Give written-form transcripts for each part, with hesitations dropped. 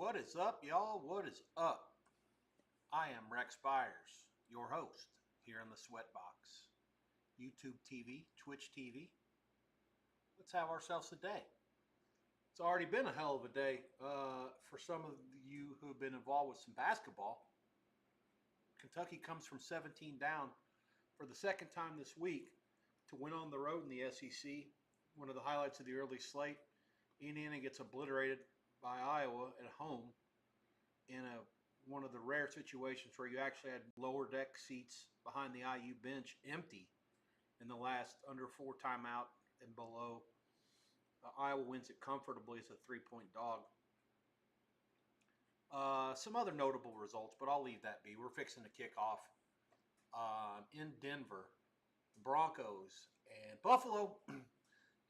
What is up, y'all? What is up? I am Rex Byers, your host here in the SweatBox. YouTube TV, Twitch TV. Let's have ourselves a day. It's already been a hell of a day for some of you who have been involved with some basketball. Kentucky comes from 17 down for the second time this week to win on the road in the SEC. One of the highlights of the early slate. Indiana gets obliterated by Iowa at home in one of the rare situations where you actually had lower deck seats behind the IU bench empty in the last under 4 timeout and below. Iowa wins it comfortably as a 3-point dog. Some other notable results, but I'll leave that be. We're fixing to kick off in Denver, Broncos and Buffalo.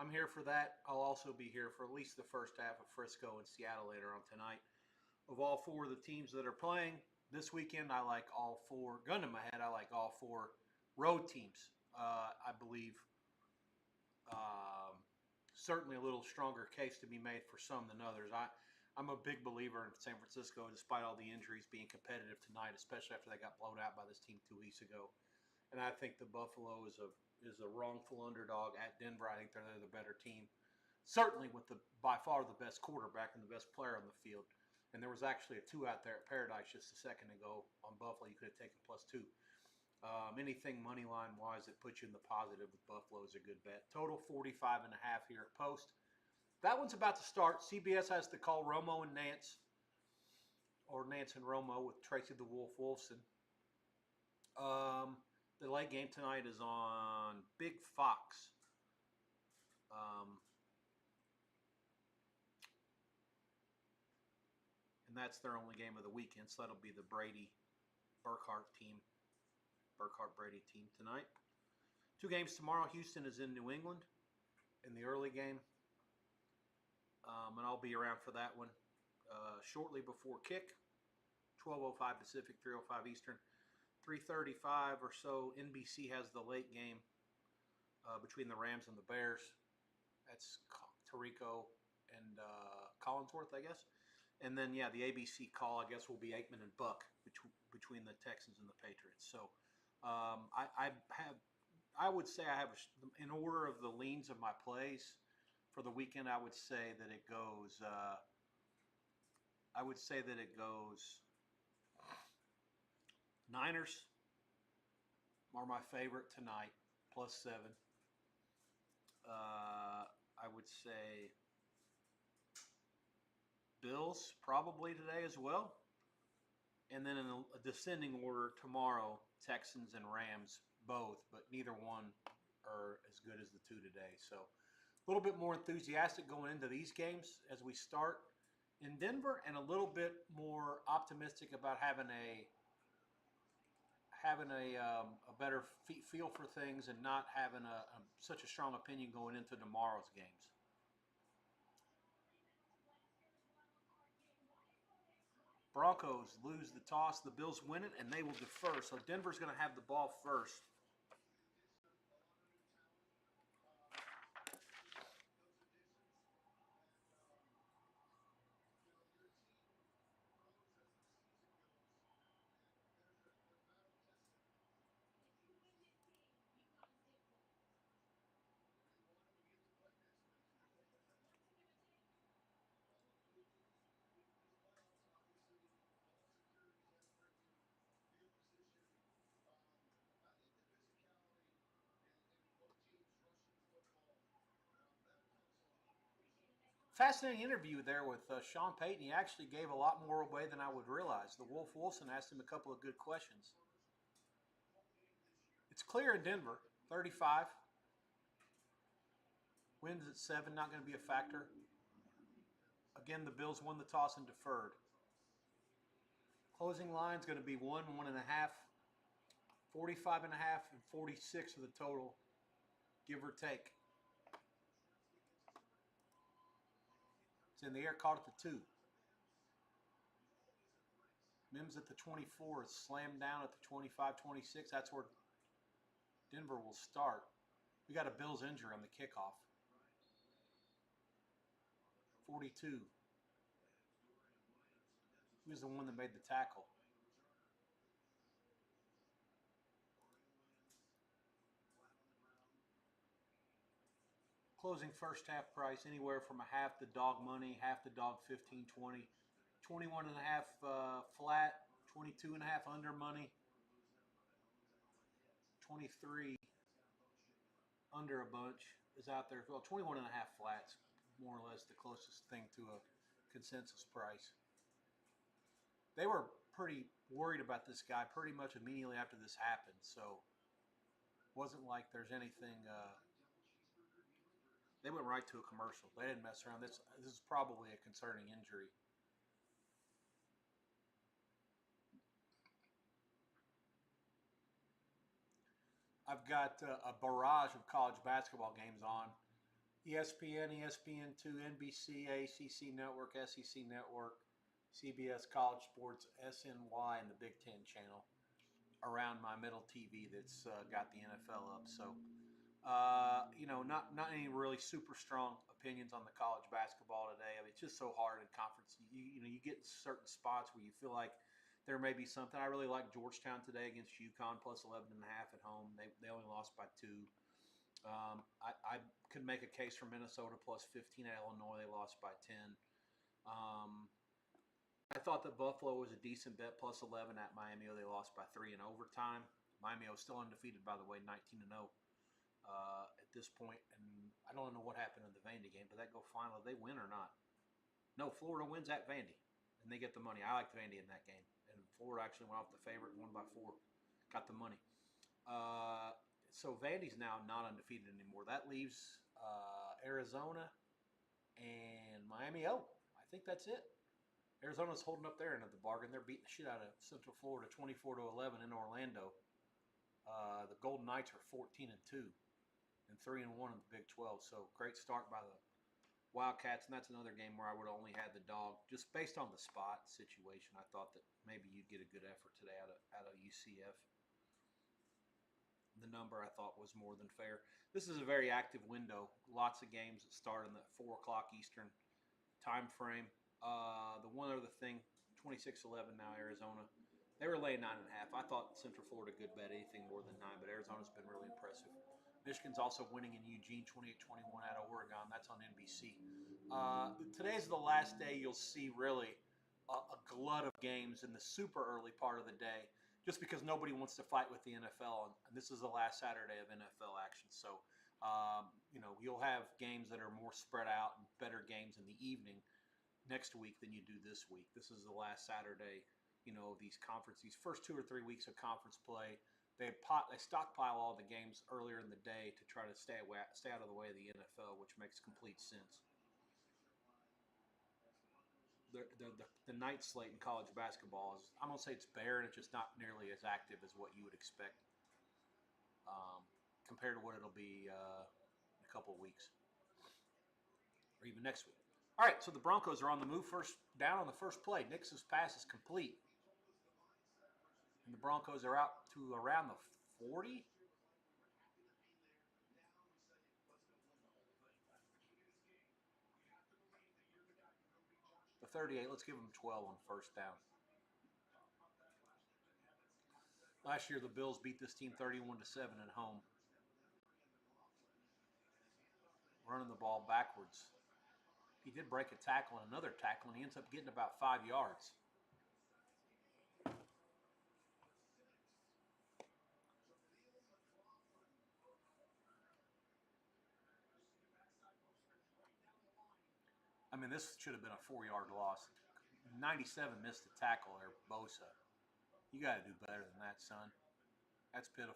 I'm here for that. I'll also be here for at least the first half of Frisco and Seattle later on tonight. Of all 4 of the teams that are playing this weekend, I like all 4. Gun to my head, I like all 4 road teams. I believe certainly a little stronger case to be made for some than others. I'm a big believer in San Francisco, despite all the injuries, being competitive tonight, especially after they got blown out by this team 2 weeks ago. And I think the Buffalo is a wrongful underdog at Denver. I think they're the better team, certainly with by far the best quarterback and the best player on the field. And there was actually a 2 out there at Paradise just a second ago on Buffalo. You could have taken +2. Anything money line wise that puts you in the positive with Buffalo is a good bet. Total 45.5 here at Post. That one's about to start. CBS has to call Romo and Nance, or Nance and Romo with Tracy the Wolf Wolfson. The late game tonight is on Big Fox. And that's their only game of the weekend, so that'll be the Burkhart-Brady team tonight. 2 games tomorrow. Houston is in New England in the early game. And I'll be around for that one shortly before kick. 12:05 Pacific, 3:05 Eastern. 3:35 or so, NBC has the late game between the Rams and the Bears. That's Tirico and Collinsworth, I guess. And then, the ABC call, I guess, will be Aikman and Buck between the Texans and the Patriots. So I would say I have, in order of the leans of my plays for the weekend, I would say that it goes Niners are my favorite tonight, +7. I would say Bills probably today as well. And then in a descending order tomorrow, Texans and Rams both, but neither one are as good as the 2 today. So a little bit more enthusiastic going into these games as we start in Denver, and a little bit more optimistic about having a better feel for things and not having such a strong opinion going into tomorrow's games. Broncos lose the toss. The Bills win it, and they will defer. So Denver's going to have the ball first. Fascinating interview there with Sean Payton. He actually gave a lot more away than I would realize. The Wolf Wilson asked him a couple of good questions. It's clear in Denver, 35. Wins at 7, not going to be a factor. Again, the Bills won the toss and deferred. Closing line is going to be 1.5. 45.5 and 46 of the total, give or take. It's in the air, caught at the 2. Mims at the 24 is slammed down at the 25-26. That's where Denver will start. We got a Bills injury on the kickoff. 42. He was the one that made the tackle. Closing first half price anywhere from a half the dog money, half the dog 15, 20, 21 and a half flat, 22 and a half under money, 23 under a bunch is out there. Well, 21 and a half flats, more or less the closest thing to a consensus price. They were pretty worried about this guy pretty much immediately after this happened, so wasn't like there's anything. They went right to a commercial. They didn't mess around. This is probably a concerning injury. I've got a barrage of college basketball games on. ESPN, ESPN2, NBC, ACC Network, SEC Network, CBS College Sports, SNY, and the Big Ten channel around my middle TV that's got the NFL up. So, not any really super strong opinions on the college basketball today. I mean, it's just so hard in conference. You get certain spots where you feel like there may be something. I really like Georgetown today against UConn plus 11 and a half at home. They only lost by 2. I could make a case for Minnesota plus 15 at Illinois. They lost by 10. I thought that Buffalo was a decent bet plus 11 at Miami. They lost by 3 in overtime. Miami was still undefeated, by the way, 19-0 at this point. And I don't know what happened in the Vandy game, but that go final. Did they win or not? No, Florida wins at Vandy, and they get the money. I liked Vandy in that game. And Florida actually went off the favorite and won by 4. Got the money. So Vandy's now not undefeated anymore. That leaves Arizona and Miami. Oh, I think that's it. Arizona's holding up their end of the bargain. They're beating the shit out of Central Florida 24-11 in Orlando. The Golden Knights are 14-2 and 3-1 in the Big 12. So great start by the Wildcats, and that's another game where I would have only had the dog just based on the spot situation. I thought that maybe you'd get a good effort today out of UCF. The number I thought was more than fair. This is a very active window. Lots of games that start in the 4 o'clock Eastern time frame. The one other thing, 26-11 now Arizona. They were laying 9.5. I thought Central Florida could bet anything more than 9, but Arizona's been really impressive. Michigan's also winning in Eugene, 28-21 out of Oregon. That's on NBC. Today's the last day you'll see really a glut of games in the super early part of the day, just because nobody wants to fight with the NFL, and this is the last Saturday of NFL action. So, you'll have games that are more spread out and better games in the evening next week than you do this week. This is the last Saturday, these first 2 or 3 weeks of conference play. They stockpile all the games earlier in the day to try to stay out of the way of the NFL, which makes complete sense. The night slate in college basketball is, I'm going to say it's barren. It's just not nearly as active as what you would expect compared to what it'll be in a couple of weeks or even next week. All right, so the Broncos are on the move down on the first play. Nix's pass is complete. And the Broncos are out to around the 40. The 38, let's give them 12 on first down. Last year, the Bills beat this team 31-7 at home. Running the ball backwards. He did break a tackle and another tackle, and he ends up getting about 5 yards. I mean, this should have been a 4-yard loss. 97 missed the tackle there, Bosa. You got to do better than that, son. That's pitiful.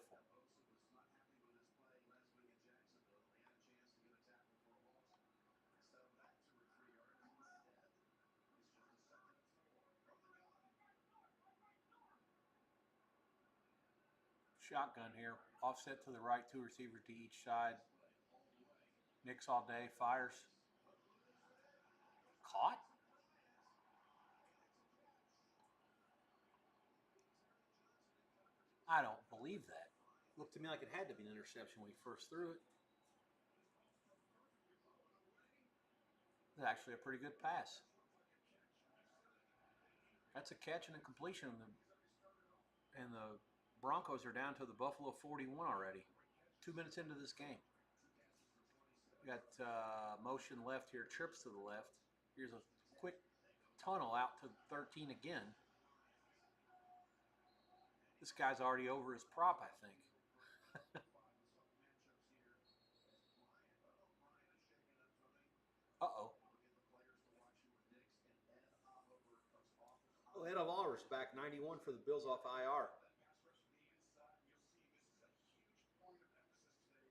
Shotgun here. Offset to the right, 2 receivers to each side. Nix all day, fires. Caught? I don't believe that. Looked to me like it had to be an interception when he first threw it. It's actually a pretty good pass. That's a catch and a completion, and the Broncos are down to the Buffalo 41 already. 2 minutes into this game. Got motion left here, trips to the left. Here's a quick tunnel out to 13 again. This guy's already over his prop, I think. Uh-oh. Well, head of Allers back 91 for the Bills off IR.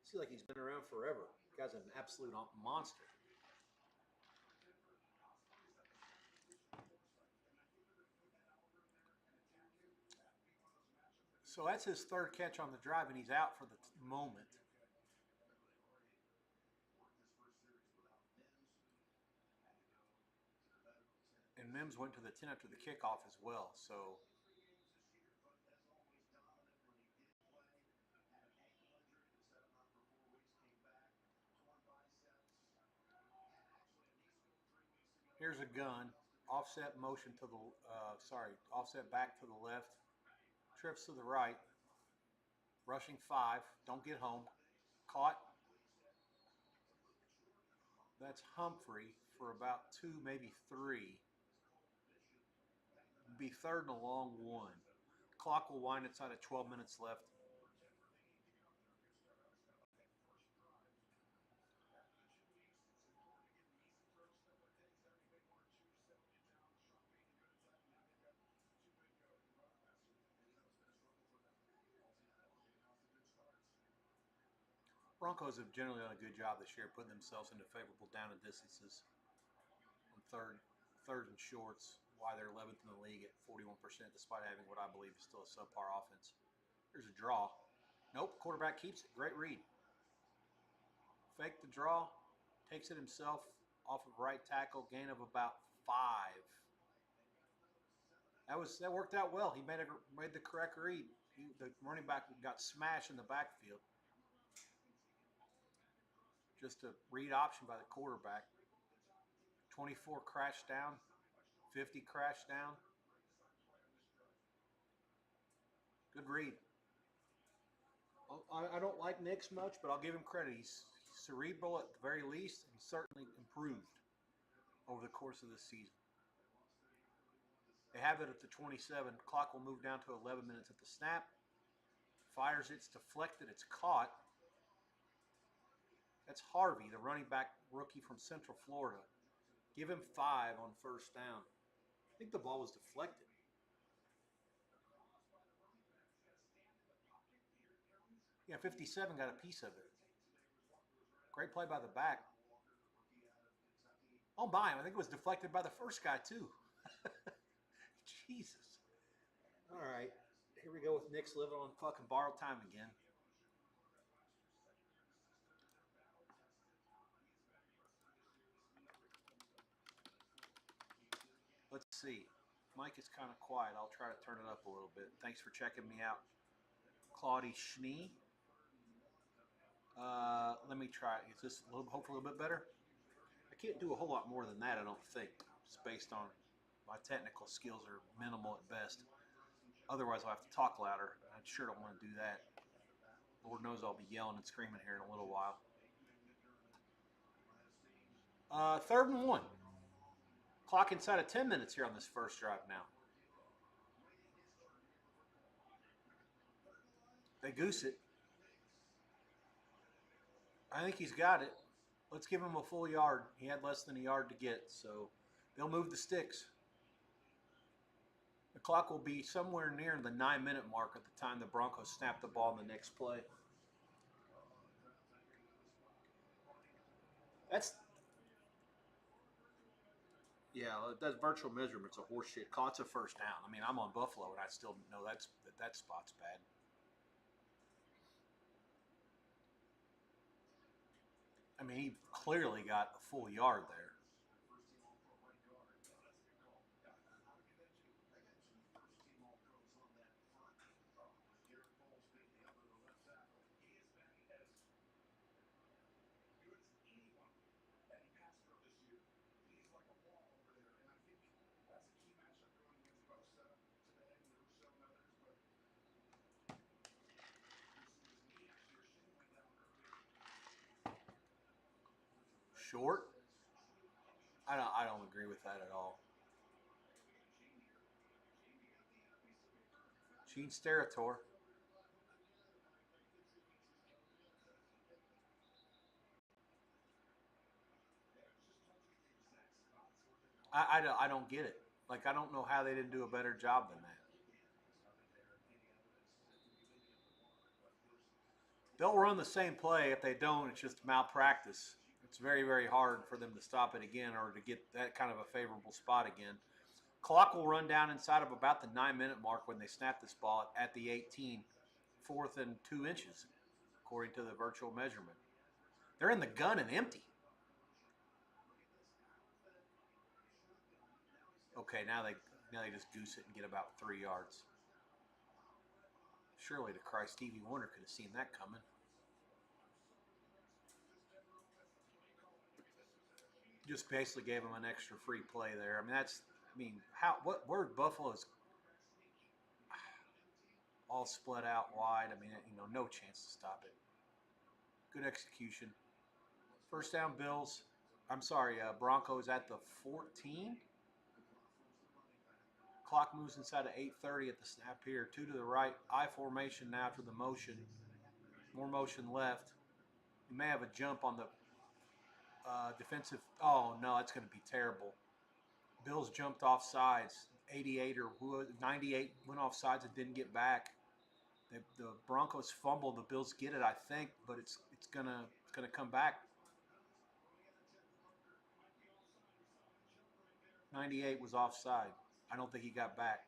Seems like he's been around forever. Guy's an absolute monster. So that's his third catch on the drive, and he's out for the moment. And Mims went to the 10 after the kickoff as well. So here's a gun. Offset motion to the, offset back to the left. Trips to the right. Rushing 5. Don't get home. Caught. That's Humphrey for about 2, maybe 3. Be third and a long 1. Clock will wind inside of 12 minutes left. Broncos have generally done a good job this year putting themselves into favorable down and distances on third and shorts, why they're 11th in the league at 41%, despite having what I believe is still a subpar offense. Here's a draw. Nope, quarterback keeps it. Great read. Fake the draw, takes it himself off of right tackle, gain of about 5. That worked out well. He made the correct read. The running back got smashed in the backfield. Just a read option by the quarterback. 24 crashed down, 50 crashed down. Good read. I don't like Nix much, but I'll give him credit. He's cerebral at the very least, and certainly improved over the course of this season. They have it at the 27. Clock will move down to 11 minutes at the snap. Fires, it's deflected, it's caught. That's Harvey, the running back rookie from Central Florida. Give him 5 on first down. I think the ball was deflected. Yeah, 57 got a piece of it. Great play by the back. Oh my, I think it was deflected by the first guy too. Jesus. All right, here we go with Nick's living on fucking borrowed time again. Let's see. Mike is kind of quiet. I'll try to turn it up a little bit. Thanks for checking me out. Claudie Schnee. Let me try. Is this hopefully a little bit better? I can't do a whole lot more than that, I don't think. It's based on my technical skills are minimal at best. Otherwise, I'll have to talk louder. I sure don't want to do that. Lord knows I'll be yelling and screaming here in a little while. 3rd and 1. Clock inside of 10 minutes here on this first drive now. They goose it. I think he's got it. Let's give him a full yard. He had less than a yard to get, so they'll move the sticks. The clock will be somewhere near the 9-minute mark at the time the Broncos snap the ball in the next play. That virtual measurement's a horseshit. Caught's a first down. I mean, I'm on Buffalo, and I still know that spot's bad. I mean, he clearly got a full yard there. Short? I don't agree with that at all. Gene Steratore. I don't get it. Like, I don't know how they didn't do a better job than that. They'll run the same play. If they don't, it's just malpractice. It's very, very hard for them to stop it again or to get that kind of a favorable spot again. Clock will run down inside of about the 9-minute mark when they snap this ball at the 18, 4th and 2 inches, according to the virtual measurement. They're in the gun and empty. Okay, now they just goose it and get about 3 yards. Surely to Christ, Stevie Wonder could have seen that coming. Just basically gave him an extra free play there. Where Buffalo's all split out wide. No chance to stop it. Good execution. First down, Bills. Broncos at the 14. Clock moves inside of 8:30 at the snap here. 2 to the right. I formation now to the motion. More motion left. You may have a jump on the defensive. Oh, no, that's going to be terrible. Bills jumped off sides. 88 or 98 went off sides and didn't get back. The Broncos fumbled. The Bills get it, I think, but it's gonna come back. 98 was offside. I don't think he got back.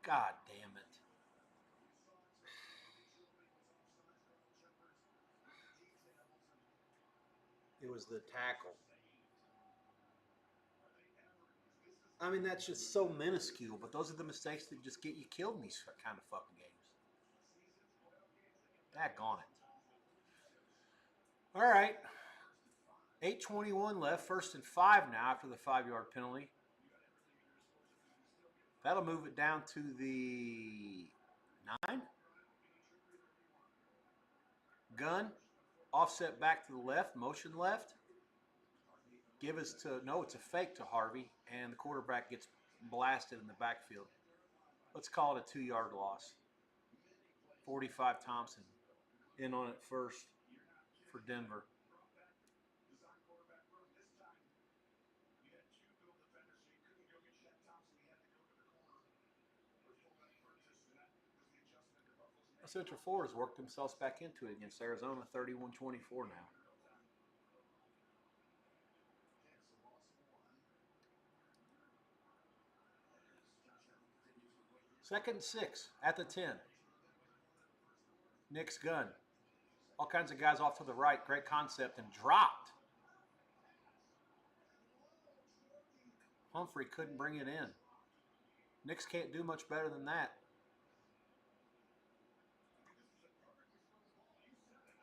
God damn it. It was the tackle. That's just so minuscule, but those are the mistakes that just get you killed in these kind of fucking games. Daggone it. All right. 8:21 left. 1st and 5 now after the 5-yard penalty. That'll move it down to the 9. Gun. Offset back to the left. Motion left. It's a fake to Harvey, and the quarterback gets blasted in the backfield. Let's call it a 2-yard loss. 45 Thompson in on it first for Denver. Central Florida's worked themselves back into it against Arizona, 31-24 now. Second and 6 at the 10. Nick's gun. All kinds of guys off to the right. Great concept and dropped. Humphrey couldn't bring it in. Knicks can't do much better than that.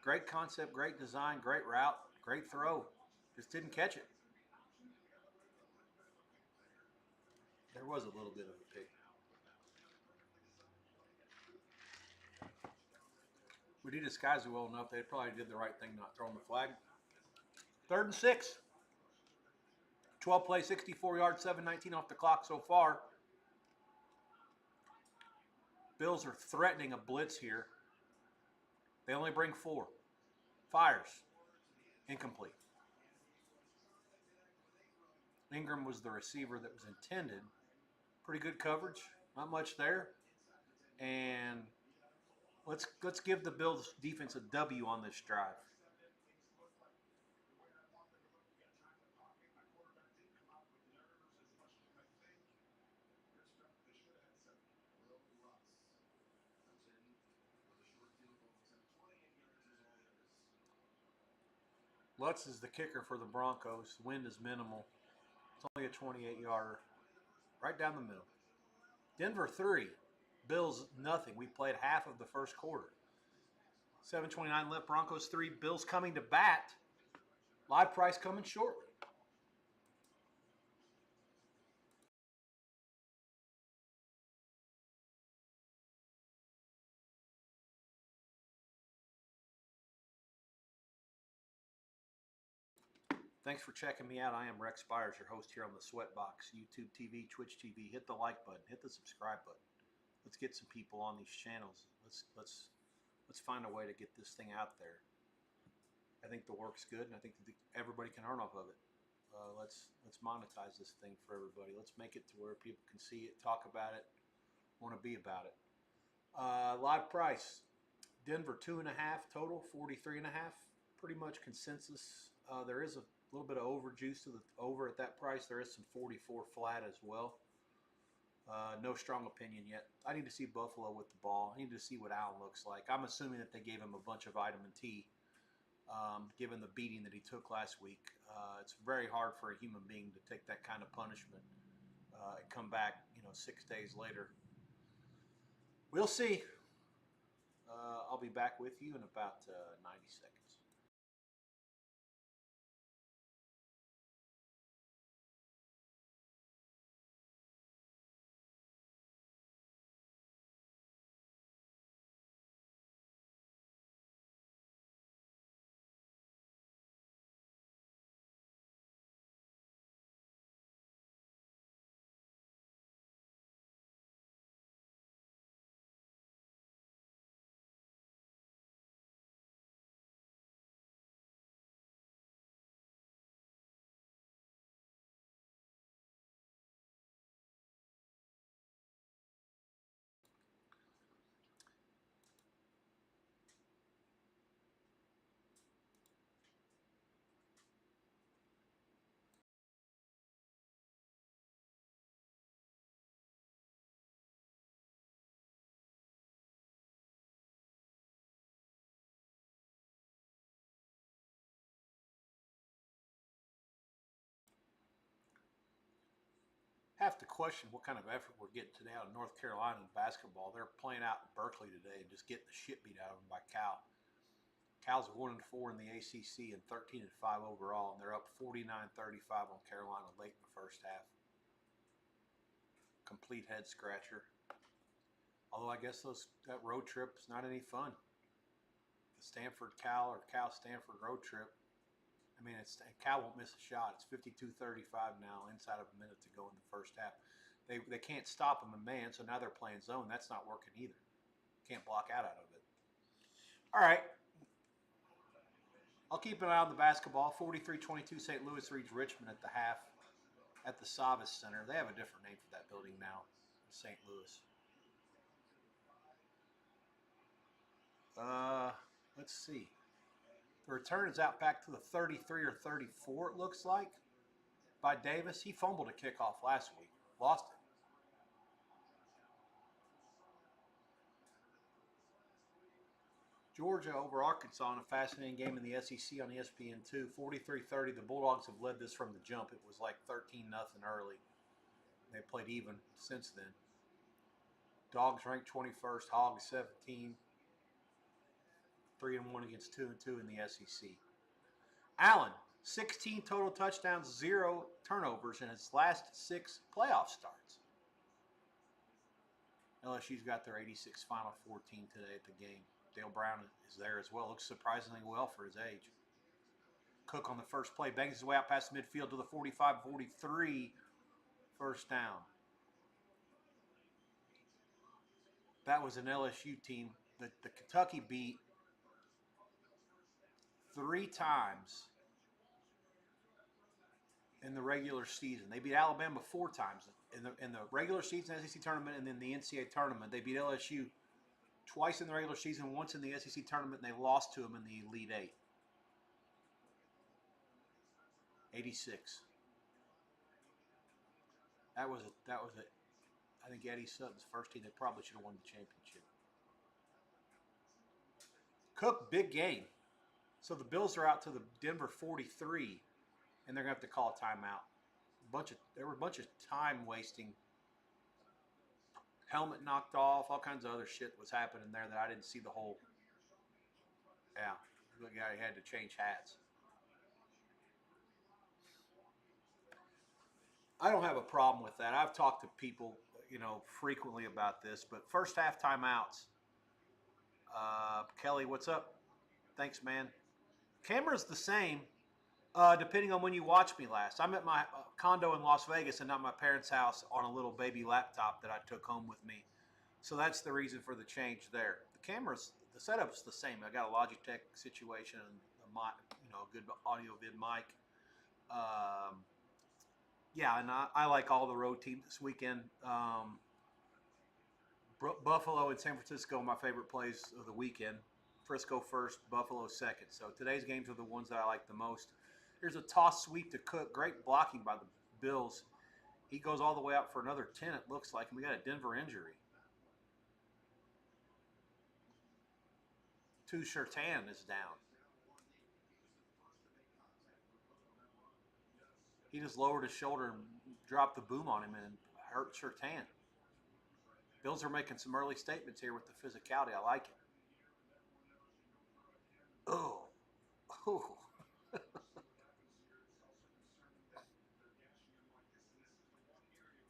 Great concept, great design, great route, great throw. Just didn't catch it. There was a little bit of a pick. Adidas guys are well enough. They probably did the right thing not throwing the flag. 3rd and 6. 12 play, 64 yards, 7:19 off the clock so far. Bills are threatening a blitz here. They only bring 4. Fires. Incomplete. Ingram was the receiver that was intended. Pretty good coverage. Not much there. And let's give the Bills defense a W on this drive. Lutz is the kicker for the Broncos. The wind is minimal. It's only a 28-yarder. Right down the middle. Denver 3. Bills nothing. We played half of the first quarter. 7:29 left. Broncos 3. Bills coming to bat. Live price coming shortly. Thanks for checking me out. I am Rex Byers, your host here on the SweatBox, YouTube TV, Twitch TV. Hit the like button, hit the subscribe button. Let's get some people on these channels. Let's find a way to get this thing out there. I think the work's good, and I think everybody can earn off of it. Let's monetize this thing for everybody. Let's make it to where people can see it, talk about it, want to be about it. Live price: Denver 2.5 total, 43.5. Pretty much consensus. There is a little bit of overjuice to the over at that price. There is some 44 flat as well. No strong opinion yet. I need to see Buffalo with the ball. I need to see what Allen looks like. I'm assuming that they gave him a bunch of vitamin T, given the beating that he took last week. It's very hard for a human being to take that kind of punishment and come back, 6 days later. We'll see. I'll be back with you in about 90 seconds. Have to question what kind of effort we're getting today out of North Carolina in basketball. They're playing out in Berkeley today and just getting the shit beat out of them by Cal. Cal's 1-4 in the ACC and 13-5 overall, and they're up 49-35 on Carolina late in the first half. Complete head scratcher. Although I guess that road trip is not any fun. The Stanford-Cal or Cal-Stanford road trip. I mean, Cal won't miss a shot. It's 52-35 now, inside of a minute to go in the first half. They can't stop them in man, so now they're playing zone. That's not working either. Can't block out of it. All right. I'll keep an eye on the basketball. 43-22 St. Louis reads Richmond at the half at the Savas Center. They have a different name for that building now in St. Louis. Let's see. The return is out back to the 33 or 34, it looks like, by Davis. He fumbled a kickoff last week. Lost it. Georgia over Arkansas in a fascinating game in the SEC on ESPN2. 43-30. The Bulldogs have led this from the jump. It was like 13-0 early. They played even since then. Dogs ranked 21st. Hogs 17. 3-1 against 2-2 in the SEC. Allen, 16 total touchdowns, 0 turnovers in his last 6 playoff starts. LSU's got their 86 Final 14 today at the game. Dale Brown is there as well. Looks surprisingly well for his age. Cook on the first play bangs his way out past the midfield to the 45-43. First down. That was an LSU team that the Kentucky beat 3 times in the regular season. They beat Alabama 4 times in the regular season SEC tournament, and then the NCAA tournament. They beat LSU twice in the regular season, once in the SEC tournament, and they lost to them in the Elite Eight. 86. That was I think Eddie Sutton's first team. They probably should have won the championship. Cook, big game. So the Bills are out to the Denver 43, and they're going to have to call a timeout. There were a bunch of time wasting. Helmet knocked off, all kinds of other shit was happening there that I didn't see the whole Yeah, the guy had to change hats. I don't have a problem with that. I've talked to people, frequently about this. But first half timeouts. Kelly, what's up? Thanks, man. Camera's the same, depending on when you watched me last. I'm at my condo in Las Vegas and not my parents' house on a little baby laptop that I took home with me. So that's the reason for the change there. The setup's the same. I got a Logitech situation and a good audio vid mic. Um, yeah, and I like all the road teams this weekend. Buffalo and San Francisco are my favorite plays of the weekend. Frisco first, Buffalo second. So today's games are the ones that I like the most. Here's a toss sweep to Cook. Great blocking by the Bills. He goes all the way out for another 10, it looks like, and we got a Denver injury. Surtain is down. He just lowered his shoulder and dropped the boom on him and hurt Surtain. Bills are making some early statements here with the physicality. I like it. Oh.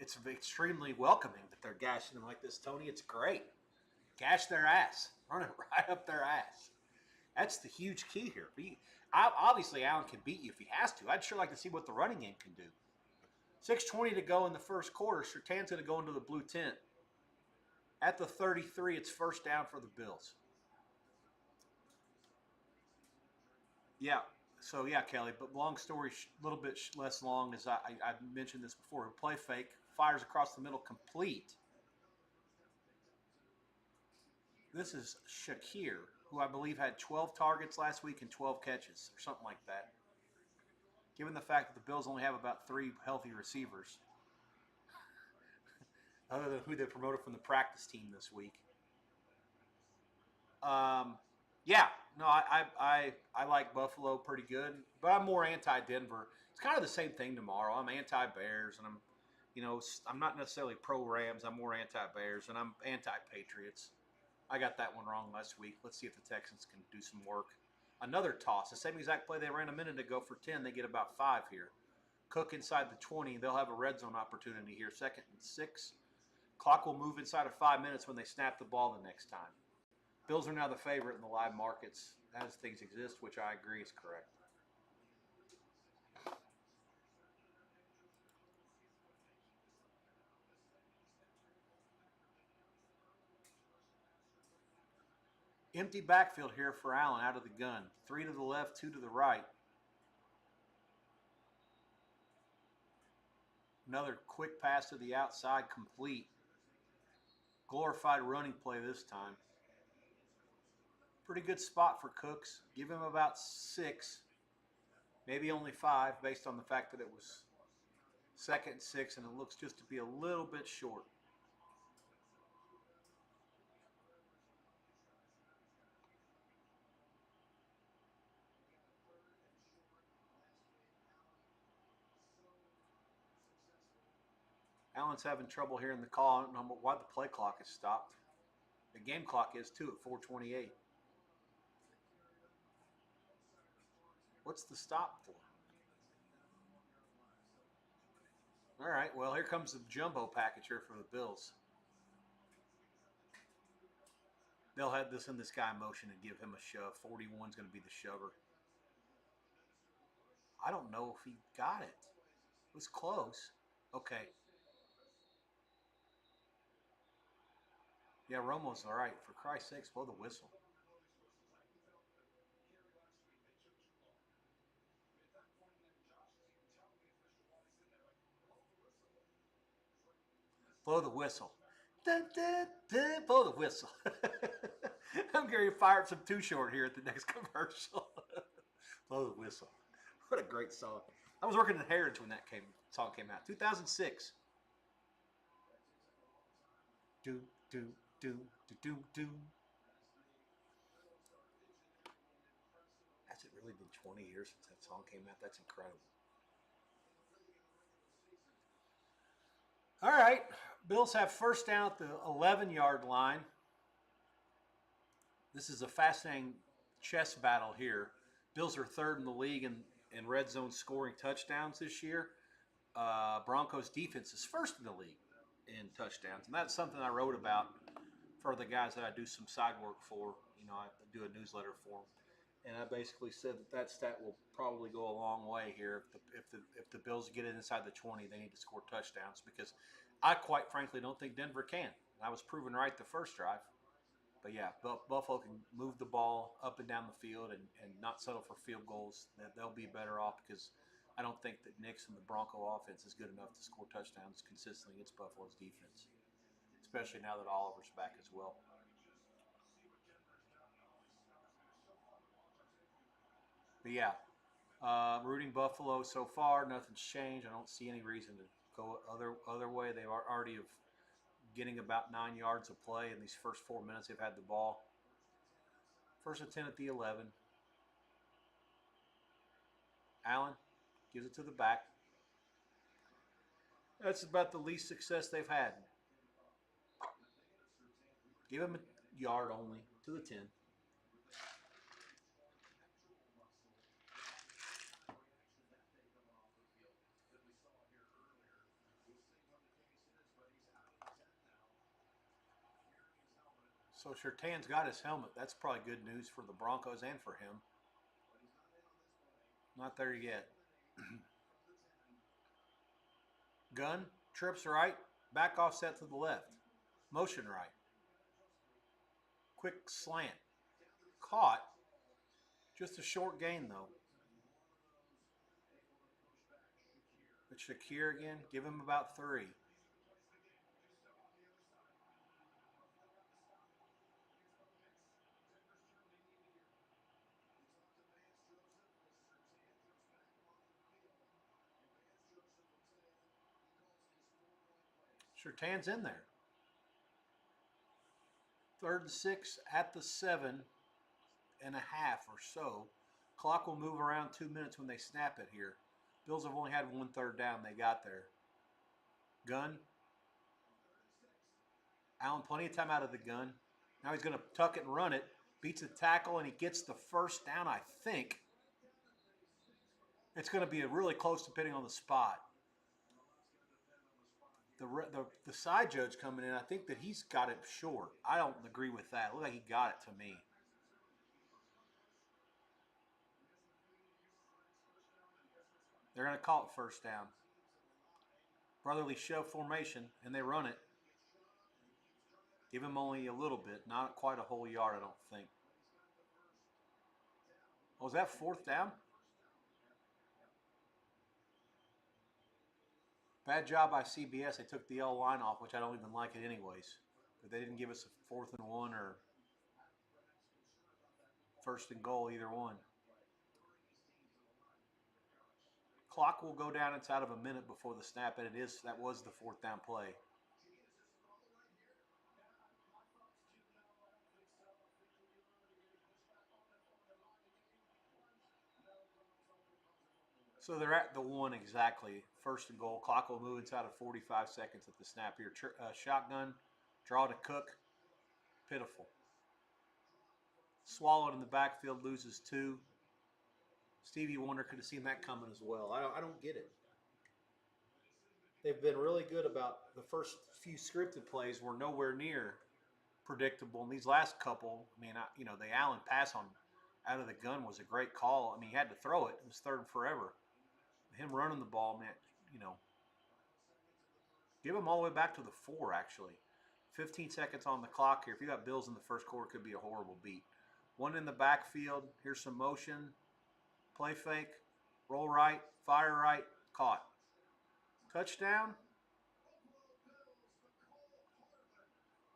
It's extremely welcoming that they're gashing them like this, Tony. It's great. Gash their ass. Run it right up their ass. That's the huge key here. Obviously, Allen can beat you if he has to. I'd sure like to see what the running game can do. 6:20 to go in the first quarter. Surtain's going to go into the blue tent. At the 33, it's first down for the Bills. Yeah. So, yeah, Kelly, but long story, a little bit less long, as I mentioned this before. Play fake, fires across the middle, complete. This is Shakir, who I believe had 12 targets last week and 12 catches, or something like that. Given the fact that the Bills only have about 3 healthy receivers, other than who they promoted from the practice team this week. Yeah, no, I like Buffalo pretty good, but I'm more anti-Denver. It's kind of the same thing tomorrow. I'm anti-Bears, and I'm not necessarily pro-Rams. I'm more anti-Bears, and I'm anti-Patriots. I got that one wrong last week. Let's see if the Texans can do some work. Another toss, the same exact play they ran a minute ago for 10. They get about 5 here. Cook inside the 20. They'll have a red zone opportunity here. 2nd and 6. Clock will move inside of 5 minutes when they snap the ball the next time. Bills are now the favorite in the live markets as things exist, which I agree is correct. Empty backfield here for Allen out of the gun. 3 to the left, 2 to the right. Another quick pass to the outside, complete. Glorified running play this time. Pretty good spot for Cooks. Give him about 6, maybe only 5, based on the fact that it was 2nd and 6, and it looks just to be a little bit short. Allen's having trouble hearing the call. I don't know why the play clock is stopped. The game clock is too at 4:28. What's the stop for? All right, well, here comes the jumbo package here for the Bills. They'll have this in this guy motion and give him a shove. 41 is going to be the shover. I don't know if he got it. It was close. Okay. Yeah, Romo's all right. For Christ's sakes, blow the whistle. Blow the whistle. Dun, dun, dun, blow the whistle. I'm going to fire up some Too Short here at the next commercial. Blow the whistle. What a great song. I was working in Heritage when that song came out. 2006. Do, do, do, do, do, do. Has it really been 20 years since that song came out? That's incredible. All right. Bills have first down at the 11-yard line. This is a fascinating chess battle here. Bills are third in the league in red zone scoring touchdowns this year. Broncos defense is first in the league in touchdowns, and that's something I wrote about for the guys that I do some side work for. I do a newsletter for them, and I basically said that stat will probably go a long way here. If the Bills get it inside the 20, they need to score touchdowns because I quite frankly don't think Denver can. I was proven right the first drive. But yeah, Buffalo can move the ball up and down the field and not settle for field goals. They'll be better off because I don't think that Knicks and the Bronco offense is good enough to score touchdowns consistently against Buffalo's defense, especially now that Oliver's back as well. But yeah, rooting Buffalo so far. Nothing's changed. I don't see any reason to go other way. They are already have getting about 9 yards of play in these first 4 minutes they've had the ball. First and 10 at the 11. Allen gives it to the back. That's about the least success they've had. Give him a yard only to the 10. So Surtain's got his helmet. That's probably good news for the Broncos and for him. Not there yet. Gun, trips right, back offset to the left. Motion right. Quick slant. Caught. Just a short gain though. But Shakir again, give him about 3. Surtain's in there. 3rd and 6 at the 7.5 or so. Clock will move around 2 minutes when they snap it here. Bills have only had 1 third down. They got there. Gun. Allen, plenty of time out of the gun. Now he's going to tuck it and run it. Beats a tackle, and he gets the first down, I think. It's going to be really close depending on the spot. The side judge coming in, I think that he's got it short. I don't agree with that. It looked like he got it to me. They're going to call it first down. Brotherly shove formation, and they run it. Give him only a little bit, not quite a whole yard, I don't think. Oh, was that 4th down? Bad job by CBS. They took the L line off, which I don't even like it anyways. But they didn't give us a 4th and 1 or 1st and goal, either one. Clock will go down inside of a minute before the snap, and that was the 4th down play. So they're at the 1 exactly. 1st and goal. Clock will move inside of 45 seconds at the snap here. Shotgun, draw to Cook. Pitiful. Swallowed in the backfield, loses 2. Stevie Wonder could have seen that coming as well. I don't get it. They've been really good about the first few scripted plays were nowhere near predictable. And these last couple, the Allen pass on out of the gun was a great call. He had to throw it. It was 3rd and forever. Him running the ball, man, give him all the way back to the 4, actually. 15 seconds on the clock here. If you got Bills in the first quarter, it could be a horrible beat. 1 in the backfield. Here's some motion. Play fake. Roll right. Fire right. Caught. Touchdown.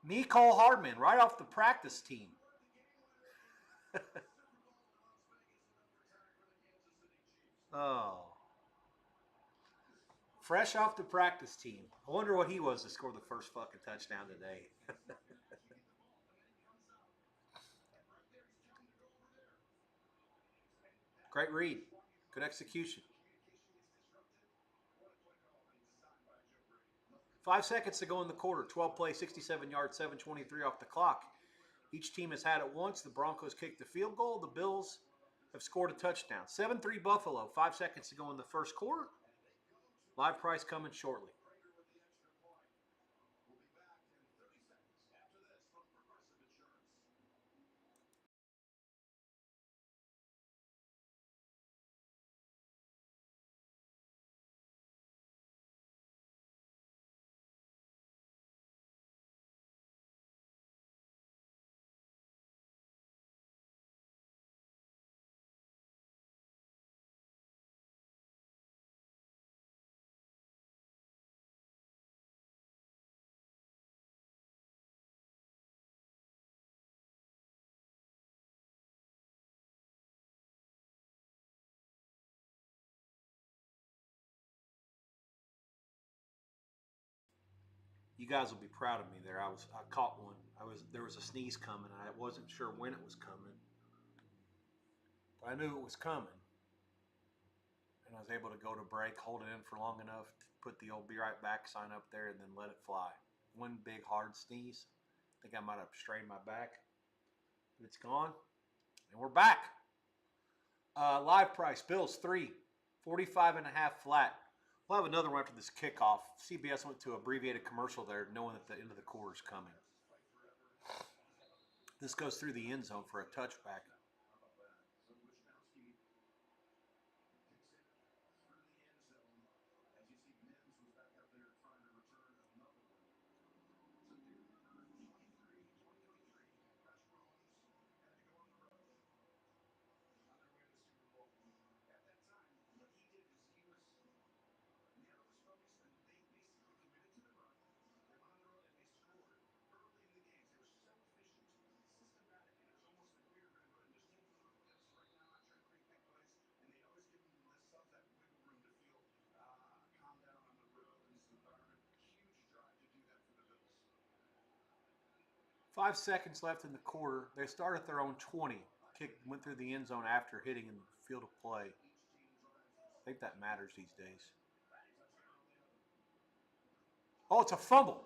Nicole Hardman, right off the practice team. Oh. Fresh off the practice team. I wonder what he was to score the first fucking touchdown today. Great read. Good execution. 5 seconds to go in the quarter. 12 play, 67 yards, 7:23 off the clock. Each team has had it once. The Broncos kicked the field goal. The Bills have scored a touchdown. 7-3 Buffalo. 5 seconds to go in the first quarter. Live price coming shortly. You guys will be proud of me there. I caught one. There was a sneeze coming. I wasn't sure when it was coming, but I knew it was coming, and I was able to go to break, hold it in for long enough to put the old "Be Right Back" sign up there, and then let it fly. One big hard sneeze. I think I might have strained my back, but it's gone, and we're back. Live price: Bills 3, 45.5 flat. We'll have another one after this kickoff. CBS went to abbreviated commercial there, knowing that the end of the quarter is coming. This goes through the end zone for a touchback. Five seconds left in the quarter. They start at their own 20. Kick went through the end zone after hitting in the field of play. I think that matters these days. Oh, it's a fumble.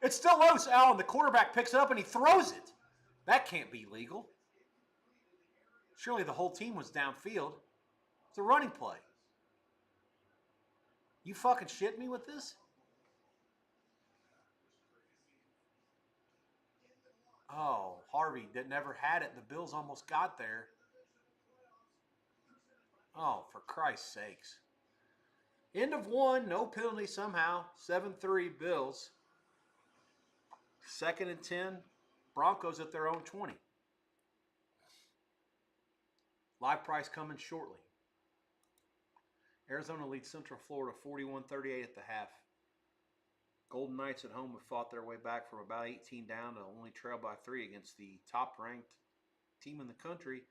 It's still loose, Allen. The quarterback picks it up and he throws it. That can't be legal. Surely the whole team was downfield. It's a running play. You fucking shit me with this? Oh, Harvey that never had it. The Bills almost got there. Oh, for Christ's sakes. End of one, no penalty somehow. 7-3 Bills. 2nd and 10. Broncos at their own 20. Live price coming shortly. Arizona leads Central Florida 41-38 at the half. Golden Knights at home have fought their way back from about 18 down to only trail by 3 against the top-ranked team in the country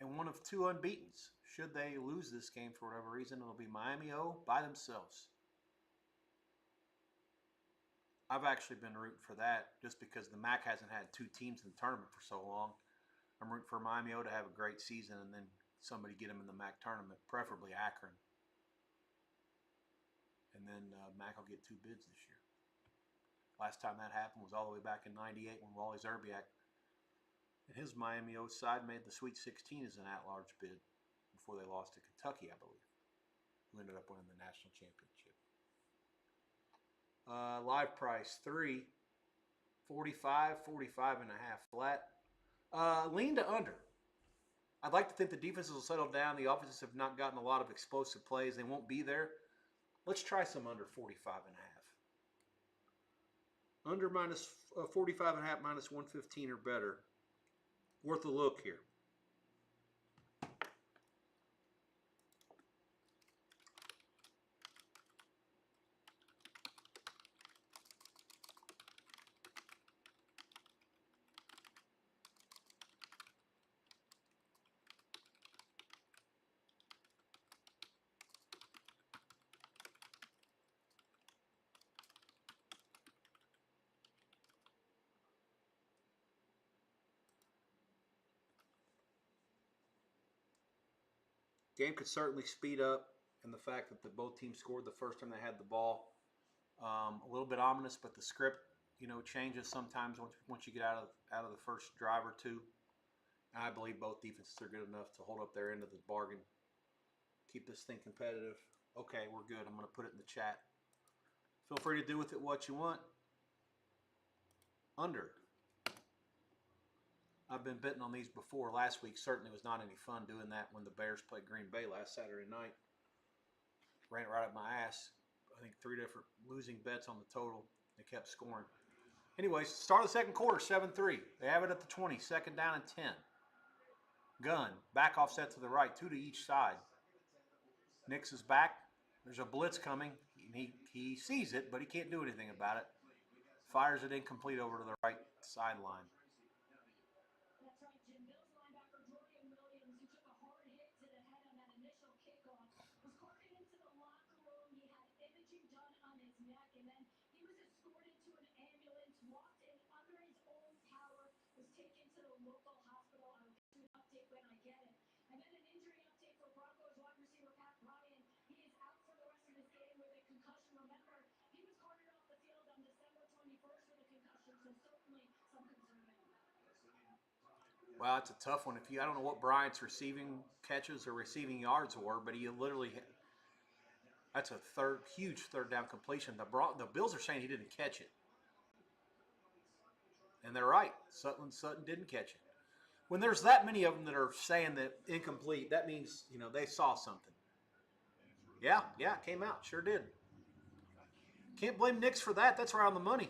and one of 2 unbeatens. Should they lose this game for whatever reason, it'll be Miami O by themselves. I've actually been rooting for that just because the MAC hasn't had 2 teams in the tournament for so long. I'm rooting for Miami O to have a great season and then somebody get them in the MAC tournament, preferably Akron. And then MAC will get 2 bids this year. Last time that happened was all the way back in '98 when Wally Zerbiak and his Miami O side made the Sweet 16 as an at-large bid before they lost to Kentucky, I believe, who ended up winning the national championship. Live price 3, 45, 45.5 flat. Lean to under. I'd like to think the defenses will settle down. The offenses have not gotten a lot of explosive plays. They won't be there. Let's try some under 45.5. Under minus 45.5 minus 115 or better. Worth a look here. Game could certainly speed up, and the fact that both teams scored the first time they had the ball, a little bit ominous. But the script, changes sometimes once you get out of the first drive or two. And I believe both defenses are good enough to hold up their end of the bargain. Keep this thing competitive. Okay, we're good. I'm going to put it in the chat. Feel free to do with it what you want. Under. I've been betting on these before. Last week certainly was not any fun doing that when the Bears played Green Bay last Saturday night. Ran it right up my ass. I think 3 different losing bets on the total. They kept scoring. Anyways, start of the second quarter, 7-3. They have it at the 20, second down and 10. Gun, back offset to the right, 2 to each side. Nix is back. There's a blitz coming. He sees it, but he can't do anything about it. Fires it incomplete over to the right sideline. Well, it's a tough one. I don't know what Bryant's receiving catches or receiving yards were, but he literally that's a huge third down completion. The Bills are saying he didn't catch it, and they're right. Sutton didn't catch it. When there's that many of them that are saying that incomplete, that means they saw something. Yeah, it came out. Sure did. Can't blame Nix for that. That's right on the money.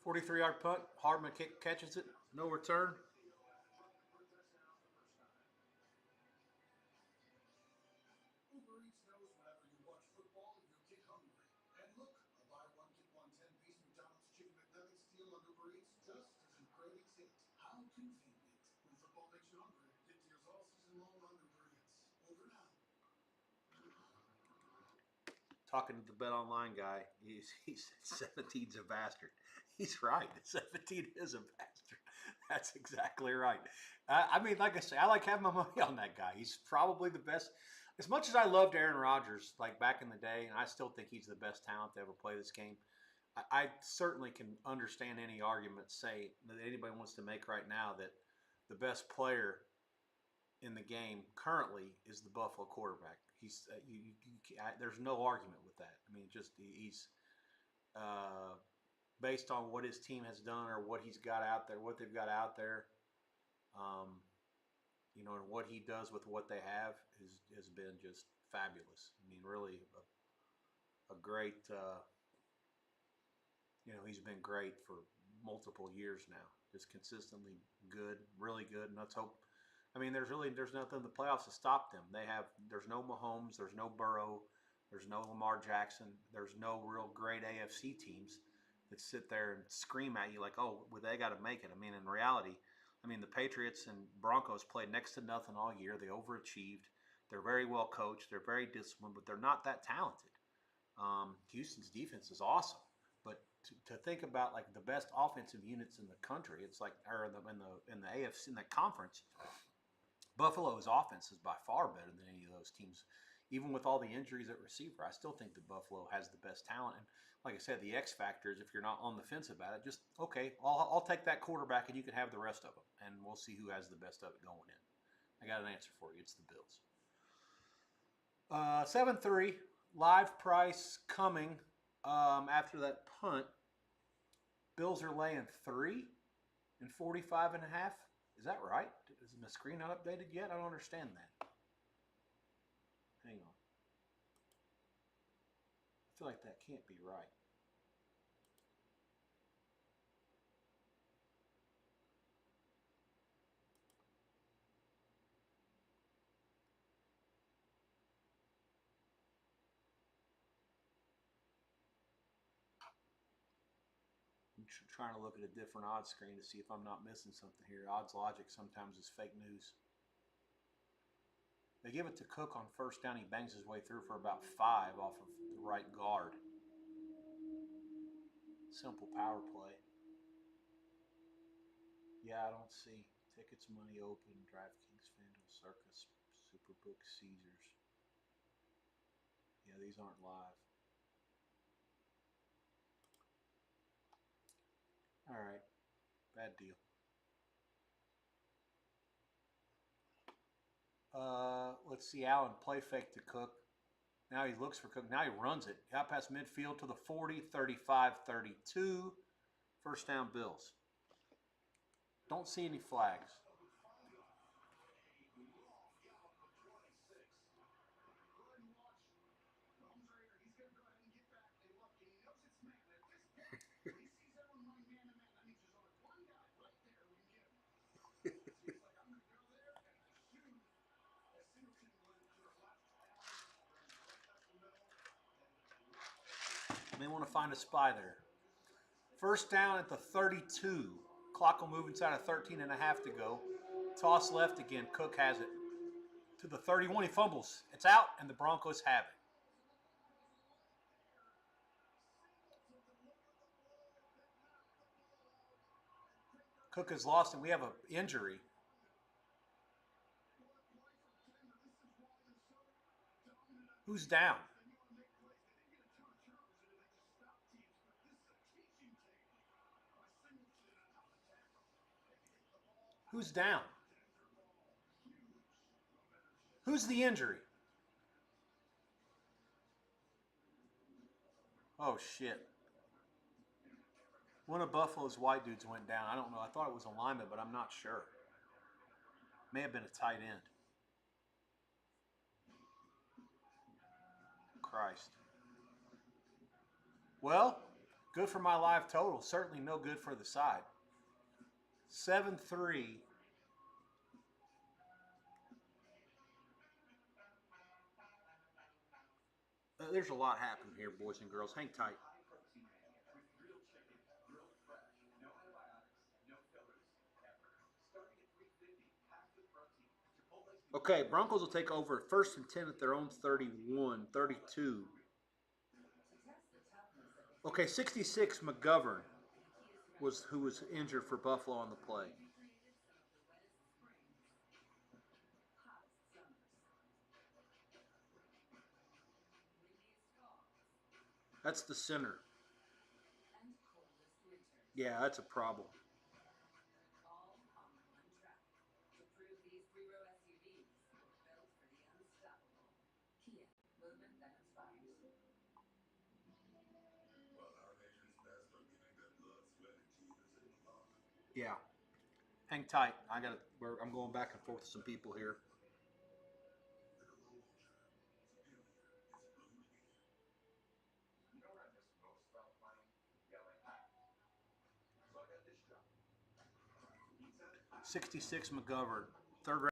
$43-yard punt. Hardman catches it. No return. Talking to the Bet Online guy, he said 17's a bastard. He's right. 17 is a bastard. That's exactly right. I mean, like I say, I like having my money on that guy. He's probably the best. As much as I loved Aaron Rodgers, like back in the day, and I still think he's the best talent to ever play this game, I certainly can understand any argument say that anybody wants to make right now that the best player in the game currently is the Buffalo quarterback. He's there's no argument with that. I mean, just he's based on what his team has done or what he's got out there, what they've got out there, and what he does with what they have has been just fabulous. I mean, really a great. He's been great for multiple years now. Just consistently good, really good, and let's hope. I mean, there's nothing in the playoffs to stop them. There's no Mahomes, there's no Burrow, there's no Lamar Jackson, there's no real great AFC teams that sit there and scream at you like, oh, well, they got to make it. I mean, in reality, the Patriots and Broncos played next to nothing all year. They overachieved. They're very well coached. They're very disciplined, but they're not that talented. Houston's defense is awesome, but to think about like the best offensive units in the country, it's like, or in the AFC in that conference. Buffalo's offense is by far better than any of those teams. Even with all the injuries at receiver, I still think that Buffalo has the best talent. And like I said, the X factor is if you're not on the fence about it, just, okay, I'll take that quarterback and you can have the rest of them. And we'll see who has the best of it going in. I got an answer for you. It's the Bills. 7-3, live price coming after that punt. Bills are laying 3 and 45.5. Is that right? Is my screen not updated yet? I don't understand that. Hang on. I feel like that can't be right. trying to look at a different odds screen to see if I'm not missing something here. Odds logic sometimes is fake news. They give it to Cook on first down. He bangs his way through for about 5 off of the right guard. Simple power play. Yeah, I don't see. Tickets, Money Open, DraftKings, FanDuel, Circus, Superbook, Caesars. Yeah, these aren't live. All right, bad deal. Let's see, Allen play fake to Cook. Now he looks for Cook. Now he runs it. Out past midfield to the 40, 35, 32. First down, Bills. Don't see any flags. May want to find a spy there. First down at the 32. Clock will move inside of 13 and a half to go. Toss left again. Cook has it. To the 31. He fumbles. It's out, and the Broncos have it. Cook has lost, and we have an injury. Who's down? Who's down? Who's the injury? Oh, shit. One of Buffalo's white dudes went down. I don't know. I thought it was a lineman, but I'm not sure. May have been a tight end. Christ. Well, good for my live total. Certainly no good for the side. 7-3. There's a lot happening here, boys and girls. Hang tight. Okay, Broncos will take over first and 10 at their own 31, 32. Okay, 66 McGovern was who was injured for Buffalo on the play. That's the center. Yeah, that's a problem. Yeah. Hang tight. I'm going back and forth with some people here. $66 McGovern, third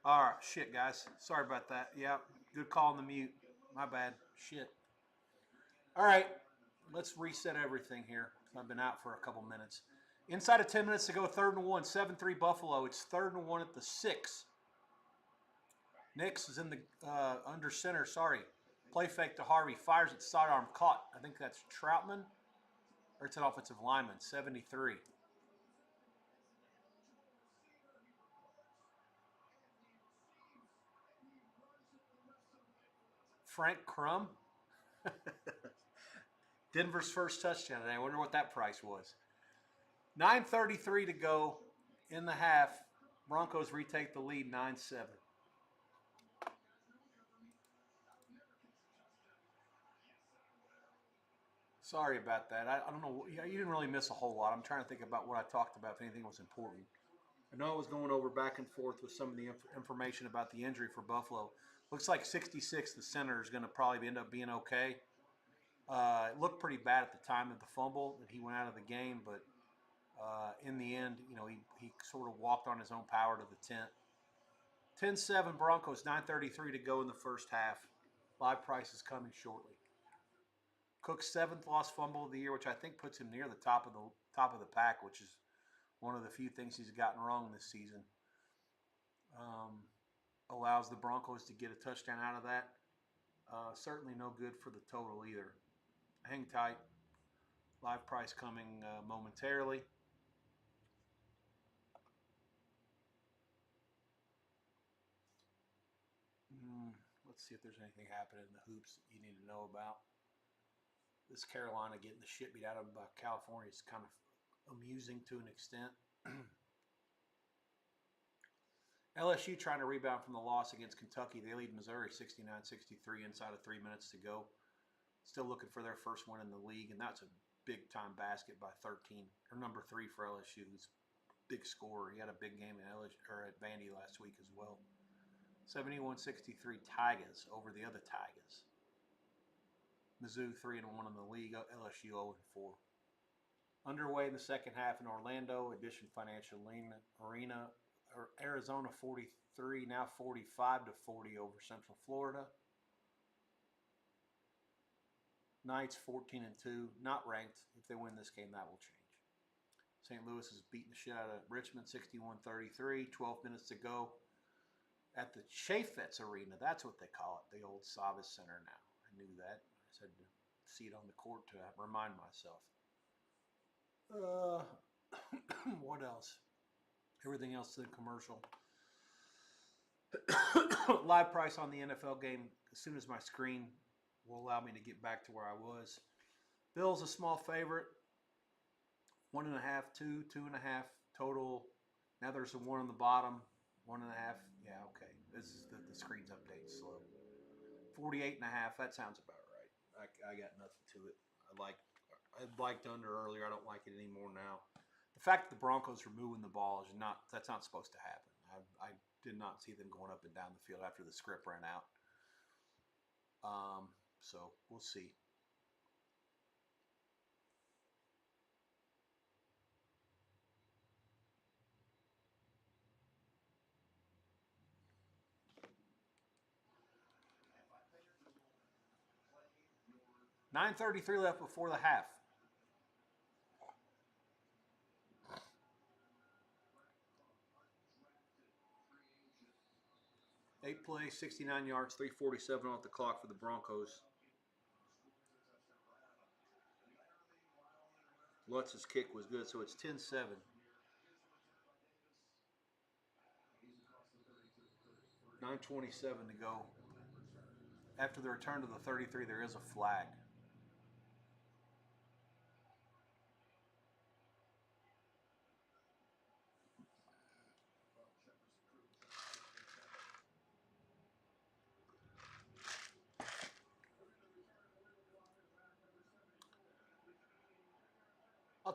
All right, shit, guys. Sorry about that. Yeah, good call on the mute. My bad. Shit. All right, let's reset everything here. I've been out for a couple minutes. Inside of 10 minutes to go, 3rd and 1, 7-3 Buffalo. It's 3rd and 1 at the 6. Nix is in the under center. Sorry. Play fake to Harvey. Fires at sidearm. Caught. I think that's Troutman. Or it's an offensive lineman. 73. Frank Crum. Denver's first touchdown today. I wonder what that price was. 9:33 to go in the half. Broncos retake the lead 9-7. Sorry about that. I don't know. You didn't really miss a whole lot. I'm trying to think about what I talked about, if anything was important. I know I was going over back and forth with some of the information about the injury for Buffalo. Looks like 66, the center, is going to probably end up being okay. It looked pretty bad at the time of the fumble that he went out of the game, but in the end, he sort of walked on his own power to the tent. 10-7 Broncos, 9:33 to go in the first half. Live price is coming shortly. Cook's 7th lost fumble of the year, which I think puts him near the top of the pack, which is one of the few things he's gotten wrong this season. Allows the Broncos to get a touchdown out of that. Certainly no good for the total either. Hang tight. Live price coming momentarily. Let's see if there's anything happening in the hoops that you need to know about. This Carolina getting the shit beat out of them by California is kind of amusing to an extent. LSU trying to rebound from the loss against Kentucky. They lead Missouri 69-63 inside of 3 minutes to go. Still looking for their first win in the league, and that's a big-time basket by 13, or number 3 for LSU, who's big scorer. He had a big game at Vandy last week as well. 71-63 Tigers over the other Tigers. Mizzou 3-1 in the league. LSU 0-4. Underway in the second half in Orlando, Edition Financial Arena. Arizona 43, now 45-40 over Central Florida. Knights 14-2, not ranked. If they win this game, that will change. St. Louis is beating the shit out of Richmond 61-33. 12 minutes to go at the Chaffetz Arena. That's what they call it, the old Savas Center now. I knew that. I just had to see it on the court to remind myself. What else? Everything else is commercial. Live price on the NFL game as soon as my screen will allow me to get back to where I was. Bills a small favorite. 1.5, 2, 2.5 total. Now there's a 1 on the bottom. 1.5. Yeah, okay. This is the screen's update slow. 48.5. That sounds about right. I got nothing to it. I liked under earlier. I don't like it anymore now. The fact that the Broncos are moving the ball that's not supposed to happen. I did not see them going up and down the field after the script ran out. So we'll see. $9:33 left before the half. Eight plays, 69 yards, 3:47 off the clock for the Broncos. Lutz's kick was good, so it's 10-7. $9:27 to go. After the return to the 33, there is a flag.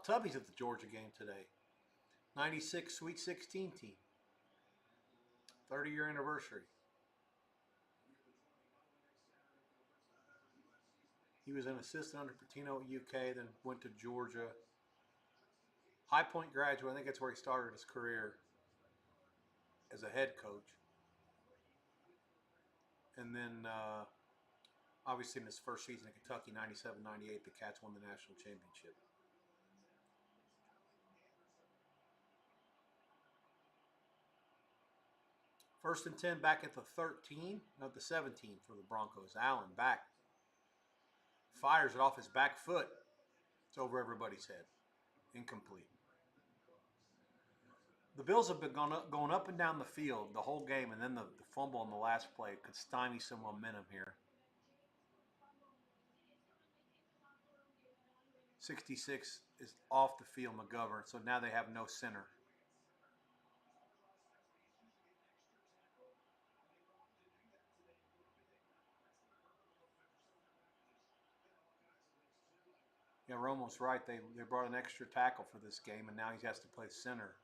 Tubby's at the Georgia game today. 96 Sweet 16 team. 30-year anniversary. He was an assistant under Patino at UK, then went to Georgia. High Point graduate. I think that's where he started his career as a head coach. And then, obviously, in his first season in Kentucky, 97-98, the Cats won the national championship. First and 10 back at the 13, not the 17 for the Broncos. Allen back. Fires it off his back foot. It's over everybody's head. Incomplete. The Bills have been going up and down the field the whole game, and then the fumble on the last play could stymie some momentum here. 66 is off the field, McGovern, so now they have no center. Yeah, Romo's right. They brought an extra tackle for this game, and now he has to play center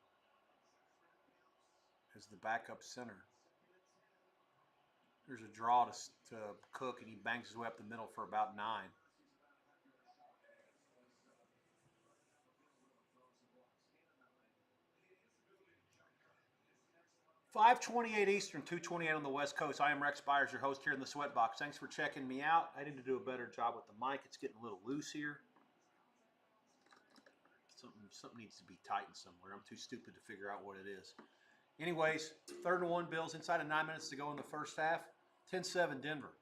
as the backup center. There's a draw to Cook, and he bangs his way up the middle for about 9. 5:28 Eastern, 2:28 on the West Coast. I am Rex Byers, your host here in the Sweatbox. Thanks for checking me out. I need to do a better job with the mic. It's getting a little loose here. Something needs to be tightened somewhere. I'm too stupid to figure out what it is. Anyways, 3rd and 1 Bills, inside of 9 minutes to go in the first half. 10-7 Denver.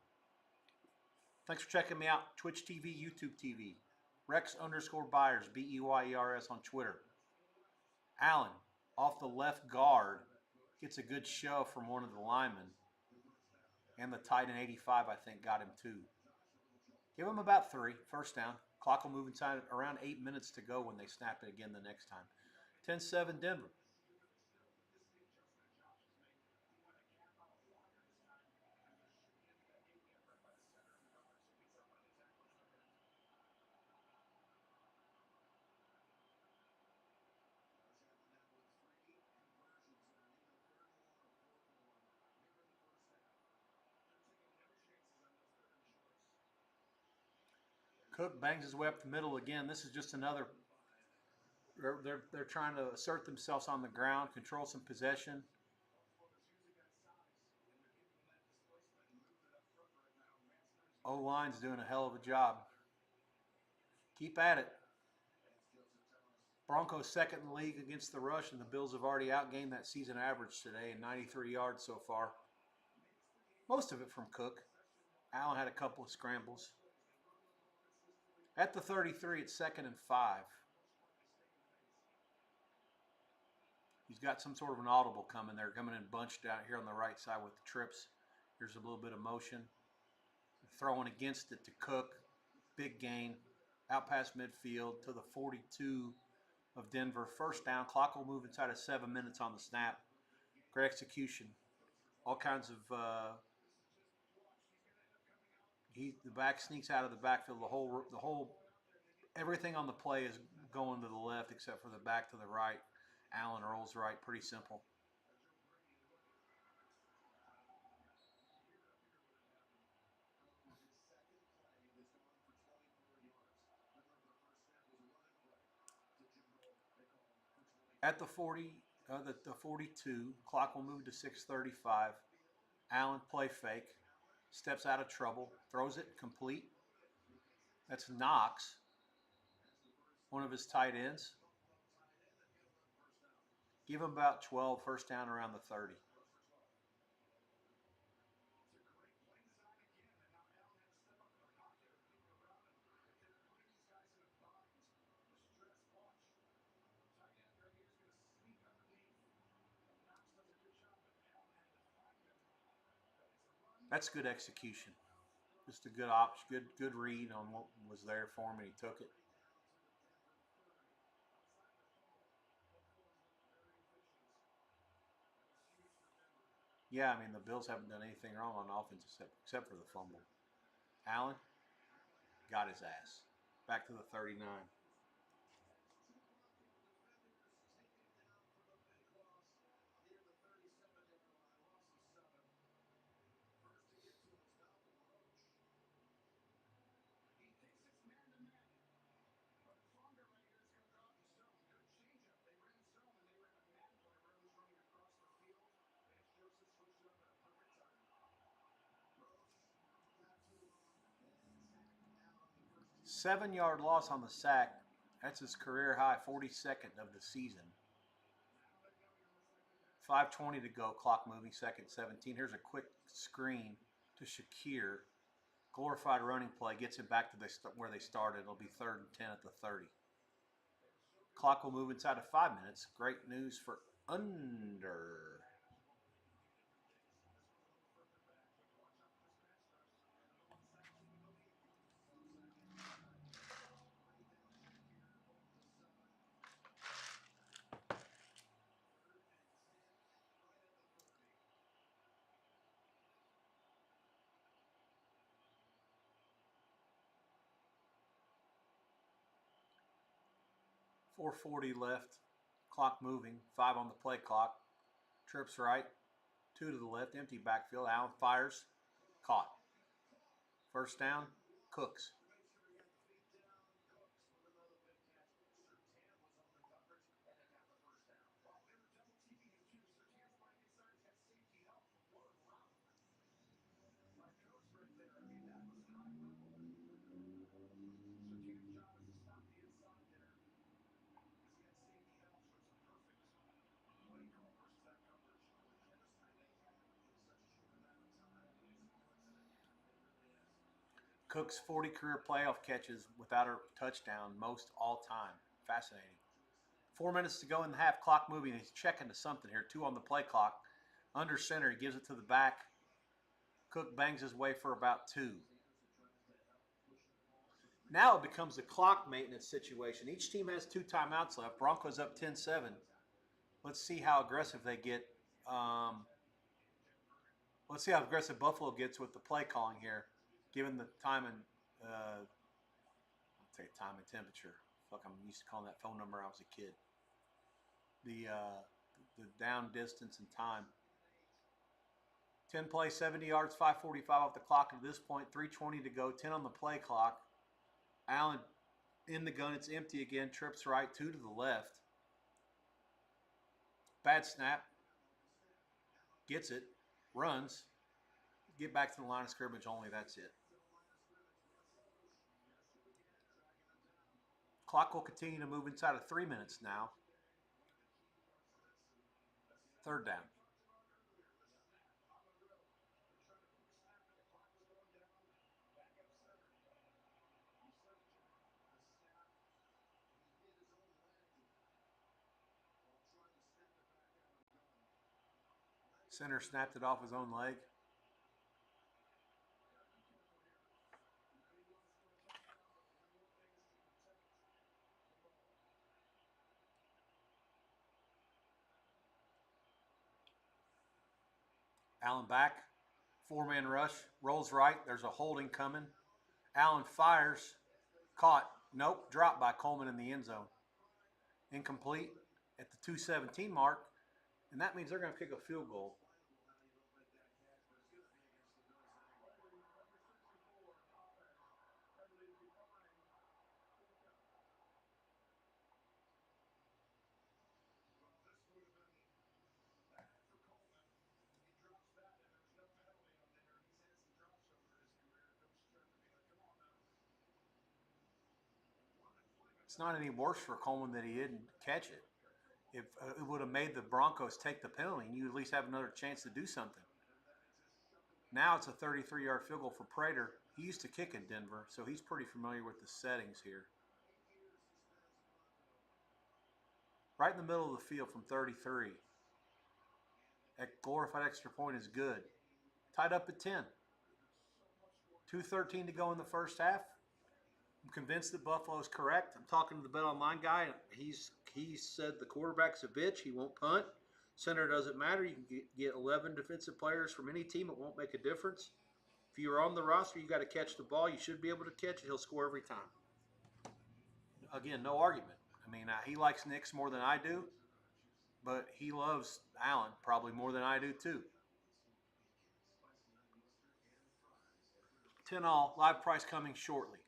Thanks for checking me out. Twitch TV, YouTube TV. Rex_Byers, Beyers on Twitter. Allen, off the left guard, gets a good shove from one of the linemen. And the tight end 85, I think, got him too. Give him about 3. First down. Clock will move inside around 8 minutes to go when they snap it again the next time. 10-7 Denver. Cook bangs his way up the middle again. This is just another. They're trying to assert themselves on the ground, control some possession. O-line's doing a hell of a job. Keep at it. Broncos second in the league against the rush, and the Bills have already outgained that season average today in 93 yards so far. Most of it from Cook. Allen had a couple of scrambles. At the 33, it's 2nd and 5. He's got some sort of an audible coming. They're coming in bunched out here on the right side with the trips. Here's a little bit of motion. Throwing against it to Cook. Big gain. Out past midfield to the 42 of Denver. First down. Clock will move inside of 7 minutes on the snap. Great execution. All kinds of... the back sneaks out of the backfield. Everything on the play is going to the left except for the back to the right. Allen rolls right. Pretty simple. At the 42, clock will move to 6:35. Allen play fake, steps out of trouble, throws it complete. That's Knox, one of his tight ends. Give him about 12, first down around the 30. That's good execution. Just a good option, good read on what was there for him, and he took it. Yeah, I mean, the Bills haven't done anything wrong on offense except for the fumble. Allen got his ass. Back to the 39. 7-yard loss on the sack. That's his career high, 42nd of the season. 5:20 to go, clock moving, second 17. Here's a quick screen to Shakir. Glorified running play gets him back to where they started. It'll be 3rd and 10 at the 30. Clock will move inside of 5 minutes. Great news for under. .440 left. Clock moving. 5 on the play clock. Trips right. 2 to the left. Empty backfield. Allen fires. Caught. First down. Cooks. Cook's 40 career playoff catches without a touchdown, most all time. Fascinating. 4 minutes to go in the half, clock moving. He's checking to something here. 2 on the play clock. Under center, he gives it to the back. Cook bangs his way for about 2. Now it becomes a clock maintenance situation. Each team has 2 timeouts left. Broncos up 10-7. Let's see how aggressive they get. Let's see how aggressive Buffalo gets with the play calling here, given the time and I'll take time and temperature. Fuck, I'm used to calling that phone number when I was a kid. The down distance and time. 10 plays, 70 yards, 5:45 off the clock at this point. 3:20 to go. 10 on the play clock. Allen in the gun. It's empty again. Trips right. 2 to the left. Bad snap. Gets it. Runs. Get back to the line of scrimmage only. That's it. Clock will continue to move inside of 3 minutes now. 3rd down. Center snapped it off his own leg. Allen back. 4-man rush. Rolls right. There's a holding coming. Allen fires. Caught. Nope. Dropped by Coleman in the end zone. Incomplete at the 2:17 mark. And that means they're going to kick a field goal. It's not any worse for Coleman that he didn't catch it. If it would have made the Broncos take the penalty, and you at least have another chance to do something. Now it's a 33-yard field goal for Prater. He used to kick in Denver, so he's pretty familiar with the settings here. Right in the middle of the field from 33. That glorified extra point is good. Tied up at 10. 2:13 to go in the first half. I'm convinced that Buffalo's correct. I'm talking to the Bet Online guy. He said the quarterback's a bitch. He won't punt. Center doesn't matter. You can get 11 defensive players from any team. It won't make a difference. If you're on the roster, you got to catch the ball. You should be able to catch it. He'll score every time. Again, no argument. I mean, he likes Nix more than I do, but he loves Allen probably more than I do too. 10 all. Live price coming shortly.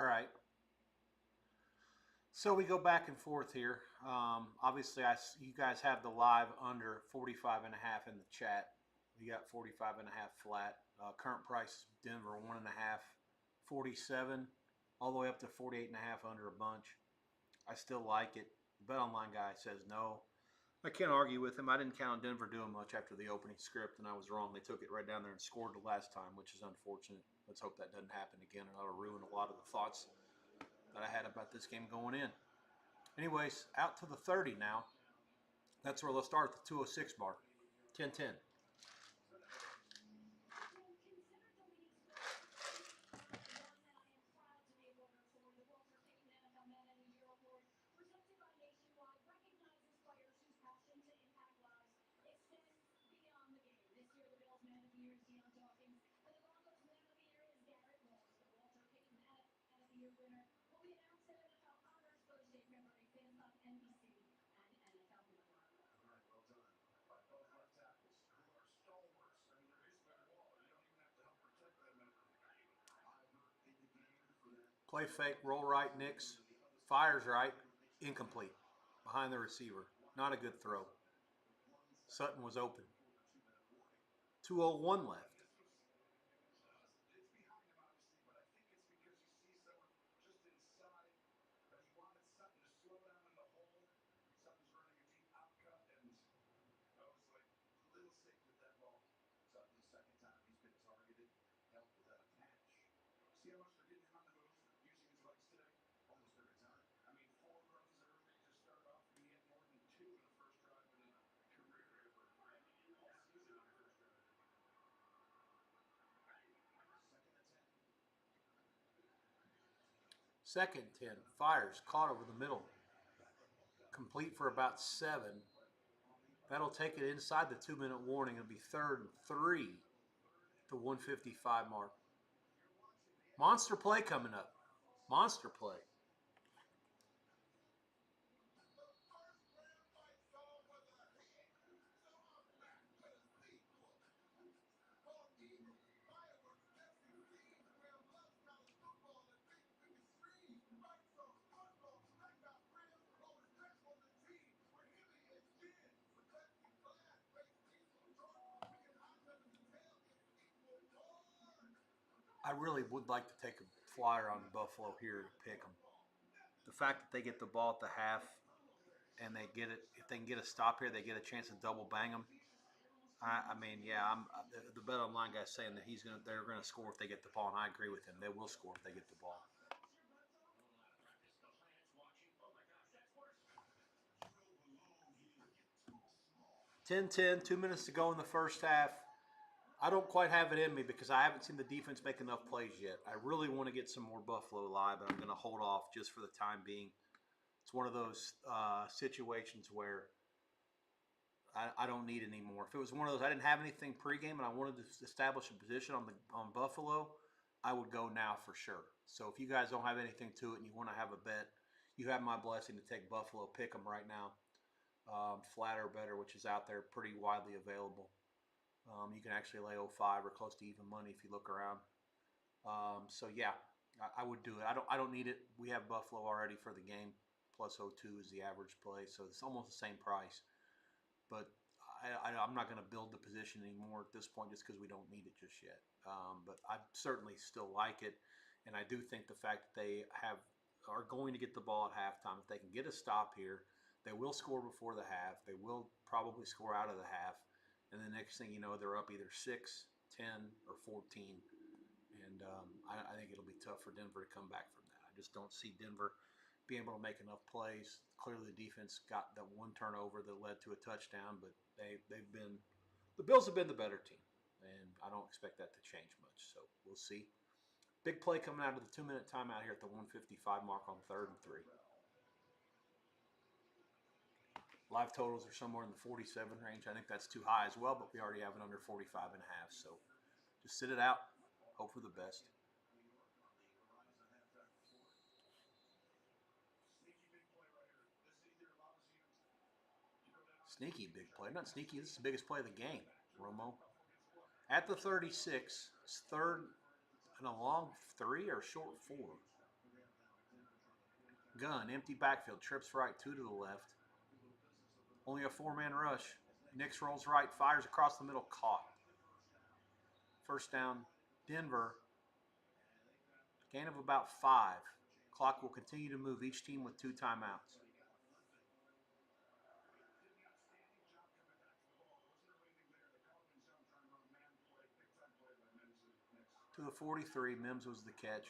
All right. So we go back and forth here. Obviously, you guys have the live under 45 and a half in the chat. We got 45 and a half flat. Current price Denver 1.5, 47, all the way up to 48 and a half under a bunch. I still like it. The Bet Online guy says no. I can't argue with him. I didn't count on Denver doing much after the opening script, and I was wrong. They took it right down there and scored the last time, which is unfortunate. Let's hope that doesn't happen again, or that'll ruin a lot of the thoughts that I had about this game going in. Anyways, out to the 30 now. That's where they'll start at the 206 bar. 10-10. Play fake, roll right, Knicks. Fires right, incomplete. Behind the receiver. Not a good throw. Sutton was open. 2:01 left. Second 10. Fires, caught over the middle. Complete for about 7. That'll take it inside the 2-minute warning. It'll be 3rd and 3 at the 155 mark. Monster play coming up. Monster play. I really would like to take a flyer on Buffalo here to pick them. The fact that they get the ball at the half and they get it, if they can get a stop here, they get a chance to double bang them. I mean, yeah, the Bet Online guy's saying that they're gonna score if they get the ball, and I agree with him. They will score if they get the ball. 10-10, 2 minutes to go in the first half. I don't quite have it in me because I haven't seen the defense make enough plays yet. I really want to get some more Buffalo live, but I'm going to hold off just for the time being. It's one of those situations where I don't need any more. If it was one of those, I didn't have anything pregame and I wanted to establish a position on Buffalo, I would go now for sure. So if you guys don't have anything to it and you want to have a bet, you have my blessing to take Buffalo. Pick them right now. Flat or better, which is out there pretty widely available. You can actually lay 05 or close to even money if you look around. So yeah, I would do it. I don't need it. We have Buffalo already for the game. Plus 02 is the average play, so it's almost the same price. But I'm not going to build the position anymore at this point just because we don't need it just yet. But I certainly still like it, and I do think the fact that they are going to get the ball at halftime, if they can get a stop here, they will score before the half. They will probably score out of the half. And the next thing you know, they're up either 6, 10, or 14. And I think it'll be tough for Denver to come back from that. I just don't see Denver being able to make enough plays. Clearly the defense got that one turnover that led to a touchdown, but the Bills have been the better team. And I don't expect that to change much. So we'll see. Big play coming out of the 2-minute timeout here at the 155 mark on 3rd and 3. Live totals are somewhere in the 47 range. I think that's too high as well, but we already have it under 45 and a half. So just sit it out. Hope for the best. Sneaky big play. Not sneaky. This is the biggest play of the game, Romo. At the 36, it's 3rd and a long 3 or short 4. Gun, empty backfield, trips right, 2 to the left. Only a 4-man rush. Nix rolls right, fires across the middle, caught. First down, Denver. Gain of about 5. Clock will continue to move, each team with 2 timeouts. To the 43, Mims was the catch.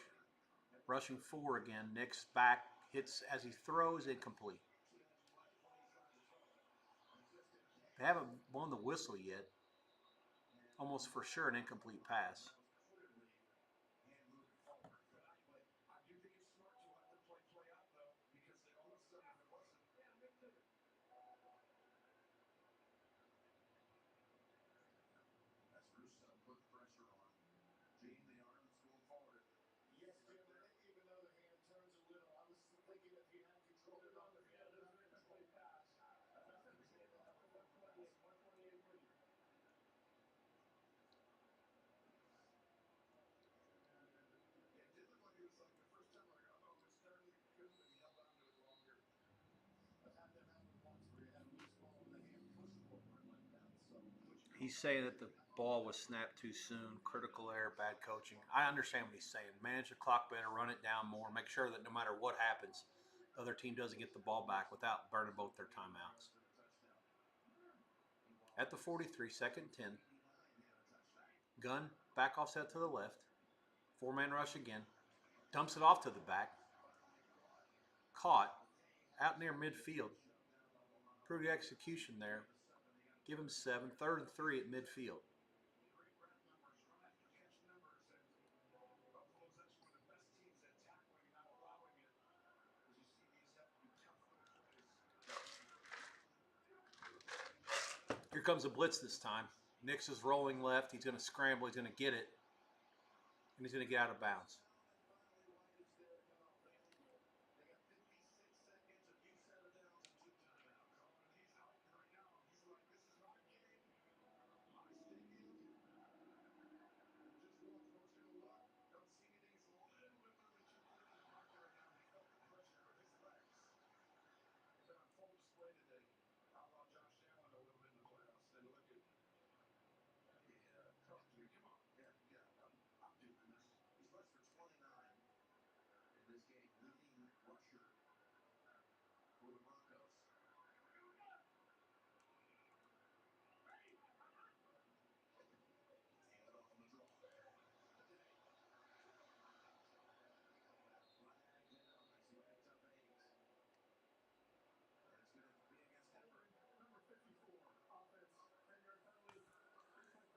Rushing 4 again, Nix back, hits as he throws, incomplete. They haven't blown the whistle yet. Almost for sure an incomplete pass. He's saying that the ball was snapped too soon, critical error, bad coaching. I understand what he's saying. Manage the clock better, run it down more, make sure that no matter what happens, the other team doesn't get the ball back without burning both their timeouts. At the 43, second and 10. Gun, back offset to the left. 4-man rush again. Dumps it off to the back. Caught out near midfield. Pretty execution there. Give him 7. 3rd and 3 at midfield. Here comes a blitz this time. Nix is rolling left. He's going to scramble. He's going to get it. And he's going to get out of bounds.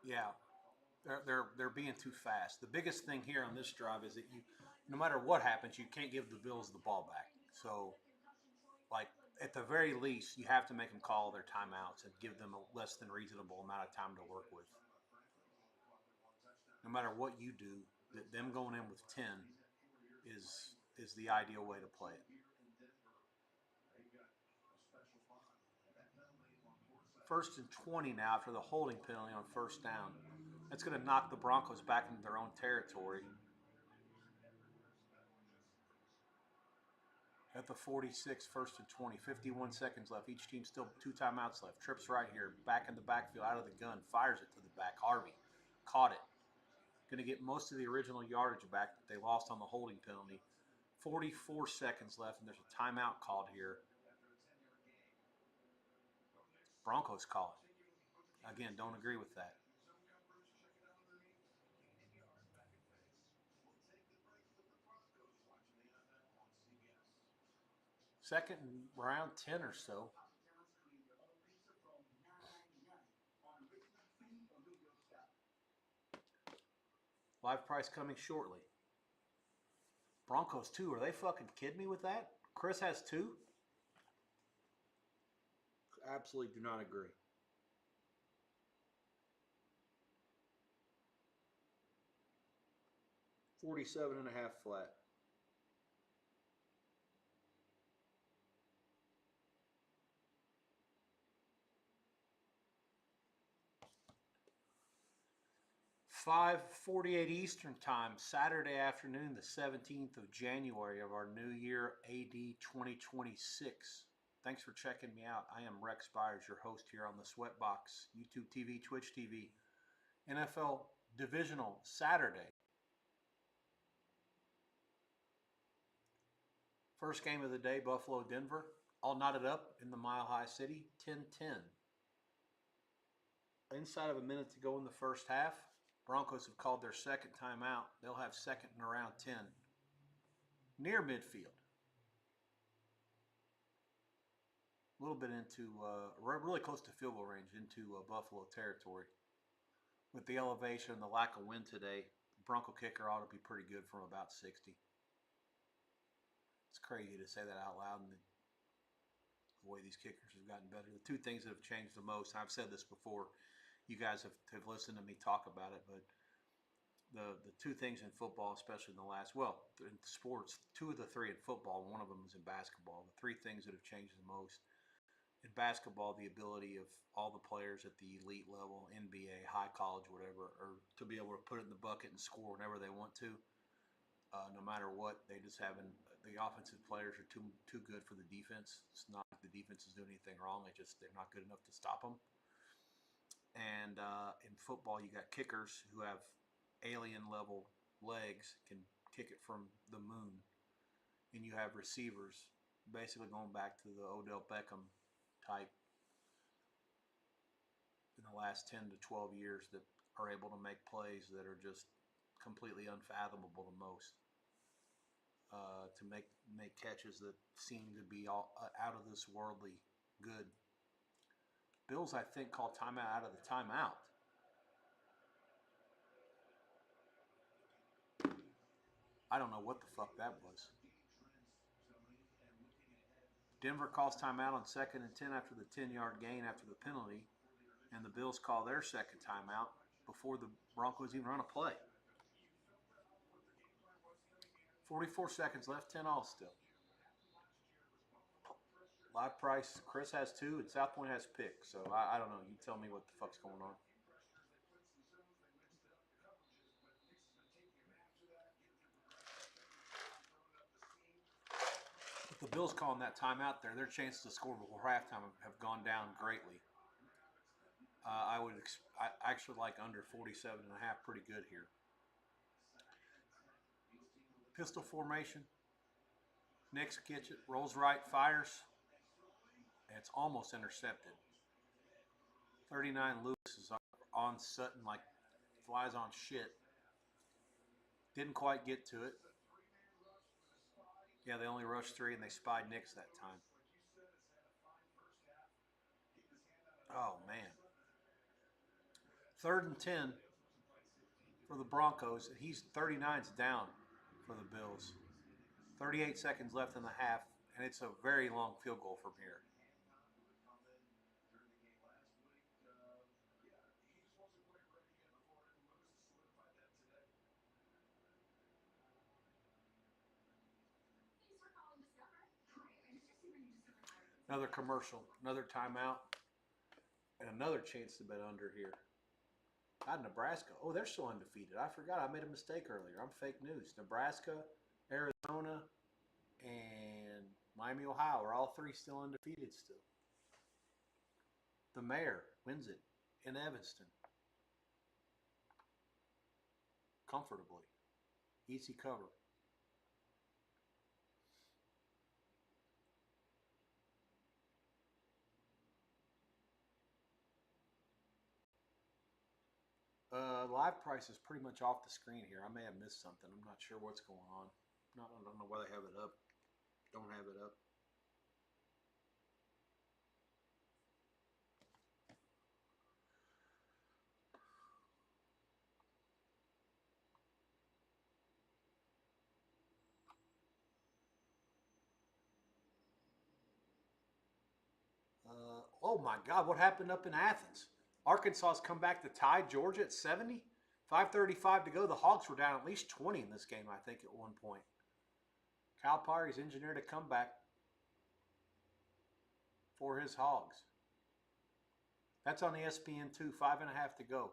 Yeah, they're being too fast. The biggest thing here on this drive is that no matter what happens, you can't give the Bills the ball back. So, like at the very least, you have to make them call their timeouts and give them a less than reasonable amount of time to work with. No matter what you do, them going in with 10 is the ideal way to play it. First and 20 now after the holding penalty on first down. That's going to knock the Broncos back into their own territory. At the 46, first and 20, 51 seconds left. Each team still 2 timeouts left. Trips right here, back in the backfield, out of the gun, fires it to the back. Harvey caught it. Going to get most of the original yardage back that they lost on the holding penalty. 44 seconds left, and there's a timeout called here. Broncos call it. Again, don't agree with that. Second and around 10 or so. Live price coming shortly. Broncos 2. Are they fucking kidding me with that? Chris has 2? Absolutely do not agree. $47.5 flat. 5:48 Eastern Time, Saturday afternoon, the 17th of January of our new year, AD 2026. Thanks for checking me out. I am Rex Byers, your host here on the SweatBox, YouTube TV, Twitch TV, NFL Divisional Saturday. First game of the day, Buffalo, Denver, all knotted up in the Mile High City, 10-10. Inside of a minute to go in the first half, Broncos have called their second timeout. They'll have second and around 10. Near midfield. A little bit into, really close to field goal range into Buffalo territory. With the elevation and the lack of wind today, the Bronco kicker ought to be pretty good from about 60. It's crazy to say that out loud, and the way these kickers have gotten better. The two things that have changed the most, and I've said this before, you guys have listened to me talk about it, but the two things in football, especially in the last, in sports, two of the three in football, one of them is in basketball. The three things that have changed the most in basketball, the ability of all the players at the elite level, NBA, high college, whatever, or to be able to put it in the bucket and score whenever they want to, no matter what. They just haven't. The offensive players are too good for the defense. It's not like the defense is doing anything wrong. They're not good enough to stop them. And in football, you got kickers who have alien-level legs, can kick it from the moon. And you have receivers, basically going back to the Odell Beckham type in the last 10 to 12 years, that are able to make plays that are just completely unfathomable to most. To make catches that seem to be all out of this worldly good. Bills, I think, called timeout out of the timeout. I don't know what the fuck that was. Denver calls timeout on 2nd and 10 after the 10-yard gain after the penalty, and the Bills call their second timeout before the Broncos even run a play. 44 seconds left, 10-all still. Live price, Chris has 2 and South Point has pick, so I don't know. You tell me what the fuck's going on. With the Bills calling that timeout there, their chances to score before halftime have gone down greatly. I actually like under 47.5, pretty good here. Pistol formation. Nick's gets it, rolls right, fires, and it's almost intercepted. 39 Lewis is on Sutton like flies on shit. Didn't quite get to it. Yeah, they only rushed 3 and they spied Nick's that time. Oh, man. 3rd and 10 for the Broncos. He's 39's down for the Bills. 38 seconds left in the half, and it's a very long field goal from here. Another commercial, another timeout, and another chance to bet under here. God, Nebraska. Oh, they're still undefeated. I forgot. I made a mistake earlier. I'm fake news. Nebraska, Arizona, and Miami, Ohio are all 3 still undefeated still. The Mayor wins it in Evanston. Comfortably. Easy cover. Live price is pretty much off the screen here. I may have missed something. I'm not sure what's going on. I don't know why they have it up. Don't have it up. Oh my God, what happened up in Athens? Arkansas has come back to tie Georgia at 70. 5:35 to go. The Hogs were down at least 20 in this game, I think, at one point. Calipari's engineered a comeback for his Hogs. That's on ESPN2, 5.5 to go.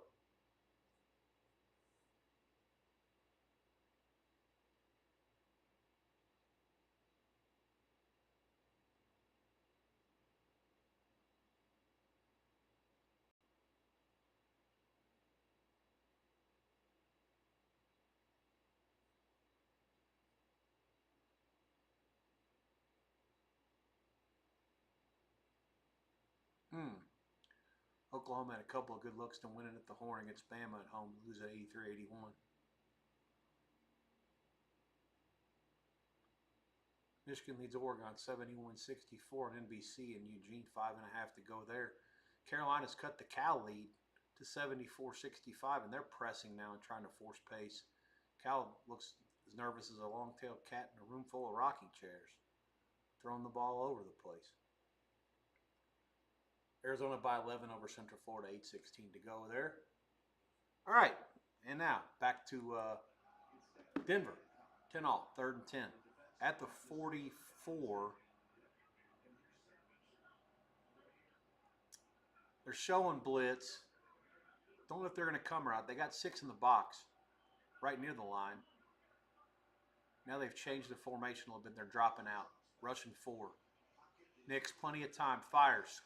Oklahoma had a couple of good looks to win it at the Horn against Bama at home, lose at 83-81. Michigan leads Oregon 71-64 on NBC in Eugene, 5.5 to go there. Carolina's cut the Cal lead to 74-65, and they're pressing now and trying to force pace. Cal looks as nervous as a long-tailed cat in a room full of rocking chairs, throwing the ball all over the place. Arizona by 11 over Central Florida, 8:16 to go there. All right, and now back to Denver, 10-all, 3rd and 10. At the 44, they're showing blitz. Don't know if they're going to come or not. They got 6 in the box, right near the line. Now they've changed the formation a little bit. They're dropping out, rushing 4. Nix, plenty of time, fires.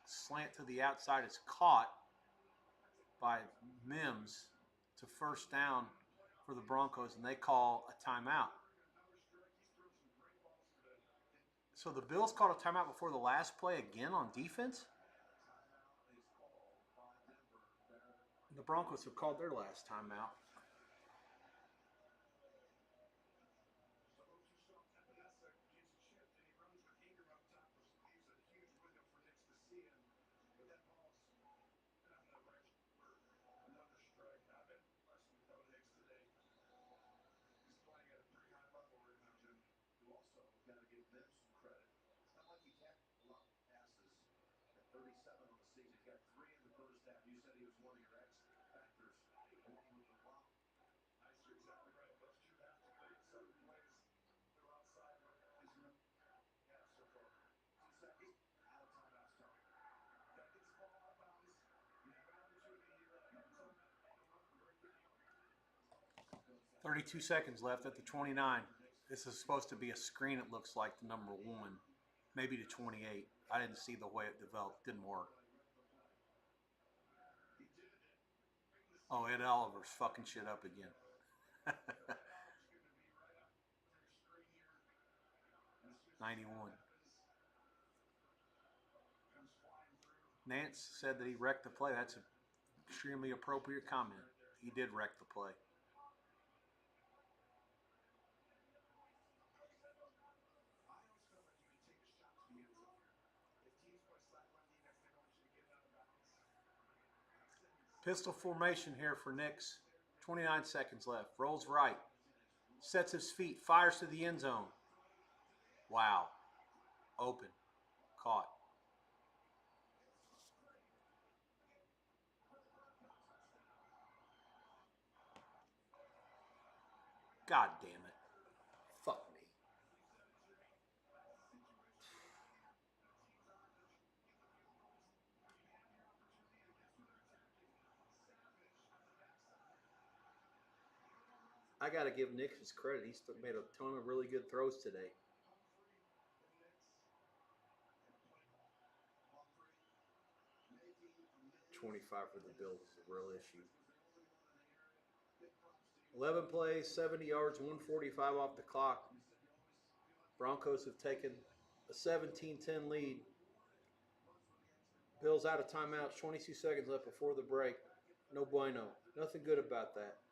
Slant to the outside. It's caught by Mims to first down for the Broncos, and they call a timeout. So the Bills called a timeout before the last play again on defense? The Broncos have called their last timeout. .32 seconds left at the 29. This is supposed to be a screen, it looks like, the number 1, maybe to 28. I didn't see the way it developed. Didn't work. Oh, Ed Oliver's fucking shit up again. 91. Nance said that he wrecked the play. That's an extremely appropriate comment. He did wreck the play. Pistol formation here for Nix. 29 seconds left. Rolls right. Sets his feet. Fires to the end zone. Wow. Open. Caught. God damn it. Fuck me. I got to give Nix his credit. He's made a ton of really good throws today. $25 for the Bills is a real issue. 11 plays, 70 yards, 145 off the clock. Broncos have taken a 17-10 lead. Bills out of timeouts, 22 seconds left before the break. No bueno. Nothing good about that.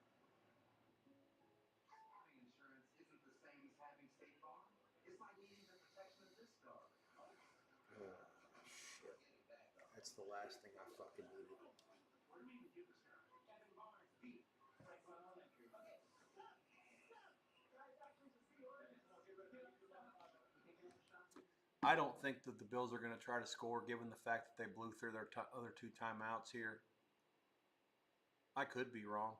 Shit. That's the last thing I fucking needed. I don't think that the Bills are going to try to score given the fact that they blew through their other 2 timeouts here. I could be wrong.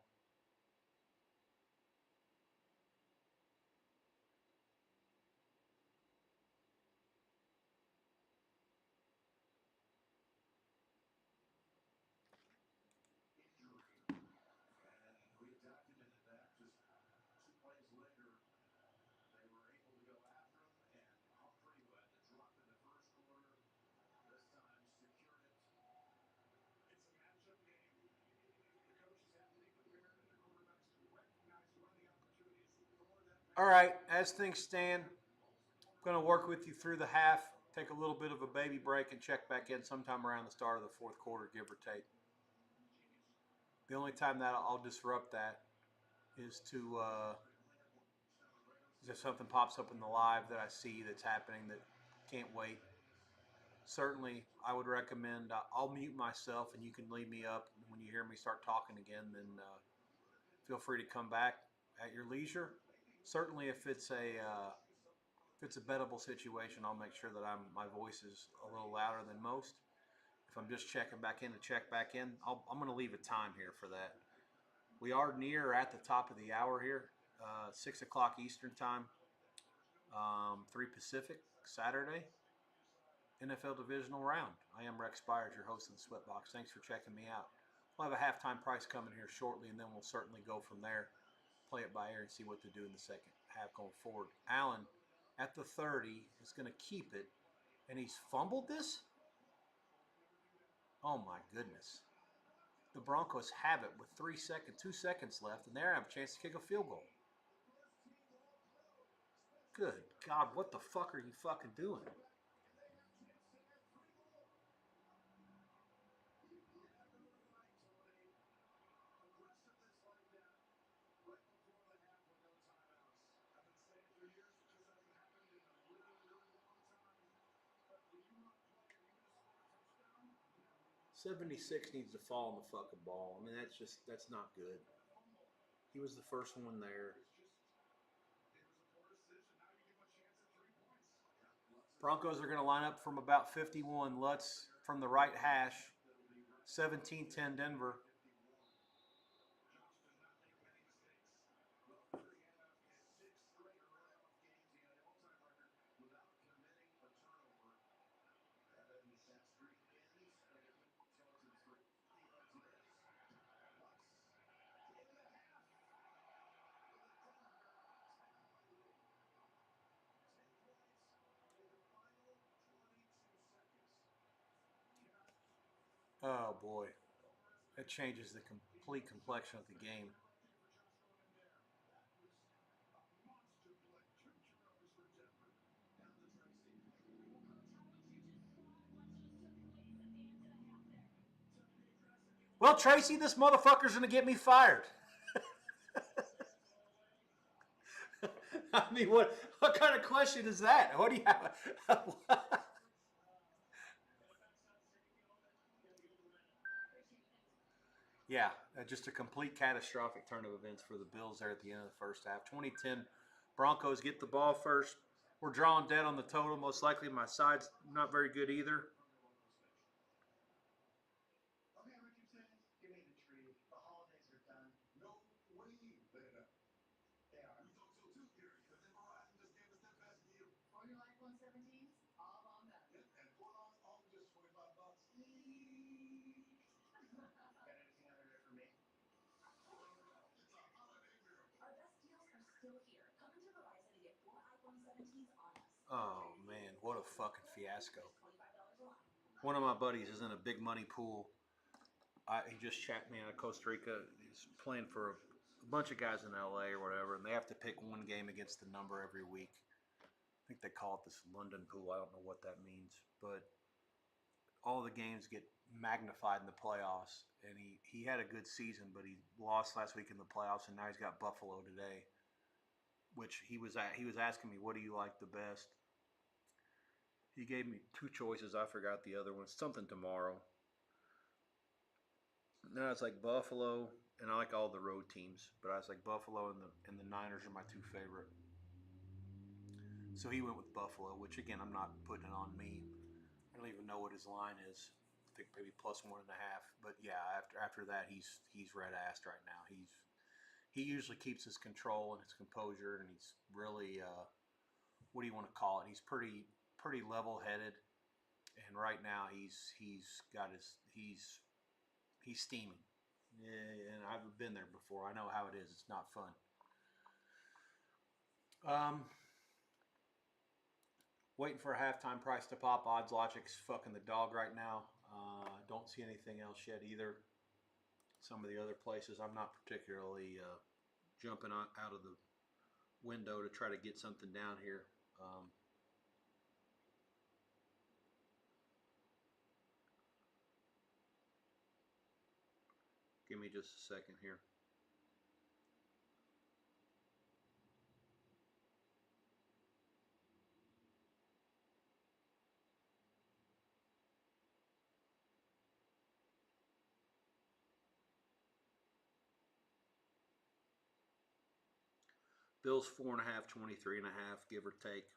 All right, as things stand, I'm going to work with you through the half. take a little bit of a baby break and check back in sometime around the start of the fourth quarter, give or take. The only time that I'll disrupt that is if something pops up in the live that I see that's happening that can't wait. Certainly, I would recommend I'll mute myself and you can leave me up. When you hear me start talking again, then feel free to come back at your leisure. Certainly, if it's a bettable situation, I'll make sure that my voice is a little louder than most. If I'm just checking back in to check back in, I'm going to leave a time here for that. We are near at the top of the hour here, 6 o'clock Eastern time, 3 Pacific, Saturday, NFL Divisional round. I am Rex Spires, your host of the SweatBox. Thanks for checking me out. We'll have a halftime price coming here shortly, and then we'll certainly go from there, play it by ear, and see what to do in the second half going forward. Allen at the 30 is going to keep it, and he's fumbled this? Oh my goodness. The Broncos have it with 2 seconds left, and they have a chance to kick a field goal. Good God, what the fuck are you fucking doing? '76 needs to fall on the fucking ball. I mean, that's not good. He was the first one there. Broncos are going to line up from about 51. Lutz from the right hash. 17-10 Denver. Oh boy. That changes the complete complexion of the game. Well, Tracy, this motherfucker's going to get me fired. I mean, what kind of question is that? What do you have? Yeah, just a complete catastrophic turn of events for the Bills there at the end of the first half. 2010 Broncos get the ball first. We're drawing dead on the total. Most likely my side's not very good either. Oh, man, what a fucking fiasco. One of my buddies is in a big money pool. He just chatted me out of Costa Rica. He's playing for a bunch of guys in LA or whatever, and they have to pick one game against the number every week. I think they call it this London pool. I don't know what that means, but all the games get magnified in the playoffs. And he had a good season, but he lost last week in the playoffs, and now he's got Buffalo today. Which he was asking me, what do you like the best? He gave me 2 choices. I forgot the other one. Something tomorrow. No, it's like Buffalo, and I like all the road teams, but I was like Buffalo and the Niners are my 2 favorite. So he went with Buffalo, which again I'm not putting it on me. I don't even know what his line is. I think maybe +1.5. But yeah, after that he's red assed right now. He usually keeps his control and his composure, and he's really what do you want to call it? He's pretty level headed, and right now he's steaming. Yeah, and I've been there before. I know how it is. It's not fun. Waiting for a halftime price to pop. Odds Logic's fucking the dog right now. Don't see anything else yet either. Some of the other places I'm not particularly jumping out of the window to try to get something down here. Give me just a second here. Bills 4.5, 23.5, give or take.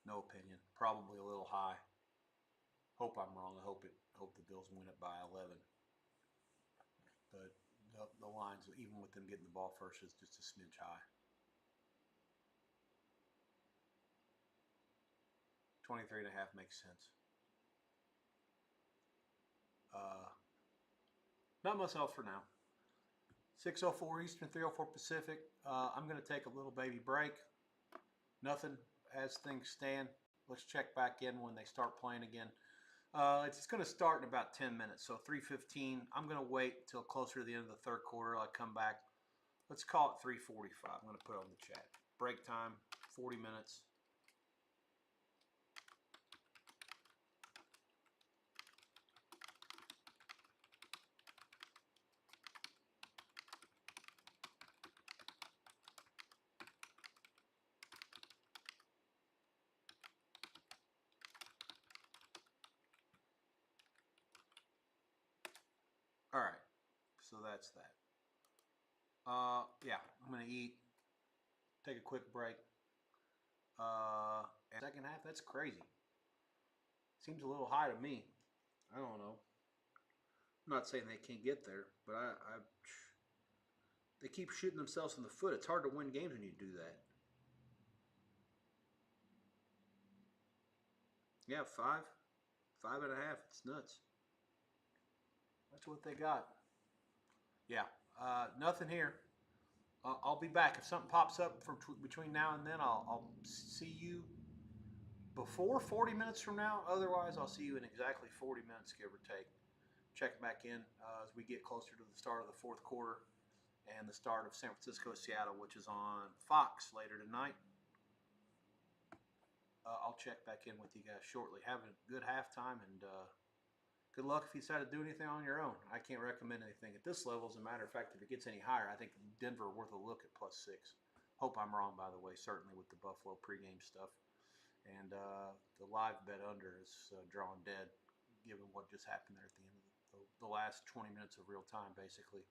No opinion. Probably a little high. Hope I'm wrong. I hope the Bills win it by 11. But the lines, even with them getting the ball first, is just a smidge high. 23.5 makes sense. Not much else for now. 6:04 Eastern, 3:04 Pacific. I'm going to take a little baby break. Nothing as things stand. Let's check back in when they start playing again. It's going to start in about 10 minutes, so 3:15. I'm going to wait until closer to the end of the third quarter. I'll come back. Let's call it 3:45. I'm going to put it on the chat. Break time, 40 minutes. All right, so that's that. Yeah, I'm gonna eat, take a quick break. And second half, that's crazy. Seems a little high to me. I don't know. I'm not saying they can't get there, but they keep shooting themselves in the foot. It's hard to win games when you do that. Yeah, 5.5. It's nuts. That's what they got. Yeah, nothing here. I'll be back if something pops up from between now and then. I'll see you before 40 minutes from now. Otherwise, I'll see you in exactly 40 minutes, give or take. Check back in as we get closer to the start of the fourth quarter and the start of San Francisco, Seattle, which is on Fox later tonight. I'll check back in with you guys shortly. Have a good halftime, and good luck if you decide to do anything on your own. I can't recommend anything at this level. As a matter of fact, if it gets any higher, I think Denver worth a look at +6. Hope I'm wrong, by the way, certainly with the Buffalo pregame stuff. And the live bet under is drawn dead, given what just happened there at the end of the last 20 minutes of real time, basically.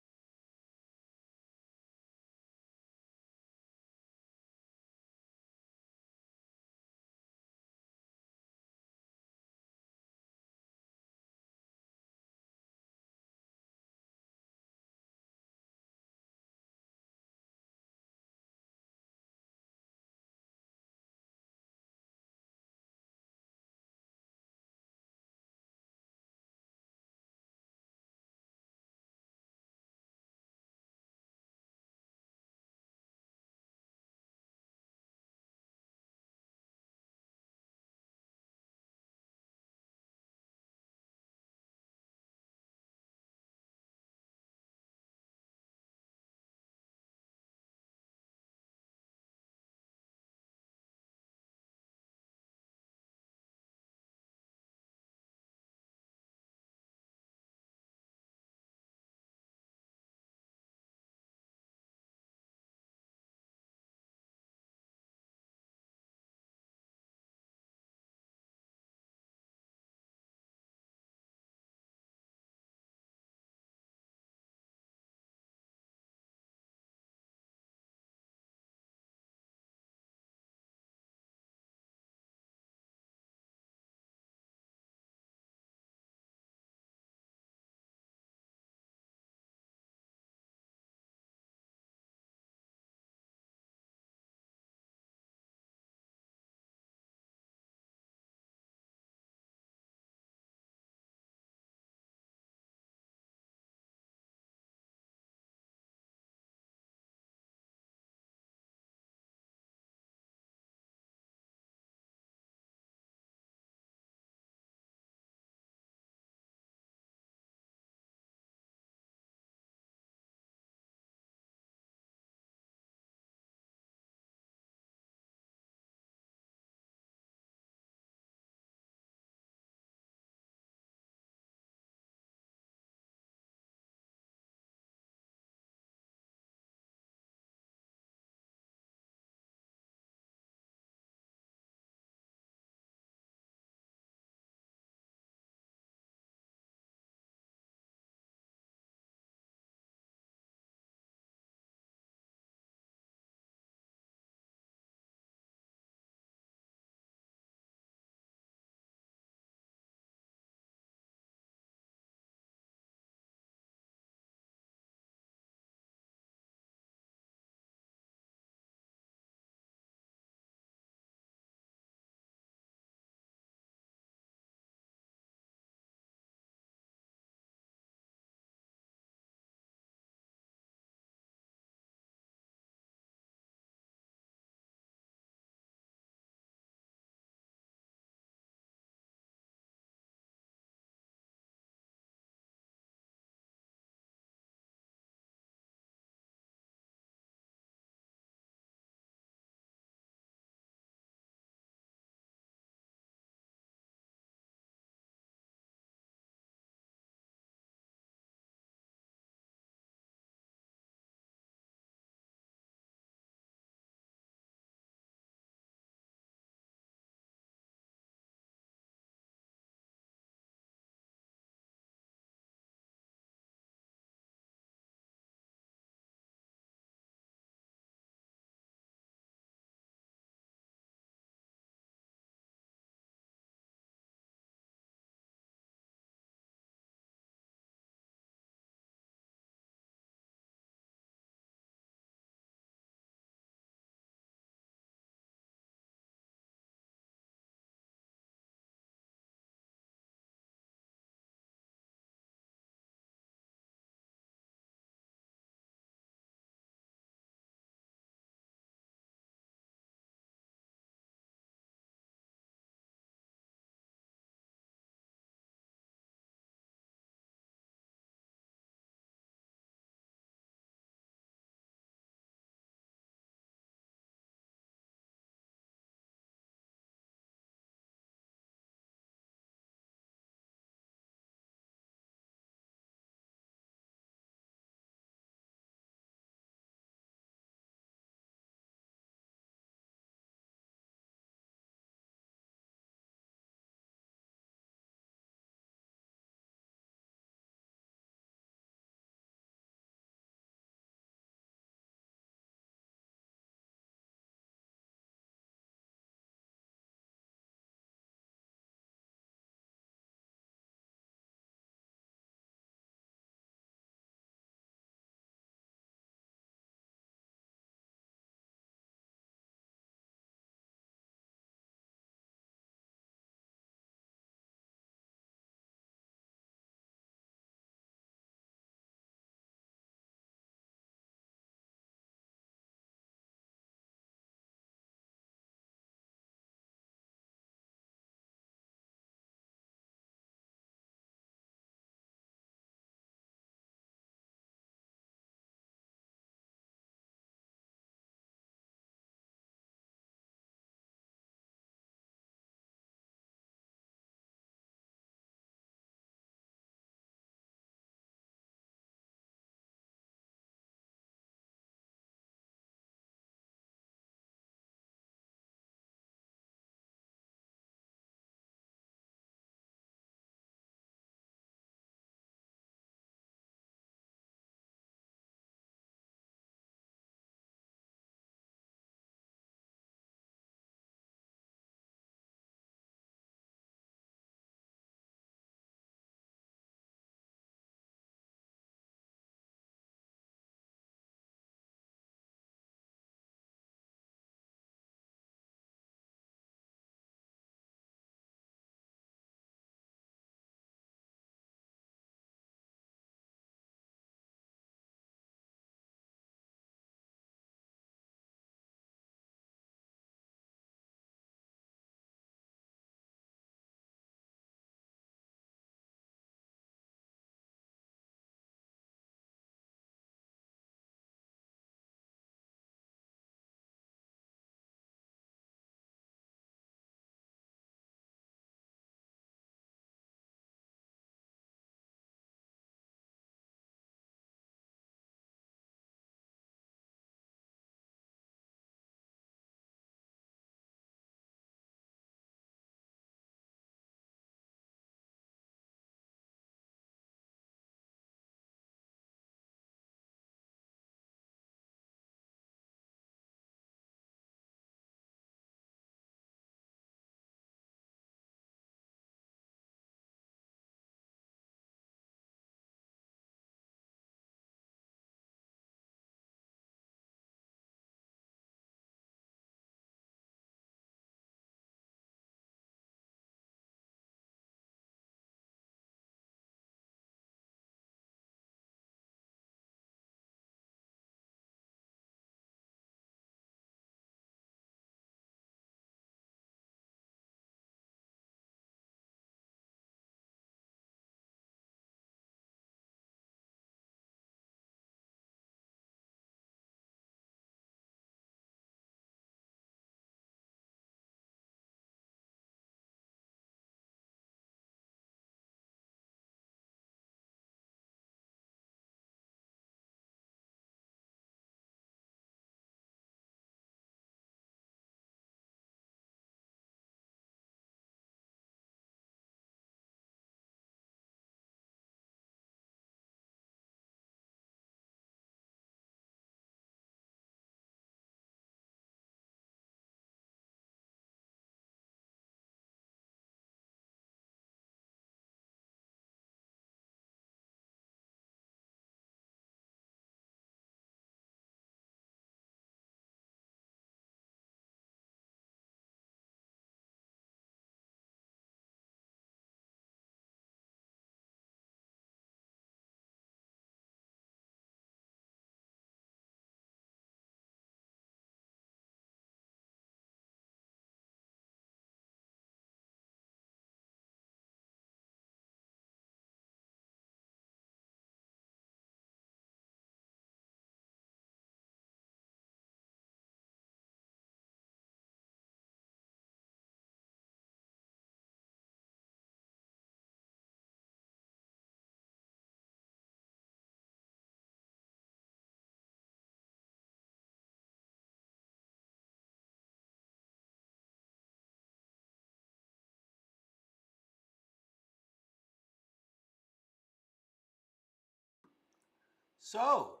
So,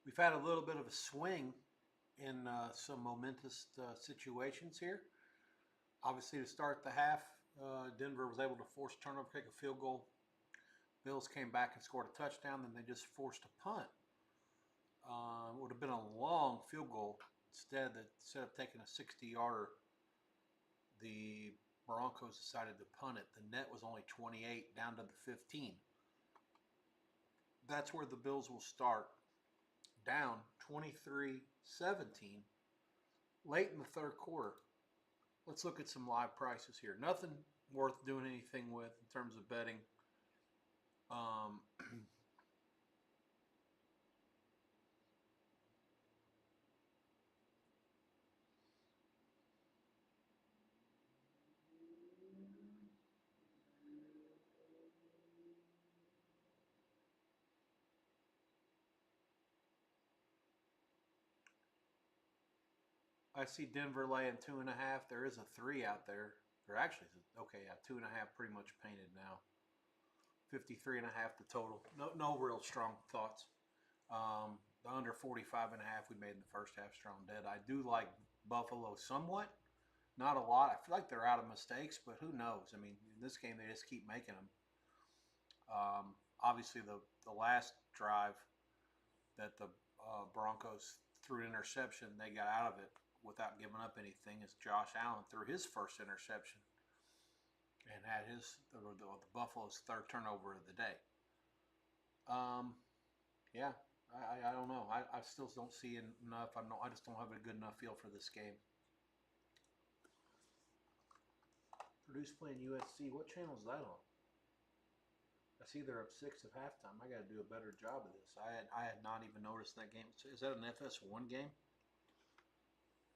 we've had a little bit of a swing in some momentous situations here. Obviously, to start the half, Denver was able to force a turnover, kick a field goal. Bills came back and scored a touchdown, then they just forced a punt. It would have been a long field goal. Instead of taking a 60-yarder, the Broncos decided to punt it. The net was only 28 down to the 15. That's where the Bills will start. Down 23-17 late in the third quarter. Let's look at some live prices here. Nothing worth doing anything with in terms of betting. I see Denver laying 2.5. There is a 3 out there. Or actually, okay, yeah, 2.5 pretty much painted now. 53.5 the total. No real strong thoughts. The under 45.5 we made in the first half, strong dead. I do like Buffalo somewhat. Not a lot. I feel like they're out of mistakes, but who knows? I mean, in this game, they just keep making them. Obviously, the last drive that the Broncos threw an interception, they got out of it without giving up anything as Josh Allen threw his first interception and had the Buffalo's third turnover of the day. Yeah, I don't know. I still don't see enough. I just don't have a good enough feel for this game. Purdue's playing USC. What channel is that on? I see they're up 6 at halftime. I got to do a better job of this. I had not even noticed that game. Is that an FS1 game?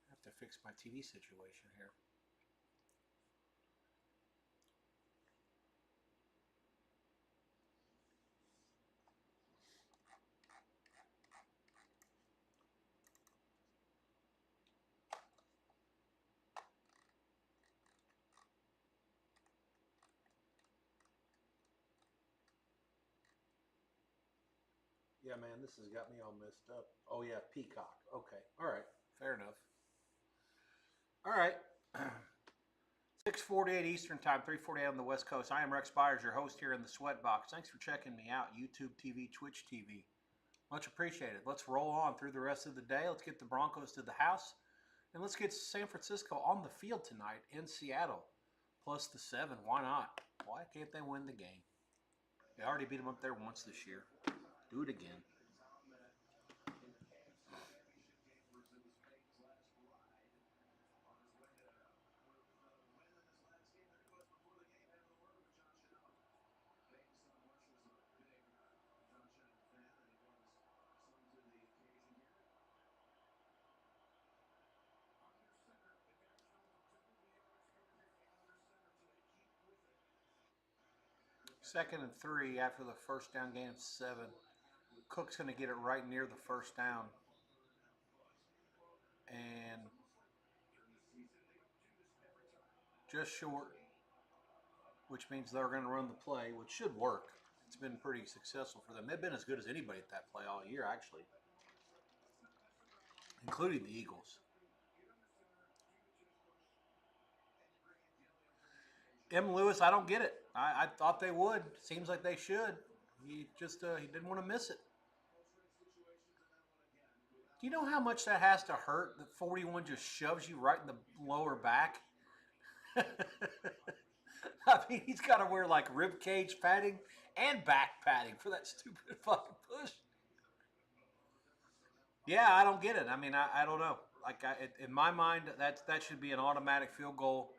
I have to fix my TV situation here. Yeah, man, this has got me all messed up. Oh, yeah, Peacock. Okay. All right. Fair enough. All right. 6:48 Eastern Time, 3:48 on the West Coast. I am Rex Byers, your host here in the SweatBox. Thanks for checking me out, YouTube TV, Twitch TV. Much appreciated. Let's roll on through the rest of the day. Let's get the Broncos to the house. And let's get San Francisco on the field tonight in Seattle. Plus the 7. Why not? Why can't they win the game? They already beat them up there once this year. Do it again. Second and 3 after the first down gain of 7. Cook's going to get it right near the first down. And just short, which means they're going to run the play, which should work. It's been pretty successful for them. They've been as good as anybody at that play all year, actually, including the Eagles. M. Lewis, I don't get it. I thought they would. Seems like they should. He just he didn't want to miss it. Do you know how much that has to hurt? That 41 just shoves you right in the lower back. I mean, he's got to wear like rib cage padding and back padding for that stupid fucking push. Yeah, I don't get it. I mean, I don't know. Like in my mind, that should be an automatic field goal.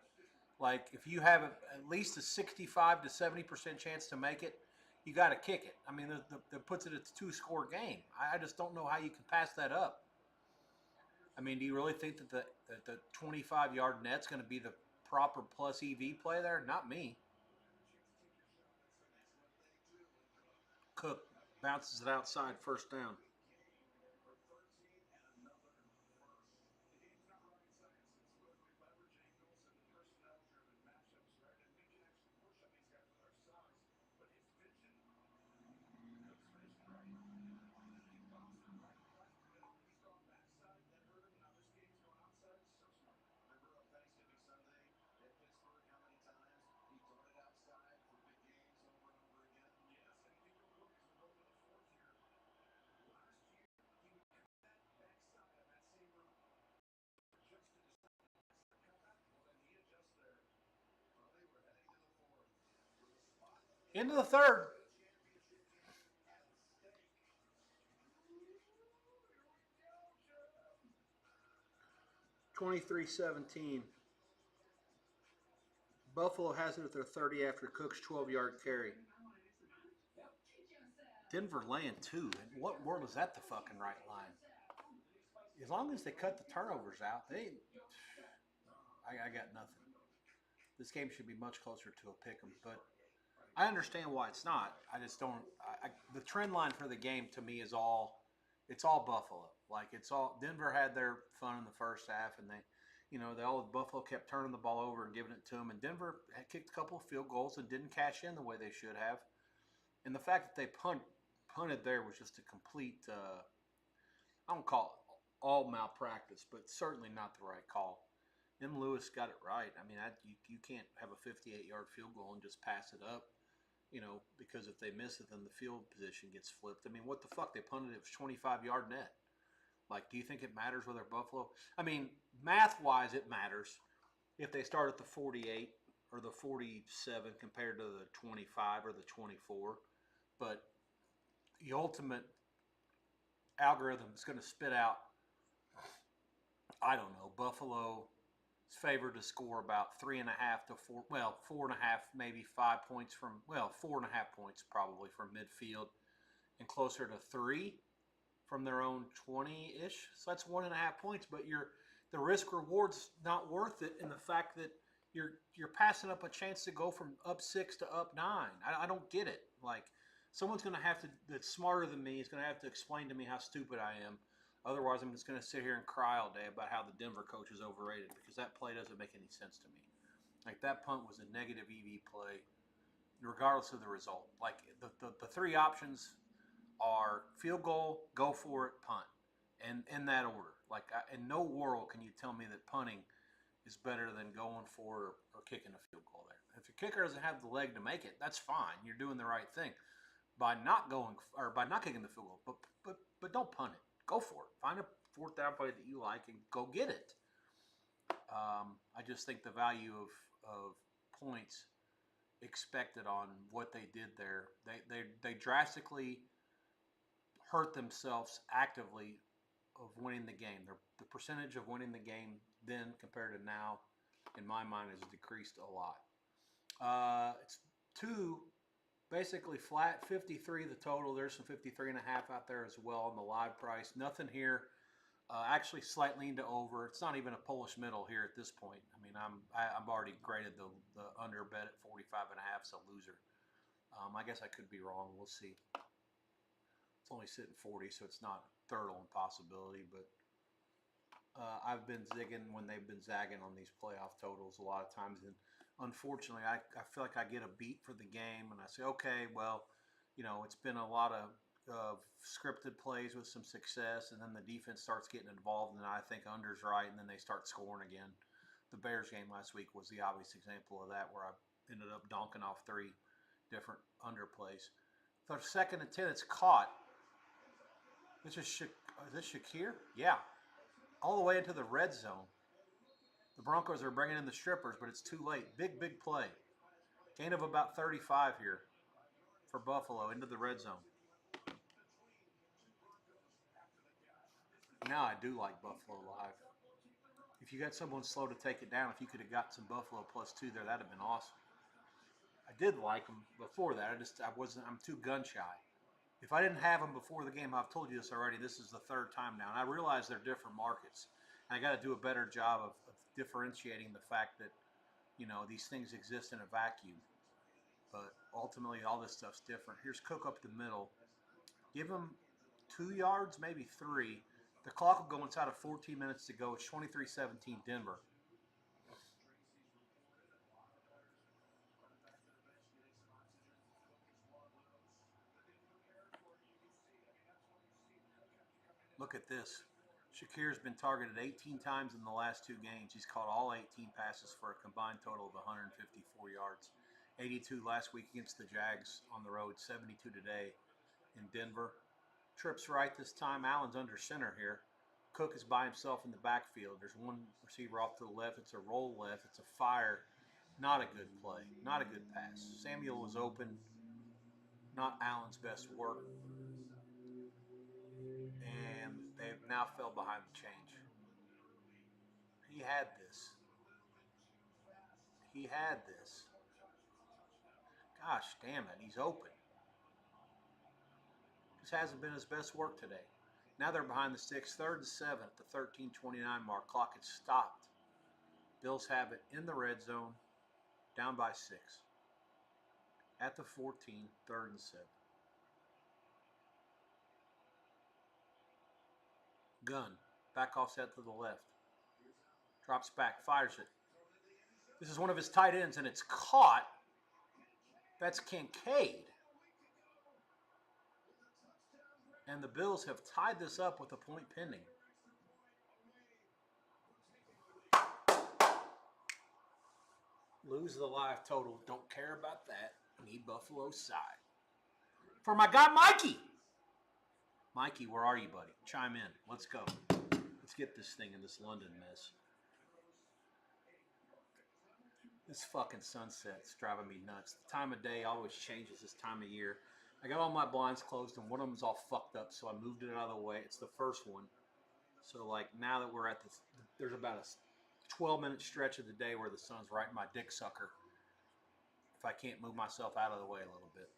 Like if you have at least a 65 to 70% chance to make it, you got to kick it. I mean, that puts it at a 2-score game. I just don't know how you can pass that up. I mean, do you really think that the 25-yard net's going to be the proper plus EV play there? Not me. Cook bounces it outside, first down. Into the third. (23-17). Buffalo has it at their 30 after Cook's 12-yard carry. Denver laying 2. In what world is that the fucking right line? As long as they cut the turnovers out, I got nothing. This game should be much closer to a pick 'em, but I understand why it's not. I just don't. The trend line for the game to me is it's all Buffalo. Like it's all Denver had their fun in the first half, and Buffalo kept turning the ball over and giving it to them, and Denver had kicked a couple of field goals and didn't cash in the way they should have. And the fact that they punted there was just a complete. I don't call it all malpractice, but certainly not the right call. M. Lewis got it right. I mean, you can't have a 58-yard field goal and just pass it up, because if they miss it, then the field position gets flipped. I mean, what the fuck? They punted it was 25-yard net. Like, do you think it matters whether Buffalo? I mean, math-wise, it matters if they start at the 48 or the 47 compared to the 25 or the 24. But the ultimate algorithm is going to spit out, I don't know, Buffalo is favored to score about 3.5 to 4, 4.5, maybe 5 points 4.5 points probably from midfield, and closer to 3 from their own 20-ish. So that's 1.5 points, but the risk reward's not worth it in the fact that you're passing up a chance to go from up 6 to up 9. I don't get it. Like, someone's going to have to, that's smarter than me, is going to have to explain to me how stupid I am. Otherwise, I'm just going to sit here and cry all day about how the Denver coach is overrated, because that play doesn't make any sense to me. Like, that punt was a negative EV play, regardless of the result. Like, the 3 options are field goal, go for it, punt, and in that order. Like, in no world can you tell me that punting is better than going for or kicking a field goal there. If your kicker doesn't have the leg to make it, that's fine. You're doing the right thing by not kicking the field goal, but don't punt it. Go for it. Find a 4th down play that you like and go get it. I just think the value of points expected on what they did there, they drastically hurt themselves actively of winning the game. The percentage of winning the game then compared to now, in my mind, has decreased a lot. It's 2 basically flat, 53 the total. There's some 53.5 out there as well on the live price. Nothing here. Actually slightly into over. It's not even a Polish middle here at this point. I mean, I've already graded the under bet at 45.5, so loser. I guess I could be wrong. We'll see. It's only sitting 40, so it's not third on possibility, but I've been zigging when they've been zagging on these playoff totals a lot of times, and unfortunately, I feel like I get a beat for the game, and I say, okay, well, it's been a lot of scripted plays with some success, and then the defense starts getting involved, and I think under's right, and then they start scoring again. The Bears game last week was the obvious example of that, where I ended up donking off 3 different under plays. So 2nd and 10, it's caught. Is this Shakir? Yeah. All the way into the red zone. The Broncos are bringing in the strippers, but it's too late. Big play. Gain of about 35 here for Buffalo into the red zone. Now I do like Buffalo live. If you got someone slow to take it down, if you could have got some Buffalo +2 there, that'd have been awesome. I did like them before that. I'm too gun shy. If I didn't have them before the game, I've told you this already, this is the 3rd time now. And I realize they're different markets. And I got to do a better job of differentiating the fact that, these things exist in a vacuum. But ultimately, all this stuff's different. Here's Cook up the middle. Give him 2 yards, maybe 3. The clock will go inside of 14 minutes to go. It's 23-17 Denver. Look at this. Shakir's been targeted 18 times in the last 2 games. He's caught all 18 passes for a combined total of 154 yards. 82 last week against the Jags on the road, 72 today in Denver. Trips right this time. Allen's under center here. Cook is by himself in the backfield. There's one receiver off to the left. It's a roll left. It's a fire. Not a good play. Not a good pass. Samuel was open. not Allen's best work, and they've now fell behind the change. He had this. He had this. Gosh damn it, he's open. This hasn't been his best work today. Now they're behind the sticks, 3rd and 7 at the 13:29 mark. Clock had stopped. Bills have it in the red zone, down by 6. At the 14, 3rd and 7. Gun, back offset to the left. Drops back, fires it. This is one of his tight ends, and it's caught. That's Kincaid. And the Bills have tied this up with a point pending. Lose the live total. Don't care about that. Need Buffalo's side. For my guy, Mikey. Mikey, where are you, buddy? Chime in. Let's go. Let's get this thing in this London mess. This fucking sunset's driving me nuts. The time of day always changes this time of year. I got all my blinds closed and one of them's all fucked up, so I moved it out of the way. It's the first one. So like now that we're at this, there's about a 12-minute stretch of the day where the sun's right in my dick sucker. If I can't move myself out of the way a little bit.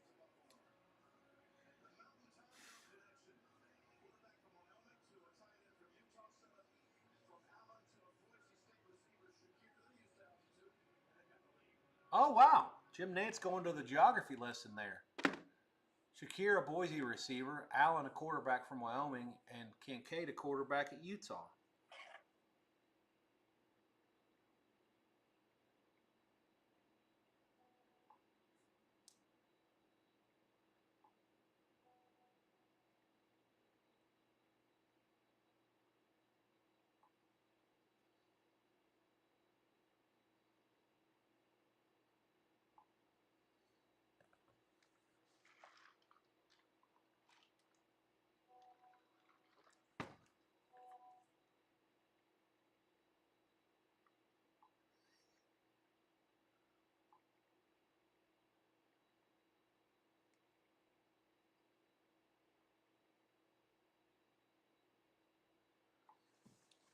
Oh, wow. Jim Nantz going to the geography lesson there. Shakir, a Boise receiver, Allen, a quarterback from Wyoming, and Kincaid, a quarterback at Utah.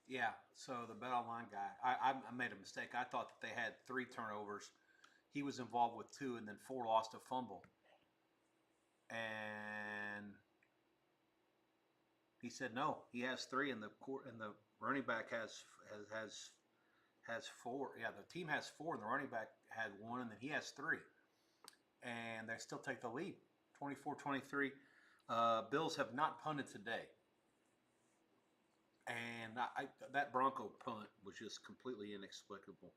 Yeah, so the Bet Online guy, I made a mistake. I thought that they had 3 turnovers. He was involved with 2, and then 4 lost a fumble. And he said no, he has 3, and the running back has 4. Yeah, the team has 4, and the running back had 1, and then he has 3, and they still take the lead, 24-23. Bills have not punted today. And that Bronco punt was just completely inexplicable.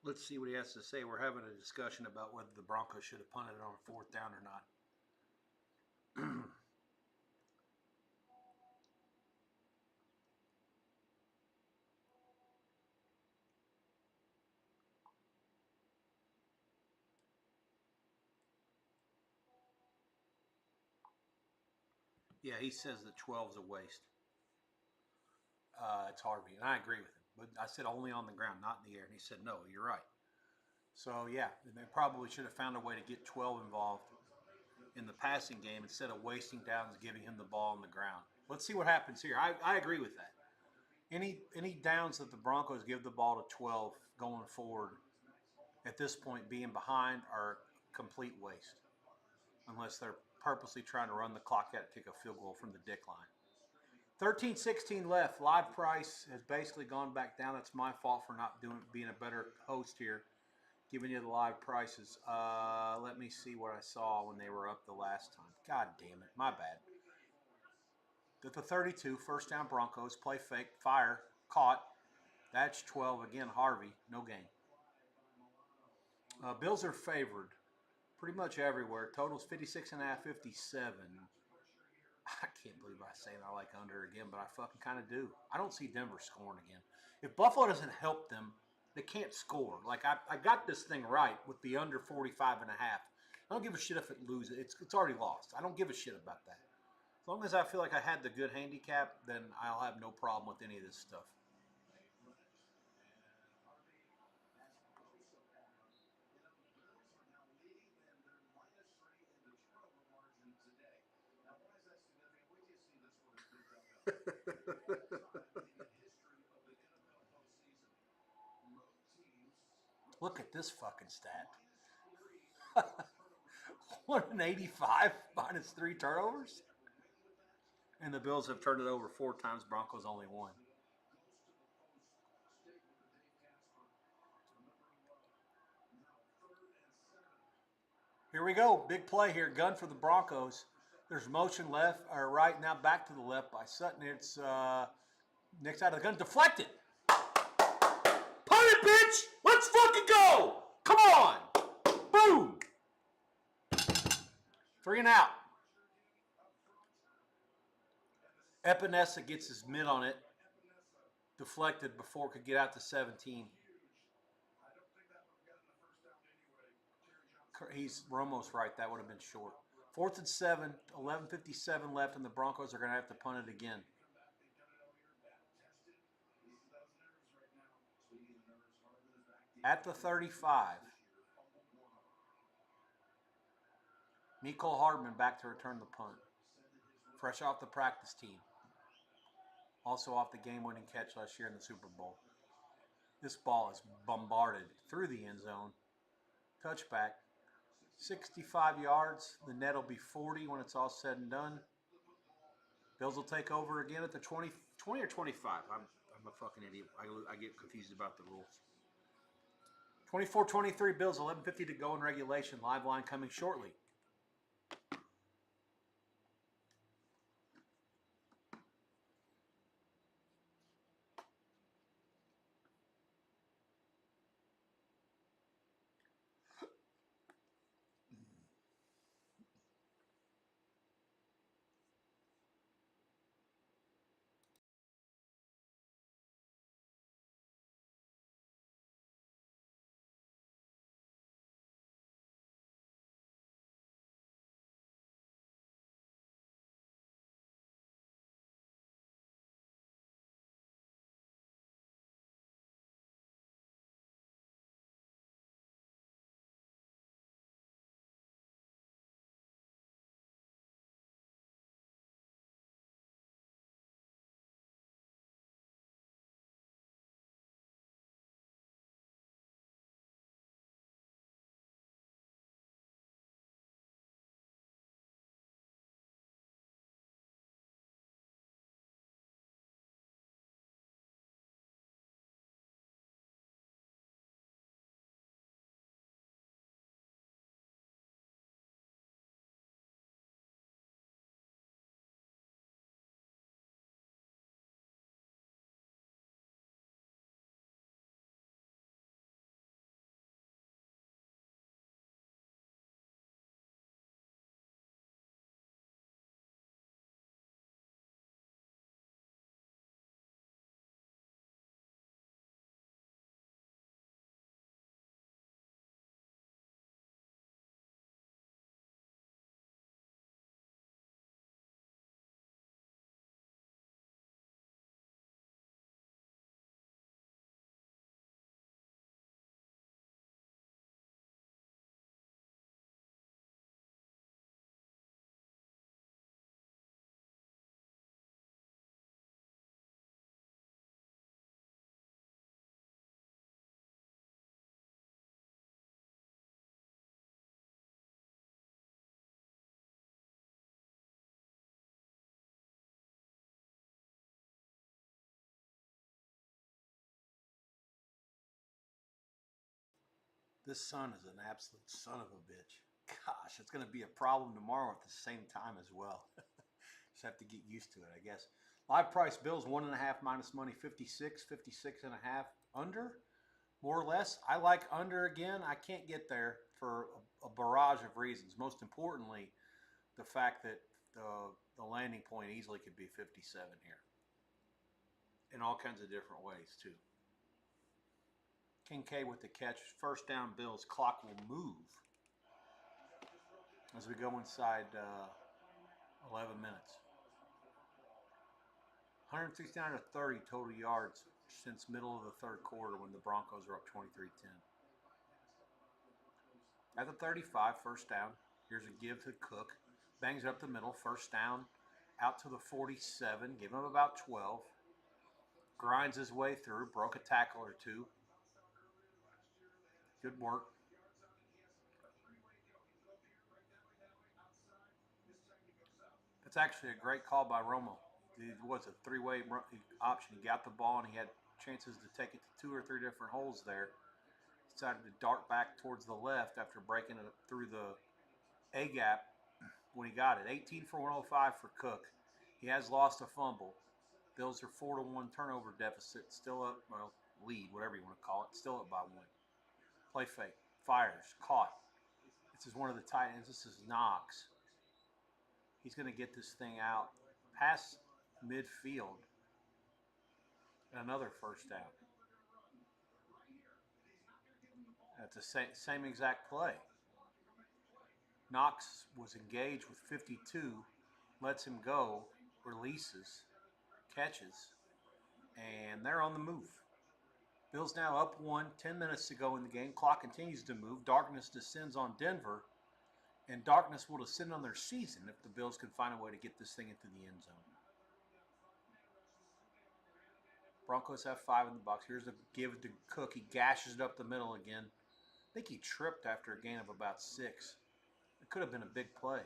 Let's see what he has to say. We're having a discussion about whether the Broncos should have punted it on a 4th down or not. Yeah, he says that 12 is a waste. It's Harvey, and I agree with him. But I said only on the ground, not in the air. And he said, no, you're right. So, yeah, they probably should have found a way to get 12 involved in the passing game instead of wasting downs giving him the ball on the ground. Let's see what happens here. I agree with that. Any downs that the Broncos give the ball to 12 going forward at this point being behind are complete waste unless they're purposely trying to run the clock out to kick a field goal from the dick line. 13:16 left. Live price has basically gone back down. That's my fault for not being a better host here, giving you the live prices. Let me see what I saw when they were up the last time. God damn it, my bad. At the 32, first down Broncos, play fake, fire, caught. That's 12 again. Harvey, no gain. Bills are favored pretty much everywhere. Totals 56.5, 57. I can't believe I say I like under again, but I fucking kind of do. I don't see Denver scoring again. If Buffalo doesn't help them, they can't score. Like, I got this thing right with the under 45.5. I don't give a shit if it loses. It's already lost. I don't give a shit about that. As long as I feel like I had the good handicap, then I'll have no problem with any of this stuff. Look at this fucking stat. 185 minus 3 turnovers? And the Bills have turned it over 4 times. Broncos only 1. Here we go. Big play here. Gun for the Broncos. There's motion left or right now, back to the left by Sutton. It's next out of the gun, deflected. Punt it, bitch! Let's fucking go! Come on! Boom! 3 and out. Epinesa gets his mid on it. Deflected before it could get out to 17. He's Romo's right. That would have been short. 4th and 7, 11:57 left, and the Broncos are going to have to punt it again. At the 35. Mecole Hardman back to return the punt. Fresh off the practice team. Also off the game-winning catch last year in the Super Bowl. This ball is bombarded through the end zone. Touchback. 65 yards. The net will be 40 when it's all said and done. Bills will take over again at the 20 or 25. I'm a fucking idiot. I get confused about the rules. 24-23 Bills, 11:50 to go in regulation. Live line coming shortly. This sun is an absolute son of a bitch. Gosh, it's going to be a problem tomorrow at the same time as well. Just have to get used to it, I guess. Live price Bills 1.5 minus money 56, 56.5 under, more or less. I like under again. I can't get there for a barrage of reasons. Most importantly, the fact that the landing point easily could be 57 here in all kinds of different ways too. Kincaid with the catch. First down Bills. Clock will move as we go inside 11 minutes. 169 to 30 total yards since middle of the third quarter when the Broncos are up 23-10. At the 35, first down. Here's a give to Cook. Bangs it up the middle. First down out to the 47. Give him about 12. Grinds his way through. Broke a tackle or two. Good work. That's actually a great call by Romo. It was a three-way option. He got the ball and he had chances to take it to 2 or 3 different holes there. Decided to dart back towards the left after breaking it through the A gap when he got it. 18 for 105 for Cook. He has lost a fumble. Bills are 4-1 turnover deficit. Still up, well, lead, whatever you want to call it. Still up by 1. Play fake. Fires. Caught. This is one of the tight ends. This is Knox. He's going to get this thing out past midfield. Another first down. That's the same exact play. Knox was engaged with 52, lets him go, releases, catches, and they're on the move. Bills now up 1, 10 minutes to go in the game. Clock continues to move. Darkness descends on Denver, and darkness will descend on their season if the Bills can find a way to get this thing into the end zone. Broncos have 5 in the box. Here's a give to Cook. He gashes it up the middle again. I think he tripped after a gain of about 6. It could have been a big play.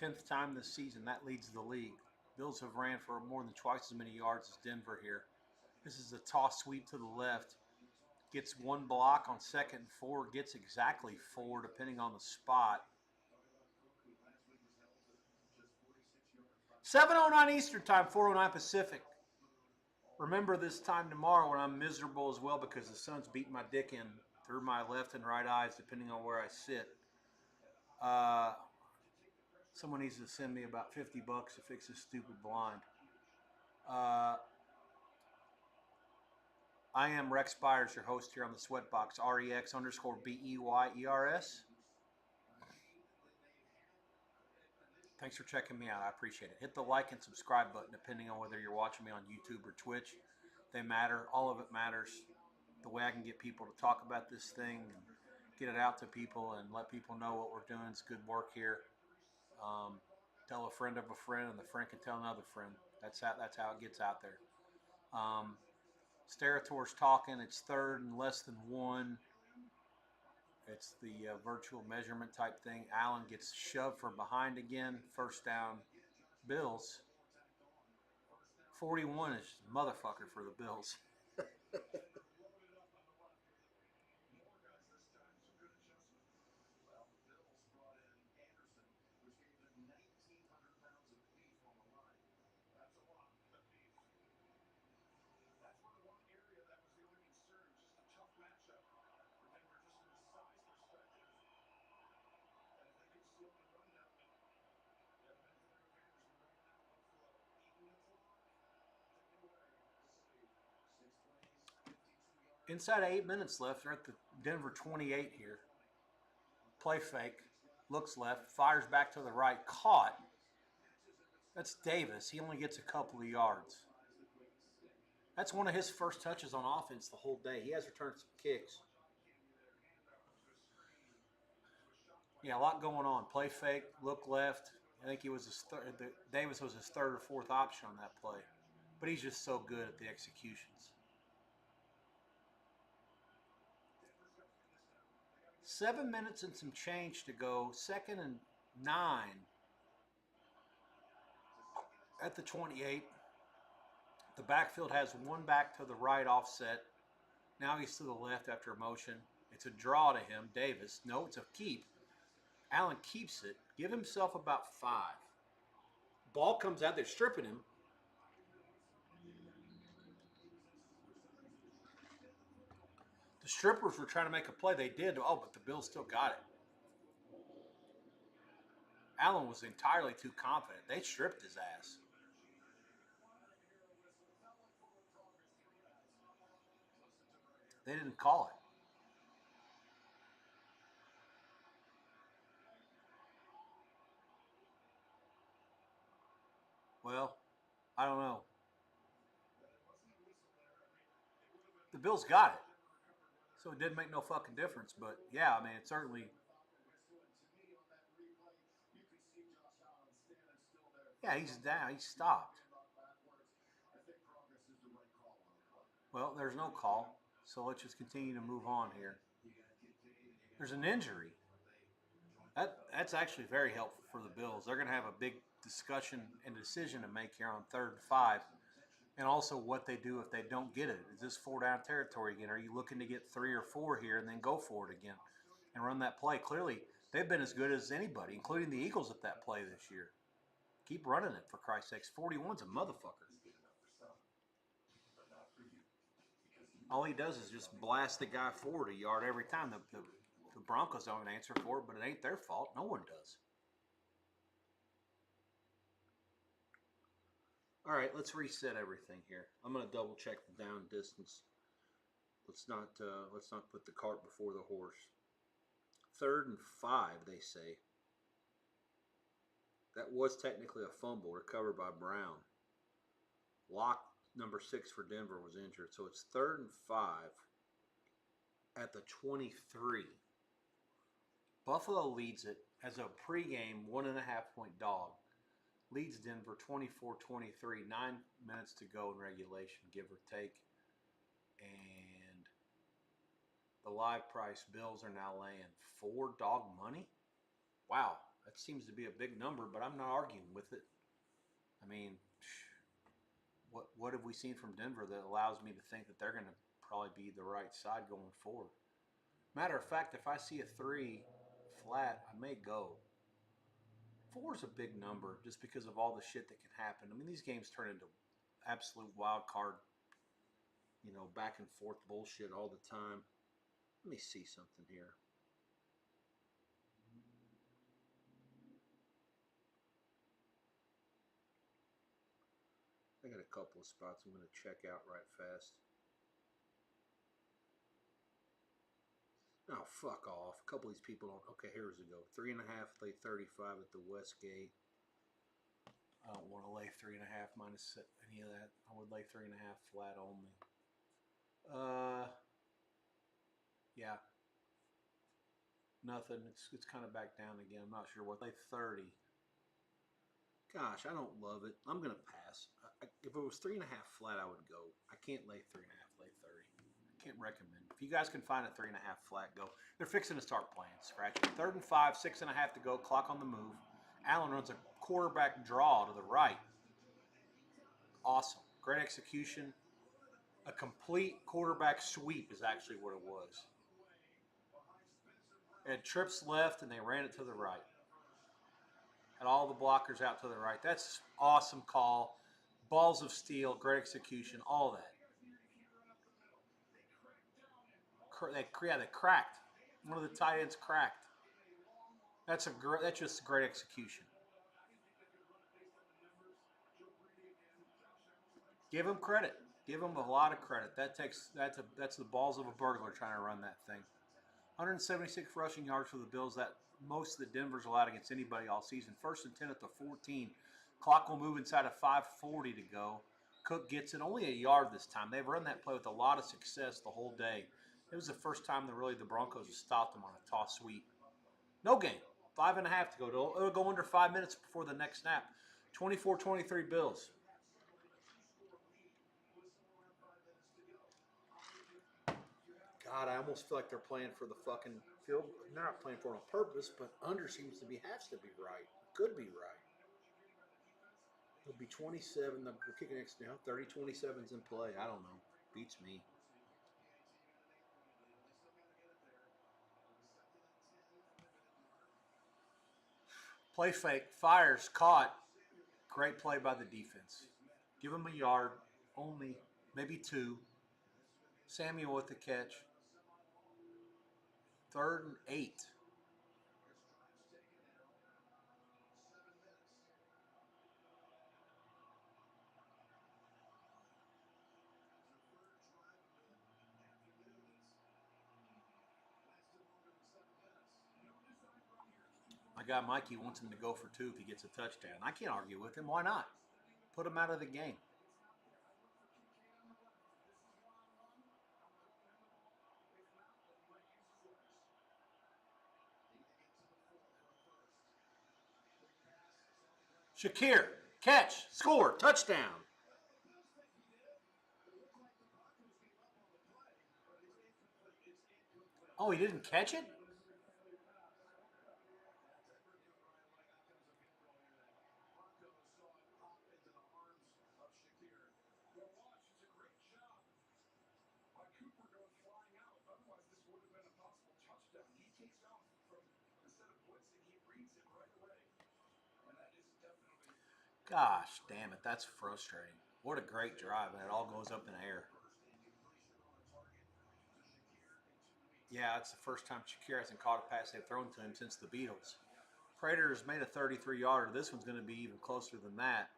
Tenth time this season, that leads the league. Bills have ran for more than twice as many yards as Denver here. This is a toss sweep to the left. Gets 1 block on 2nd and 4. Gets exactly 4 depending on the spot. 7:09 Eastern Time, 4:09 Pacific. Remember this time tomorrow when I'm miserable as well because the sun's beating my dick in through my left and right eyes depending on where I sit. Someone needs to send me about $50 to fix this stupid blind. I am Rex Byers, your host here on the SweatBox, REX_BEYERS. Thanks for checking me out. I appreciate it. Hit the like and subscribe button depending on whether you're watching me on YouTube or Twitch. They matter. All of it matters. The way I can get people to talk about this thing and get it out to people and let people know what we're doing is good work here. Tell a friend of a friend, and the friend can tell another friend. That's how it gets out there. Sterator's talking. It's 3rd and less than 1. It's the virtual measurement type thing. Allen gets shoved from behind again. First down, Bills. 41 is motherfucker for the Bills. Inside of 8 minutes left, they're at the Denver 28 here. Play fake, looks left, fires back to the right, caught. That's Davis. He only gets a couple of yards. That's one of his first touches on offense the whole day. He has returned some kicks. Yeah, a lot going on. Play fake, look left. I think he was Davis was his 3rd or 4th option on that play. But he's just so good at the executions. 7 minutes and some change to go. 2nd and 9 at the 28. The backfield has one back to the right offset. Now he's to the left after a motion. It's a draw to him. Davis. No, it's a keep. Allen keeps it. Give himself about 5. Ball comes out. They're stripping him. The strippers were trying to make a play. They did. Oh, but the Bills still got it. Allen was entirely too confident. They stripped his ass. They didn't call it. Well, I don't know. The Bills got it. So it didn't make no fucking difference. But yeah, I mean, it certainly. Yeah, he's down. He stopped. Well, there's no call. So let's just continue to move on here. There's an injury. That's actually very helpful for the Bills. They're going to have a big discussion and decision to make here on 3rd and 5. And also what they do if they don't get it. Is this 4-down territory again? Are you looking to get 3 or 4 here and then go for it again and run that play? Clearly, they've been as good as anybody, including the Eagles at that play this year. Keep running it, for Christ's sakes. 41's a motherfucker. All he does is just blast the guy forward a yard every time. The Broncos don't answer for it, but it ain't their fault. No one does. All right, let's reset everything here. I'm going to double check the down distance. Let's not put the cart before the horse. 3rd and 5, they say. That was technically a fumble recovered by Brown. Lock number 6 for Denver was injured, so it's 3rd and 5 at the 23. Buffalo leads it as a pregame 1.5-point dog. Leads Denver 24-23, 9 minutes to go in regulation, give or take. And the live price Bills are now laying 4 dog money. Wow, that seems to be a big number, but I'm not arguing with it. I mean, what have we seen from Denver that allows me to think that they're going to probably be the right side going forward? Matter of fact, if I see a 3 flat, I may go. 4 is a big number just because of all the shit that can happen. I mean, these games turn into absolute wild card, back and forth bullshit all the time. Let me see something here. I got a couple of spots I'm going to check out right fast. Oh, fuck off. A couple of these people don't. Okay, here's we go. 3.5, lay 35 at the Westgate. I don't want to lay 3.5 minus any of that. I would lay 3.5 flat only. Yeah. Nothing. It's kind of back down again. I'm not sure what. Lay 30. Gosh, I don't love it. I'm going to pass. If it was 3.5 flat, I would go. I can't lay 3.5, lay 30. Can't recommend. If you guys can find a 3.5 flat, go. They're fixing to start playing. Scratch it. 3rd and 5, 6.5 to go. Clock on the move. Allen runs a quarterback draw to the right. Awesome. Great execution. A complete quarterback sweep is actually what it was. It had trips left, and they ran it to the right. Had all the blockers out to the right. That's awesome call. Balls of steel. Great execution. All that. They cracked. One of the tight ends cracked. That's just great execution. Give him credit. Give him a lot of credit. That's the balls of a burglar trying to run that thing. 176 rushing yards for the Bills. That most of the Denver's allowed against anybody all season. 1st and 10 at the 14. Clock will move inside of 5:40 to go. Cook gets it only a yard this time. They've run that play with a lot of success the whole day. It was the first time that really the Broncos have stopped them on a toss sweep. No game. 5.5 to go. It'll go under 5 minutes before the next snap. 24-23 Bills. God, I almost feel like they're playing for the fucking field. They're not playing for it on purpose, but under seems to be has to be right. Could be right. It'll be 27. They're kicking next now. 30 27's in play. I don't know. Beats me. Play fake. Fires. Caught. Great play by the defense. Give him a yard. Only. Maybe two. Samuel with the catch. 3rd and 8. My guy Mikey wants him to go for 2 if he gets a touchdown. I can't argue with him. Why not? Put him out of the game. Shakir, catch, score, touchdown. Oh, he didn't catch it? Gosh, damn it. That's frustrating. What a great drive, and it all goes up in the air. Yeah, it's the first time Shakir hasn't caught a pass they've thrown to him since the Beatles. Prater's made a 33-yarder. This one's going to be even closer than that.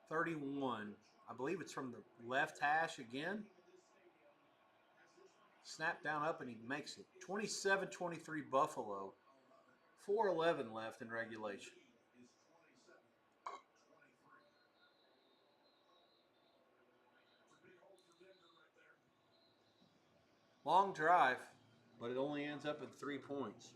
31. I believe it's from the left hash again. Snap down up and he makes it. 27-23 Buffalo. 4:11 left in regulation. Long drive, but it only ends up in 3 points.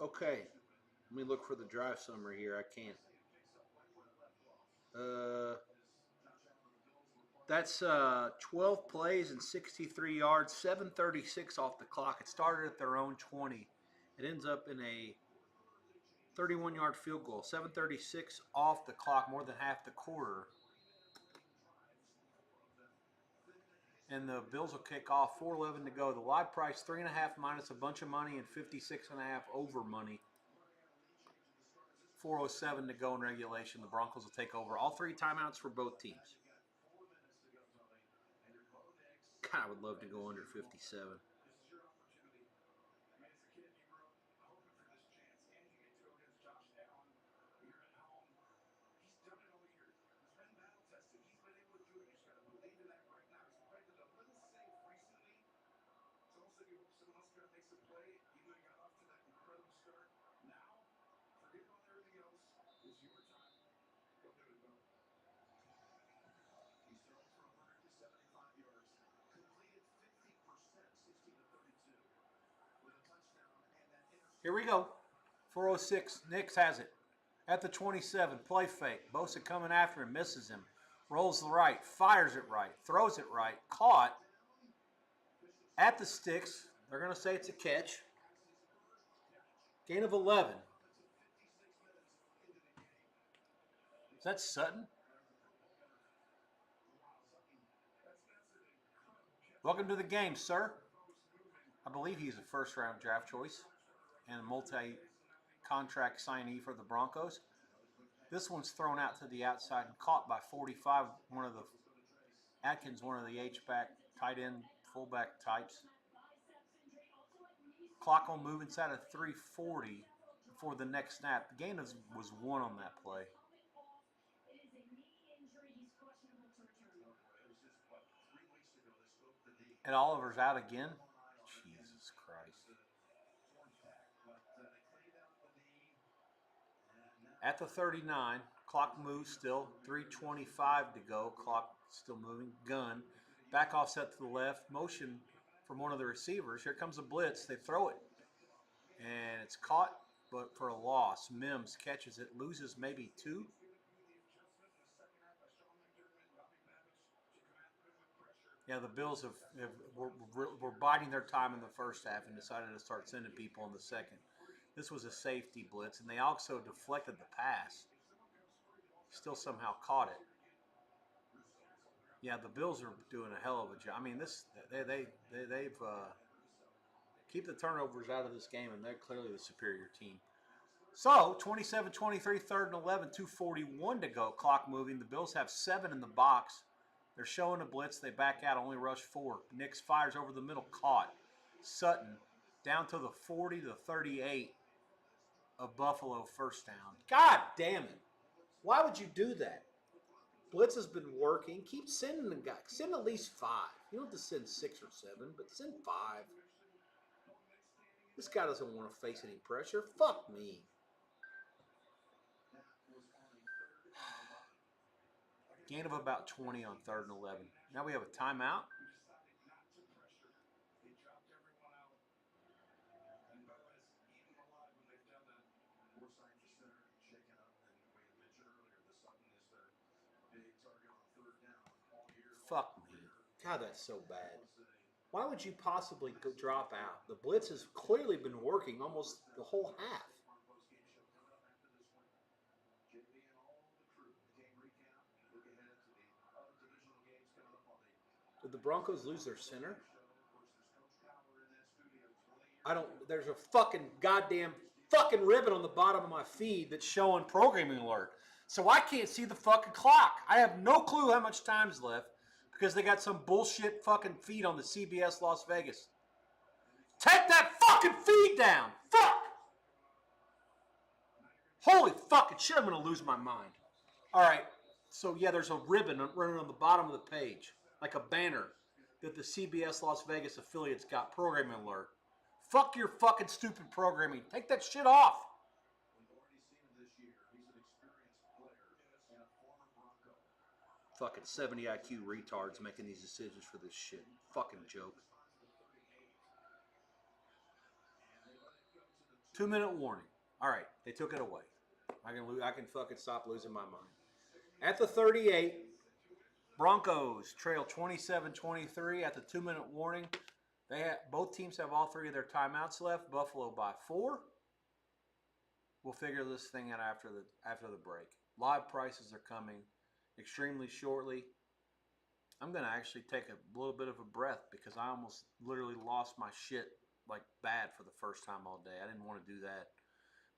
Okay. Let me look for the drive summary here. I can't. Uh, that's 12 plays and 63 yards, 7:36 off the clock. It started at their own 20. It ends up in a 31-yard field goal. 7:36 off the clock, more than half the quarter. And the Bills will kick off. 4:11 to go. The live price 3.5 minus a bunch of money and 56.5 over money. 4:07 to go in regulation. The Broncos will take over. All 3 timeouts for both teams. God, I would love to go under 57. Here we go. 4:06. Nix has it. At the 27, play fake. Bosa coming after him, misses him. Rolls the right, fires it right, throws it right, caught. At the sticks. They're going to say it's a catch. Gain of 11. Is that Sutton? Welcome to the game, sir. I believe he's a first-round draft choice and a multi-contract signee for the Broncos. This one's thrown out to the outside and caught by 45, one of the Atkins, one of the H-back, tight end, fullback types. Clock will move inside of 3:40 before the next snap. The gain was 1 on that play. And Oliver's out again. Jesus Christ. At the 39, clock moves still, 3:25 to go, clock still moving, gun, back offset to the left, motion from one of the receivers. Here comes a blitz, they throw it, and it's caught, but for a loss. Mims catches it, loses maybe 2. Yeah, the Bills were biding their time in the first half and decided to start sending people in the second. This was a safety blitz, and they also deflected the pass. Still somehow caught it. Yeah, the Bills are doing a hell of a job. I mean, they've keep the turnovers out of this game, and they're clearly the superior team. So 27-23, 3rd and 11, 2:41 to go. Clock moving. The Bills have 7 in the box. They're showing a blitz. They back out, only rush 4. Nix fires over the middle, caught. Sutton down to the 40 to 38 of Buffalo, first down. God damn it. Why would you do that? Blitz has been working. Keep sending the guy. Send at least 5. You don't have to send 6 or 7, but send 5. This guy doesn't want to face any pressure. Fuck me. Gain of about 20 on 3rd and 11. Now we have a timeout. Fuck me. God, that's so bad. Why would you possibly drop out? The blitz has clearly been working almost the whole half. Did the Broncos lose their center? There's a fucking goddamn fucking ribbon on the bottom of my feed that's showing programming alert. So I can't see the fucking clock. I have no clue how much time's left because they got some bullshit fucking feed on the CBS Las Vegas. Take that fucking feed down. Fuck. Holy fucking shit, I'm going to lose my mind. All right. So, yeah, there's a ribbon running on the bottom of the page, like a banner, that the CBS Las Vegas affiliates got programming alert. Fuck your fucking stupid programming. Take that shit off. Fucking 70 IQ retards making these decisions for this shit. Fucking joke. 2-minute warning. All right, they took it away. I can fucking stop losing my mind. At the 38, Broncos trail 27-23 at the 2-minute warning. Both teams have all 3 of their timeouts left. Buffalo by 4. We'll figure this thing out after the break. Live prices are coming extremely shortly. I'm going to actually take a little bit of a breath because I almost literally lost my shit like bad for the first time all day. I didn't want to do that.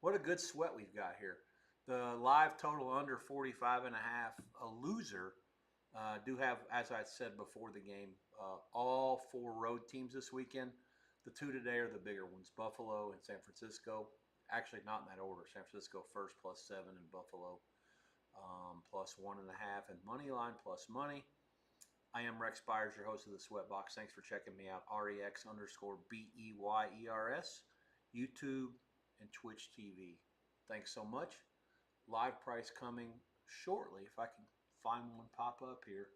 What a good sweat we've got here. The live total under 45.5. A loser do have, as I said before the game, all 4 road teams this weekend. The 2 today are the bigger ones, Buffalo and San Francisco. Actually, not in that order. San Francisco first +7 and Buffalo +1.5 and money line plus money. I am Rex Byers, your host of the SweatBox. Thanks for checking me out. REX_BEYERS, YouTube and Twitch TV. Thanks so much. Live price coming shortly if I can find one pop up here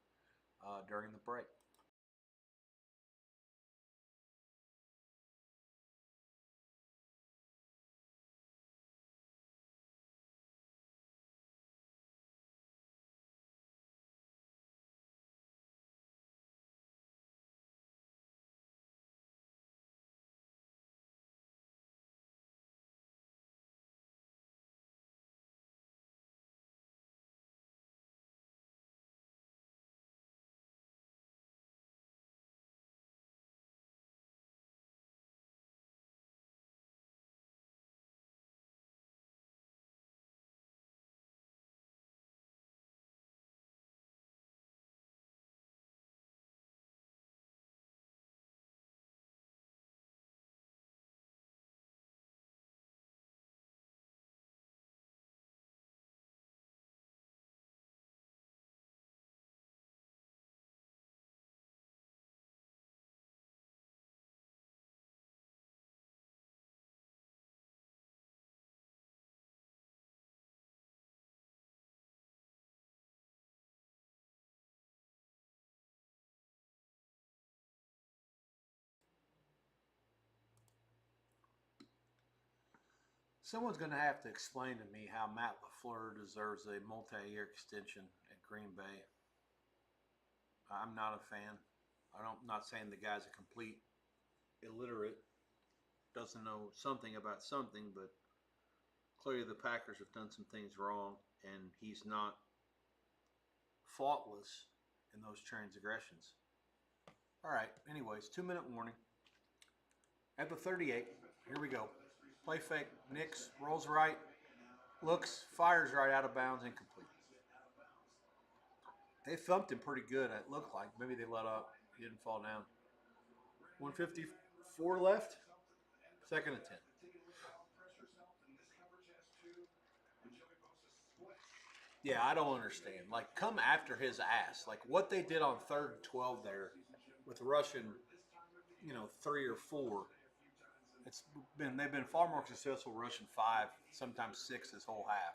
during the break. Someone's going to have to explain to me how Matt LaFleur deserves a multi-year extension at Green Bay. I'm not a fan. I'm not saying the guy's a complete illiterate, doesn't know something about something, but clearly the Packers have done some things wrong, and he's not faultless in those transgressions. All right, anyways, 2-minute warning. At the 38, here we go. Play fake, Nix, rolls right, looks, fires right out of bounds, incomplete. They thumped him pretty good, it looked like. Maybe they let up. He didn't fall down. 154 left. Second and 10. Yeah, I don't understand. Like, come after his ass. Like, what they did on 3rd and 12 there with rushing, 3 or 4. They've been far more successful rushing 5, sometimes 6 this whole half.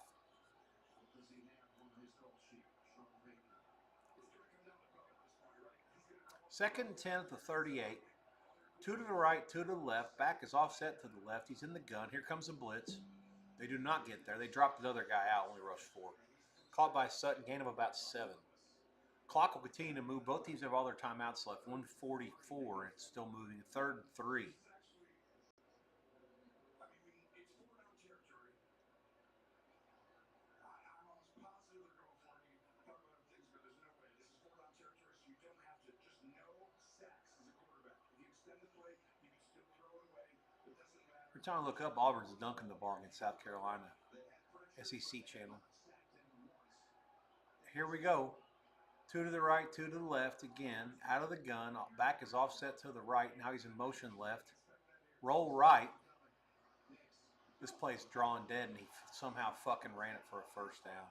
Second and 10 at the 38. 2 to the right, 2 to the left. Back is offset to the left. He's in the gun. Here comes the blitz. They do not get there. They drop the other guy out, only rush 4. Caught by Sutton, gain of about 7. Clock will continue to move. Both teams have all their timeouts left. 144, and it's still moving. 3rd and 3. Every time I look up, Auburn's dunking the ball against South Carolina. SEC channel. Here we go. 2 to the right, 2 to the left again. Out of the gun. Back is offset to the right. Now he's in motion left. Roll right. This play's drawn dead, and he somehow fucking ran it for a first down.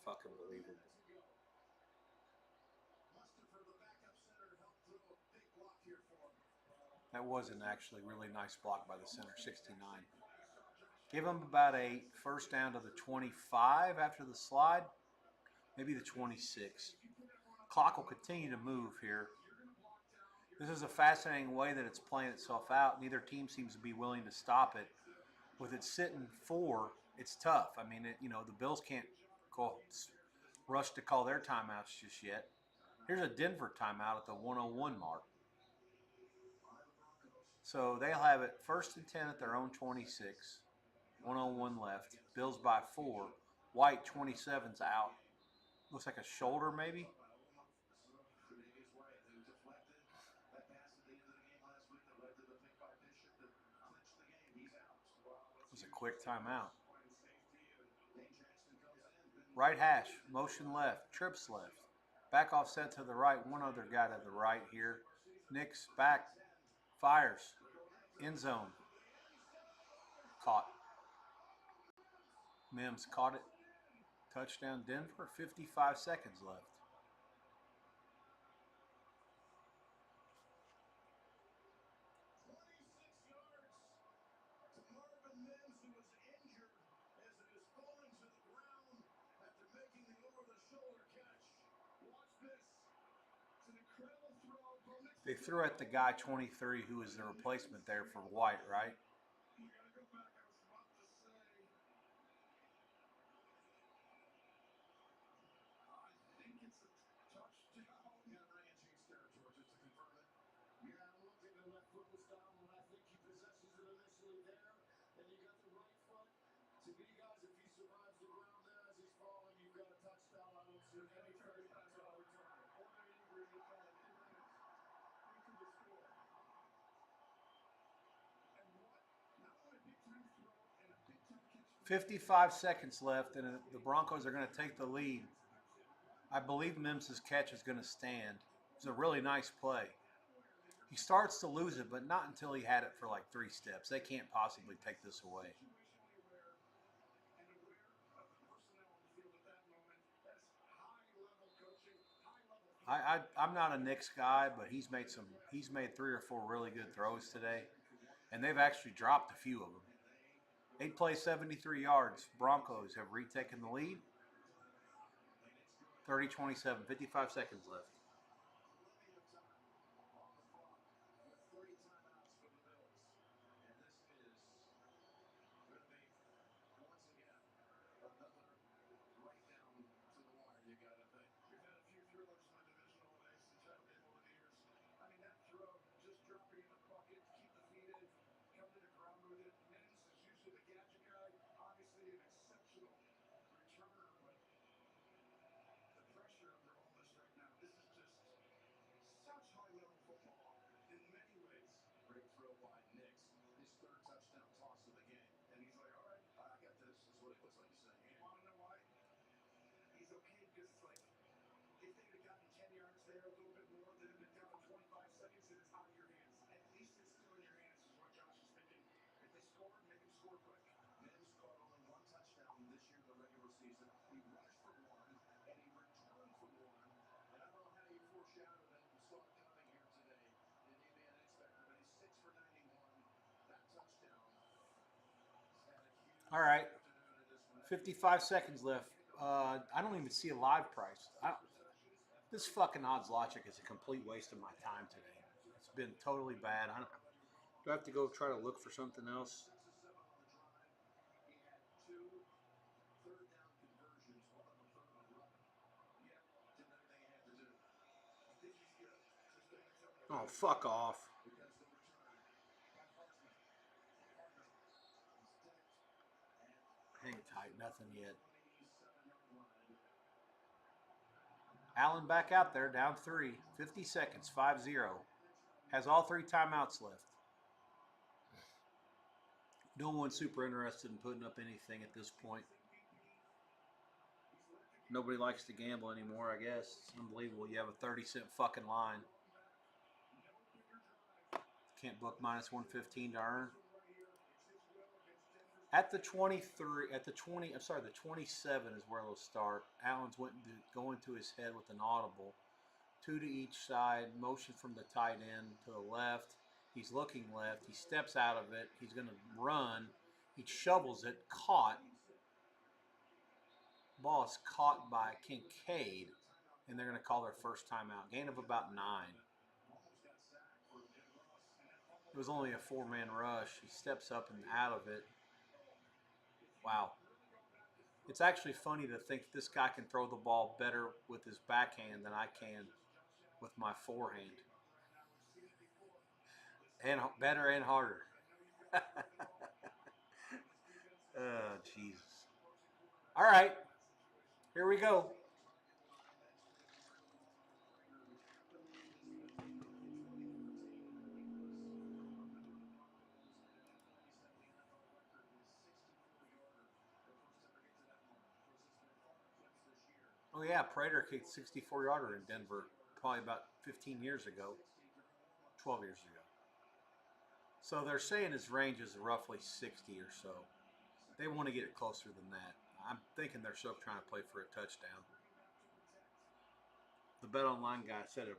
Fucking believable. That was an actually really nice block by the center, 69. Give him about a first down to the 25 after the slide, maybe the 26. Clock will continue to move here. This is a fascinating way that it's playing itself out. Neither team seems to be willing to stop it. With it sitting 4, it's tough. I mean, the Bills can't rush to call their timeouts just yet. Here's a Denver timeout at the 101 mark. So they'll have it 1st and 10 at their own 26. 101 left. Bills by 4. White 27's out. Looks like a shoulder maybe. It was a quick timeout. Right hash. Motion left. Trips left. Back offset to the right. One other guy to the right here. Nix back. Fires. End zone. Caught. Mims caught it. Touchdown Denver. 55 seconds left. They threw at the guy 23 who was the replacement there for White, right? .55 seconds left, and the Broncos are going to take the lead. I believe Mims' catch is going to stand. It's a really nice play. He starts to lose it, but not until he had it for like 3 steps. They can't possibly take this away. I'm not a Knicks guy, but he's made 3 or 4 really good throws today, and they've actually dropped a few of them. 8 plays, 73 yards. Broncos have retaken the lead. 30-27, 55 seconds left. All right, 55 seconds left. I don't even see a live price. This fucking odds logic is a complete waste of my time today. It's been totally bad. Do I have to go try to look for something else? Oh, fuck off. Hang tight, nothing yet. Allen back out there, down 3. 50 seconds, 5-0. Has all 3 timeouts left. No one's super interested in putting up anything at this point. Nobody likes to gamble anymore, I guess. It's unbelievable. You have a 30-cent fucking line. Can't book minus 115 to earn. At the 23, at the 20, I'm sorry, the 27 is where they'll start. Allen's going to his head with an audible. 2 to each side, motion from the tight end to the left. He's looking left. He steps out of it. He's going to run. He shovels it, caught. Ball is caught by Kincaid, and they're going to call their first timeout. Gain of about 9. It was only a 4-man rush. He steps up and out of it. Wow. It's actually funny to think this guy can throw the ball better with his backhand than I can with my forehand. And better and harder. Oh, Jesus. All right. Here we go. Oh, yeah. Prater kicked 64-yarder in Denver probably about 15 years ago, 12 years ago. So they're saying his range is roughly 60 or so. They want to get it closer than that. I'm thinking they're still trying to play for a touchdown. The Bet Online guy said it.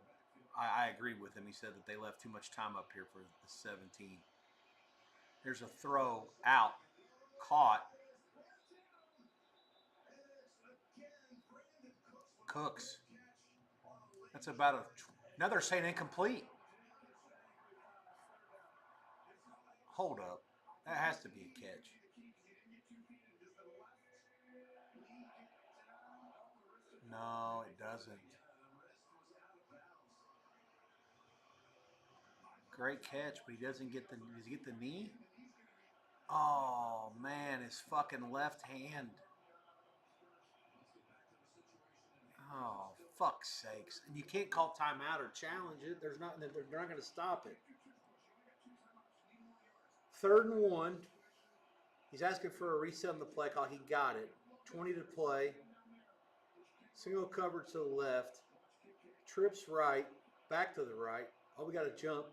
I agreed with him. He said that they left too much time up here for the 17. Here's a throw out, caught. Cooks. That's about a. Now they're saying incomplete. Hold up. That has to be a catch. No, it doesn't. Great catch, but he doesn't get the. Does he get the knee? Oh man, his fucking left hand. Oh fuck's sakes! And you can't call timeout or challenge it. There's not. They're not going to stop it. 3rd and 1. He's asking for a reset on the play call. He got it. 20 to play. Single coverage to the left. Trips right. Back to the right. Oh, we got a jump.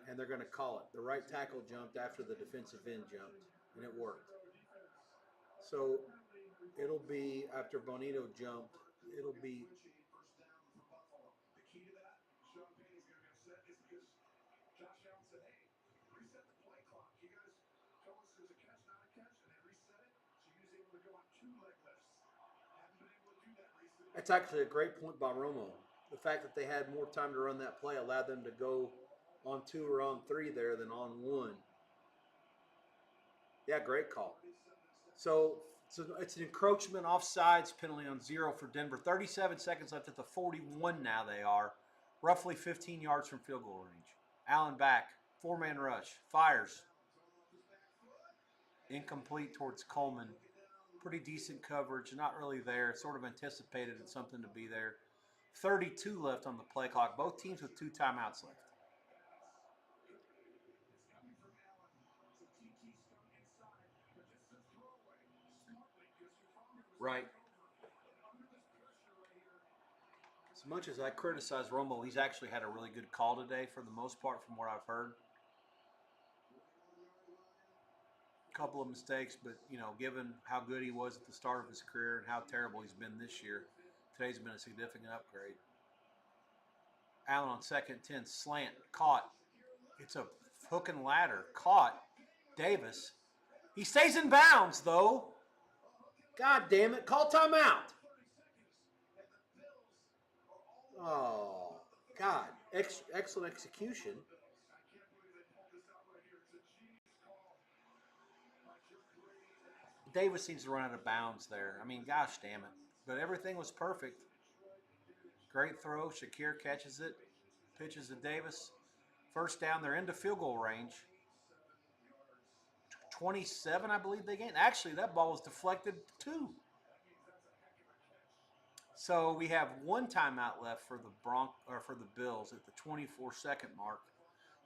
And they're going to call it. The right tackle jumped after the defensive end jumped. And it worked. So it'll be after Bonito jumped. It'll be. That's actually a great point by Romo. The fact that they had more time to run that play allowed them to go on 2 or on 3 there than on 1. Yeah, great call. So it's an encroachment offsides penalty on 0 for Denver. 37 seconds left at the 41 now they are. Roughly 15 yards from field goal range. Allen back. 4-man rush. Fires. Incomplete towards Coleman. Pretty decent coverage. Not really there. Sort of anticipated something to be there. 32 left on the play clock. Both teams with 2 timeouts left. Right. As much as I criticize Romo, he's actually had a really good call today for the most part from what I've heard. A couple of mistakes, but, you know, given how good he was at the start of his career and how terrible he's been this year, today's been a significant upgrade. Allen on 2nd 10, slant, caught. It's a hook and ladder, caught. Davis. He stays in bounds, though. God damn it. Call timeout. Oh, God. Excellent execution. Davis seems to run out of bounds there. I mean, gosh damn it. But everything was perfect. Great throw. Shakir catches it. Pitches to Davis. First down. They're into field goal range. 27, I believe they gained. Actually, that ball was deflected too. So we have 1 timeout left for the Bills at the 24-second mark.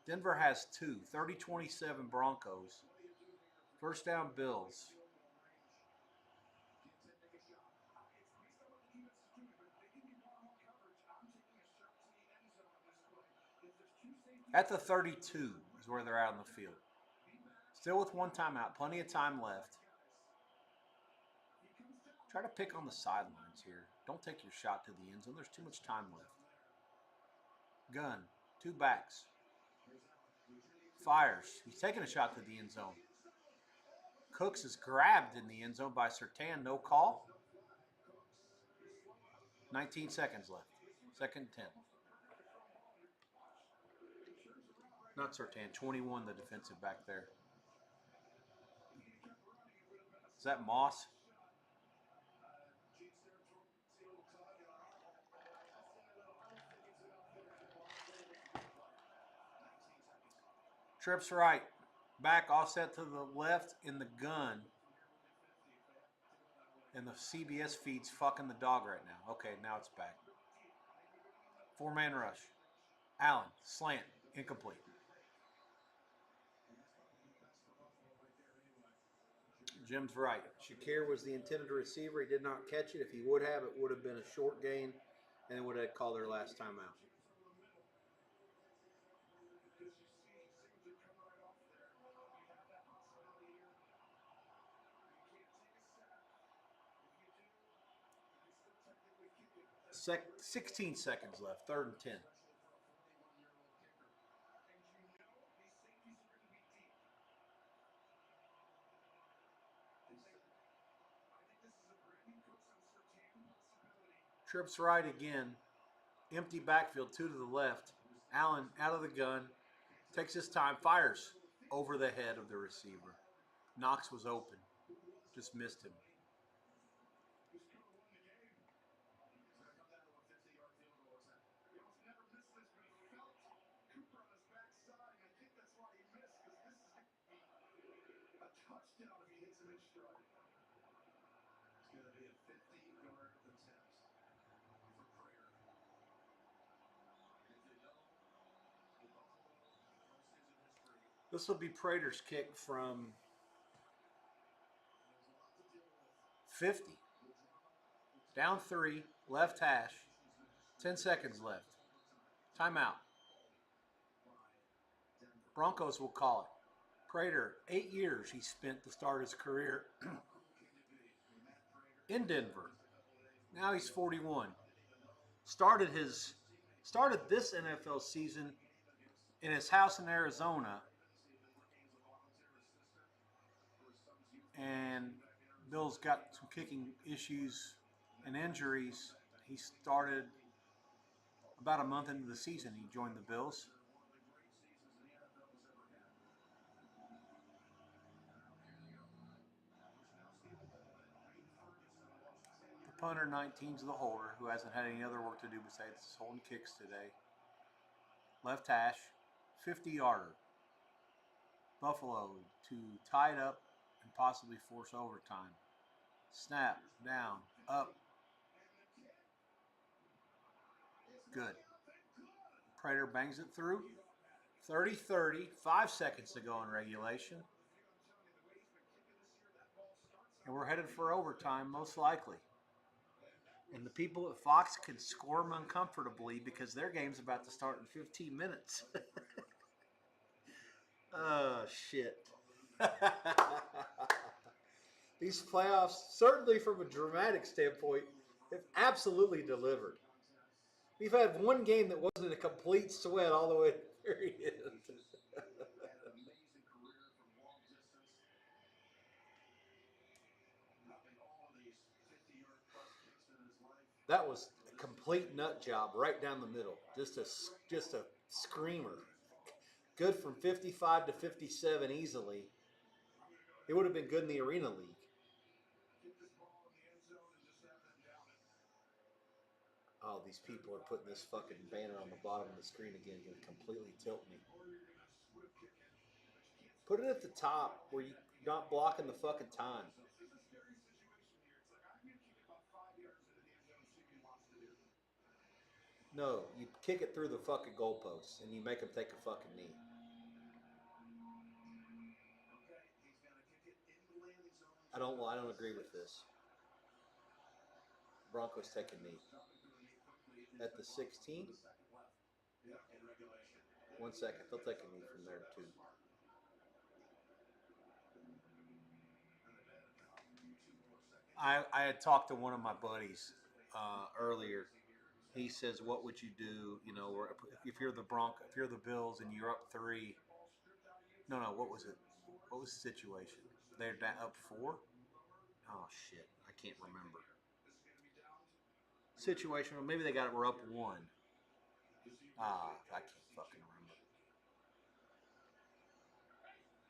Denver has 2. 30-27 Broncos. First down Bills. At the 32 is where they're out on the field. Still with 1 timeout. Plenty of time left. Try to pick on the sidelines here. Don't take your shot to the end zone. There's too much time left. Gun. 2 backs. Fires. He's taking a shot to the end zone. Cooks is grabbed in the end zone by Surtain. No call. 19 seconds left. 2nd 10. Not Surtain. 21, the defensive back there. Is that Moss? Trips right. Back offset to the left in the gun. And the CBS feed's fucking the dog right now. Okay, now it's back. 4-man rush. Allen, slant, incomplete. Jim's right. Shakir was the intended receiver. He did not catch it. If he would have, it would have been a short gain, and it would have called their last timeout. Sec 16 seconds left. 3rd and 10. Trips right again. Empty backfield, 2 to the left. Allen out of the gun. Takes his time. Fires over the head of the receiver. Knox was open. Just missed him. This will be Prater's kick from 50. Down 3, left hash. 10 seconds left. Timeout. Broncos will call it. Prater, 8 years he spent to start his career in Denver. Now he's 41. Started this NFL season in his house in Arizona. And Bill's got some kicking issues and injuries. He started about a month into the season. He joined the Bills. The punter, 19's the holder, who hasn't had any other work to do besides holding kicks today. Left hash, 50-yarder. Buffalo to tie it up and possibly force overtime. Snap, down, up. Good. Prater bangs it through. 30-30, 5 seconds to go in regulation. And we're headed for overtime, most likely. And the people at Fox can squirm uncomfortably because their game's about to start in 15 minutes. Oh, shit. These playoffs, certainly from a dramatic standpoint, have absolutely delivered. We've had one game that wasn't a complete sweat all the way to the very end. That was a complete nut job right down the middle. Just a screamer. Good from 55 to 57 easily. It would have been good in the Arena League. Oh, these people are putting this fucking banner on the bottom of the screen again. Going to completely tilt me. Put it at the top where you're not blocking the fucking time. No, you kick it through the fucking goalposts and you make them take a fucking knee. I don't agree with this. Broncos take a knee. At the 16? 1 second. They'll take a knee from there too. I had talked to one of my buddies earlier. He says, "What would you do? You know, if you're the if you're the Bills and you're up 3? No, no. What was it? What was the situation? They're up 4. Oh shit, I can't remember. Situation. Well, maybe they were up 1. I can't fucking remember.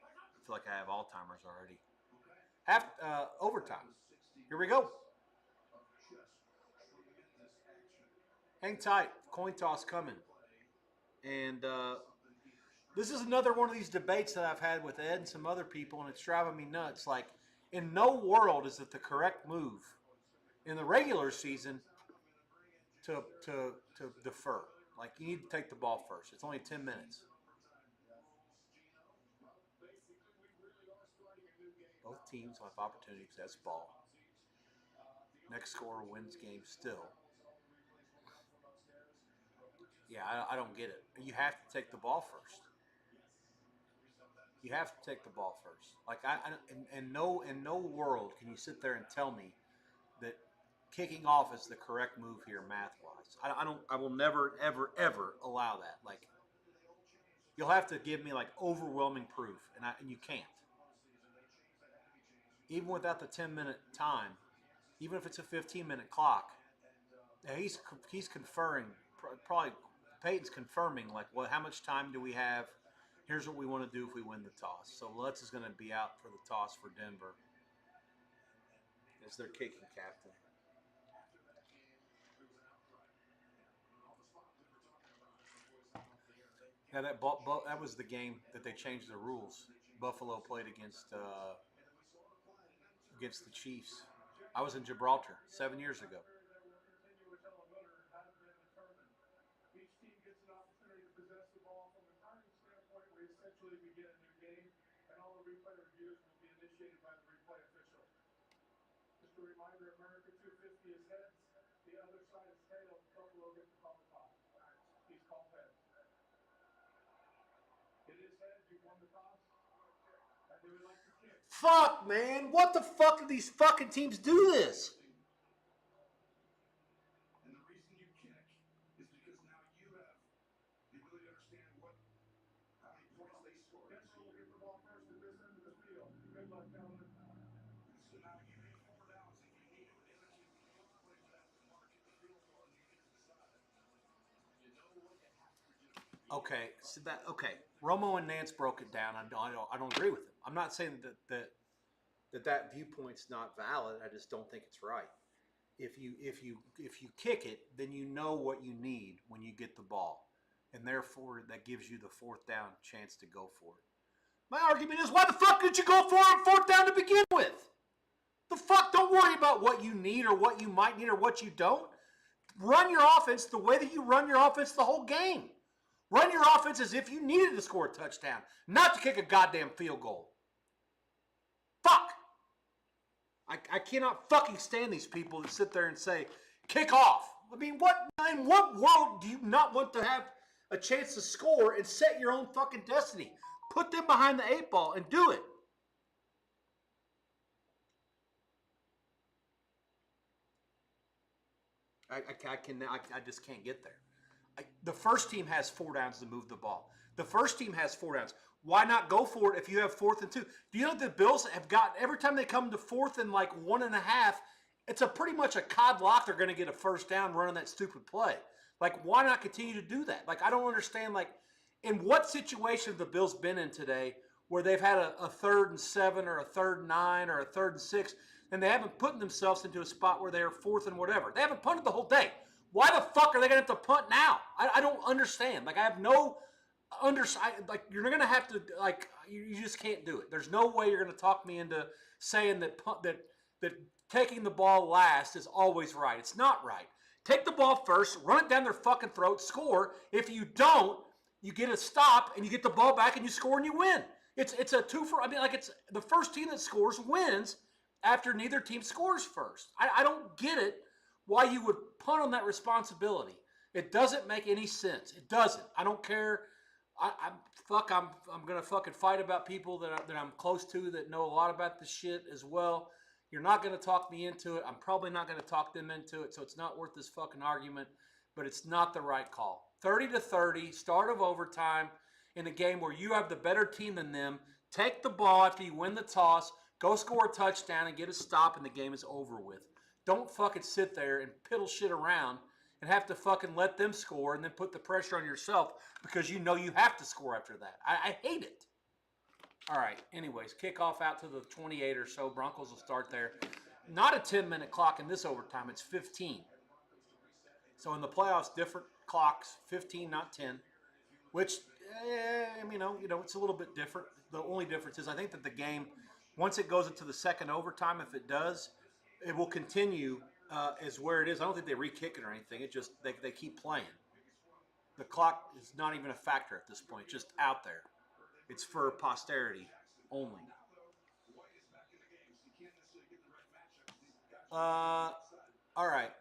I feel like I have Alzheimer's already. Overtime. Here we go. Hang tight. Coin toss coming. And this is another one of these debates that I've had with Ed and some other people, and it's driving me nuts. Like, in no world is it the correct move in the regular season to defer. Like, you need to take the ball first. It's only 10 minutes. Both teams will have opportunity to possess ball. Next scorer wins game still. Yeah, I don't get it. You have to take the ball first. You have to take the ball first. Like in no world can you sit there and tell me that kicking off is the correct move here math wise. I will never ever allow that. Like, you'll have to give me like overwhelming proof, and you can't. Even without the 10-minute time, even if it's a 15-minute clock, he's conferring probably Peyton's confirming like, well, how much time do we have? Here's what we want to do if we win the toss. So Lutz is going to be out for the toss for Denver as their kicking captain. Yeah, that was the game that they changed the rules. Buffalo played against the Chiefs. I was in Gibraltar 7 years ago. Fuck, man. What the fuck do these fucking teams do this? Okay. Romo and Nance broke it down. I don't agree with him. I'm not saying that viewpoint's not valid. I just don't think it's right. If you kick it, then you know what you need when you get the ball, and therefore that gives you the 4th down chance to go for it. My argument is, why the fuck did you go for it on 4th down to begin with? The fuck? Don't worry about what you need or what you might need or what you don't. run your offense the way that you run your offense the whole game. Run your offense as if you needed to score a touchdown, not to kick a goddamn field goal. Fuck. I cannot fucking stand these people that sit there and say, kick off. I mean, in what world do you not want to have a chance to score and set your own fucking destiny? Put them behind the 8 ball and do it. I just can't get there. The first team has 4 downs to move the ball. The first team has 4 downs. Why not go for it if you have 4th and 2? Do you know the Bills have got, every time they come to 4th and like 1.5, it's pretty much a cod lock they're going to get a first down running that stupid play. Like, why not continue to do that? Like, I don't understand, like, in what situation have the Bills been in today where they've had a 3rd and 7 or a 3rd and 9 or a 3rd and 6, and they haven't put themselves into a spot where they're 4th and whatever. They haven't punted the whole day. Why the fuck are they going to have to punt now? I don't understand. Like, I have no like, you're going to have to, like, you just can't do it. There's no way you're going to talk me into saying that taking the ball last is always right. It's not right. Take the ball first, run it down their fucking throat, score. If you don't, you get a stop and you get the ball back and you score and you win. It's a 2 for, I mean, like, it's the first team that scores wins after neither team scores first. I don't get it why you would punt on that responsibility. It doesn't make any sense. It doesn't. I don't care. I'm gonna fucking fight about people that I'm close to that know a lot about this shit as well. You're not gonna talk me into it. I'm probably not gonna talk them into it, so it's not worth this fucking argument. But it's not the right call. 30-30, start of overtime in a game where you have the better team than them. Take the ball after you win the toss, go score a touchdown and get a stop, and the game is over with. Don't fucking sit there and piddle shit around and have to fucking let them score and then put the pressure on yourself because you know you have to score after that. I hate it. All right, anyways, kickoff out to the 28 or so. Broncos will start there. Not a 10-minute clock in this overtime. It's 15. So in the playoffs, different clocks, 15, not 10, which, it's a little bit different. The only difference is I think that the game, once it goes into the second overtime, if it does, it will continue as where it is. I don't think they re-kick it or anything. It just, they keep playing. The clock is not even a factor at this point, just out there. It's for posterity only. All right.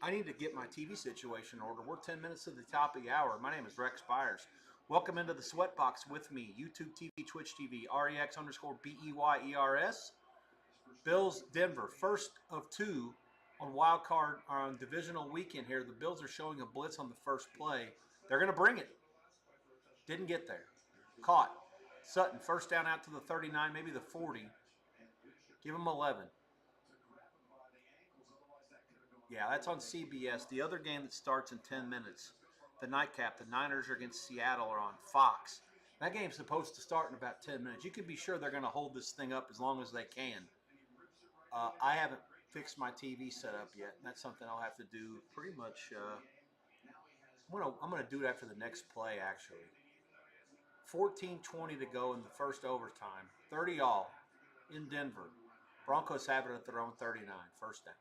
I need to get my TV situation in order. We're 10 minutes to the top of the hour. My name is Rex Byers. Welcome into the SweatBox with me. YouTube TV, Twitch TV, REX_BEYERS. Bills, Denver. First of 2 on wild card on divisional weekend here. The Bills are showing a blitz on the first play. They're going to bring it. Didn't get there. Caught. Sutton, first down out to the 39, maybe the 40. Give him 11. Yeah, that's on CBS. The other game that starts in 10 minutes, the nightcap, the Niners are against Seattle, are on Fox. That game's supposed to start in about 10 minutes. You can be sure they're going to hold this thing up as long as they can. I haven't fixed my TV setup yet. That's something I'll have to do pretty much. I'm going to do it after the next play, actually. 14:20 to go in the first overtime. 30-all in Denver. Broncos have it at their own 39. First down.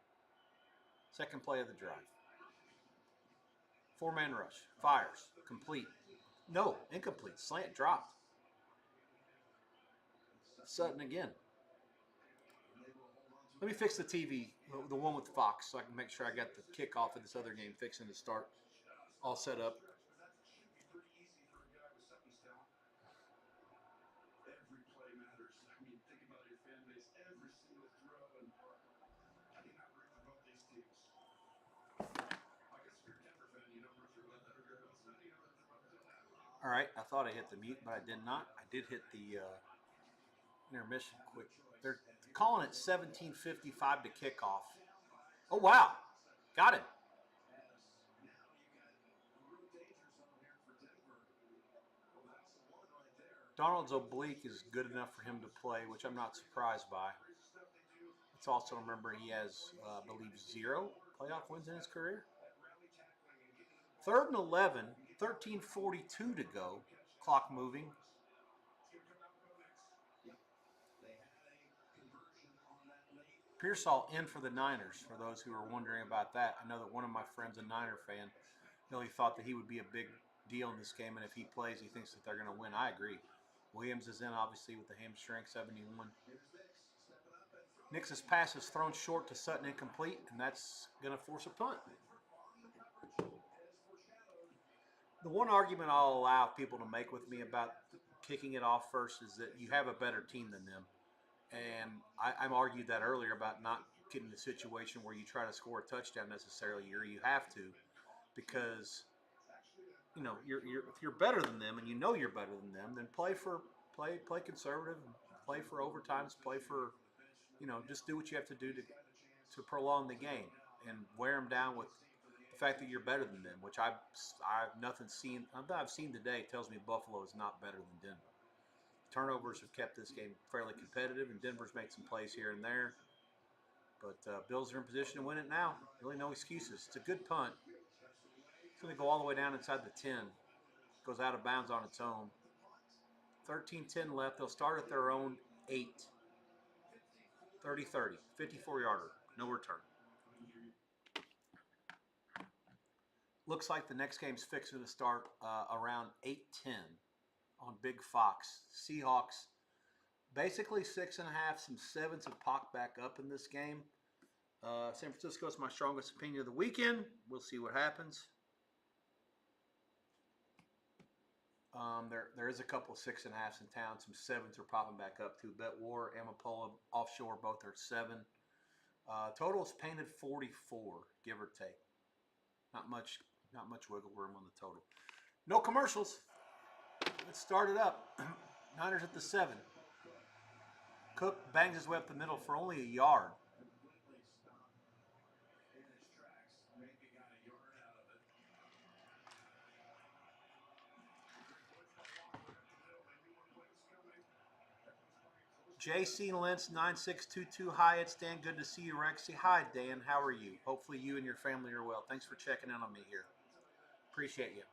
Second play of the drive. 4-man rush. Fires. Complete. No, incomplete. Slant dropped. Sutton again. Let me fix the TV, the one with Fox, so I can make sure I got the kickoff of this other game fixing to start. All set up. All right, I thought I hit the mute, but I did not. I did hit the intermission quick. They're calling it 17:55 to kickoff. Oh, wow. Got him. Donald's oblique is good enough for him to play, which I'm not surprised by. Let's also remember he has, I believe, 0 playoff wins in his career. 3rd and 11, 13:42 to go. Clock moving. Pearsall in for the Niners, for those who are wondering about that. I know that one of my friends, a Niner fan, really thought that he would be a big deal in this game, and if he plays, he thinks that they're going to win. I agree. Williams is in, obviously, with the hamstring, 71. Nix's pass is thrown short to Sutton, incomplete, and that's going to force a punt. The one argument I'll allow people to make with me about kicking it off first is that you have a better team than them. And I've argued that earlier about not getting in a situation where you try to score a touchdown necessarily, or you have to, because if you're better than them and you know you're better than them, then play conservative, play for overtimes, play for just do what you have to do to prolong the game and wear them down with the fact that you're better than them, which I've seen today tells me Buffalo is not better than Denver. Turnovers have kept this game fairly competitive, and Denver's made some plays here and there. But Bills are in position to win it now. Really no excuses. It's a good punt. It's going to go all the way down inside the 10. Goes out of bounds on its own. 13-10 left. They'll start at their own 8. 30-30. 54-yarder. No return. Looks like the next game's fixing to start around 8:10 on Big Fox. Seahawks, basically 6.5. Some 7s have popped back up in this game. San Francisco is my strongest opinion of the weekend. We'll see what happens. There is a couple of 6.5s in town. Some 7s are popping back up too. Bet War, Amapola, Offshore, both are 7. Total is painted 44, give or take. Not much wiggle room on the total. No commercials. Let's start it up. Niners at the 7. Cook bangs his way up the middle for only a yard. JC Lentz, 9622 Hyatt. Stan, good to see you, Rexy. Hi, Dan. How are you? Hopefully you and your family are well. Thanks for checking in on me here. Appreciate you.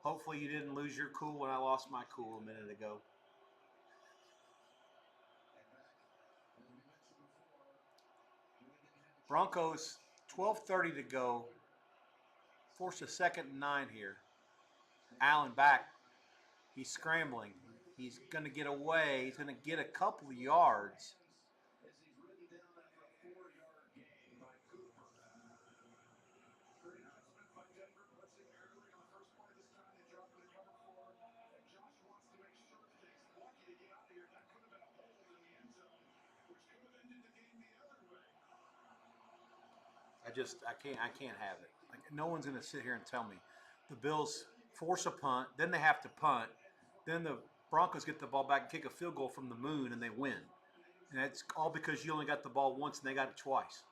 Hopefully you didn't lose your cool when I lost my cool a minute ago. Broncos, 12:30 to go. Forced a 2nd and 9 here. Allen back. He's scrambling. He's going to get away. He's going to get a couple of yards. I can't have it. Like, no one's going to sit here and tell me the Bills force a punt, then they have to punt, then the Broncos get the ball back and kick a field goal from the moon and they win. And it's all because you only got the ball once and they got it twice.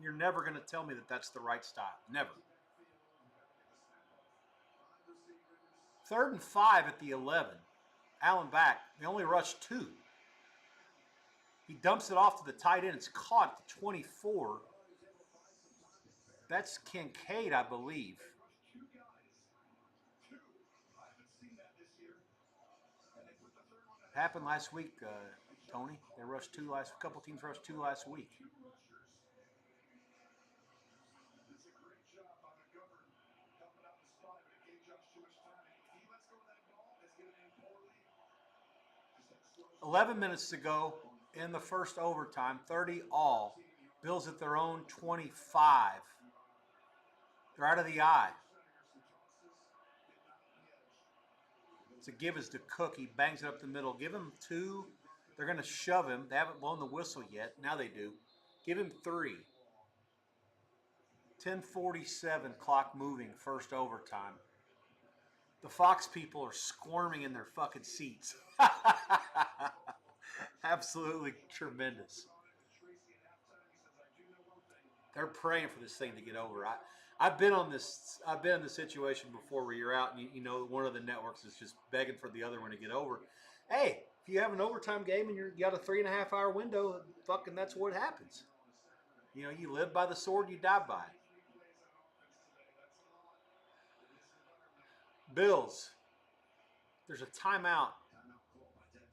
You're never going to tell me that that's the right style. Never. 3rd and 5 at the 11. Allen back. They only rushed 2. He dumps it off to the tight end. It's caught at the 24. That's Kincaid, I believe. Happened last week, Tony. They rushed 2 a couple teams rushed 2 last week. "11 minutes to go in the first overtime, 30 all. Bills at their own 25. They're out of the eye. To give is to Cook. He bangs it up the middle. Give him 2. They're going to shove him. They haven't blown the whistle yet. Now they do. Give him 3. 10:47, clock moving, first overtime. The Fox people are squirming in their fucking seats. Absolutely tremendous. They're praying for this thing to get over. I've been in this situation before where you're out and you know one of the networks is just begging for the other one to get over. Hey, if you have an overtime game and you got a 3.5 hour window, fucking that's what happens. You live by the sword, you die by it. Bills. There's a timeout.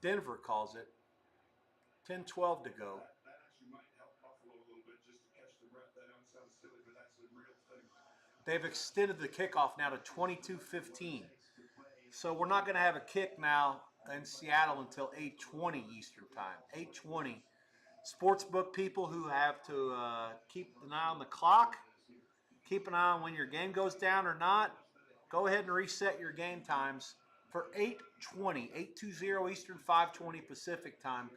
Denver calls it. 10:12 to go. They've extended the kickoff now to 22:15. So we're not going to have a kick now in Seattle until 8:20 Eastern Time. 8:20. Sportsbook people who have to keep an eye on the clock, keep an eye on when your game goes down or not, go ahead and reset your game times for 8:20, 8:20 Eastern, 5:20 Pacific Time,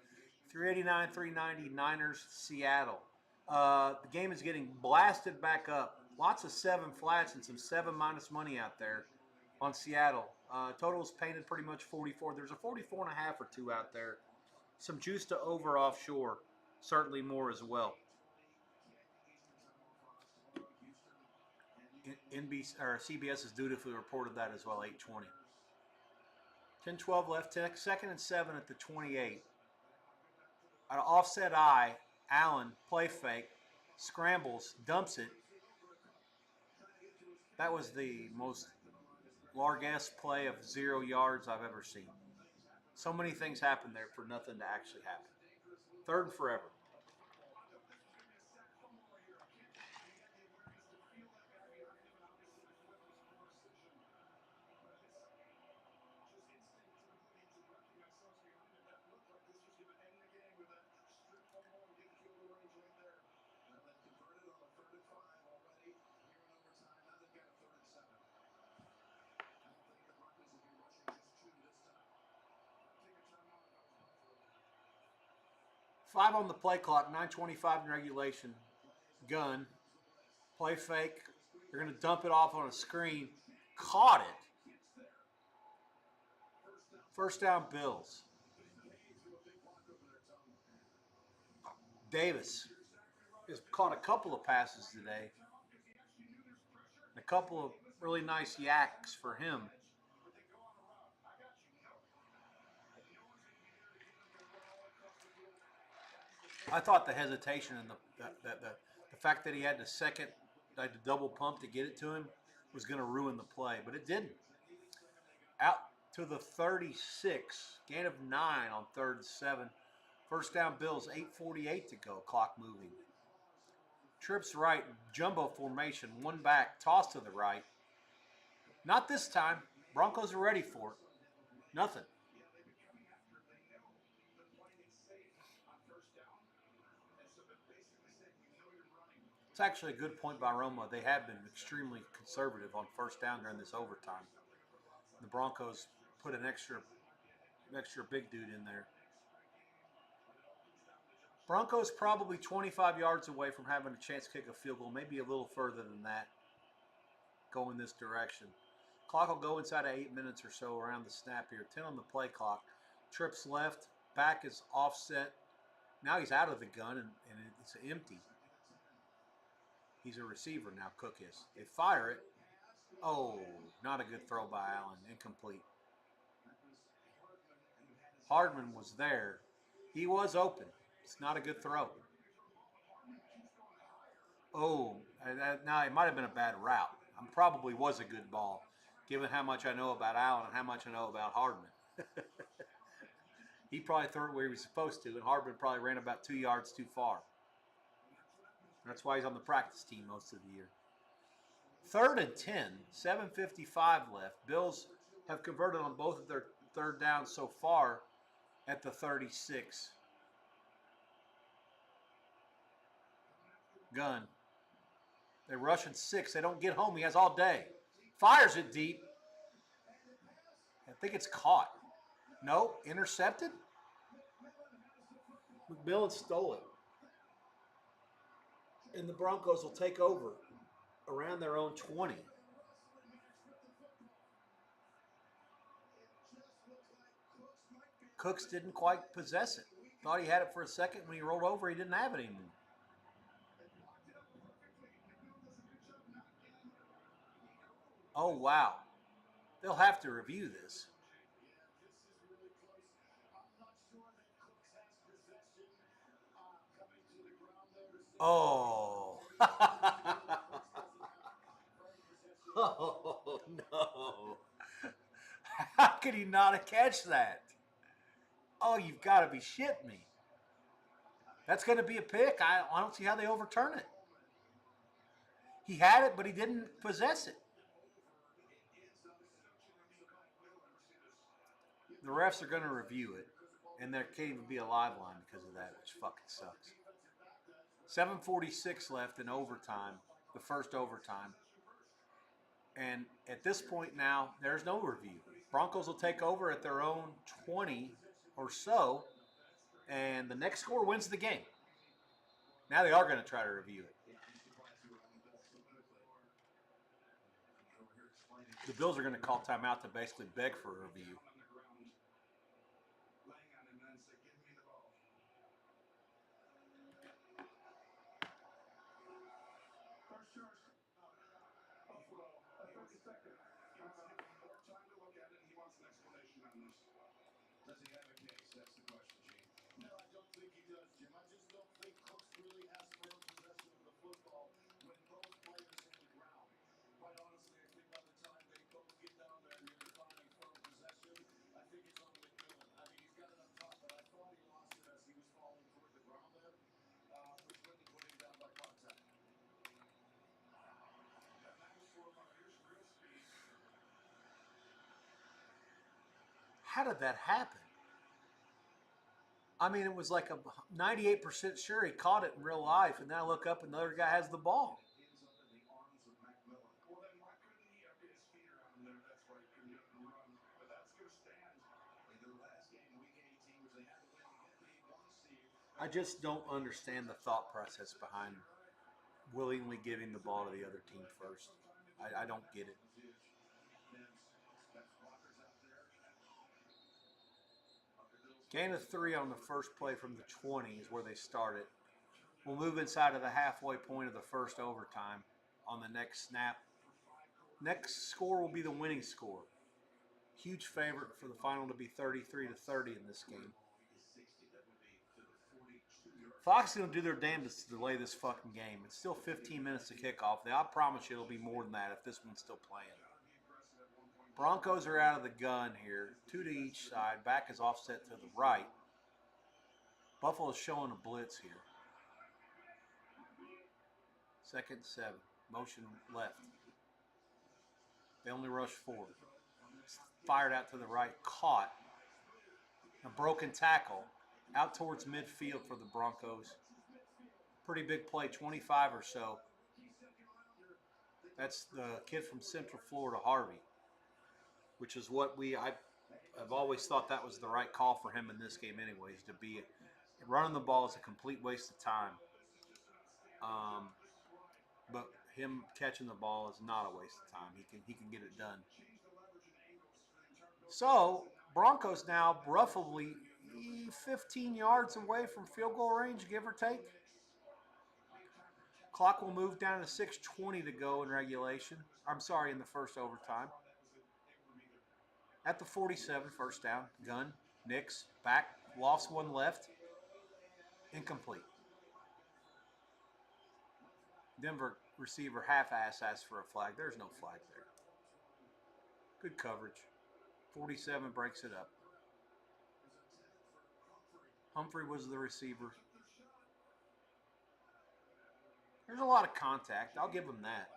389, 390 Niners, Seattle. The game is getting blasted back up. Lots of 7 flats and some 7 minus money out there on Seattle. Total is painted pretty much 44. There's a 44 and a half or 2 out there. Some juice to over offshore. Certainly more as well. NBC or CBS has dutifully reported that as well. 8:20. 10-12 left. Second and 7 at the 28. An offset eye. Allen play fake, scrambles, dumps it. That was the most largesse play of 0 yards I've ever seen. So many things happened there for nothing to actually happen. 3rd and forever. Five on the play clock, 9:25 in regulation. Gun, play fake. They're going to dump it off on a screen. Caught it. First down, Bills. Davis has caught a couple of passes today. A couple of really nice yaks for him. I thought the hesitation and the fact that he had the double pump to get it to him was going to ruin the play, but it didn't. Out to the 36, gain of 9 on 3rd and 7. First down, Bills, 8:48 to go, clock moving. Trips right, jumbo formation, 1 back, toss to the right. Not this time. Broncos are ready for it. Nothing. It's actually a good point by Roma. They have been extremely conservative on first down during this overtime. The Broncos put an extra big dude in there. Broncos probably 25 yards away from having a chance to kick a field goal, maybe a little further than that, going this direction. Clock will go inside of 8 minutes or so around the snap here. 10 on the play clock. Trips left. Back is offset. Now he's out of the gun, and it's empty. He's a receiver now, Cook is. They fire it. Oh, not a good throw by Allen. Incomplete. Hardman was there. He was open. It's not a good throw. Oh, now it might have been a bad route. Probably was a good ball, given how much I know about Allen and how much I know about Hardman. He probably threw it where he was supposed to, and Hardman probably ran about 2 yards too far. That's why he's on the practice team most of the year. 3rd and 10, 7:55 left. Bills have converted on both of their 3rd downs so far at the 36. Gun. They're rushing 6. They don't get home. He has all day. Fires it deep. I think it's caught. No, intercepted. McMillan stole it. And the Broncos will take over around their own 20. Cooks didn't quite possess it. Thought he had it for a second. When he rolled over, he didn't have it anymore. Oh, wow. They'll have to review this. Oh. Oh, no. How could he not have catch that? Oh, you've got to be shitting me. That's going to be a pick. I don't see how they overturn it. He had it, but he didn't possess it. The refs are going to review it, and there can't even be a live line because of that, which fucking sucks. 7:46 left in overtime, the first overtime. And at this point now, there's no review. Broncos will take over at their own 20 or so, and the next score wins the game. Now they are going to try to review it. The Bills are going to call timeout to basically beg for a review. How did that happen? I mean, it was like a 98% sure he caught it in real life, and then I look up and the other guy has the ball. I just don't understand the thought process behind willingly giving the ball to the other team first. I don't get it. Gain of 3 on the first play from the 20 is where they started. We'll move inside of the halfway point of the first overtime on the next snap. Next score will be the winning score. Huge favorite for the final to be 33-30 in this game. Fox is going to do their damnedest to delay this fucking game. It's still 15 minutes to kickoff. I promise you it'll be more than that if this one's still playing. Broncos are out of the gun here. 2 to each side. Back is offset to the right. Buffalo's showing a blitz here. 2nd and 7. Motion left. They only rush 4. Fired out to the right. Caught. A broken tackle. Out towards midfield for the Broncos. Pretty big play. 25 or so. That's the kid from Central Florida, Harvey. Which is what I've always thought that was the right call for him in this game anyways. To be running the ball is a complete waste of time. But him catching the ball is not a waste of time. He can get it done. So Broncos now roughly 15 yards away from field goal range, give or take. Clock will move down to 6:20 to go in regulation. I'm sorry, in the first overtime. At the 47, first down. Gun, Nix, back, lost one left. Incomplete. Denver receiver half-ass asked for a flag. There's no flag there. Good coverage. 47 breaks it up. Humphrey was the receiver. There's a lot of contact. I'll give him that.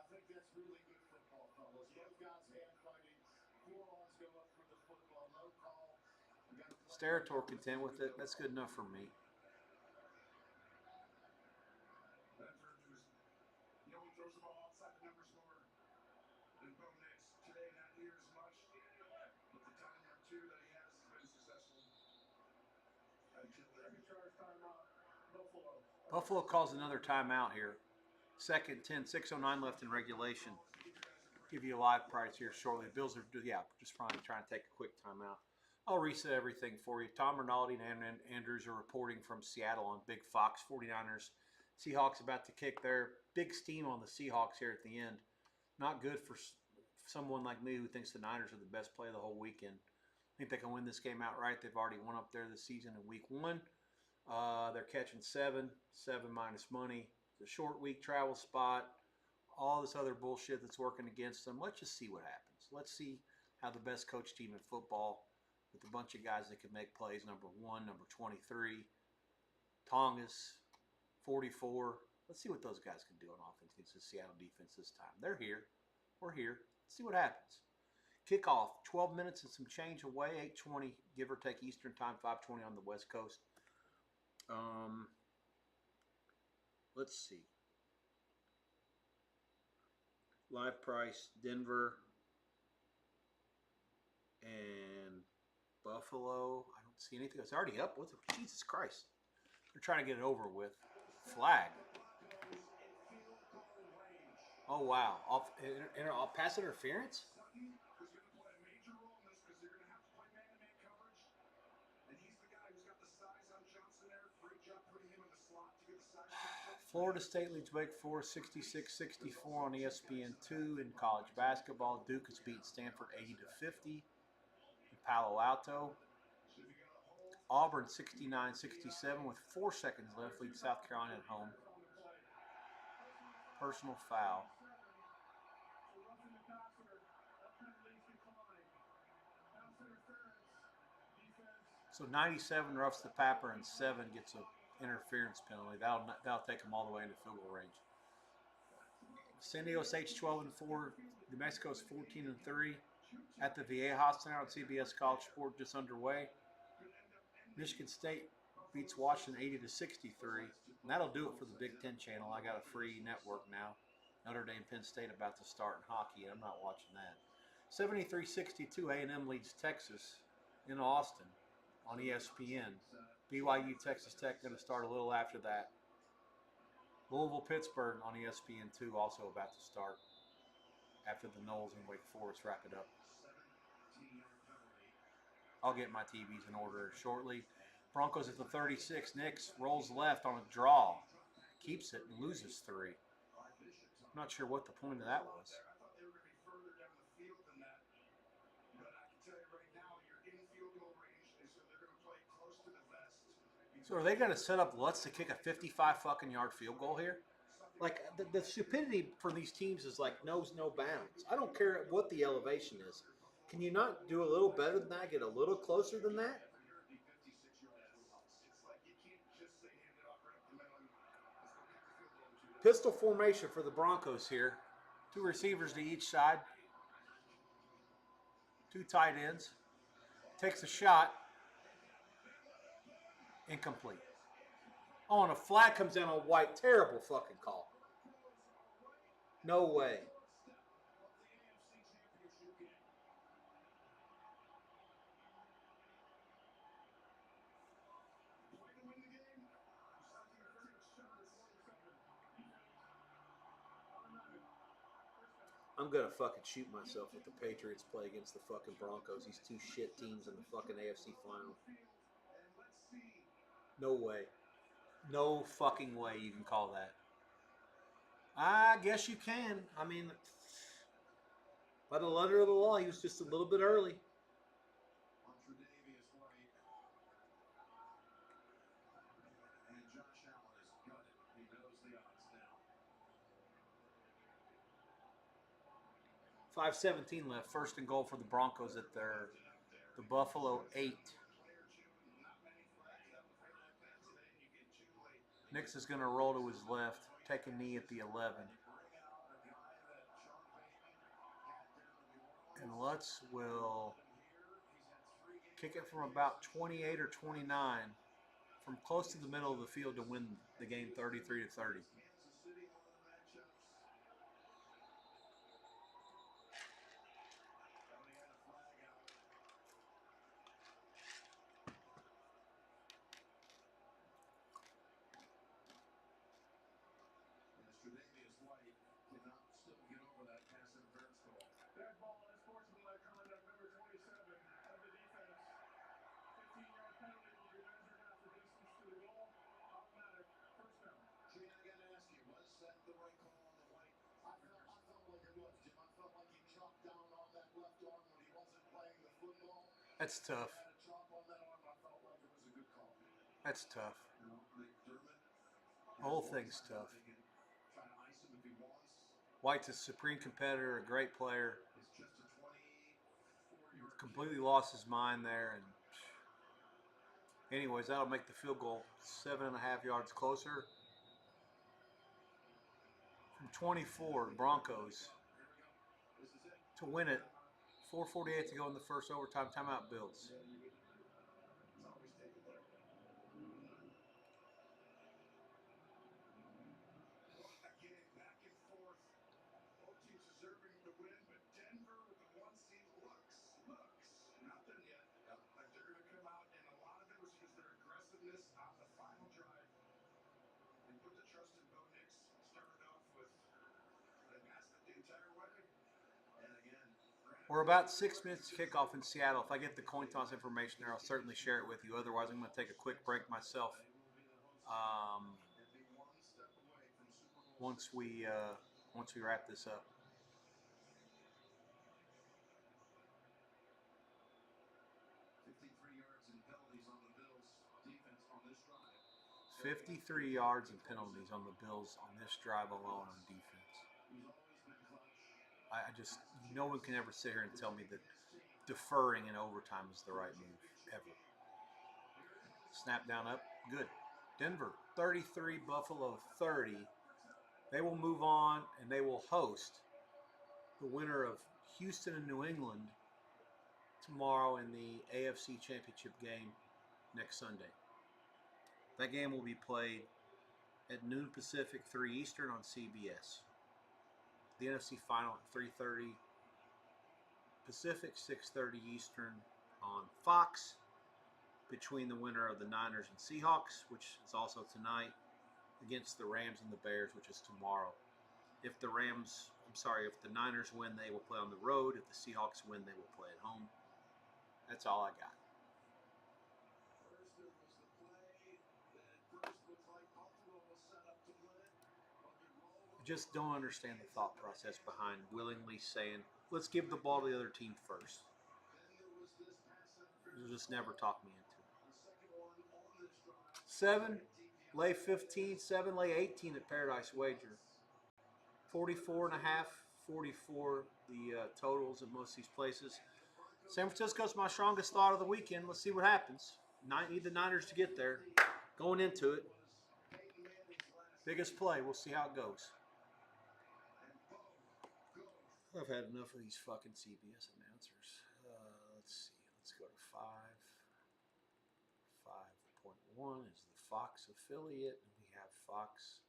Sterator content with it. That's good enough for me. Buffalo calls another timeout here. 2nd 10, 6:09 left in regulation. Give you a live price here shortly. The Bills are, just trying to take a quick timeout. I'll reset everything for you. Tom Rinaldi and Andrews are reporting from Seattle on Big Fox. 49ers. Seahawks about to kick their big steam on the Seahawks here at the end. Not good for someone like me who thinks the Niners are the best play of the whole weekend. I think they can win this game outright. They've already won up there this season in week 1. They're catching 7 minus money. It's a short week travel spot. All this other bullshit that's working against them. Let's just see what happens. Let's see how the best coach team in football with a bunch of guys that can make plays. Number 1, number 23, Tongas, 44. Let's see what those guys can do on offense against the Seattle defense this time. They're here. We're here. Let's see what happens. Kickoff, 12 minutes and some change away, 8:20, give or take Eastern time, 5:20 on the West Coast. Let's see. Live price, Denver and Buffalo. I don't see anything. It's already up. Jesus Christ. They're trying to get it over with. Flag. Oh, wow. Pass interference? Florida State leads Wake Forest 66-64 on ESPN2 in college basketball. Duke has beat Stanford 80-50 in Palo Alto. Auburn 69-67 with 4 seconds left leads South Carolina at home. Personal foul. So 97 roughs the passer and 7 gets an interference penalty. That'll take them all the way into field goal range. San Diego State's 12-4. New Mexico's 14-3. At the Viejas Center on CBS College Sport, just underway. Michigan State beats Washington 80-63. And that'll do it for the Big Ten channel. I got a free network now. Notre Dame, Penn State about to start in hockey. I'm not watching that. 73-62, A&M leads Texas in Austin on ESPN. BYU, Texas Tech going to start a little after that. Louisville, Pittsburgh on ESPN2 also about to start after the Knowles and Wake Forest wrap it up. I'll get my TVs in order shortly. Broncos at the 36. Nix rolls left on a draw. Keeps it and loses 3. I'm not sure what the point of that was. So are they going to set up Lutz to kick a 55-fucking-yard field goal here? Like, the stupidity for these teams is like knows no bounds. I don't care what the elevation is. Can you not do a little better than that, get a little closer than that? Pistol formation for the Broncos here. 2 receivers to each side. 2 tight ends. Takes a shot. Incomplete. Oh, and a flag comes down on White. Terrible fucking call. No way. I'm going to fucking shoot myself if the Patriots play against the fucking Broncos. These 2 shit teams in the fucking AFC final. No way. No fucking way you can call that. I guess you can. I mean, by the letter of the law, he was just a little bit early. 5:17 left. First and goal for the Broncos at the Buffalo 8. Nix is going to roll to his left, take a knee at the 11. And Lutz will kick it from about 28 or 29 from close to the middle of the field to win the game 33-30. That's tough. That's tough. The whole thing's tough. White's a supreme competitor, a great player. Completely lost his mind there. And anyways, that'll make the field goal 7.5 yards closer. from 24, Broncos to win it. 4:48 to go in the first overtime. Timeout, Bills. We're about 6 minutes to kickoff in Seattle. If I get the coin toss information there, I'll certainly share it with you. Otherwise, I'm going to take a quick break myself. Once we wrap this up. 53 yards and penalties on the Bills on this drive alone on defense. I just, no one can ever sit here and tell me that deferring in overtime is the right move, ever. Snap down up, good. Denver, 33, Buffalo, 30. They will move on, and they will host the winner of Houston and New England tomorrow in the AFC Championship game next Sunday. That game will be played at noon Pacific, 3 Eastern on CBS. The NFC Final at 3:30 Pacific, 6:30 Eastern on Fox, between the winner of the Niners and Seahawks, which is also tonight, against the Rams and the Bears, which is tomorrow. If the Niners win, they will play on the road. If the Seahawks win, they will play at home. That's all I got. I just don't understand the thought process behind willingly saying, let's give the ball to the other team first. You'll just never talk me into it. 7, lay 15, 7, lay 18 at Paradise Wager. 44.5, 44 the totals at most of these places. San Francisco's my strongest thought of the weekend. Let's see what happens. Need the Niners to get there. Going into it, biggest play. We'll see how it goes. I've had enough of these fucking CBS announcers. Let's see. Let's go to 5. 5.1 is the Fox affiliate. We have Fox.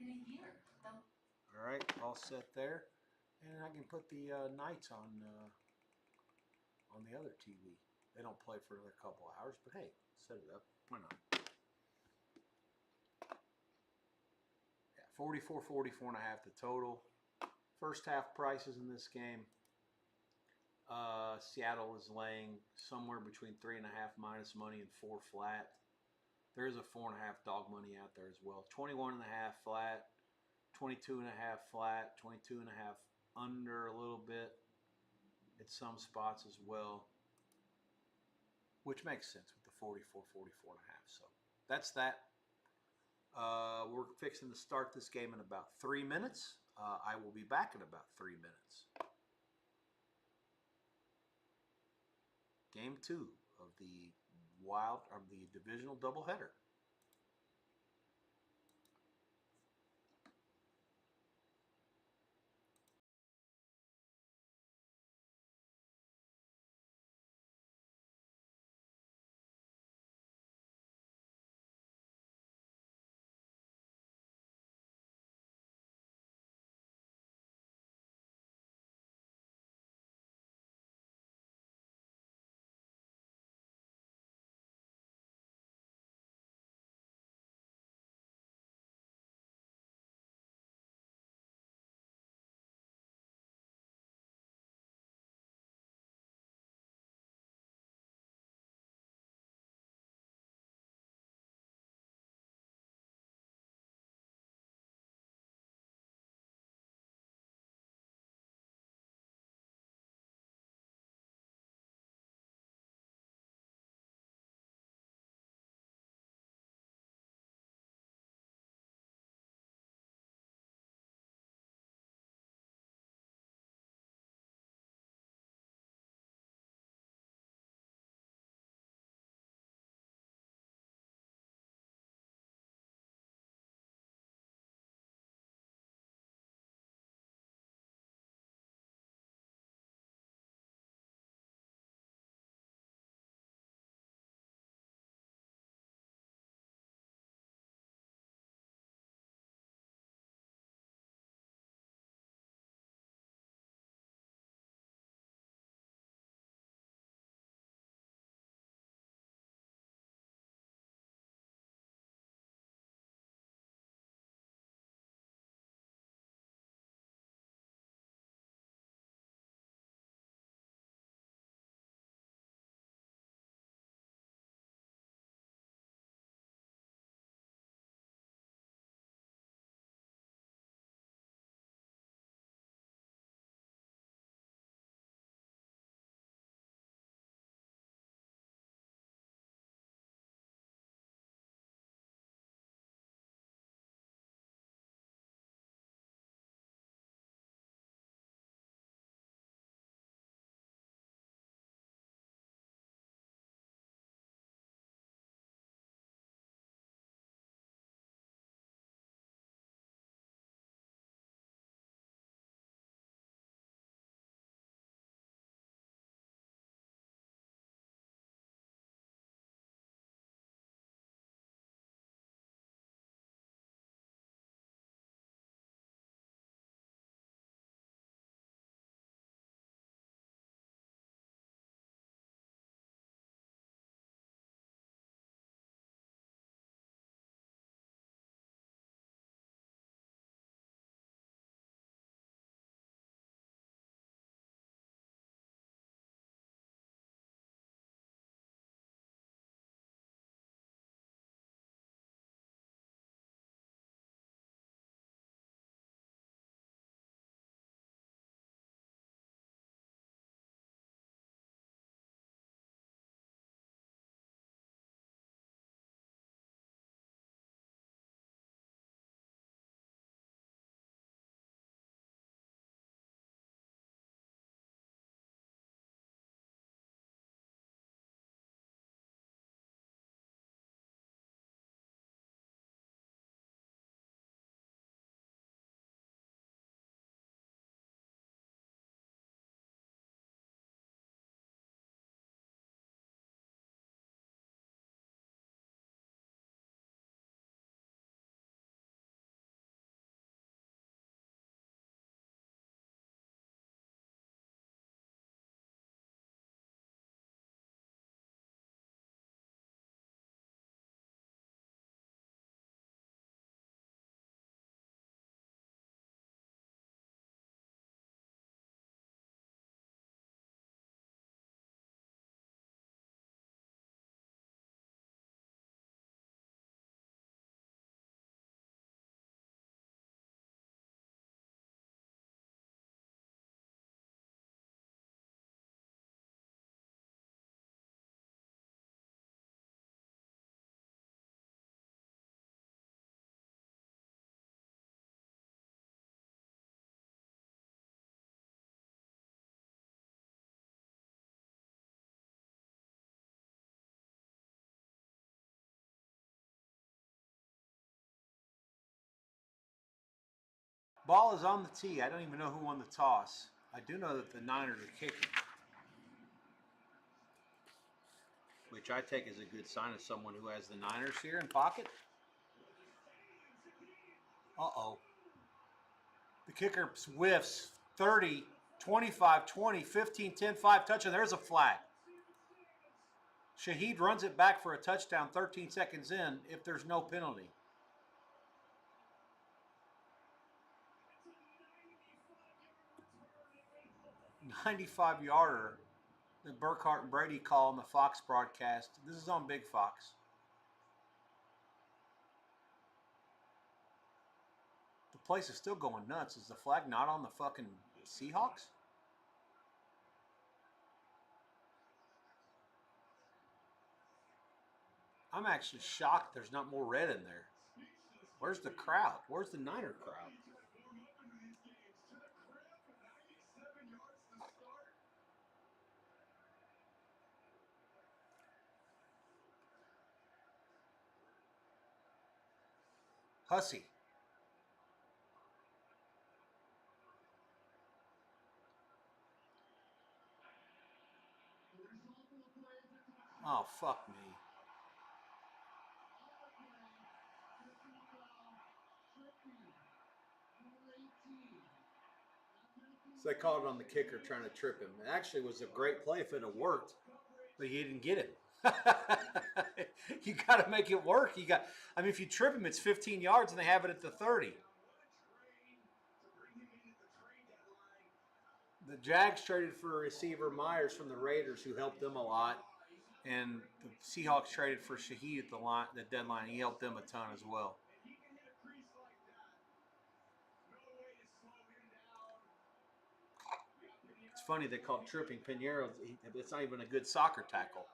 In a year. All right, all set there. And I can put the Knights on the other TV. They don't play for another couple hours, but hey, set it up. Why not? Yeah, 44, 44.5 the total. First half prices in this game. Seattle is laying somewhere between 3.5 minus money and 4 flat. There is a 4.5 dog money out there as well. 21.5 flat, 22.5 flat, 22.5 under a little bit at some spots as well, which makes sense with the 44, 44.5. So that's that. We're fixing to start this game in about 3 minutes. I will be back in about 3 minutes. Game 2 of the divisional doubleheader. Ball is on the tee. I don't even know who won the toss. I do know that the Niners are kicking, which I take as a good sign of someone who has the Niners here in pocket. Uh-oh. The kicker whiffs 30, 25, 20, 15, 10, 5 touch, and there's a flag. Shaheed runs it back for a touchdown 13 seconds in if there's no penalty. 95-yarder that Burkhart and Brady call on the Fox broadcast. This is on Big Fox. The place is still going nuts. Is the flag not on the fucking Seahawks? I'm actually shocked there's not more red in there. Where's the crowd? Where's the Niner crowd? Hussey. Oh, fuck me. So they called it on the kicker trying to trip him. It actually was a great play if it had worked, but he didn't get it. You got to make it work. If you trip him, it's 15 yards and they have it at the 30. The Jags traded for receiver Myers from the Raiders, who helped them a lot, and the Seahawks traded for Shaheed at the deadline. He helped them a ton as well. It's funny they called tripping Pinheiro. It's not even a good soccer tackle.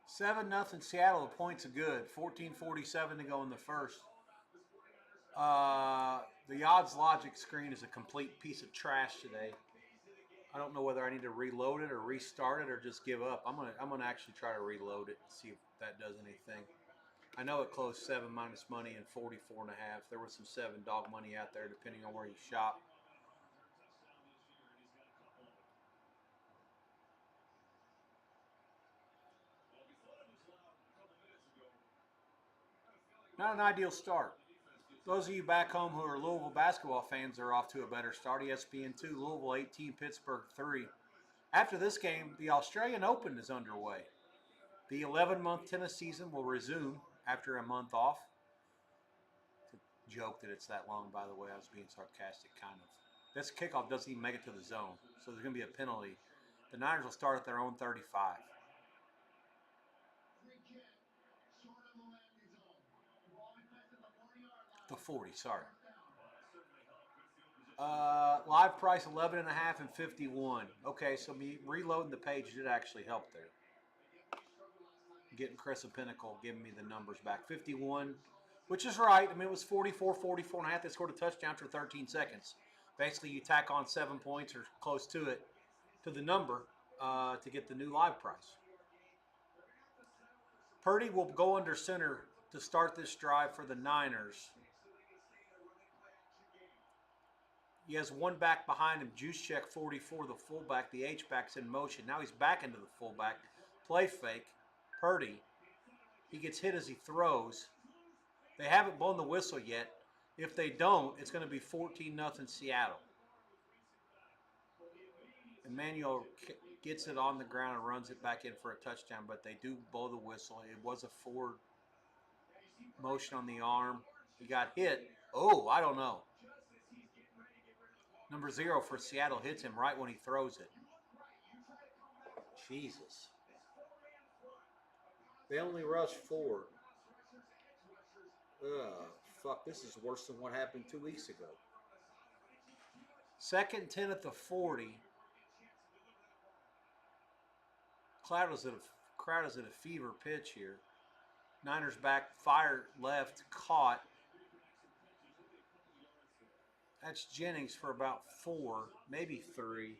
Seven nothing Seattle. The points are good. 14:47 to go in the first. The odds logic screen is a complete piece of trash today. I don't know whether I need to reload it or restart it or just give up. I'm gonna actually try to reload it and see if that does anything. I know it closed 7 minus money and 44.5. There was some 7 dog money out there depending on where you shop. Not an ideal start. Those of you back home who are Louisville basketball fans are off to a better start. ESPN 2, Louisville 18, Pittsburgh 3. After this game, the Australian Open is underway. The 11-month tennis season will resume after a month off. It's a joke that it's that long, by the way. I was being sarcastic, kind of. This kickoff doesn't even make it to the zone, so there's going to be a penalty. The Niners will start at their own 35. The 40, sorry. Live price 11.5 and 51. Okay, so me reloading the page did actually help there. Getting Chris and Pinnacle giving me the numbers back. 51, which is right. I mean, it was 44, 44 and a half. They scored a touchdown for 13 seconds. Basically, you tack on 7 points or close to it to the number to get the new live price. Purdy will go under center to start this drive for the Niners. He has one back behind him, juice check 44, the fullback. The H-back's in motion. Now he's back into the fullback. Play fake. Purdy. He gets hit as he throws. They haven't blown the whistle yet. If they don't, it's going to be 14-0 Seattle. Emmanuel gets it on the ground and runs it back in for a touchdown, but they do blow the whistle. It was a forward motion on the arm. He got hit. Oh, I don't know. Number 0 for Seattle hits him right when he throws it. Jesus. They only rushed 4. Ugh, fuck, this is worse than what happened 2 weeks ago. 2nd and 10 at the 40. Crowd is at a fever pitch here. Niners back, fire left, caught. That's Jennings for about 4, maybe 3.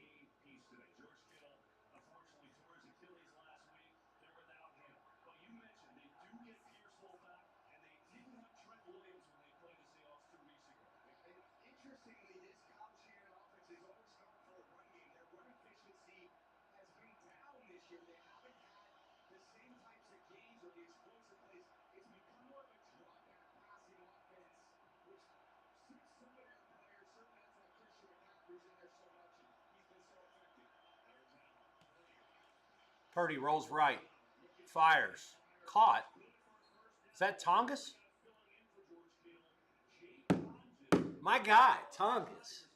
Purdy rolls right, fires, caught. Is that Tongas? My guy, Tongas.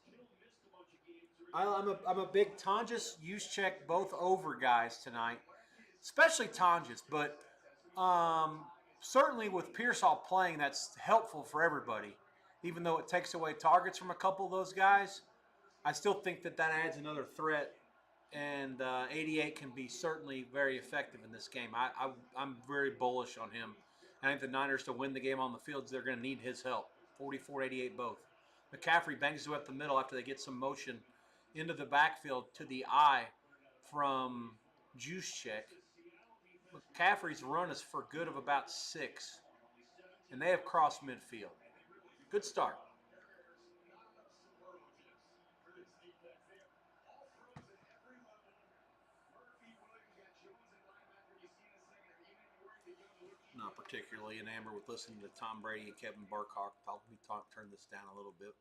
I'm a big Tongas, Juszczyk, both over guys tonight, especially Tongas. But certainly with Pearsall playing, that's helpful for everybody. Even though it takes away targets from a couple of those guys, I still think that adds another threat. And 88 can be certainly very effective in this game. I'm very bullish on him. I think the Niners, to win the game on the field, they're going to need his help. 44-88 both. McCaffrey bangs it up the middle after they get some motion into the backfield to the eye from Juszczyk. McCaffrey's run is for good of about 6, and they have crossed midfield. Good start. Not particularly enamored with listening to Tom Brady and Kevin Burkhardt. I'll turn this down a little bit.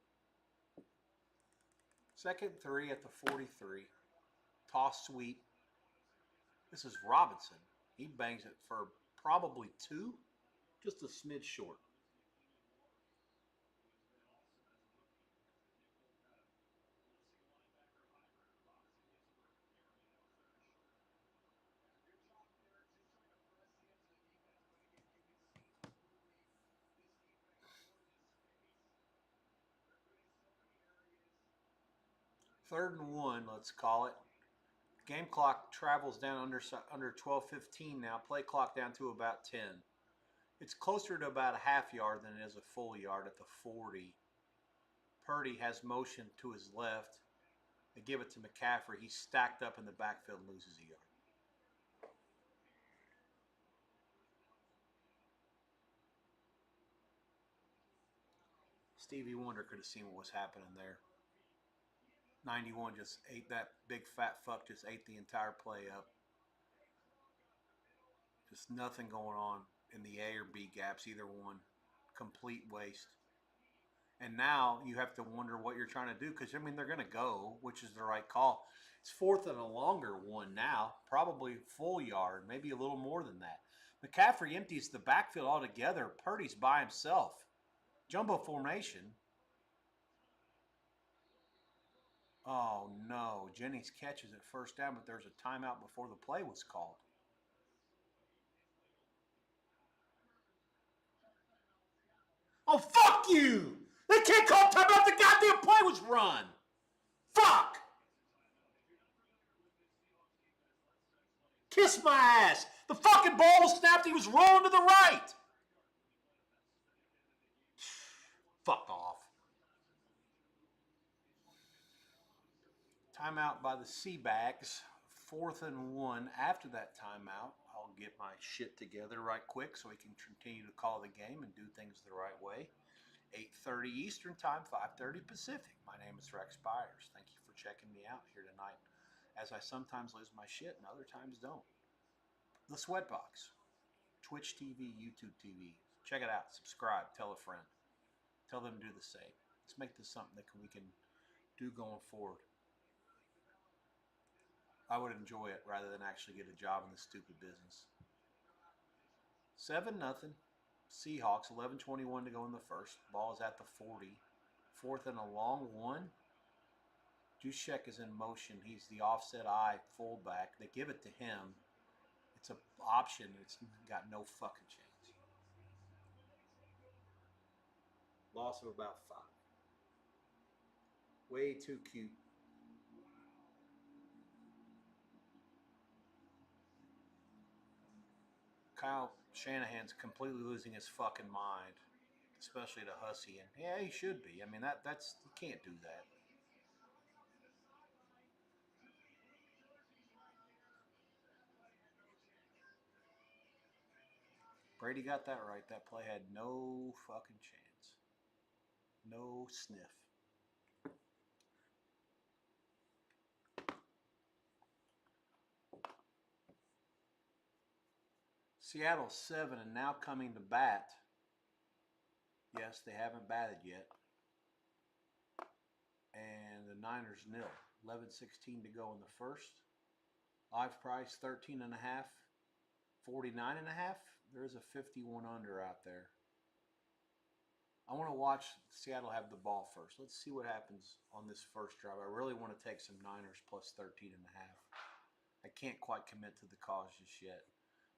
2nd 3 at the 43. Toss sweep. This is Robinson. He bangs it for probably 2, just a smidge short. Third and 1, let's call it. Game clock travels down under 12:15 now. Play clock down to about 10. It's closer to about a half yard than it is a full yard at the 40. Purdy has motion to his left. They give it to McCaffrey. He's stacked up in the backfield and loses a yard. Stevie Wonder could have seen what was happening there. 91 just ate that big fat fuck, just ate the entire play up. Just nothing going on in the A or B gaps, either one. Complete waste. And now you have to wonder what you're trying to do because, I mean, they're going to go, which is the right call. It's 4th and a longer one now, probably full yard, maybe a little more than that. McCaffrey empties the backfield altogether. Purdy's by himself. Jumbo formation. Oh, no. Jennings catches it first down, but there's a timeout before the play was called. Oh, fuck you! They can't call timeout. The goddamn play was run. Fuck! Kiss my ass. The fucking ball was snapped. He was rolling to the right. Fuck off. Timeout by the Seabags. 4th and 1. After that timeout, I'll get my shit together right quick so we can continue to call the game and do things the right way. 8:30 Eastern Time, 5:30 Pacific. My name is Rex Byers. Thank you for checking me out here tonight, as I sometimes lose my shit and other times don't. The SweatBox, Twitch TV, YouTube TV. Check it out. Subscribe. Tell a friend. Tell them to do the same. Let's make this something that we can do going forward. I would enjoy it rather than actually get a job in this stupid business. 7-0. Seahawks, 11:21 to go in the first. Ball is at the 40. 4th and a long one. Juszczyk is in motion. He's the offset eye fullback. They give it to him. It's an option. It's got no fucking chance. Loss of about 5. Way too cute. Kyle Shanahan's completely losing his fucking mind, especially to Hussey. And yeah, he should be. I mean, that's you can't do that. Brady got that right. That play had no fucking chance. No sniff. Seattle 7 and now coming to bat. Yes, they haven't batted yet. And the Niners nil. 11:16 to go in the first. Live price 13 and a half. 49 and a half. There's a 51 under out there. I want to watch Seattle have the ball first. Let's see what happens on this first drive. I really want to take some Niners plus 13 and a half. I can't quite commit to the cause just yet,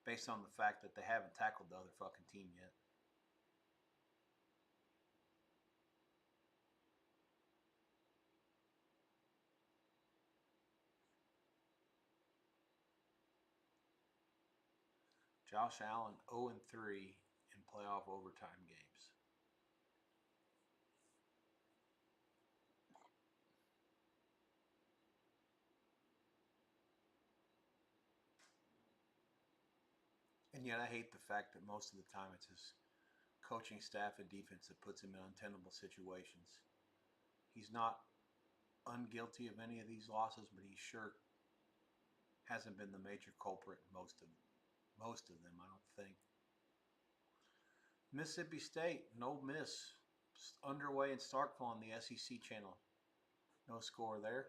based on the fact that they haven't tackled the other fucking team yet. Josh Allen 0-3 in playoff overtime games. And yet I hate the fact that most of the time it's his coaching staff and defense that puts him in untenable situations. He's not unguilty of any of these losses, but he sure hasn't been the major culprit in most of them, I don't think. Mississippi State, no miss. Underway in Starkville on the SEC channel. No score there.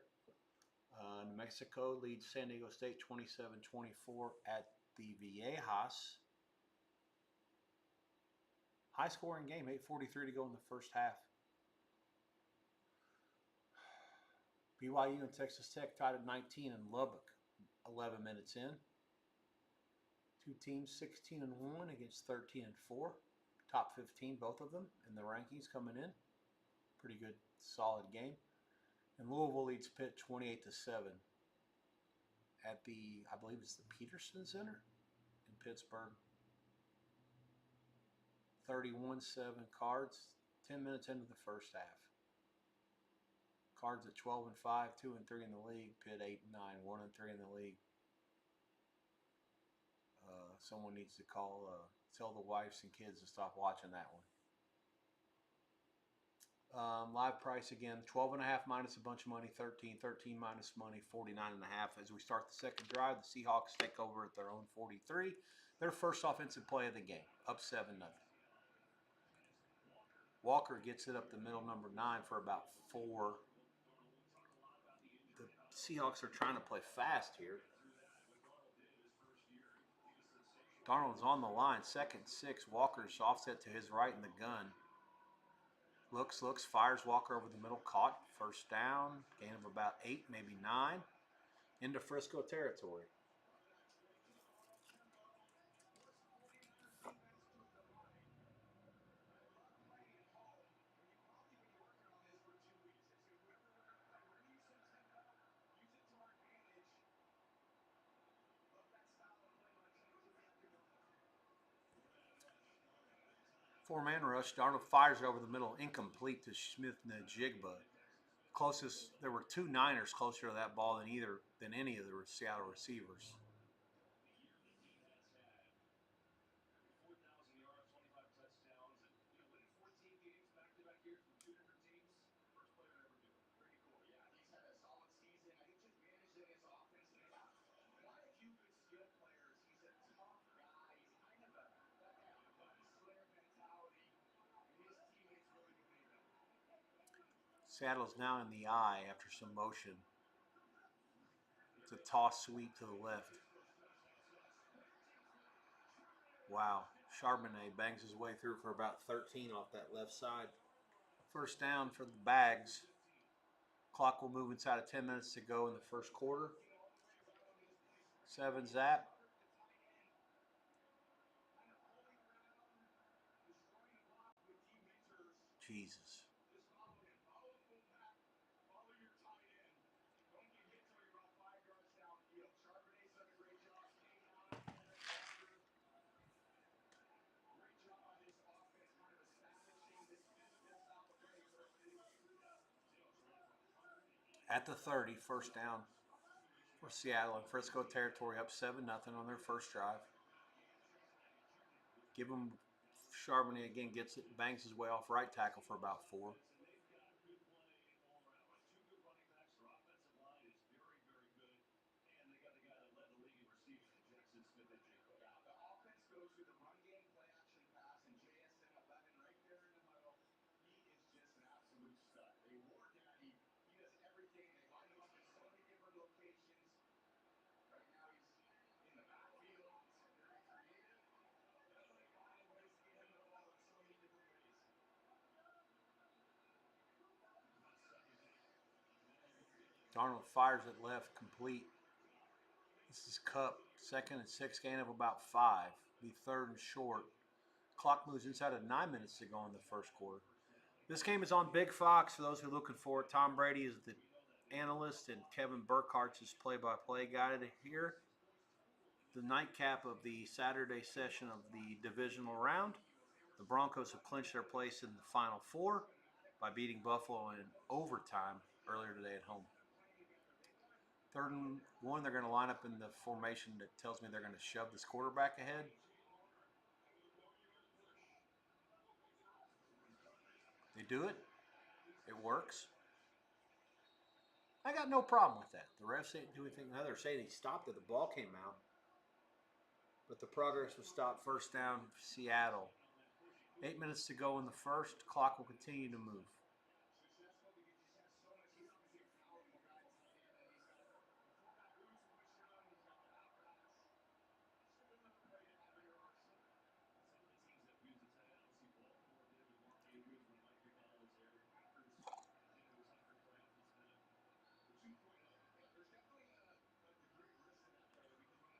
New Mexico leads San Diego State 27-24 at the Viejas. High scoring game, 8:43 to go in the first half. BYU and Texas Tech tied at 19 in Lubbock, 11 minutes in. Two teams 16-1 against 13-4. Top 15, both of them, in the rankings coming in. Pretty good, solid game. And Louisville leads Pitt 28-7 at the, I believe it's the Peterson Center in Pittsburgh. 31-7 Cards, 10 minutes into the first half. Cards at 12-5, 2-3 in the league. Pitt 8-9, 1-3 in the league. Someone needs to tell the wives and kids to stop watching that one. Live price again, 12.5 minus a bunch of money, 13 minus money, 49.5. As we start the second drive, the Seahawks take over at their own 43. Their first offensive play of the game, up 7-0. Walker gets it up the middle, number 9 for about 4. The Seahawks are trying to play fast here. Darnold's on the line, 2nd 6. Walker's offset to his right in the gun. Looks, fires Walker over the middle, caught. First down, gain of about 8, maybe 9. Into Frisco territory. Four-man rush. Darnold fires over the middle, incomplete to Smith-Njigba. Closest, there were 2 Niners closer to that ball than any of the Seattle receivers. Seattle's now in the eye after some motion. It's a toss sweep to the left. Wow. Charbonnet bangs his way through for about 13 off that left side. First down for the Bags. Clock will move inside of 10 minutes to go in the first quarter. 7 zap. At the 30, first down for Seattle and Frisco territory, up 7-0 on their first drive. Give them Charbonnet again, gets it, bangs his way off right tackle for about 4. Darnold fires it left, complete. This is Cup, 2nd and 6, gain of about 5. Be 3rd and short. Clock moves inside of 9 minutes to go in the first quarter. This game is on Big Fox for those who are looking for it. Tom Brady is the analyst and Kevin Burkhardt's his play-by-play guy here. The nightcap of the Saturday session of the divisional round. The Broncos have clinched their place in the Final Four by beating Buffalo in overtime earlier today at home. 3rd and 1, they're going to line up in the formation that tells me they're going to shove this quarterback ahead. They do it. It works. I got no problem with that. The refs didn't do anything. Now they're saying he stopped it. The ball came out. But the progress was stopped. First down, Seattle. 8 minutes to go in the first. Clock will continue to move.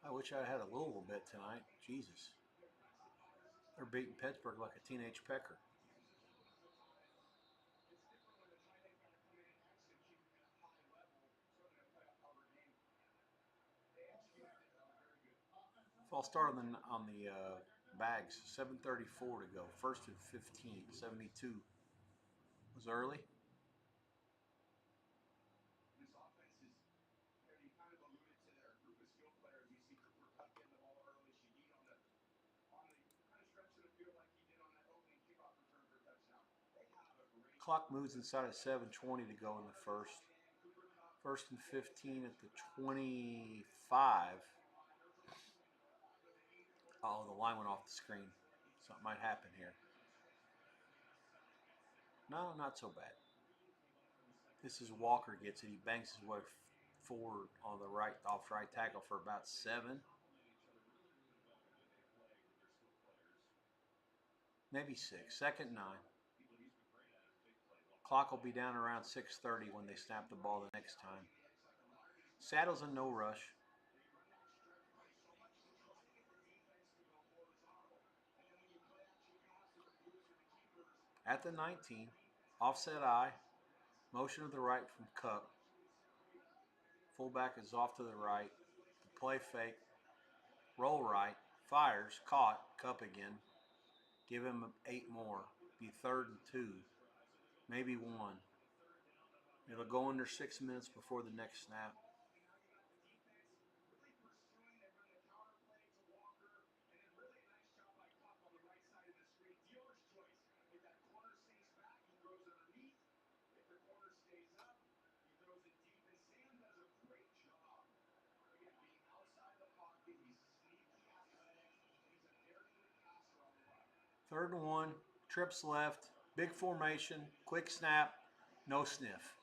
I wish I had a Louisville bet tonight. Jesus. They're beating Pittsburgh like a teenage pecker. False start on the bags. 7:34 to go. 1st and 15. 72 was early. Clock moves inside of 7:20 to go in the first. 1st and 15 at the 25. Oh, the line went off the screen. Something might happen here. No, not so bad. This is Walker gets it. He banks his way forward on the right, off right tackle for about 7. Maybe 6. 2nd and 9. Clock will be down around 6:30 when they snap the ball the next time. Saddle's in no rush. At the 19, offset eye, motion to the right from Cup. Fullback is off to the right. The play fake, roll right, fires, caught, Cup again. Give him 8 more. Be 3rd and 2, maybe 1. It'll go under 6 minutes before the next snap. Third and 1, trips left, big formation, quick snap, no sniff.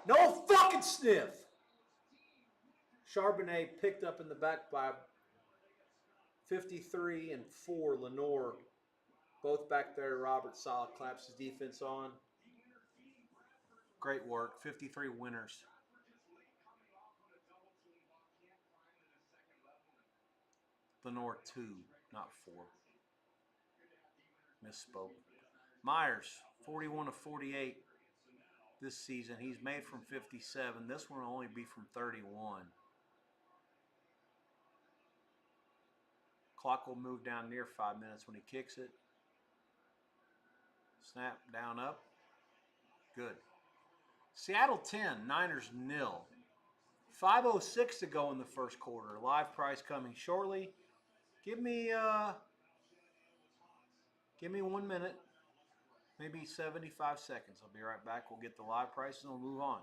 No fucking sniff! Charbonnet picked up in the back by 53 and 4. Lenore, both back there. Robert Solid claps his defense on. Great work. 53 winners. Lenore 2, not 4. Misspoke. Myers, 41 of 48 this season. He's made from 57. This one will only be from 31. Clock will move down near 5 minutes when he kicks it. Snap, down, up. Good. Seattle 10, Niners nil. 5:06 to go in the first quarter. Live price coming shortly. Give me 1 minute, maybe 75 seconds. I'll be right back. We'll get the live prices and we'll move on.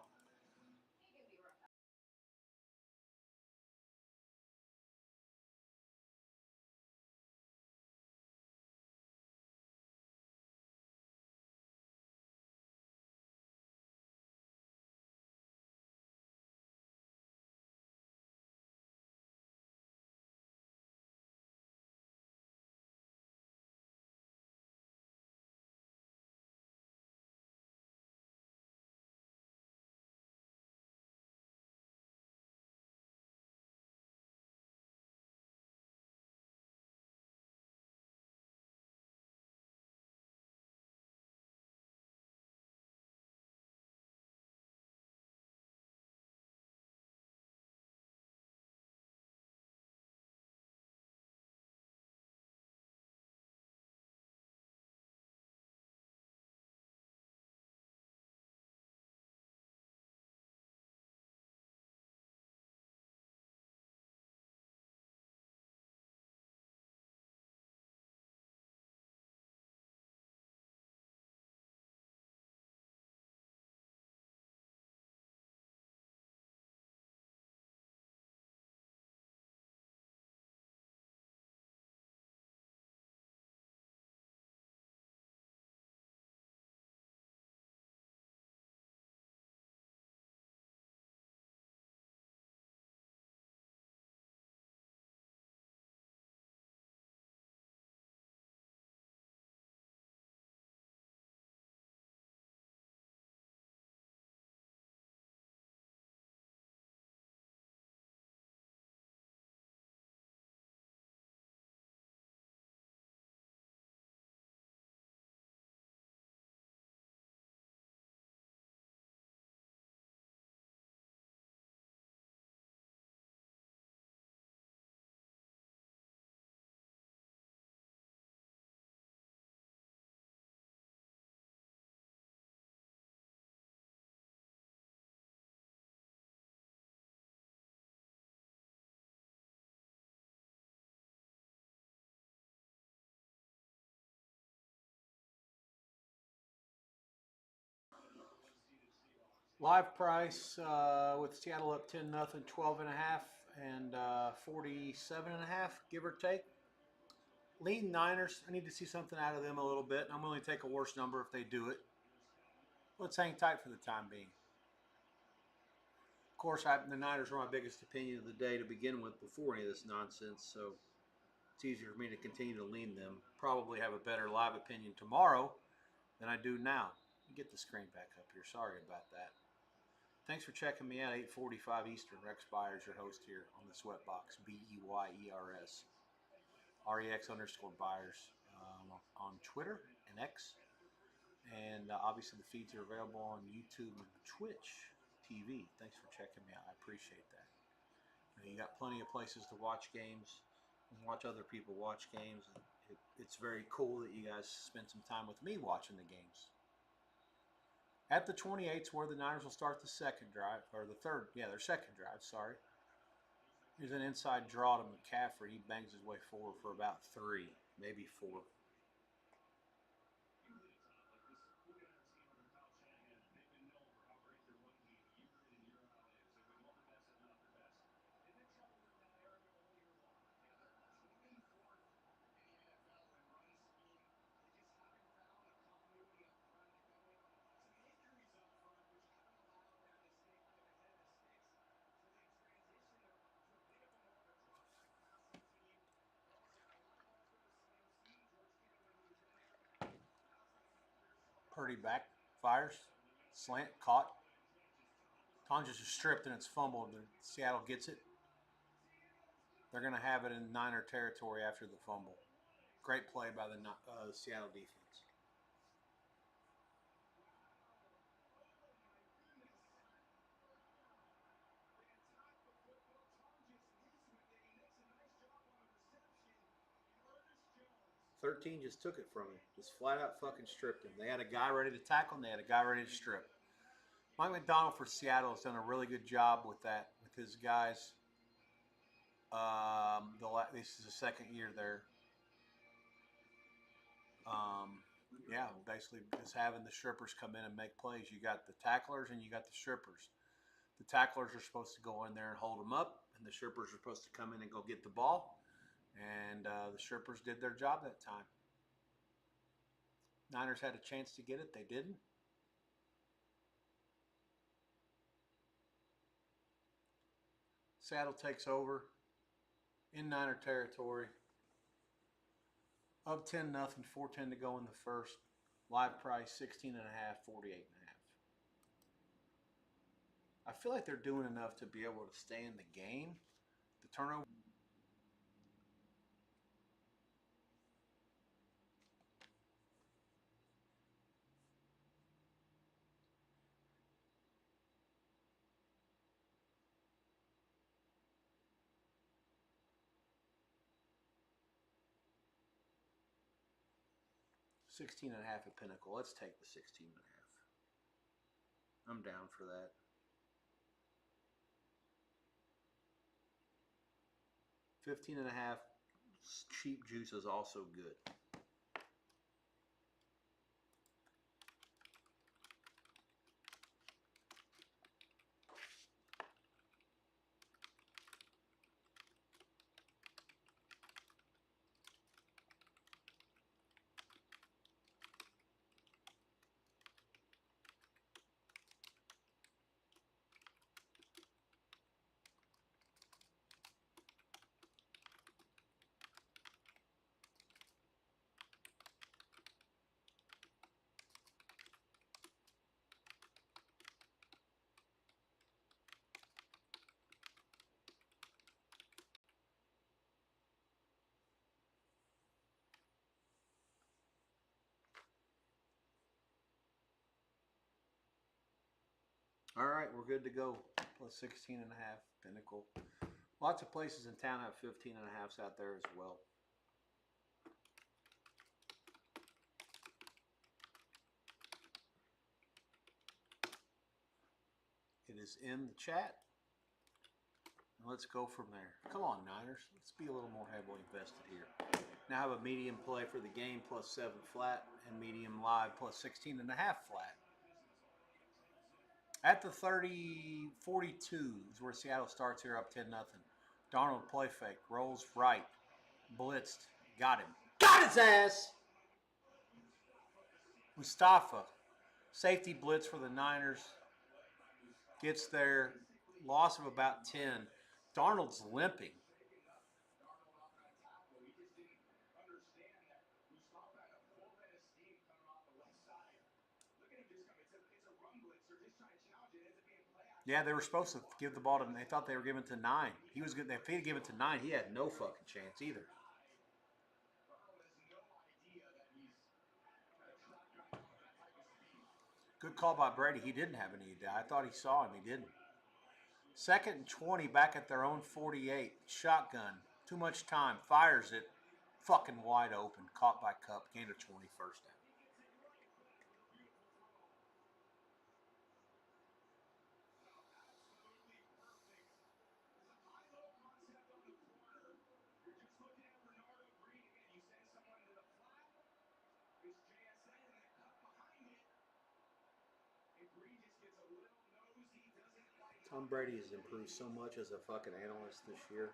Live price with Seattle up 10 nothing, 12 and a half, and 47 and a half, give or take. Lean Niners. I need to see something out of them a little bit. I'm willing to take a worse number if they do it. Let's hang tight for the time being. Of course, the Niners were my biggest opinion of the day to begin with before any of this nonsense, so it's easier for me to continue to lean them. Probably have a better live opinion tomorrow than I do now. Get the screen back up here. Sorry about that. Thanks for checking me out. 8:45 Eastern. Rex Byers, your host here on the SweatBox. BEYERS. REX underscore Byers on Twitter and X. And obviously the feeds are available on YouTube and Twitch TV. Thanks for checking me out. I appreciate that. You got plenty of places to watch games and watch other people watch games. It's very cool that you guys spend some time with me watching the games. At the 28th, where the Niners will start the second drive, or the third, their second drive, sorry. Here's an inside draw to McCaffrey. He bangs his way forward for about 3, maybe 4. Purdy back, fires, slant, caught. Tonjes is stripped and it's fumbled. Seattle gets it. They're going to have it in Niner territory after the fumble. Great play by the Seattle defense. "13 just took it from him. Just flat out fucking stripped him. They had a guy ready to tackle and they had a guy ready to strip. Mike McDonald for Seattle has done a really good job with that, with his guys. This is the second year there. Yeah, basically just having the strippers come in and make plays. You got the tacklers and you got the strippers. The tacklers are supposed to go in there and hold them up, and the strippers are supposed to come in and go get the ball. And the strippers did their job that time. Niners had a chance to get it. They didn't. Seattle takes over in Niner territory. Up 10-0, 4:10 to go in the first. Live price 16.5, 48.5. I feel like they're doing enough to be able to stay in the game. The turnover. $16.5 at Pinnacle. Let's take the 16.5. I'm down for that. $15.5 cheap juice is also good. All right, we're good to go. Plus 16.5 Pinnacle. Lots of places in town have 15.5s out there as well. It is in the chat. And let's go from there. Come on, Niners. Let's be a little more heavily invested here. Now have a medium play for the game plus 7 flat and medium live plus 16.5 flat. At the 42 is where Seattle starts here up 10-0. Darnold play fake, rolls right, blitzed, got him. Got his ass! Mustafa, safety blitz for the Niners. Gets there, loss of about 10. Darnold's limping. Yeah, they were supposed to give the ball to him. They thought they were giving it to 9. He was good. If he'd given it to 9, he had no fucking chance either. Good call by Brady. He didn't have any. I thought he saw him. He didn't. 2nd and 20 back at their own 48. Shotgun. Too much time. Fires it. Fucking wide open. Caught by Cup. Gain of 20 first down. Tom Brady has improved so much as a fucking analyst this year.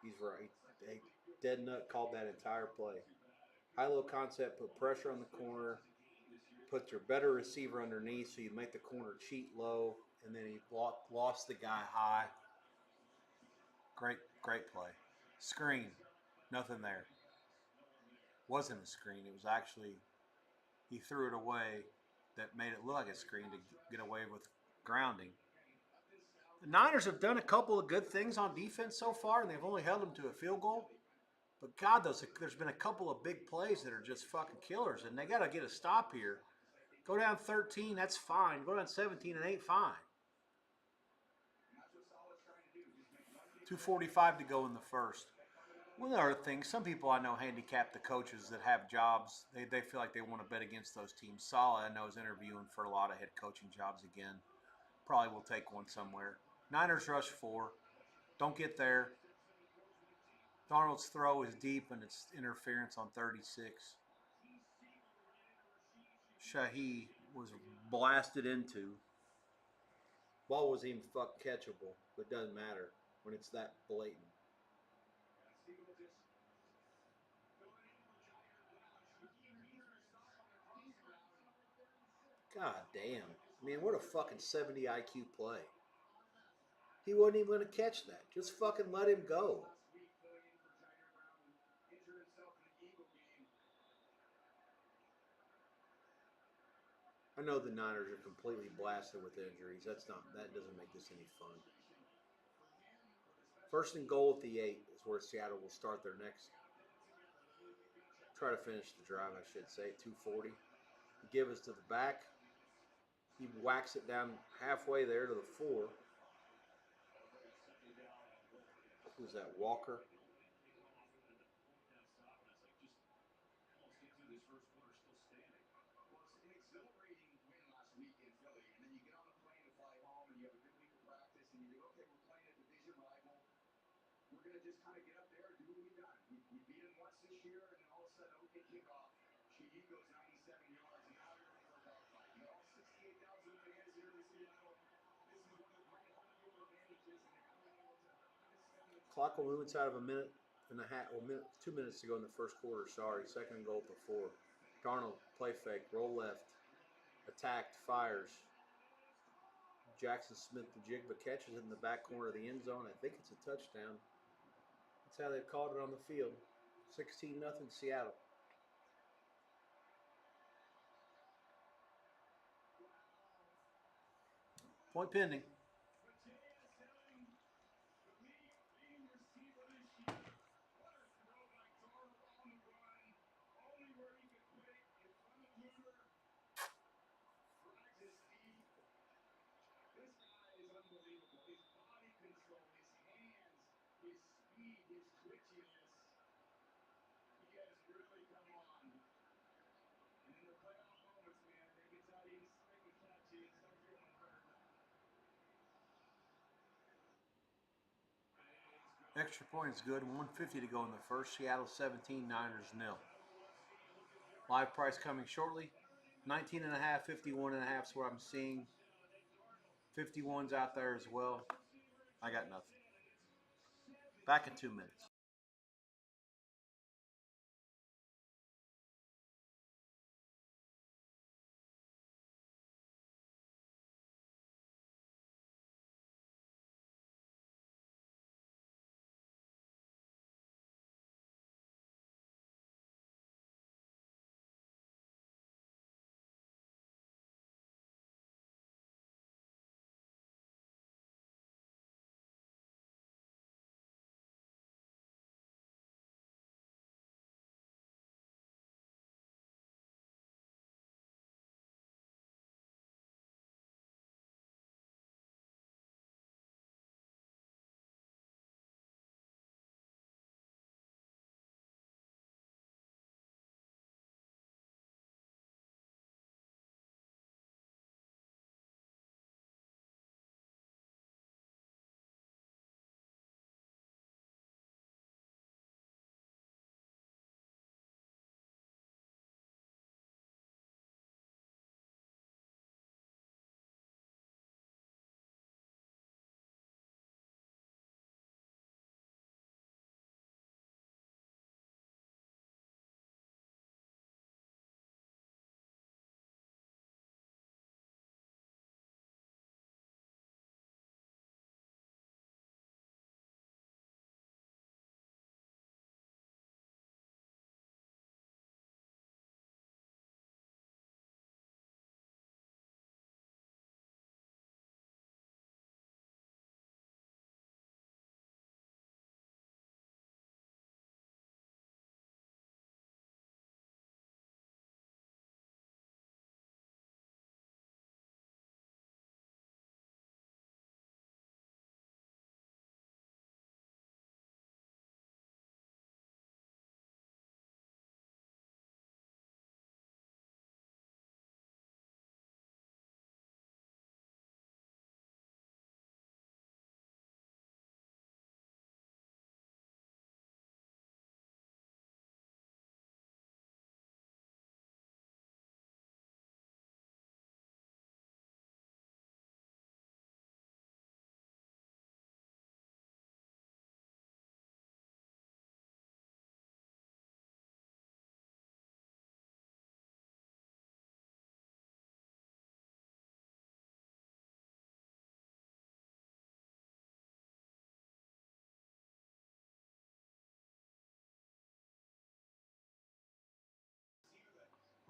He's right. Dead Nut called that entire play. High-low concept, put pressure on the corner, put your better receiver underneath so you make the corner cheat low, and then he lost the guy high. Great play. Screen, nothing there. Wasn't a screen. It was actually, he threw it away that made it look like a screen to get away with grounding. The Niners have done a couple of good things on defense so far, and they've only held them to a field goal. But God, there's been a couple of big plays that are just fucking killers, and they got to get a stop here. Go down 13, that's fine. Go down 17 and 8, fine. 2:45 to go in the first. One other thing, some people I know handicap the coaches that have jobs. They feel like they want to bet against those teams. Sala, I know, is interviewing for a lot of head coaching jobs again. Probably will take one somewhere. Niners rush 4. Don't get there. Darnold's throw is deep and it's interference on 36. Shahi was blasted into. Ball was even fuck catchable, but it doesn't matter when it's that blatant. God damn. Man, what a fucking 70 IQ play. He wasn't even going to catch that. Just fucking let him go. I know the Niners are completely blasted with injuries. That doesn't make this any fun. First and goal at the 8 is where Seattle will start their next. Try to finish the drive, I should say. 240. Give us to the back. He whacks it down halfway there to the 4. Who's that, Walker? Clock will move inside of a minute and a half, well, 2 minutes to go in the first quarter. Sorry, second and goal to 4. Darnold, play fake, roll left, attacked, fires. Jackson Smith the jig, but catches it in the back corner of the end zone. I think it's a touchdown. That's how they called it on the field. 16-0 Seattle. Point pending. Extra point is good. 150 to go in the first. Seattle 17, Niners 0. Live price coming shortly. 19.5, 51.5 is what I'm seeing. 51's out there as well. I got nothing. Back in 2 minutes.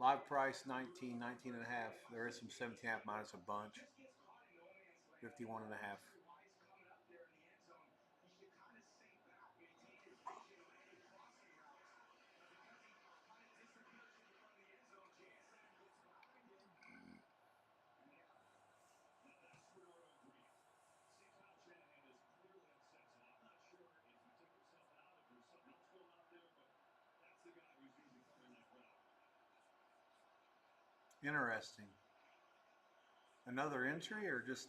Live price 19, 19 and a half. There is some 17 and a half minus a bunch. 51 and a half. Interesting. Another entry or just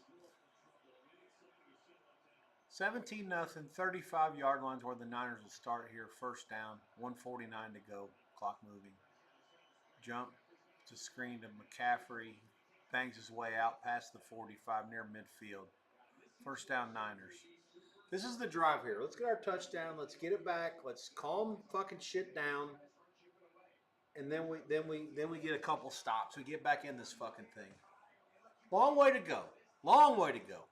17-0, 35-yard lines where the Niners will start here. First down, 1:49 to go, clock moving. Jump to screen to McCaffrey, bangs his way out past the 45 near midfield. First down, Niners. This is the drive here. Let's get our touchdown. Let's get it back. Let's calm fucking shit down. And then we get a couple stops. We get back in this fucking thing. Long way to go. Long way to go.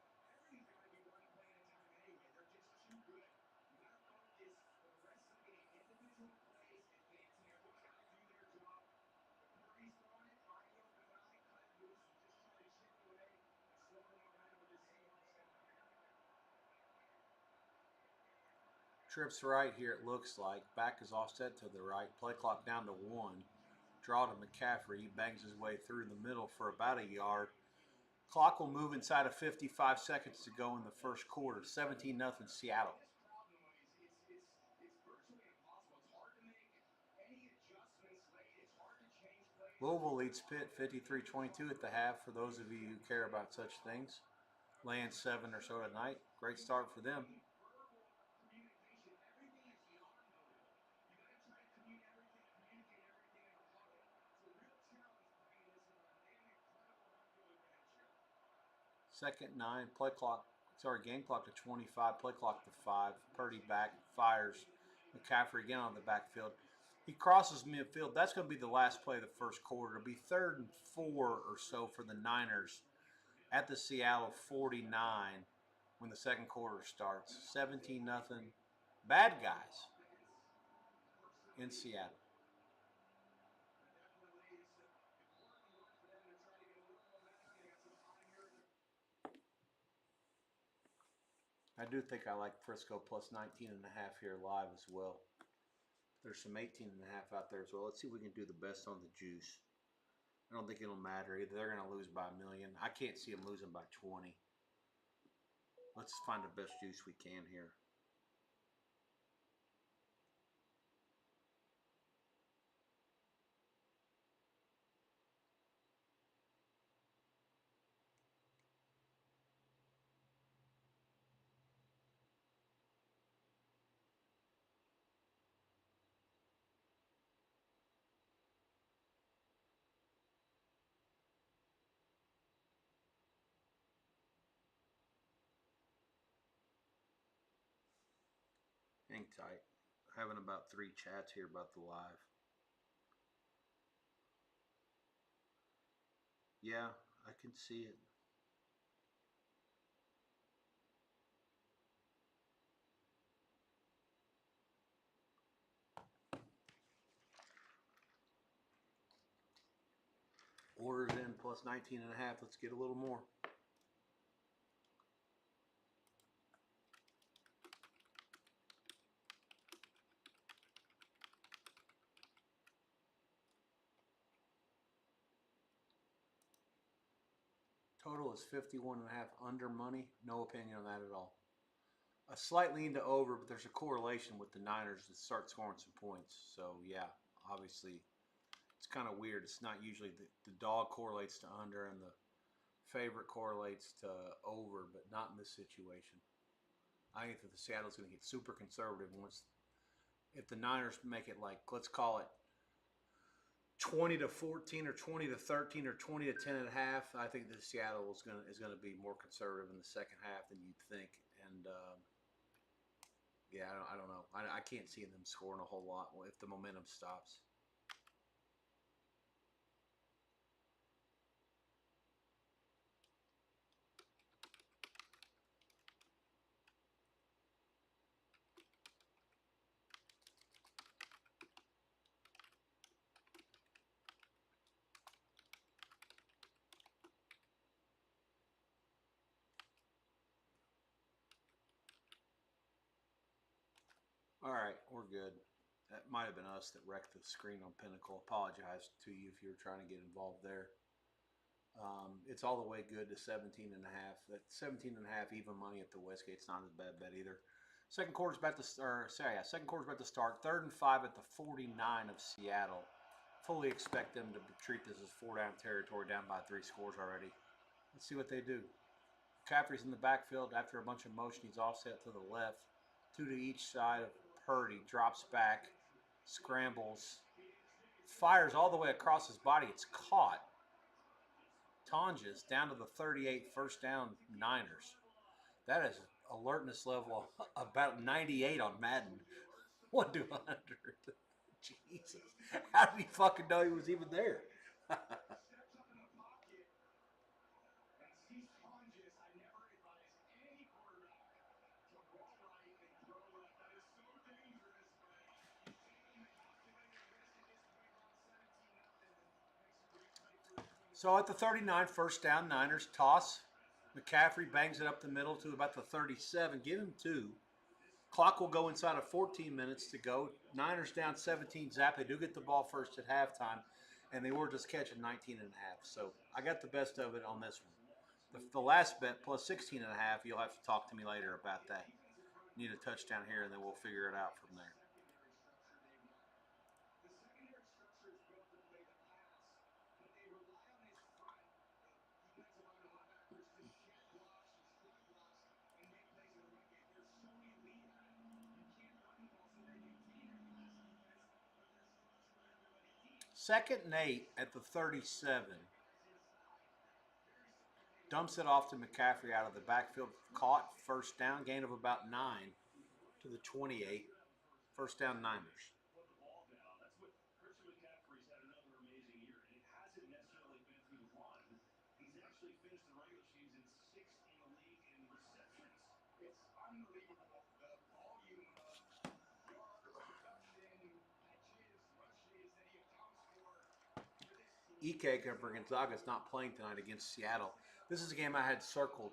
Trips right here, it looks like. Back is offset to the right. Play clock down to 1. Draw to McCaffrey. He bangs his way through the middle for about a yard. Clock will move inside of 55 seconds to go in the first quarter. 17-0 Seattle. Louisville leads Pitt 53-22 at the half for those of you who care about such things. Laying 7 or so tonight. Great start for them. Second 9, game clock to 25, play clock to 5. Purdy back, fires. McCaffrey again on the backfield. He crosses midfield. That's going to be the last play of the first quarter. It'll be 3rd and 4 or so for the Niners at the Seattle 49 when the second quarter starts. 17-0. Bad guys in Seattle. I do think I like Frisco plus 19 and a half here live as well. There's some 18 and a half out there as well. Let's see if we can do the best on the juice. I don't think it'll matter either. They're going to lose by a million. I can't see them losing by 20. Let's find the best juice we can here. Hang tight. Having about 3 chats here about the live. Yeah, I can see it. Orders in plus 19 and a half. Let's get a little more. Total is 51 and a half under money. No opinion on that at all. A slight lean to over, but there's a correlation with the Niners that start scoring some points. So, yeah, obviously, it's kind of weird. It's not usually the dog correlates to under and the favorite correlates to over, but not in this situation. I think that the Seattle's going to get super conservative once. If the Niners make it like, let's call it 20-14 or 20-13 or 20-10 and a half, I think that Seattle is going to be more conservative in the second half than you'd think. And yeah, I don't know. I can't see them scoring a whole lot if the momentum stops. All right, we're good. That might have been us that wrecked the screen on Pinnacle. Apologize to you if you were trying to get involved there. It's all the way good to 17 and a half. That 17 and a half even money at the Westgate's not a bad bet either. Second quarter's about to start. Second quarter's about to start. 3rd and 5 at the 49 of Seattle. Fully expect them to treat this as 4-down territory, down by 3 scores already. Let's see what they do. McCaffrey's in the backfield after a bunch of motion. He's offset to the left. 2 to each side of Purdy. Drops back. Scrambles. Fires all the way across his body. It's caught. Tonjes down to the 38, first down, Niners. That is alertness level about 98 on Madden. 1 to 100. Jesus. How did he fucking know he was even there? So at the 39, first down, Niners toss. McCaffrey bangs it up the middle to about the 37. Give him 2. Clock will go inside of 14 minutes to go. Niners down 17 zap. They do get the ball first at halftime, and they were just catching 19 and a half. So I got the best of it on this one. The last bet plus 16 and a half, you'll have to talk to me later about that. Need a touchdown here, and then we'll figure it out from there. Second and 8 at the 37. Dumps it off to McCaffrey out of the backfield. Caught, first down, gain of about 9 to the 28. First down, Niners. Ike for Gonzaga is not playing tonight against Seattle. This is a game I had circled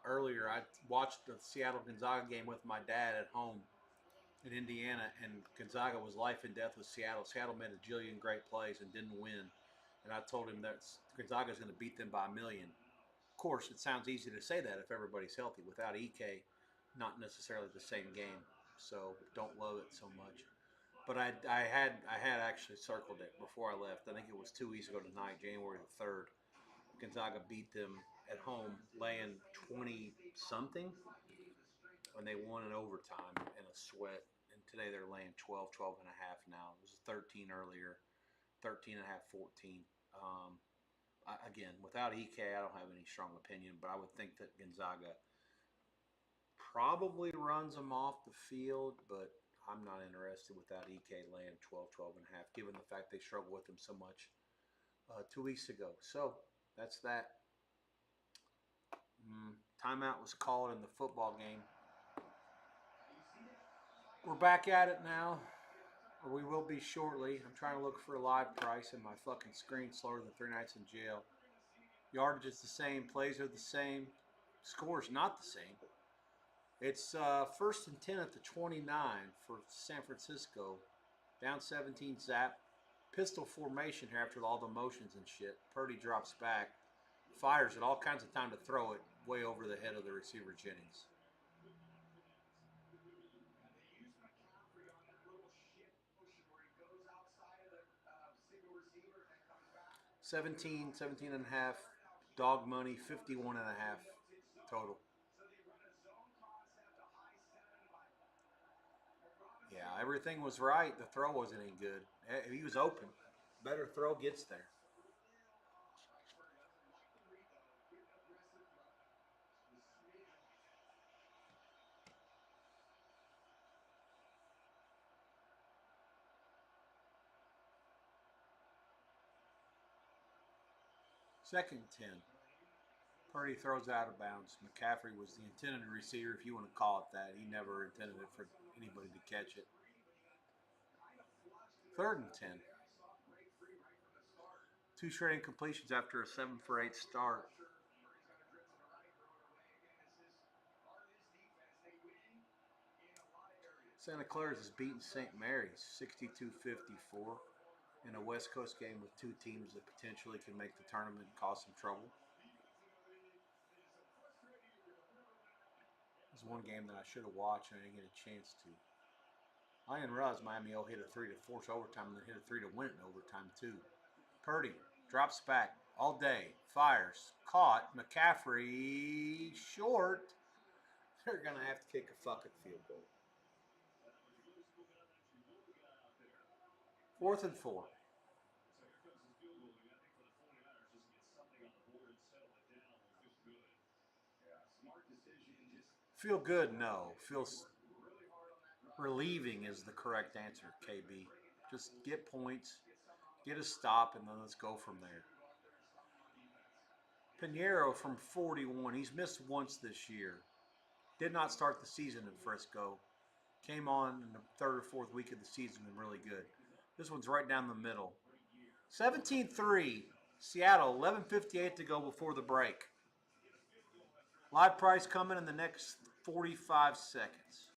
earlier. I watched the Seattle Gonzaga game with my dad at home in Indiana, and Gonzaga was life and death with Seattle. Seattle made a jillion great plays and didn't win. And I told him that Gonzaga is going to beat them by a million. Of course, it sounds easy to say that if everybody's healthy. Without Ike, not necessarily the same game. So don't love it so much. But I had actually circled it before I left. I think it was 2 weeks ago tonight, January the 3rd. Gonzaga beat them at home, laying 20 something, and they won in overtime in a sweat. And today they're laying 12, 12 and a half now. It was 13 earlier, 13 and a half, 14. Again, without Ike, I don't have any strong opinion, but I would think that Gonzaga probably runs them off the field, but I'm not interested without Ike laying 12, 12 and a half, given the fact they struggled with him so much 2 weeks ago. So that's that. Timeout was called in the football game. We're back at it now, or we will be shortly. I'm trying to look for a live price, and my fucking screen's slower than 3 nights in jail. Yardage is the same. Plays are the same. Score's not the same. It's 1st and 10 at the 29 for San Francisco. Down 17 zap. Pistol formation here after all the motions and shit. Purdy drops back. Fires it. All kinds of time to throw it way over the head of the receiver, Jennings. Seventeen and a half. Dog money, 51 and a half total. Yeah, everything was right. The throw wasn't any good. He was open. Better throw gets there. Second 10. Purdy throws out of bounds. McCaffrey was the intended receiver, if you want to call it that. He never intended it for anybody to catch it. 3rd and 10. 2 straight incompletions after a 7 for 8 start. Santa Clara's has beaten St. Mary's 62-54 in a West Coast game with two teams that potentially can make the tournament and cause some trouble. This is one game that I should have watched and I didn't get a chance to. Iron Ruz, Miami O hit a three to force overtime and then hit a three to win it in overtime too. Purdy drops back all day, fires, caught. McCaffrey short. They're gonna have to kick a fucking field goal. 4th and 4. Feel good? No. Feels relieving is the correct answer, KB. Just get points, get a stop, and then let's go from there. Pinheiro from 41. He's missed once this year. Did not start the season in Frisco. Came on in the 3rd or 4th week of the season and really good. This one's right down the middle. 17-3. Seattle, 11:58 to go before the break. Live price coming in the next 45 seconds.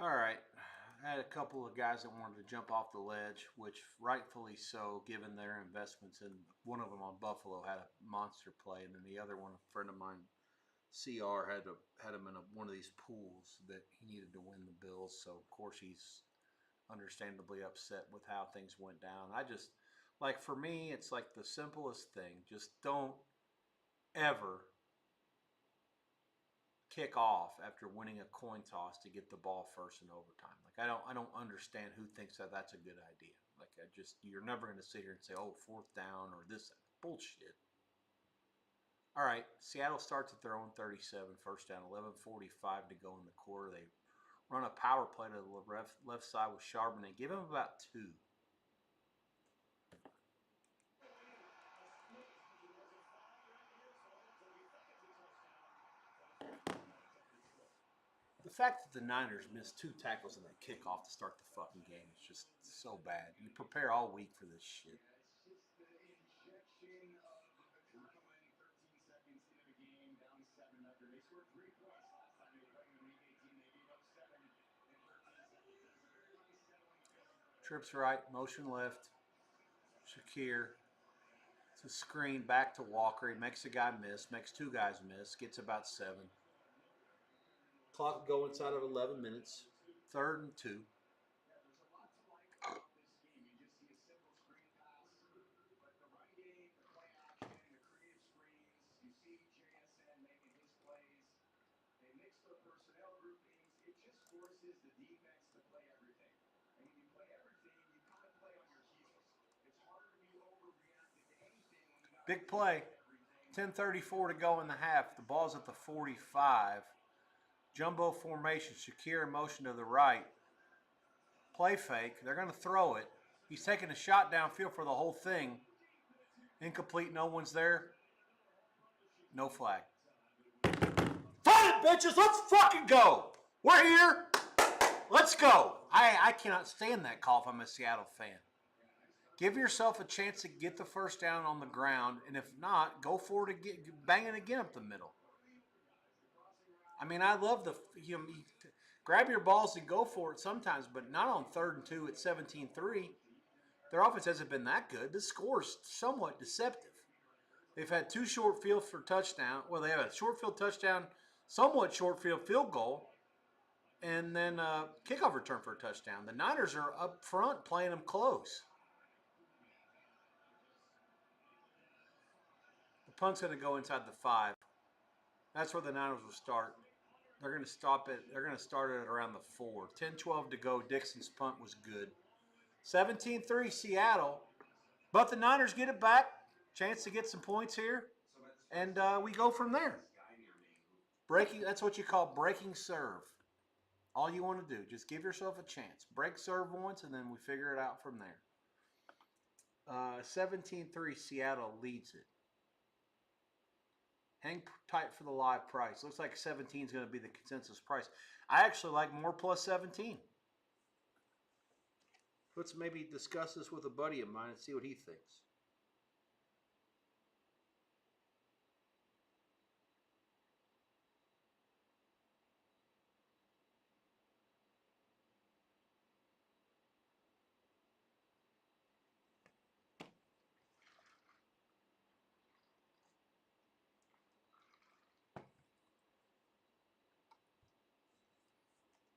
All right. I had a couple of guys that wanted to jump off the ledge, which rightfully so, given their investments. And one of them on Buffalo had a monster play, and then the other one, a friend of mine, CR, had him in one of these pools that he needed to win the Bills. So of course he's understandably upset with how things went down. I just like for me, it's like the simplest thing. Just don't ever kick off after winning a coin toss to get the ball first in overtime. Like I don't understand who thinks that that's a good idea. Like you're never going to sit here and say, oh, 4th down or this bullshit. All right, Seattle starts at their own 37, first down, 11:45 to go in the quarter. They run a power play to the left side with Charbonnet. Give him about 2. The fact that the Niners missed 2 tackles in that kickoff to start the fucking game is just so bad. You prepare all week for this shit. Trips right, motion left. Shakir. It's a screen back to Walker. He makes a guy miss, makes 2 guys miss, gets about 7. Clock go inside of 11 minutes. 3rd and 2. Big play. 10:34 to go in the half. The ball's at the 45. Jumbo formation. Shakir in motion to the right. Play fake. They're going to throw it. He's taking a shot downfield for the whole thing. Incomplete. No one's there. No flag. Fight it, bitches. Let's fucking go. We're here. Let's go. I cannot stand that call if I'm a Seattle fan. Give yourself a chance to get the first down on the ground, and if not, go for it again, bang it again up the middle. I mean, I love grab your balls and go for it sometimes, but not on 3rd and 2 at 17-3. Their offense hasn't been that good. This score's somewhat deceptive. They've had 2 short fields for touchdown. Well, they have a short field touchdown, somewhat short field field goal, and then a kickoff return for a touchdown. The Niners are up front playing them close. The punt's going to go inside the 5. That's where the Niners will start. They're going to stop it. They're going to start it at around the 4. 10-12 to go. Dixon's punt was good. 17-3 Seattle. But the Niners get it back. Chance to get some points here. And we go from there. That's what you call breaking serve. All you want to do, just give yourself a chance. Break serve once, and then we figure it out from there. 17-3 Seattle leads it. Hang tight for the live price. Looks like 17 is going to be the consensus price. I actually like more plus 17. Let's maybe discuss this with a buddy of mine and see what he thinks.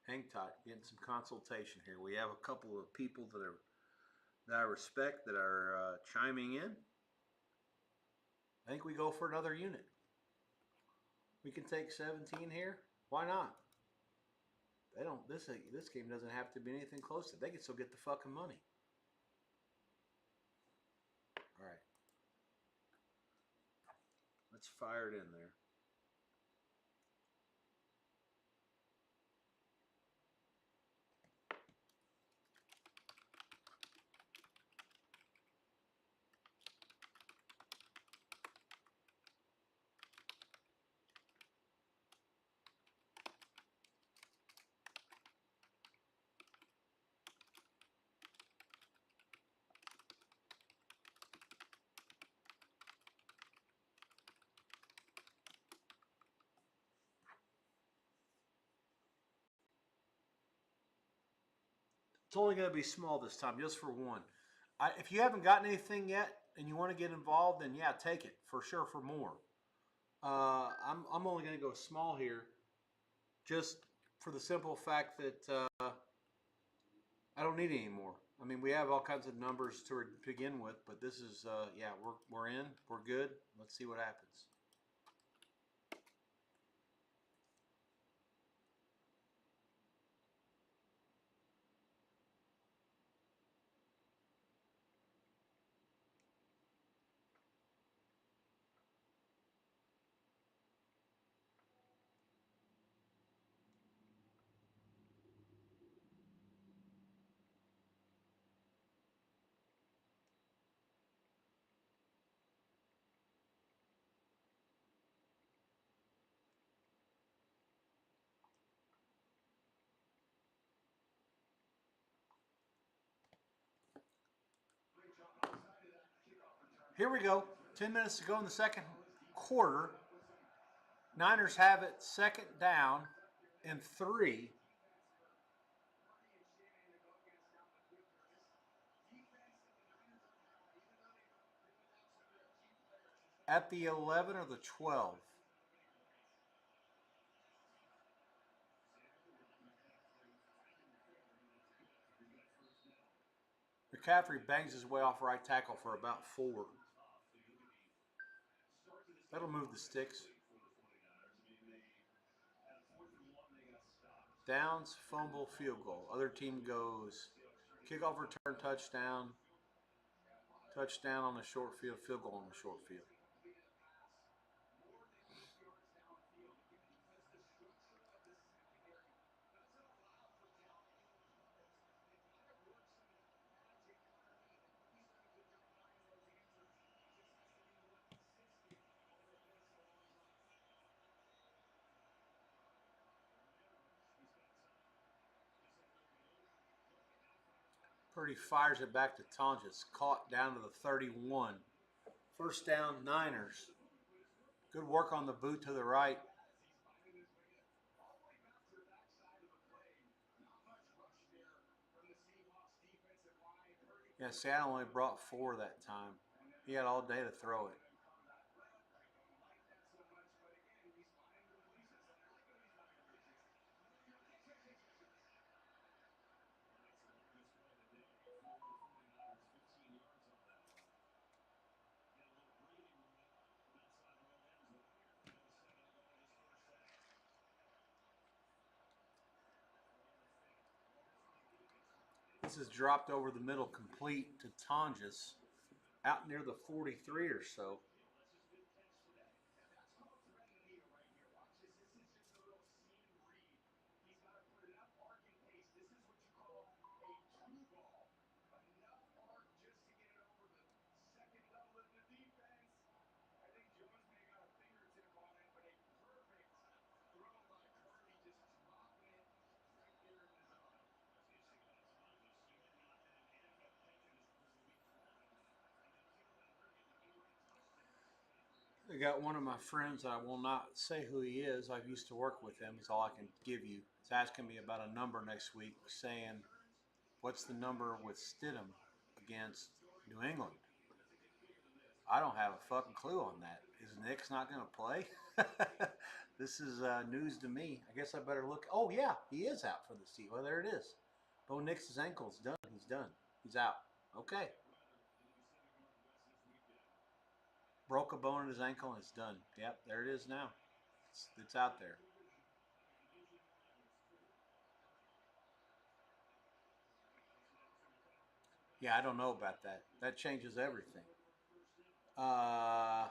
Hang tight, getting some consultation here. We have a couple of people that I respect that are chiming in. I think we go for another unit. We can take 17 here. Why not? They don't. This game doesn't have to be anything close to. They can still get the fucking money. All right, let's fire it in there. It's only going to be small this time, just for one. If you haven't gotten anything yet and you want to get involved, then yeah, take it for sure for more. I'm only going to go small here, just for the simple fact that I don't need any more. I mean, we have all kinds of numbers to begin with, but this is yeah, we're in, we're good. Let's see what happens. Here we go. 10 minutes to go in the second quarter. Niners have it second down and 3. At the 11 or the 12. McCaffrey bangs his way off right tackle for about 4. That'll move the sticks. Downs, fumble, field goal. Other team goes kickoff, return, touchdown, touchdown on the short field, field goal on the short field. Purdy fires it back to Tonjes. Caught down to the 31. First down, Niners. Good work on the boot to the right. Yeah, Seattle only brought 4 that time. He had all day to throw it. This is dropped over the middle, complete to Tonjes, out near the 43 or so. I got one of my friends that I will not say who he is. I used to work with him. Is all I can give you. He's asking me about a number next week, saying, "What's the number with Stidham against New England?" I don't have a fucking clue on that. Is Nick's not going to play? This is news to me. I guess I better look. Oh yeah, he is out for the season. Well, there it is. Bo Nix's ankle's done. He's done. He's out. Okay. Broke a bone in his ankle and it's done. Yep, there it is now. It's out there. Yeah, I don't know about that. That changes everything. Uh,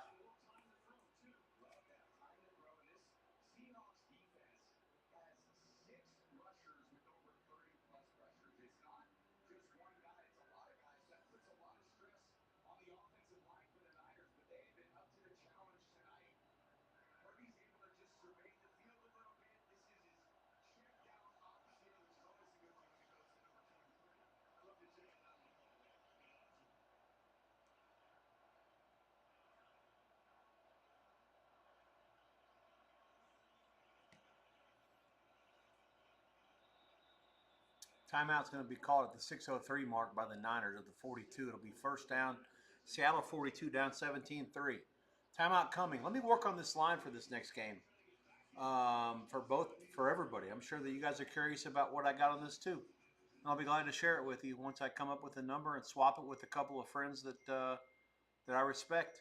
Timeout's going to be called at the 6:03 mark by the Niners at the 42. It'll be first down. Seattle 42 down 17-3. Timeout coming. Let me work on this line for this next game. For everybody. I'm sure that you guys are curious about what I got on this too. And I'll be glad to share it with you once I come up with a number and swap it with a couple of friends that I respect.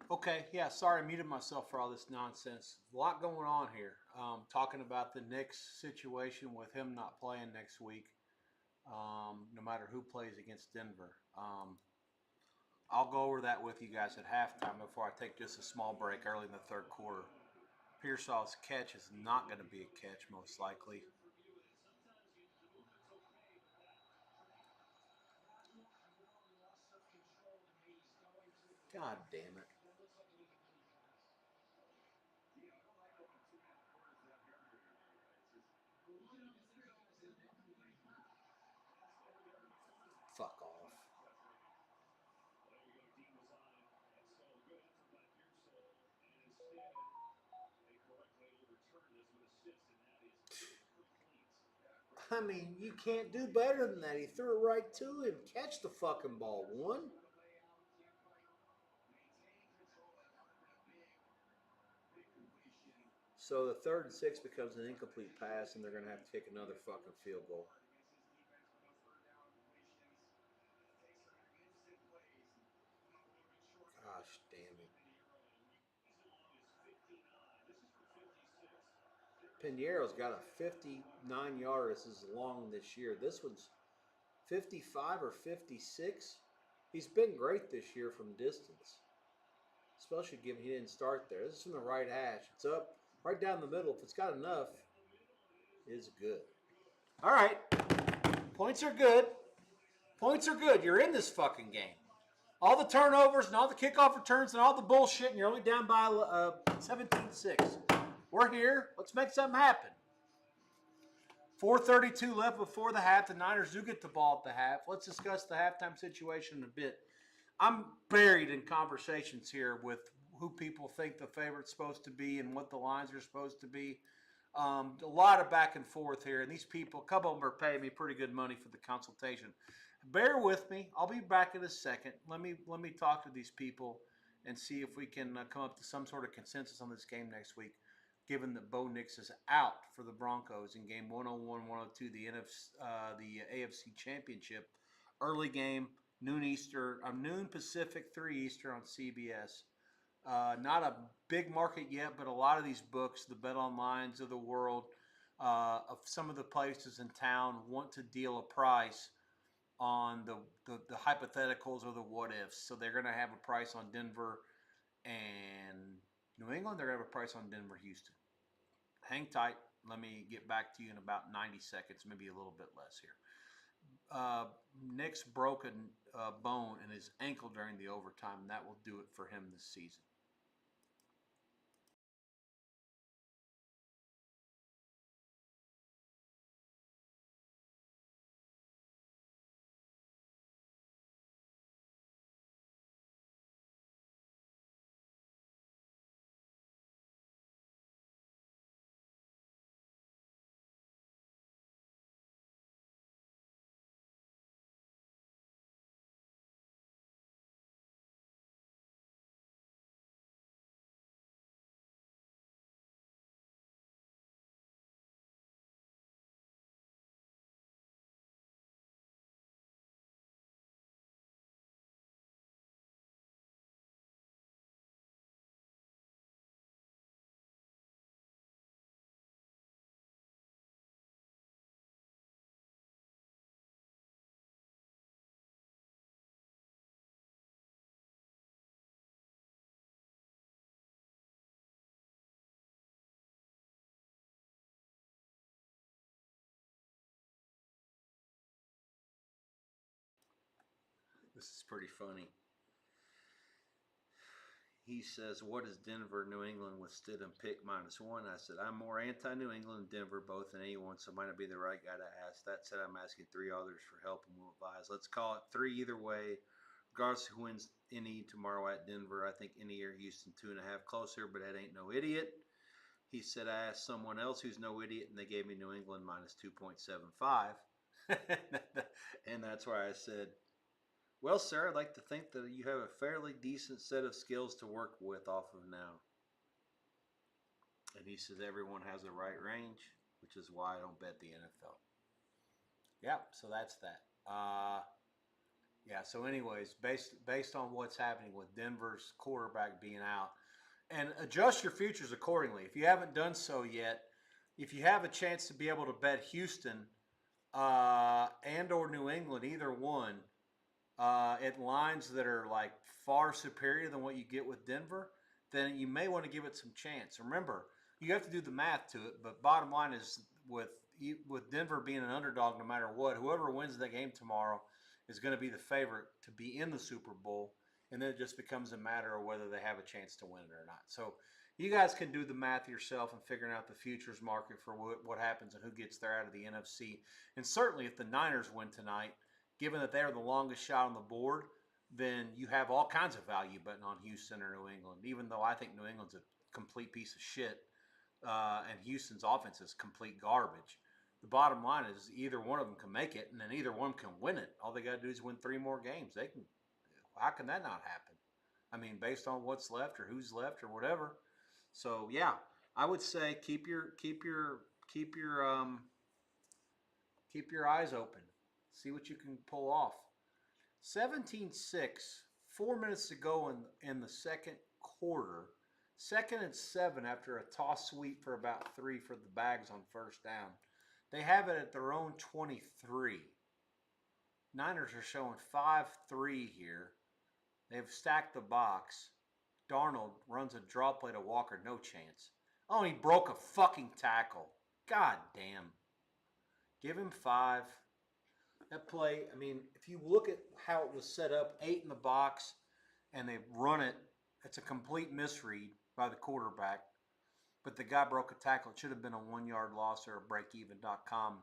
Okay, yeah, sorry, I muted myself for all this nonsense. A lot going on here. Talking about the Knicks situation with him not playing next week, no matter who plays against Denver. I'll go over that with you guys at halftime before I take just a small break early in the third quarter. Pearsall's catch is not going to be a catch, most likely. God damn it. Fuck off. I mean, you can't do better than that. He threw it right to him. Catch the fucking ball, one. So the 3rd and 6 becomes an incomplete pass, and they're going to have to kick another fucking field goal. Gosh damn it. Piniero's got a 59-yarder. This is long this year. This one's 55 or 56. He's been great this year from distance, especially given he didn't start there. This is from the right hash. It's up right down the middle. If it's got enough, it's good. All right. Points are good. Points are good. You're in this fucking game. All the turnovers and all the kickoff returns and all the bullshit, and you're only down by 17-6. We're here. Let's make something happen. 4:32 left before the half. The Niners do get the ball at the half. Let's discuss the halftime situation in a bit. I'm buried in conversations here with who people think the favorite's supposed to be and what the lines are supposed to be. A lot of back and forth here, and these people, a couple of them are paying me pretty good money for the consultation. Bear with me. I'll be back in a second. Let me talk to these people and see if we can come up to some sort of consensus on this game next week, given that Bo Nix is out for the Broncos in game 101-102, the AFC Championship. Early game, noon Pacific, 3 Eastern on CBS. Not a big market yet, but a lot of these books, the Bet Onlines of the world, of some of the places in town want to deal a price on the hypotheticals or the what ifs. So they're going to have a price on Denver and New England. They're going to have a price on Denver, Houston. Hang tight. Let me get back to you in about 90 seconds, maybe a little bit less here. Nick's broken bone in his ankle during the overtime, and that will do it for him this season. This is pretty funny. He says, what is Denver, New England with Stidham pick -1? I said, I'm more anti-New England and Denver both than anyone, so might not be the right guy to ask. That said, I'm asking 3 others for help and will advise. Let's call it 3 either way. Regardless of who wins any tomorrow at Denver, I think any or Houston 2.5 closer, but that ain't no idiot. He said, I asked someone else who's no idiot, and they gave me New England -2.75. And that's why I said, well, sir, I'd like to think that you have a fairly decent set of skills to work with off of now. And he says everyone has the right range, which is why I don't bet the NFL. Yeah, so that's that. Yeah. So, anyways, based on what's happening with Denver's quarterback being out, and adjust your futures accordingly. If you haven't done so yet, if you have a chance to be able to bet Houston and or New England, either one, at lines that are like far superior than what you get with Denver, then you may want to give it some chance. Remember, you have to do the math to it, but bottom line is with Denver being an underdog no matter what, whoever wins the game tomorrow is going to be the favorite to be in the Super Bowl, and then it just becomes a matter of whether they have a chance to win it or not. So you guys can do the math yourself and figuring out the futures market for what happens and who gets there out of the NFC. And certainly if the Niners win tonight, given that they're the longest shot on the board, then you have all kinds of value betting on Houston or New England, even though I think New England's a complete piece of shit and Houston's offense is complete garbage. The bottom line is either one of them can make it, and then either one can win it. All they got to do is win 3 more games. They can. How can that not happen? I mean, based on what's left or who's left or whatever. So yeah, I would say keep your eyes open. See what you can pull off. 17-6, 4 minutes to go in the second quarter. 2nd and 7 after a toss sweep for about 3 for the Bags on first down. They have it at their own 23. Niners are showing 5-3 here. They've stacked the box. Darnold runs a draw play to Walker, no chance. Oh, he broke a fucking tackle. God damn. Give him 5. That play, I mean, if you look at how it was set up, 8 in the box, and they run it, it's a complete misread by the quarterback. But the guy broke a tackle. It should have been a 1-yard loss or a breakeven.com.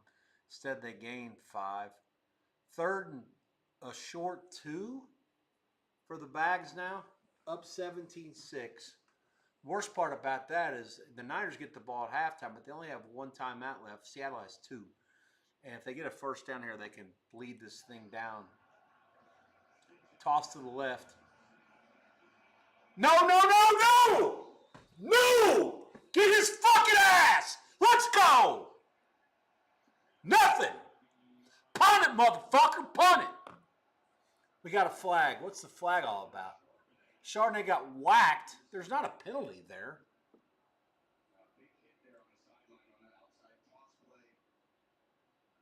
Instead, they gained 5. 3rd and a short 2 for the Bags now, up 17-6. Worst part about that is the Niners get the ball at halftime, but they only have 1 timeout left. Seattle has 2. And if they get a first down here, they can bleed this thing down. Toss to the left. No, no, no, no! No! Get his fucking ass! Let's go! Nothing! Punt it, motherfucker! Punt it! We got a flag. What's the flag all about? Chardonnay got whacked. There's not a penalty there.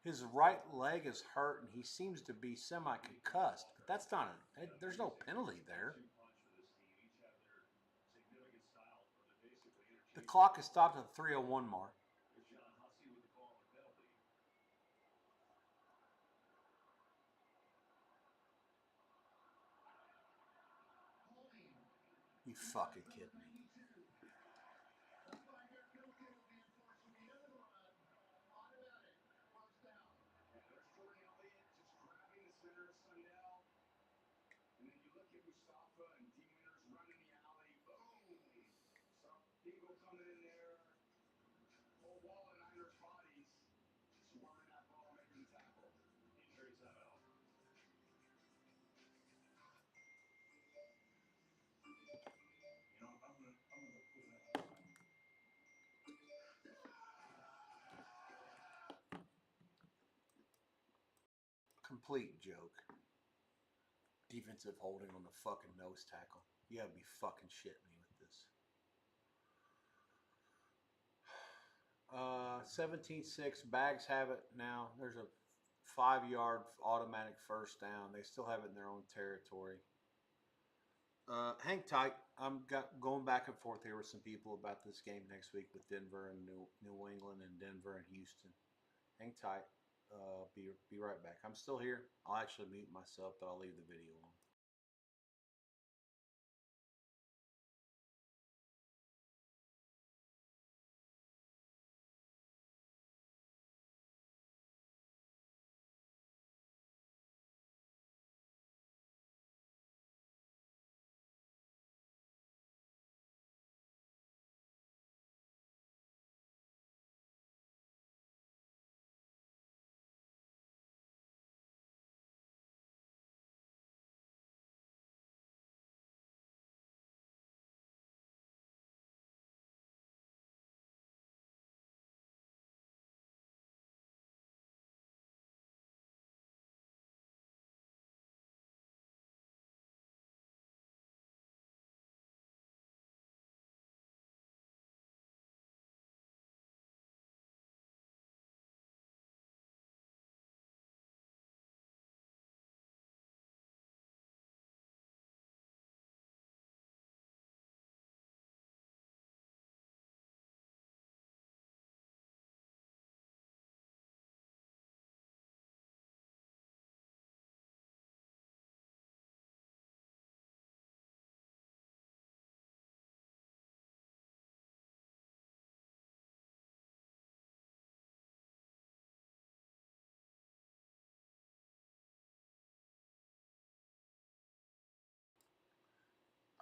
His right leg is hurt and he seems to be semi-concussed, but that's not there's no penalty there. The clock is stopped at the 3:01 mark. You fucking kidding me? Complete joke. Defensive holding on the fucking nose tackle. You gotta be fucking shitting me with this. 17-6. Bags have it now. There's a 5-yard automatic first down. They still have it in their own territory. Hang tight. I'm going back and forth here with some people about this game next week with Denver and New England and Denver and Houston. Hang tight. Be right back. I'm still here. I'll actually mute myself, but I'll leave the video on.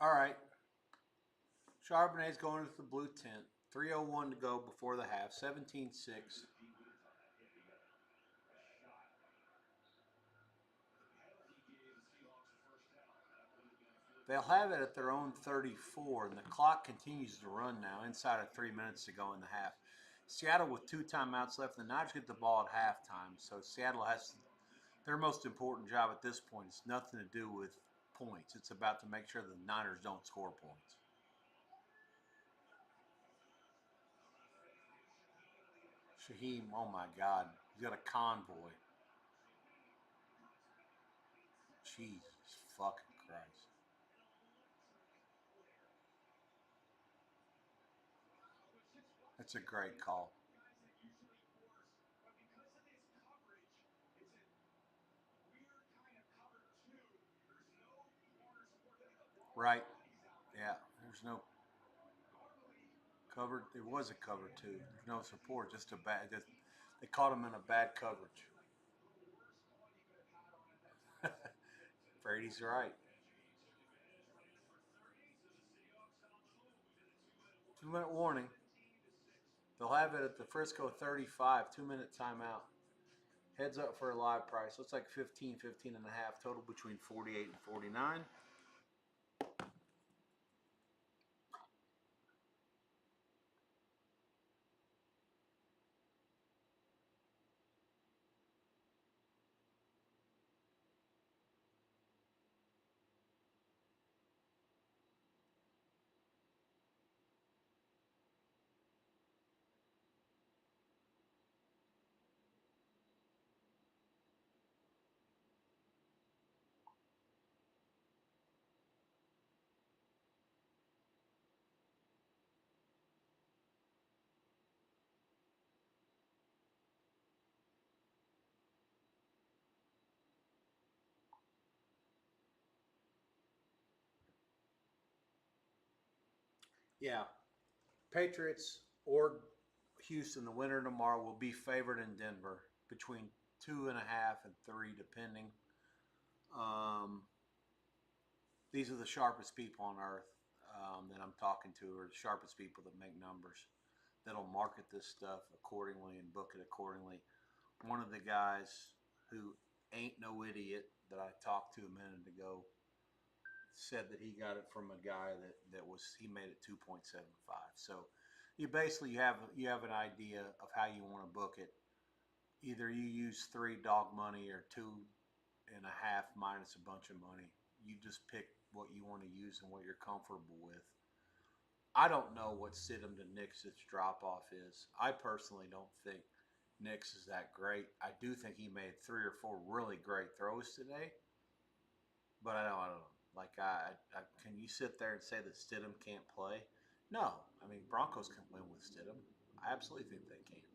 All right. Charbonnet's going with the blue tint. 3:01 to go before the half. 17-6. They'll have it at their own 34, and the clock continues to run now inside of 3 minutes to go in the half. Seattle with 2 timeouts left. The Niners get the ball at halftime, so Seattle has their most important job at this point. It's nothing to do with points. It's about to make sure the Niners don't score points. Shaheem, oh my God, he's got a convoy. Jesus fucking Christ. That's a great call. Right. Yeah. There's no cover. It was a cover too. There's no support. Just a bad. They caught him in a bad coverage. Brady's right. 2 minute warning. They'll have it at the Frisco 35. 2 minute timeout. Heads up for a live price. Looks like 15, 15 and a half total between 48 and 49. Yeah. Patriots or Houston, the winner tomorrow, will be favored in Denver between 2.5 and 3, depending. Um, these are the sharpest people on earth that I'm talking to, or the sharpest people that make numbers, that'll market this stuff accordingly and book it accordingly. One of the guys who ain't no idiot that I talked to a minute ago said that he got it from a guy that was he made it 2.75. So you basically you have an idea of how you want to book it. Either you use 3 dog money or 2.5 minus a bunch of money. You just pick what you want to use and what you're comfortable with. I don't know what Stidham to Nix' drop off is. I personally don't think Nix is that great. I do think he made 3 or 4 really great throws today, but I don't know. Like, can you sit there and say that Stidham can't play? No. I mean, Broncos can win with Stidham. I absolutely think they can.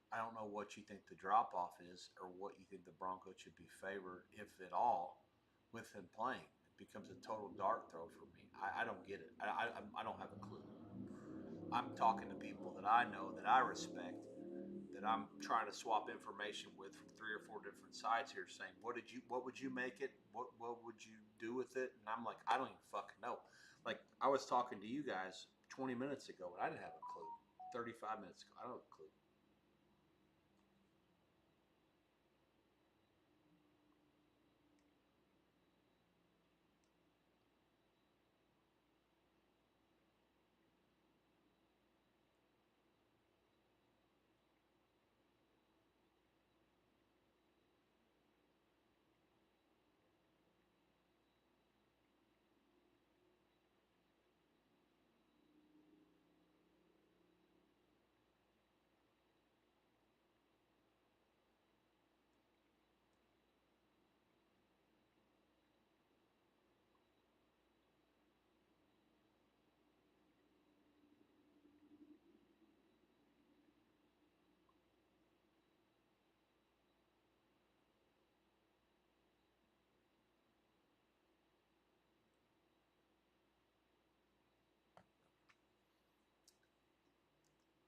I don't know what you think the drop off is or what you think the Broncos should be favored, if at all, with him playing. It becomes a total dart throw for me. I don't get it. I don't have a clue. I'm talking to people that I know, that I respect, that I'm trying to swap information with from 3 or 4 different sides here, saying, what would you make it? What would you do with it? And I'm like, I don't even fucking know. Like, I was talking to you guys 20 minutes ago, and I didn't have a clue. 35 minutes ago, I don't have a clue.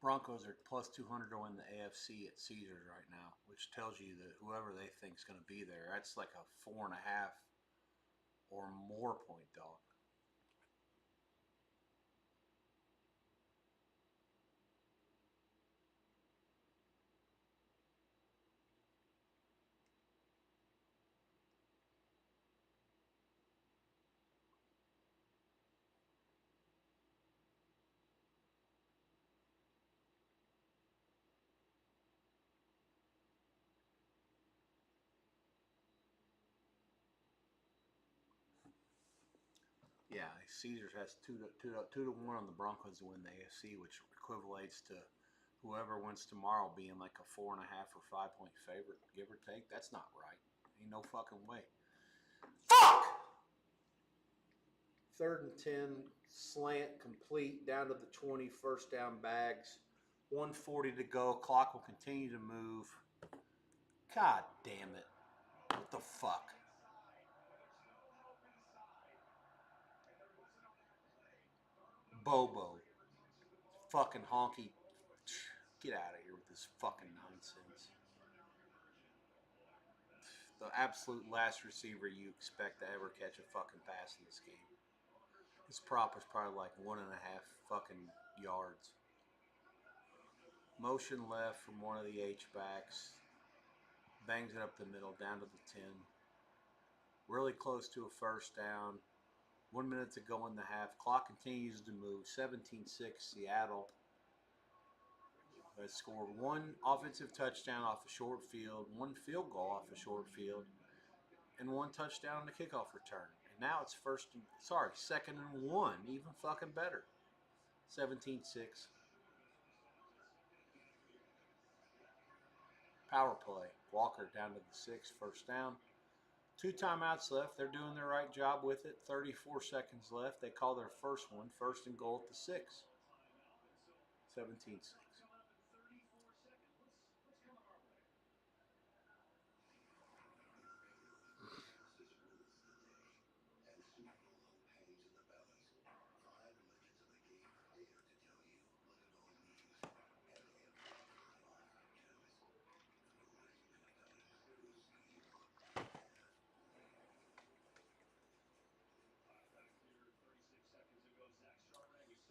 Broncos are plus 200 to win the AFC at Caesars right now, which tells you that whoever they think is going to be there, that's like a 4.5 or more point dog. Yeah, Caesars has 2-1 on the Broncos to win the AFC, which equivalates to whoever wins tomorrow being like a 4.5 or 5 point favorite, give or take. That's not right. Ain't no fucking way. Fuck! 3rd and 10, slant complete down to the 20, first down bags. 1:40 to go. Clock will continue to move. God damn it. What the fuck? Bobo. Fucking honky. Get out of here with this fucking nonsense. The absolute last receiver you expect to ever catch a fucking pass in this game. His prop is probably like 1.5 fucking yards. Motion left from one of the H-backs. Bangs it up the middle, down to the 10. Really close to a first down. 1 minute to go in the half. Clock continues to move. 17-6 Seattle has scored one offensive touchdown off a short field, one field goal off a short field, and one touchdown on the kickoff return. And now it's 2nd-and-1, even fucking better. 17-6. Power play. Walker down to the 6, first down. 2 timeouts left. They're doing their right job with it. 34 seconds left. They call their first one, 1st and goal at the 6. 17-6.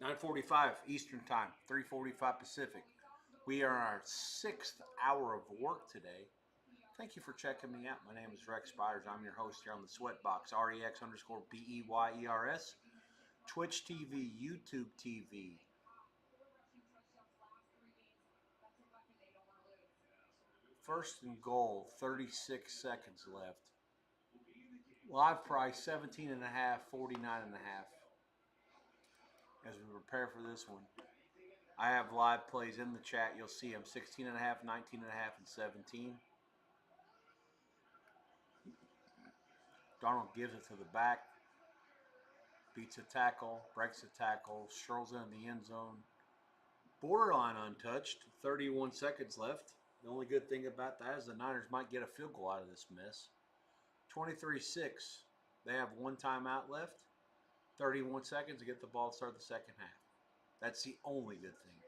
$9:45 Eastern Time, 3:45 Pacific. We are in our 6th hour of work today. Thank you for checking me out. My name is Rex Spires. I'm your host here on the SweatBox, REX_BEYERS, Twitch TV, YouTube TV. First and goal, 36 seconds left. Live price, 17.5, 49.5. As we prepare for this one, I have live plays in the chat. You'll see them 16.5, 19.5, and 17. Darnold gives it to the back, beats a tackle, breaks a tackle, strolls into the end zone. Borderline untouched, 31 seconds left. The only good thing about that is the Niners might get a field goal out of this mess. 23-6. They have 1 timeout left. 31 seconds to get the ball to start the second half. That's the only good thing.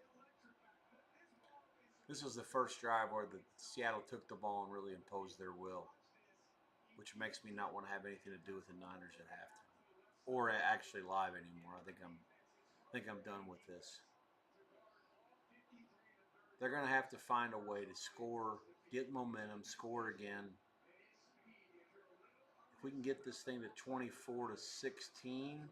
This was the first drive where the Seattle took the ball and really imposed their will, which makes me not want to have anything to do with the Niners at halftime or actually live anymore. I think I'm done with this. They're going to have to find a way to score, get momentum, score again. If we can get this thing to 24-16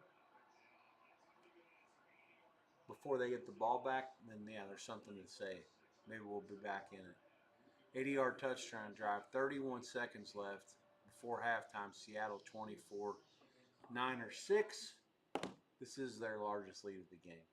before they get the ball back, then yeah, there's something to say. Maybe we'll be back in it. 80-yard touchdown drive, 31 seconds left before halftime. Seattle 24, Niners 6. This is their largest lead of the game.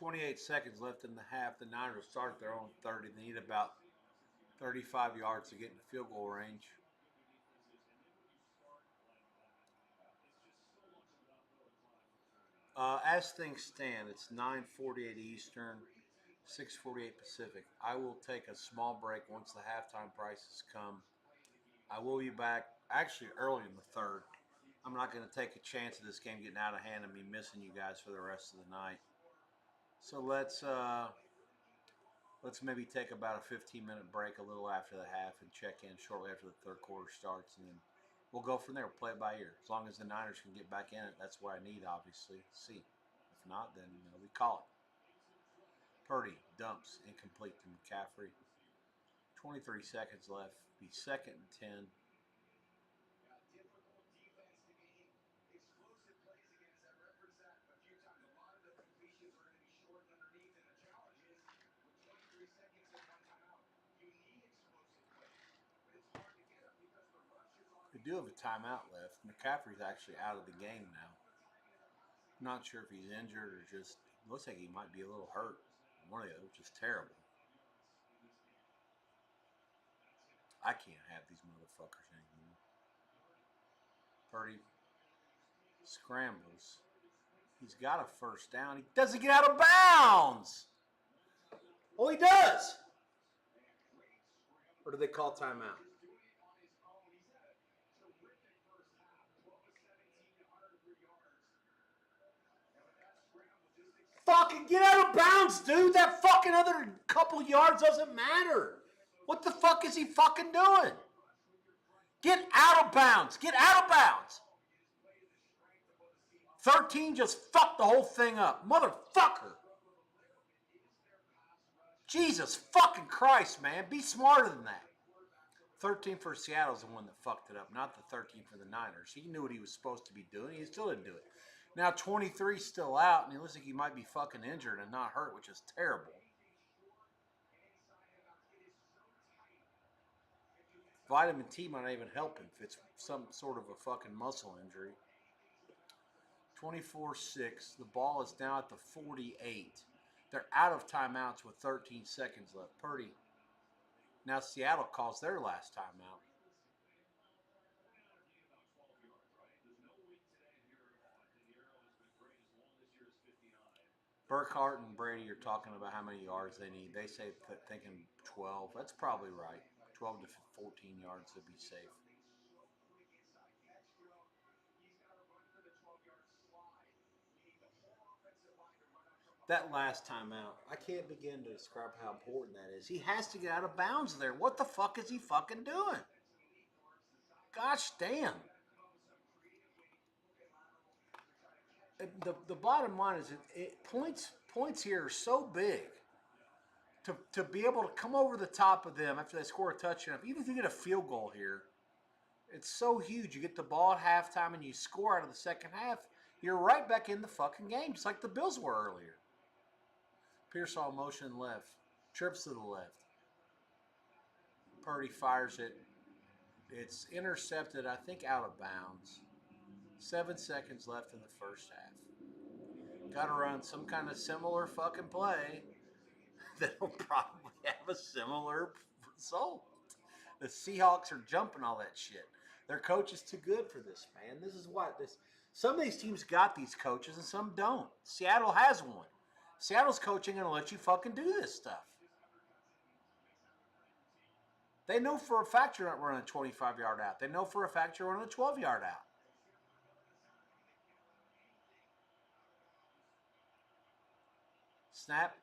28 seconds left in the half. The Niners will start at their own 30. They need about 35 yards to get in field goal range. As things stand, it's 9:48 Eastern, 6:48 Pacific. I will take a small break once the halftime prices come. I will be back actually early in the third. I'm not going to take a chance of this game getting out of hand and me missing you guys for the rest of the night. So let's maybe take about a 15-minute break a little after the half and check in shortly after the third quarter starts, and then we'll go from there. We'll play it by ear. As long as the Niners can get back in it, that's what I need, obviously. See. If not, then we call it. Purdy dumps incomplete to McCaffrey. 23 seconds left. Be second and 10. We do have a timeout left. McCaffrey's actually out of the game now. Not sure if he's injured or just looks like he might be a little hurt. One of the other, which is terrible. I can't have these motherfuckers anymore. Purdy scrambles. He's got a first down. He doesn't get out of bounds. Oh, he does. Or do they call timeout? Fucking get out of bounds, dude. That fucking other couple yards doesn't matter. What the fuck is he fucking doing? Get out of bounds. Get out of bounds. 13 just fucked the whole thing up. Motherfucker. Jesus fucking Christ, man. Be smarter than that. 13 for Seattle's the one that fucked it up, not the 13 for the Niners. He knew what he was supposed to be doing. He still didn't do it. Now 23's still out, and he looks like he might be fucking injured and not hurt, which is terrible. Vitamin T might not even help him if it's some sort of a fucking muscle injury. 24-6. The ball is now at the 48. They're out of timeouts with 13 seconds left. Purdy. Now Seattle calls their last timeout. Burkhardt and Brady are talking about how many yards they need. They say thinking 12. That's probably right. 12 to 14 yards to be safe. That last timeout, I can't begin to describe how important that is. He has to get out of bounds there. What the fuck is he fucking doing? Gosh damn. The bottom line is points here are so big to be able to come over the top of them after they score a touchdown. Even if you get a field goal here, it's so huge. You get the ball at halftime and you score out of the second half, you're right back in the fucking game, just like the Bills were earlier. Pearsall motion left, trips to the left. Purdy fires it. It's intercepted, I think, out of bounds. 7 seconds left in the first half. Got to run some kind of similar fucking play that'll probably have a similar result. The Seahawks are jumping all that shit. Their coach is too good for this, man. This is what this. Some of these teams got these coaches and some don't. Seattle has one. Seattle's coaching going to let you fucking do this stuff. They know for a fact you're not running a 25-yard out. They know for a fact you're running a 12-yard out. Snap.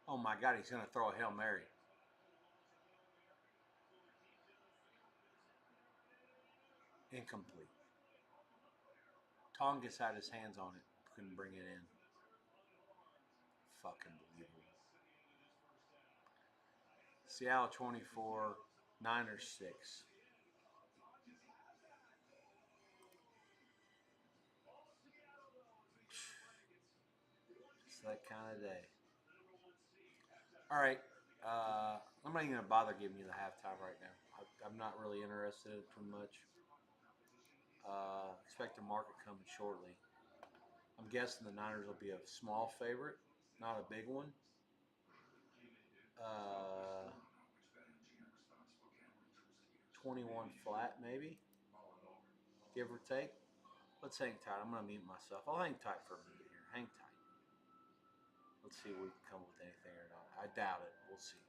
Oh my God, he's going to throw a Hail Mary. Incomplete. Tongas had his hands on it. Couldn't bring it in. Fucking believable. Seattle 24, Niners 6. It's that kind of day. All right. I'm not even going to bother giving you the halftime right now. I'm not really interested in it too much. Expect the market coming shortly. I'm guessing the Niners will be a small favorite. not a big one. Uh, 21 flat, maybe, give or take. Let's hang tight. I'm going to mute myself. I'll hang tight for a minute here. Hang tight. Let's see if we can come up with anything or not. I doubt it. We'll see.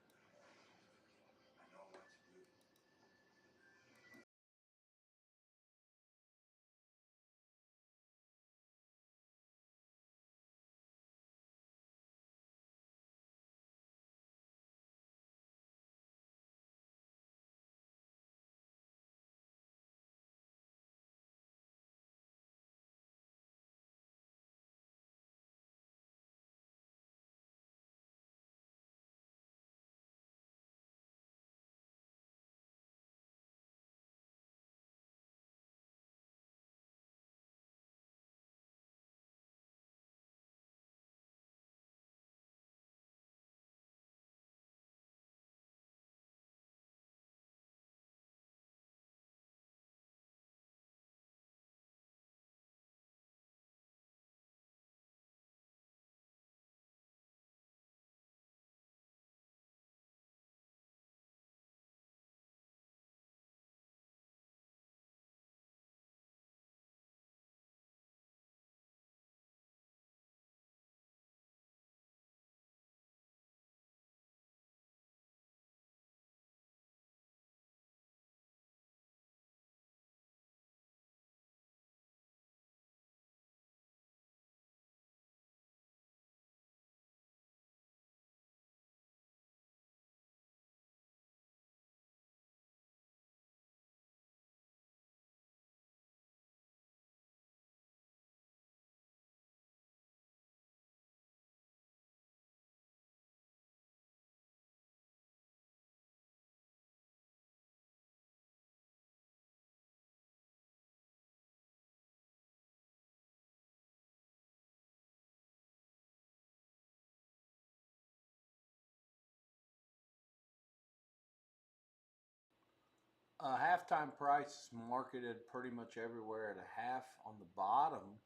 Halftime price is marketed pretty much everywhere at a half on the bottom,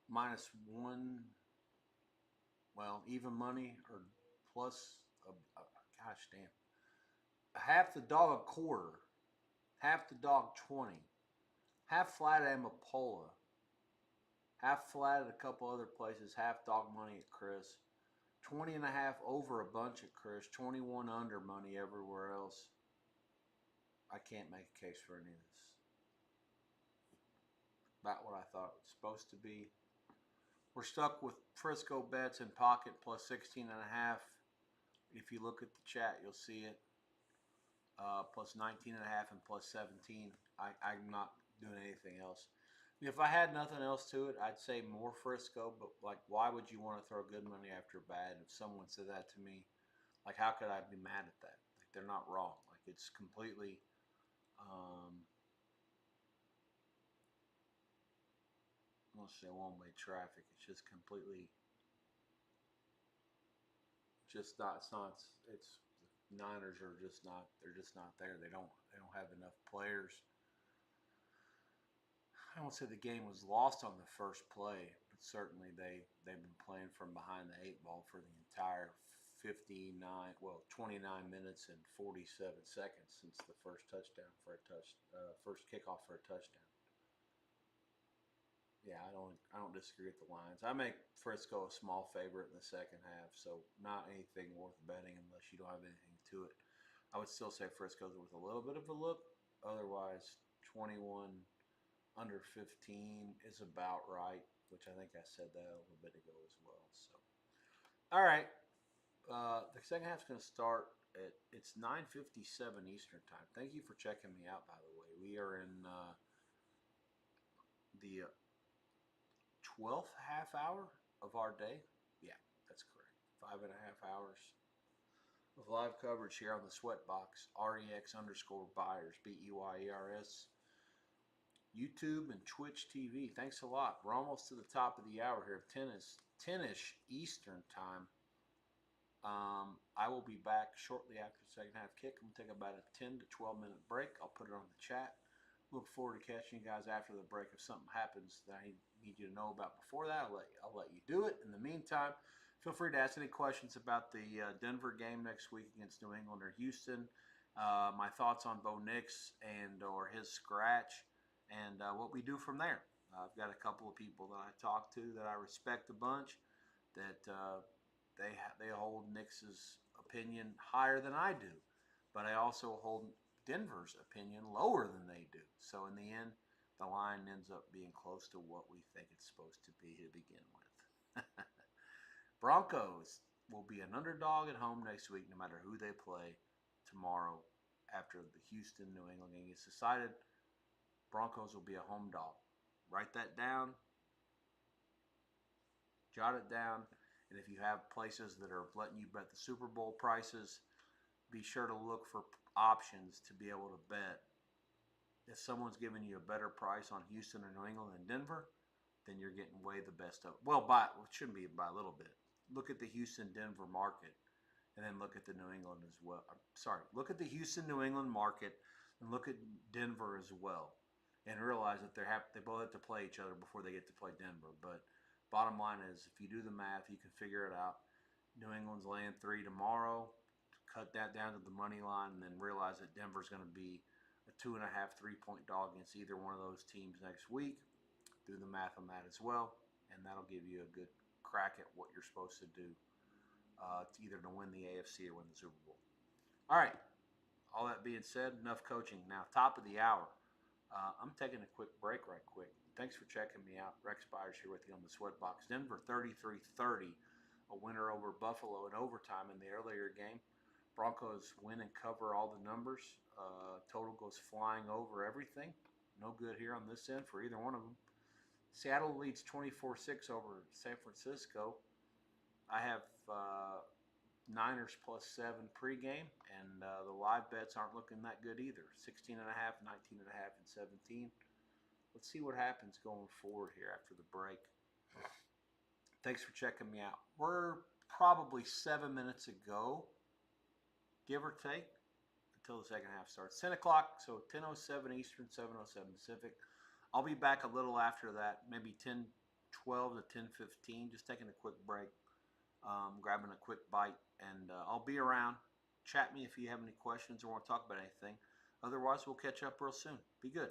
-1. Well, even money or plus gosh damn, half the dog a quarter, half the dog 20, half flat at Amapola, half flat at a couple other places, half dog money at Chris, 20 and a half over a bunch at Chris, 21 under money everywhere else. I can't make a case for any of this. About what I thought it was supposed to be. We're stuck with Frisco bets in pocket plus 16 and a half. If you look at the chat, you'll see it. Plus 19 and a half and plus 17. I'm not doing anything else. If I had nothing else to it, I'd say more Frisco, but like, why would you want to throw good money after bad? If someone said that to me, like, how could I be mad at that? Like, they're not wrong. Like, it's completely, let's say one-way traffic. It's just completely, just not. It's not. It's Niners are just not. They're just not there. They don't have enough players. I won't say the game was lost on the first play, but certainly they've been playing from behind the eight ball for the entire 29 minutes and 47 seconds since the first touchdown for a first kickoff for a touchdown. Yeah, I don't disagree with the lines. I make Frisco a small favorite in the second half, so not anything worth betting unless you don't have anything to it. I would still say Frisco's worth a little bit of a look. Otherwise, 21 under 15 is about right, which I think I said that a little bit ago as well. So, all right, the second half's going to start at it's 9:57 Eastern time. Thank you for checking me out. By the way, we are in the 12th half hour of our day. Yeah, that's correct. 5.5 hours of live coverage here on the SweatBox. REX_buyers, BEYERS. YouTube and Twitch TV. Thanks a lot. We're almost to the top of the hour here. 10-ish Eastern time. I will be back shortly after the second half kick. I'm going to take about a 10 to 12 minute break. I'll put it on the chat. Look forward to catching you guys after the break. If something happens that I need you to know about before that, I'll let you do it. In the meantime, Feel free to ask any questions about the Denver game next week against New England or Houston. My thoughts on Bo Nix and or his scratch, and what we do from there. I've got a couple of people that I talk to that I respect a bunch that they hold Nix's opinion higher than I do, but I also hold Denver's opinion lower than they do. So in the end, the line ends up being close to what we think it's supposed to be to begin with. Broncos will be an underdog at home next week, no matter who they play tomorrow after the Houston New England game gets decided. Broncos will be a home dog. Write that down, jot it down, and if you have places that are letting you bet the Super Bowl prices, be sure to look for options to be able to bet. If someone's giving you a better price on Houston or New England than Denver, then you're getting way the best of it. Well, it shouldn't be by a little bit. Look at the Houston-Denver market, and then look at the New England as well. Look at the Houston-New England market, and look at Denver as well, and realize that they both have to play each other before they get to play Denver. But bottom line is, if you do the math, you can figure it out. New England's laying 3 tomorrow. Cut that down to the money line, and then realize that Denver's going to be a 2.5, 3-point dog against either one of those teams next week. Do the math on that as well, and that'll give you a good crack at what you're supposed to do to either to win the AFC or win the Super Bowl. All right, all that being said, enough coaching. Now, top of the hour. I'm taking a quick break right quick. Thanks for checking me out. Rex Byers here with you on the SweatBox. Denver 33-30, a winner over Buffalo in overtime in the earlier game. Broncos win and cover all the numbers. Total goes flying over everything. No good here on this end for either one of them. Seattle leads 24-6 over San Francisco. I have Niners +7 pregame, and the live bets aren't looking that good either. 16.5, 19.5, and 17. Let's see what happens going forward here after the break. Thanks for checking me out. We're probably 7 minutes ago, give or take, until the second half starts. 10 o'clock, so 10:07 Eastern, 7:07 Pacific. I'll be back a little after that, maybe 10:12 to 10:15, just taking a quick break, grabbing a quick bite, and I'll be around. Chat me if you have any questions or want to talk about anything. Otherwise, we'll catch up real soon. Be good.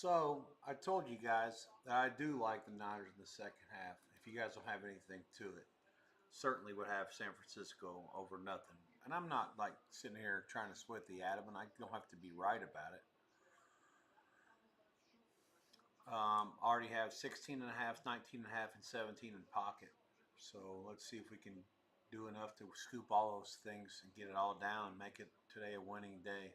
So I told you guys that I do like the Niners in the second half. If you guys don't have anything to it, certainly would have San Francisco over nothing. And I'm not like sitting here trying to split the atom, and I don't have to be right about it. Already have 16 and a half, 19 and a half, and 17 in pocket. So let's see if we can do enough to scoop all those things and get it all down, make it today a winning day.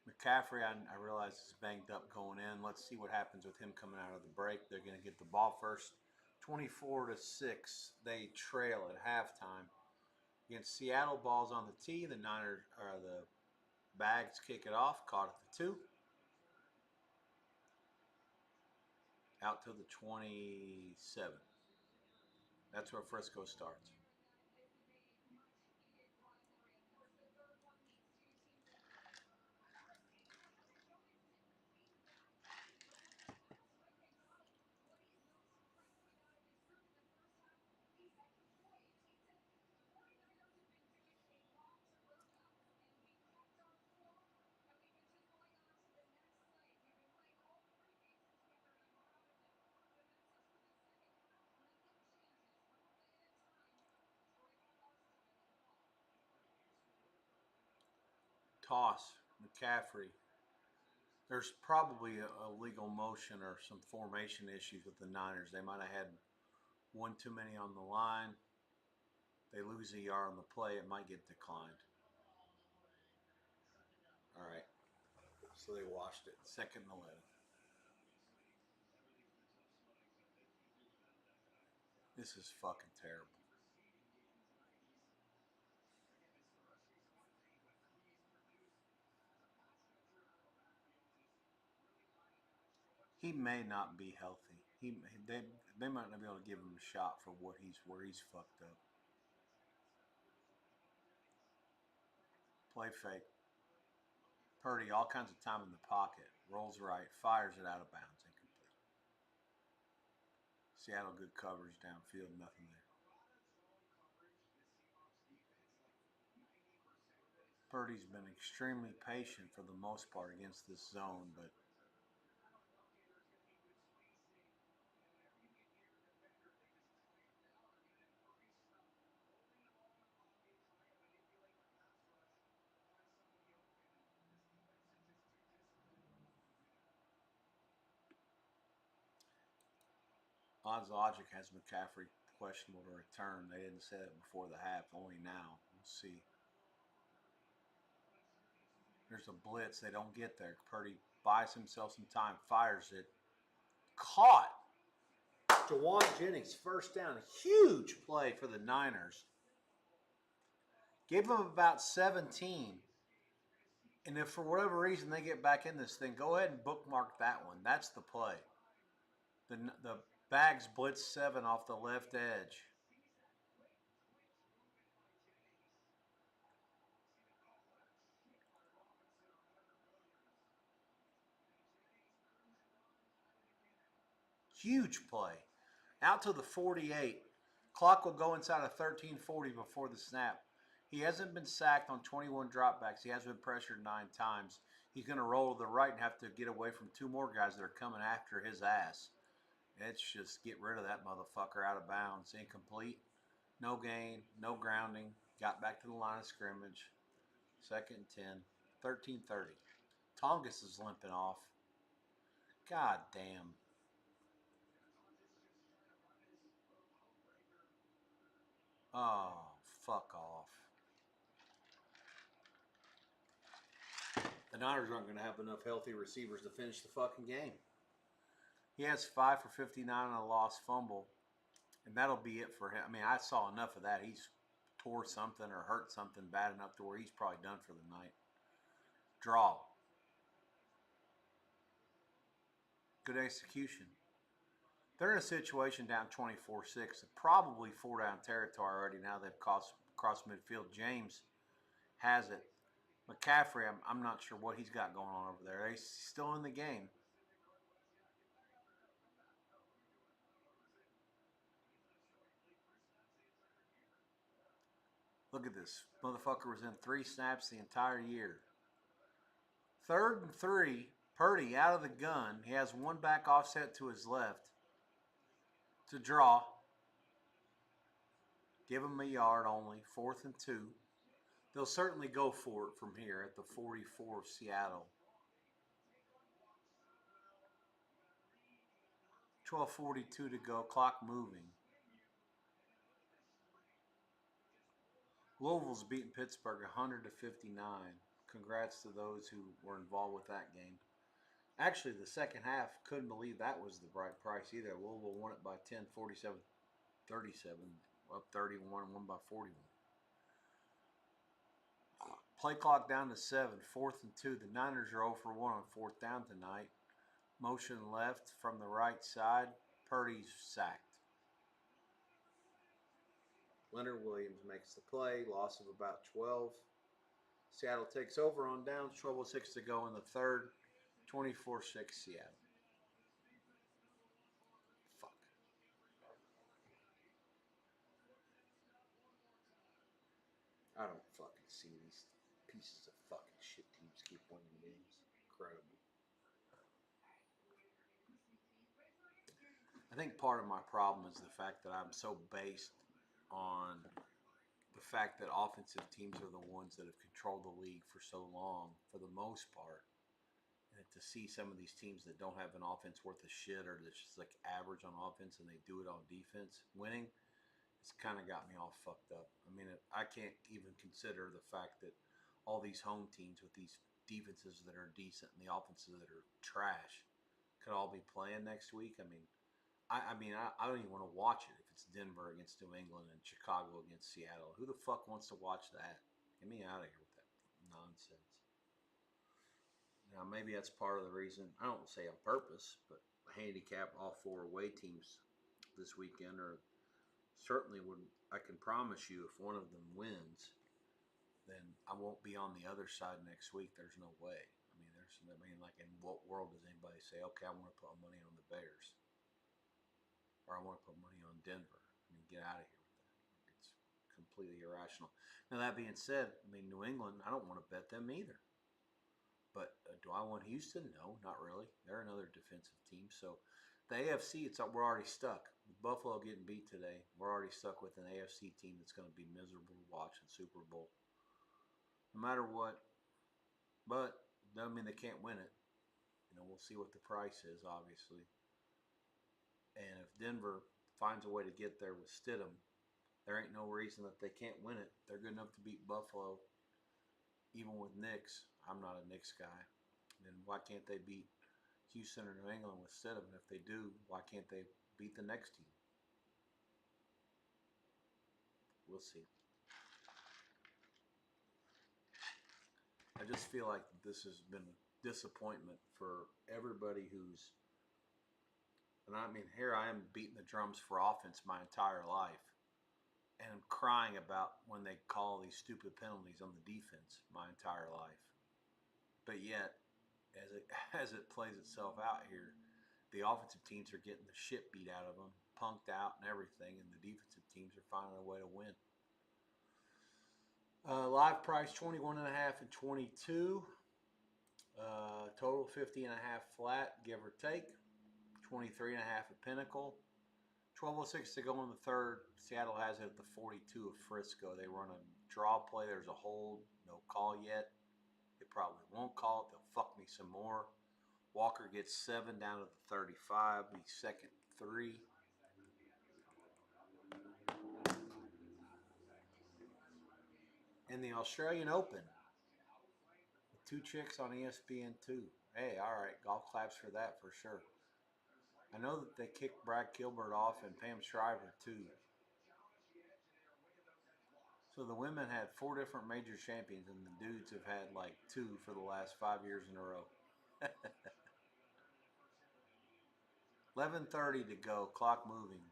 McCaffrey, I realize is banged up going in. Let's see what happens with him coming out of the break. They're going to get the ball first. 24-6. They trail at halftime. Against Seattle, balls on the tee. The Niners or the Bags kick it off. Caught at the 2. Out to the 27. That's where Frisco starts. Toss. McCaffrey. There's probably a legal motion or some formation issues with the Niners. They might have had one too many on the line. They lose a yard on the play, it might get declined. All right. So they washed it. Second and 11. This is fucking terrible. He may not be healthy. They they might not be able to give him a shot for what he's where he's fucked up. Play fake. Purdy, all kinds of time in the pocket. Rolls right, fires it out of bounds. Incomplete. Seattle good coverage downfield, nothing there. Purdy's been extremely patient for the most part against this zone, but odds logic has McCaffrey questionable to return. They didn't say it before the half, only now. We'll see. There's a blitz. They don't get there. Purdy buys himself some time, fires it. Caught. Jawan Jennings, first down. Huge play for the Niners. Give them about 17. And if for whatever reason they get back in this thing, go ahead and bookmark that one. That's the play. The Bags blitz 7 off the left edge. Huge play. Out to the 48. Clock will go inside of 13:40 before the snap. He hasn't been sacked on 21 dropbacks. He has been pressured 9 times. He's going to roll to the right and have to get away from 2 more guys that are coming after his ass. It's just get rid of that motherfucker out of bounds. Incomplete. No gain. No grounding. Got back to the line of scrimmage. Second and 10. 13:30. Tongas is limping off. God damn. Oh, fuck off. The Niners aren't going to have enough healthy receivers to finish the fucking game. He has 5 for 59 on a lost fumble, and that'll be it for him. I mean, I saw enough of that. He's tore something or hurt something bad enough to where he's probably done for the night. Draw. Good execution. They're in a situation down 24-6, probably 4-down territory already now they've crossed midfield. James has it. McCaffrey, I'm not sure what he's got going on over there. He's still in the game. Look at this. Motherfucker was in 3 snaps the entire year. 3rd and 3. Purdy out of the gun. He has one back offset to his left to draw. Give him a yard only. 4th and 2. They'll certainly go for it from here at the 44 of Seattle. 12:42 to go. Clock moving. Louisville's beating Pittsburgh 100-59. Congrats to those who were involved with that game. Actually, the second half, couldn't believe that was the right price either. Louisville won it by 10, 47-37, up 31, and won by 41. Play clock down to 7, 4th and 2. The Niners are 0 for 1 on 4th down tonight. Motion left from the right side. Purdy's sacked. Leonard Williams makes the play. Loss of about 12. Seattle takes over on downs. 12:06 to go in the third. 24-6 Seattle. Fuck. I don't fucking see these pieces of fucking shit teams keep winning games. Incredible. I think part of my problem is the fact that I'm so based on the fact that offensive teams are the ones that have controlled the league for so long, for the most part. And to see some of these teams that don't have an offense worth a shit or that's just like average on offense and they do it on defense winning, it's kind of got me all fucked up. I mean, I can't even consider the fact that all these home teams with these defenses that are decent and the offenses that are trash could all be playing next week. I mean, I don't even want to watch it if it's Denver against New England and Chicago against Seattle. Who the fuck wants to watch that? Get me out of here with that nonsense. Now, maybe that's part of the reason, I don't say on purpose, but handicap all 4 away teams this weekend, or certainly would, I can promise you if one of them wins, then I won't be on the other side next week. There's no way. Like in what world does anybody say, okay, I want to put money on the Bears? Or I want to put money on Denver? I mean, get out of here with that. It's completely irrational. Now, that being said, I mean, New England, I don't want to bet them either. But do I want Houston? No, not really. They're another defensive team. So the AFC, we're already stuck. With Buffalo getting beat today, we're already stuck with an AFC team that's going to be miserable to watch in Super Bowl. No matter what. But doesn't mean they can't win it. We'll see what the price is, obviously. And if Denver finds a way to get there with Stidham, there ain't no reason that they can't win it. They're good enough to beat Buffalo, even with Knicks. I'm not a Knicks guy. Then why can't they beat Houston or New England with Stidham? And if they do, why can't they beat the next team? We'll see. I just feel like this has been a disappointment for everybody who's, and I mean, here I am beating the drums for offense my entire life. And I'm crying about when they call these stupid penalties on the defense my entire life. But yet, as it plays itself out here, the offensive teams are getting the shit beat out of them, punked out and everything, and the defensive teams are finding a way to win. Live price 21.5 and 22. Total 50.5 flat, give or take. 23.5 at Pinnacle. 12:06 to go in the third. Seattle has it at the 42 of Frisco. They run a draw play. There's a hold. No call yet. They probably won't call it. They'll fuck me some more. Walker gets 7 down to the 35. Be second 3. In the Australian Open, with 2 chicks on ESPN2. Hey, all right, golf claps for that for sure. I know that they kicked Brad Gilbert off and Pam Shriver too. So the women had 4 different major champions, and the dudes have had like 2 for the last 5 years in a row. 11:30 to go. Clock moving.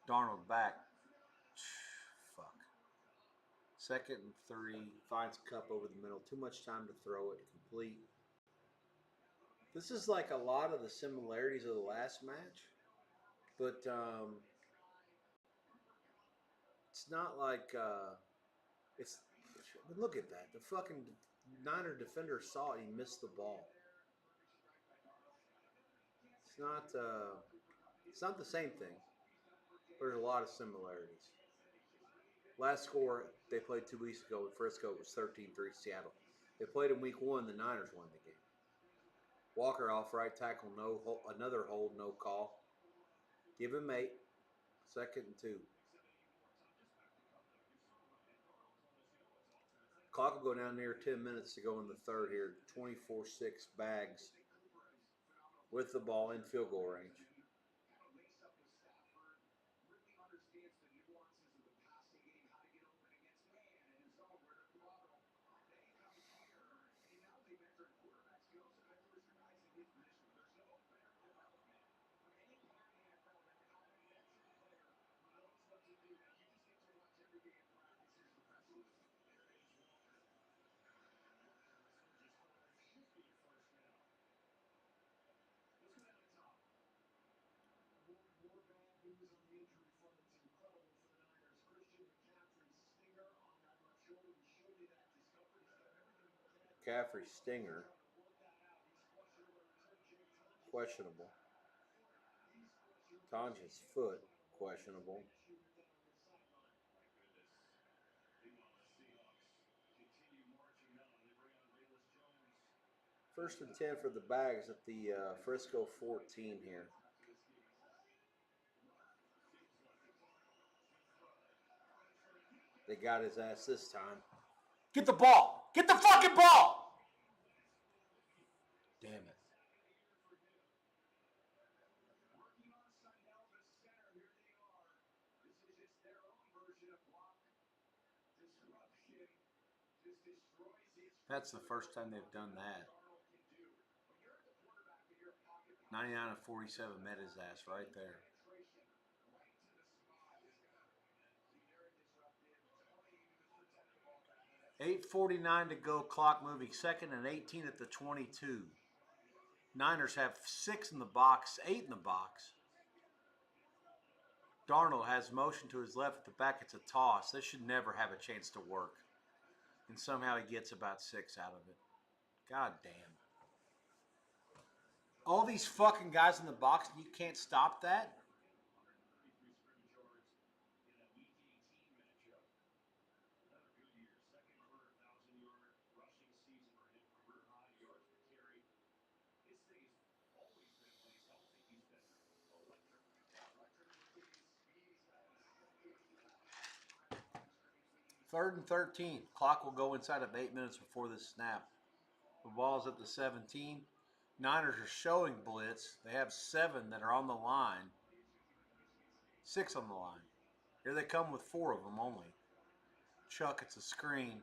Darnold back. Fuck. Second and 3. Finds Cup over the middle. Too much time to throw it. Complete. This is like a lot of the similarities of the last match, but it's not like it's. Look at that. The fucking Niner defender saw it. He missed the ball. It's not the same thing. There's a lot of similarities. Last score they played 2 weeks ago in Frisco was 13-3 Seattle. They played in week 1. The Niners won the game. Walker off right tackle, another hold, no call. Give him 8. 2nd and 2. Clock will go down near 10 minutes to go in the third here. 24-6 Bags with the ball in field goal range. McCaffrey stinger. Questionable. Tonja's foot. Questionable. First and 10 for the Bags at the Frisco 14 here. They got his ass this time. Get the ball! Get the fucking ball! Damn it. That's the first time they've done that. 99-47 met his ass right there. $8:49 to go, clock moving. 2nd and 18 at the 22. Niners have 6 in the box, 8 in the box. Darnold has motion to his left at the back. It's a toss. This should never have a chance to work. And somehow he gets about 6 out of it. God damn. All these fucking guys in the box, and you can't stop that? Third and 13. Clock will go inside of 8 minutes before the snap. The ball's at the 17. Niners are showing blitz. They have 7 that are on the line. 6 on the line. Here they come with 4 of them only. Chuck, it's a screen.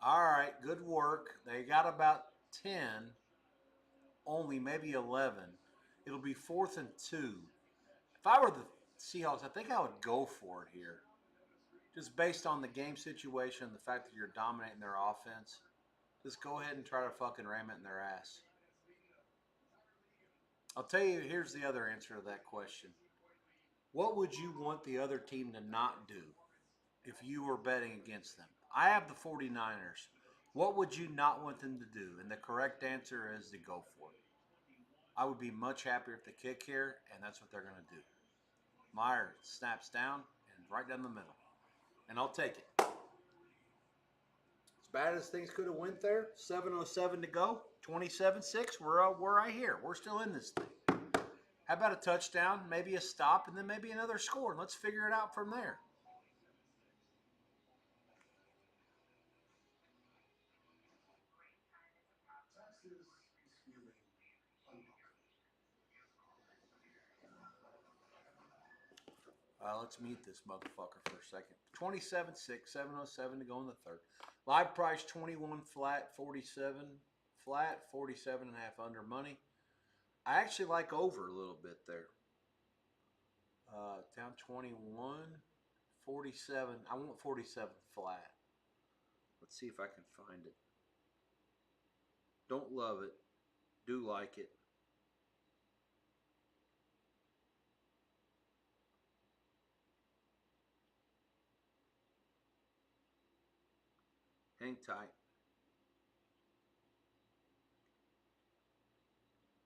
All right, good work. They got about 10. Only maybe 11. It'll be 4th and 2. If I were the Seahawks, I think I would go for it here. Just based on the game situation and the fact that you're dominating their offense. Just go ahead and try to fucking ram it in their ass. I'll tell you, here's the other answer to that question. What would you want the other team to not do if you were betting against them? I have the 49ers. What would you not want them to do? And the correct answer is to go for it. I would be much happier if they kick here, and that's what they're going to do. Meyer snaps down and right down the middle. And I'll take it. As bad as things could have went there, 7:07 to go, 27-6, we're right here. We're still in this thing. How about a touchdown, maybe a stop, and then maybe another score, and let's figure it out from there. Let's mute this motherfucker for a second. 27-6, 7:07 to go in the third. Live price 21 flat, 47 flat, 47.5 under money. I actually like over a little bit there. Down 21, 47. I want 47 flat. Let's see if I can find it. Don't love it. Do like it. Hang tight.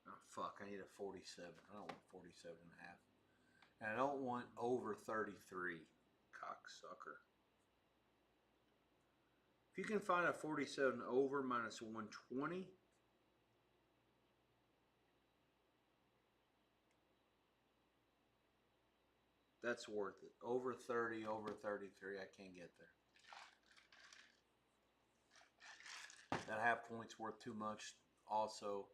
Oh, fuck, I need a 47. I don't want 47 and a half. And I don't want over 33. Cocksucker. If you can find a 47 over minus 120, that's worth it. Over 30, over 33, I can't get there. That half point's worth too much. Also,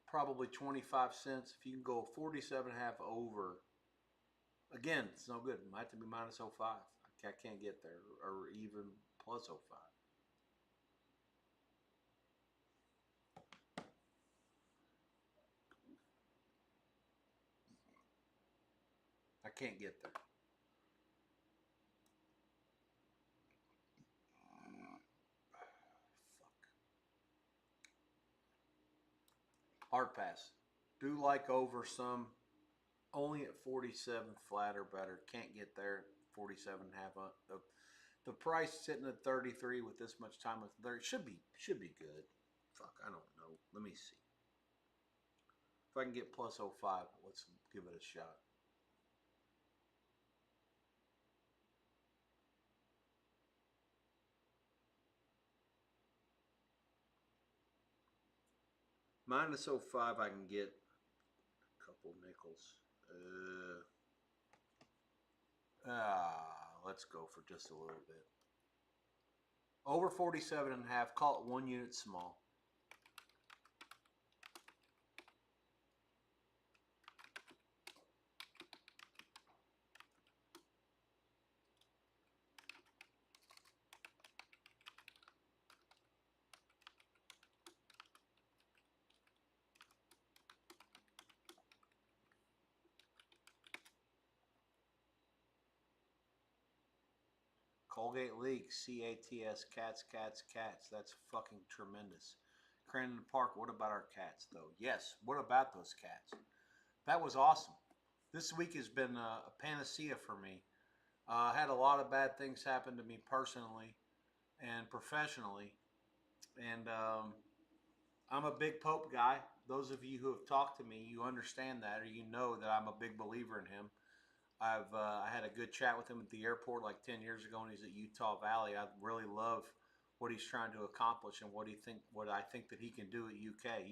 probably 25 cents. If you can go 47 and a half over, again, it's no good. It might have to be minus 05. I can't get there. Or even plus 05. I can't get there. Hard pass. Do like over some. Only at 47 flat or better. Can't get there. 47 and a half. The price sitting at 33 with this much time left there should be good. Fuck, I don't know. Let me see. If I can get plus 05, let's give it a shot. Minus 05, I can get a couple nickels. Let's go for just a little bit. Over 47 and a half, call it 1 unit small. Colgate Leaks, C-A-T-S, cats, cats, cats. That's fucking tremendous. Crandon Park, what about our cats, though? Yes, what about those cats? That was awesome. This week has been a panacea for me. I had a lot of bad things happen to me personally and professionally. And I'm a big Pope guy. Those of you who have talked to me, you understand that, or you know that I'm a big believer in him. I had a good chat with him at the airport like 10 years ago when he's at Utah Valley. I really love what he's trying to accomplish and what I think that he can do at UK.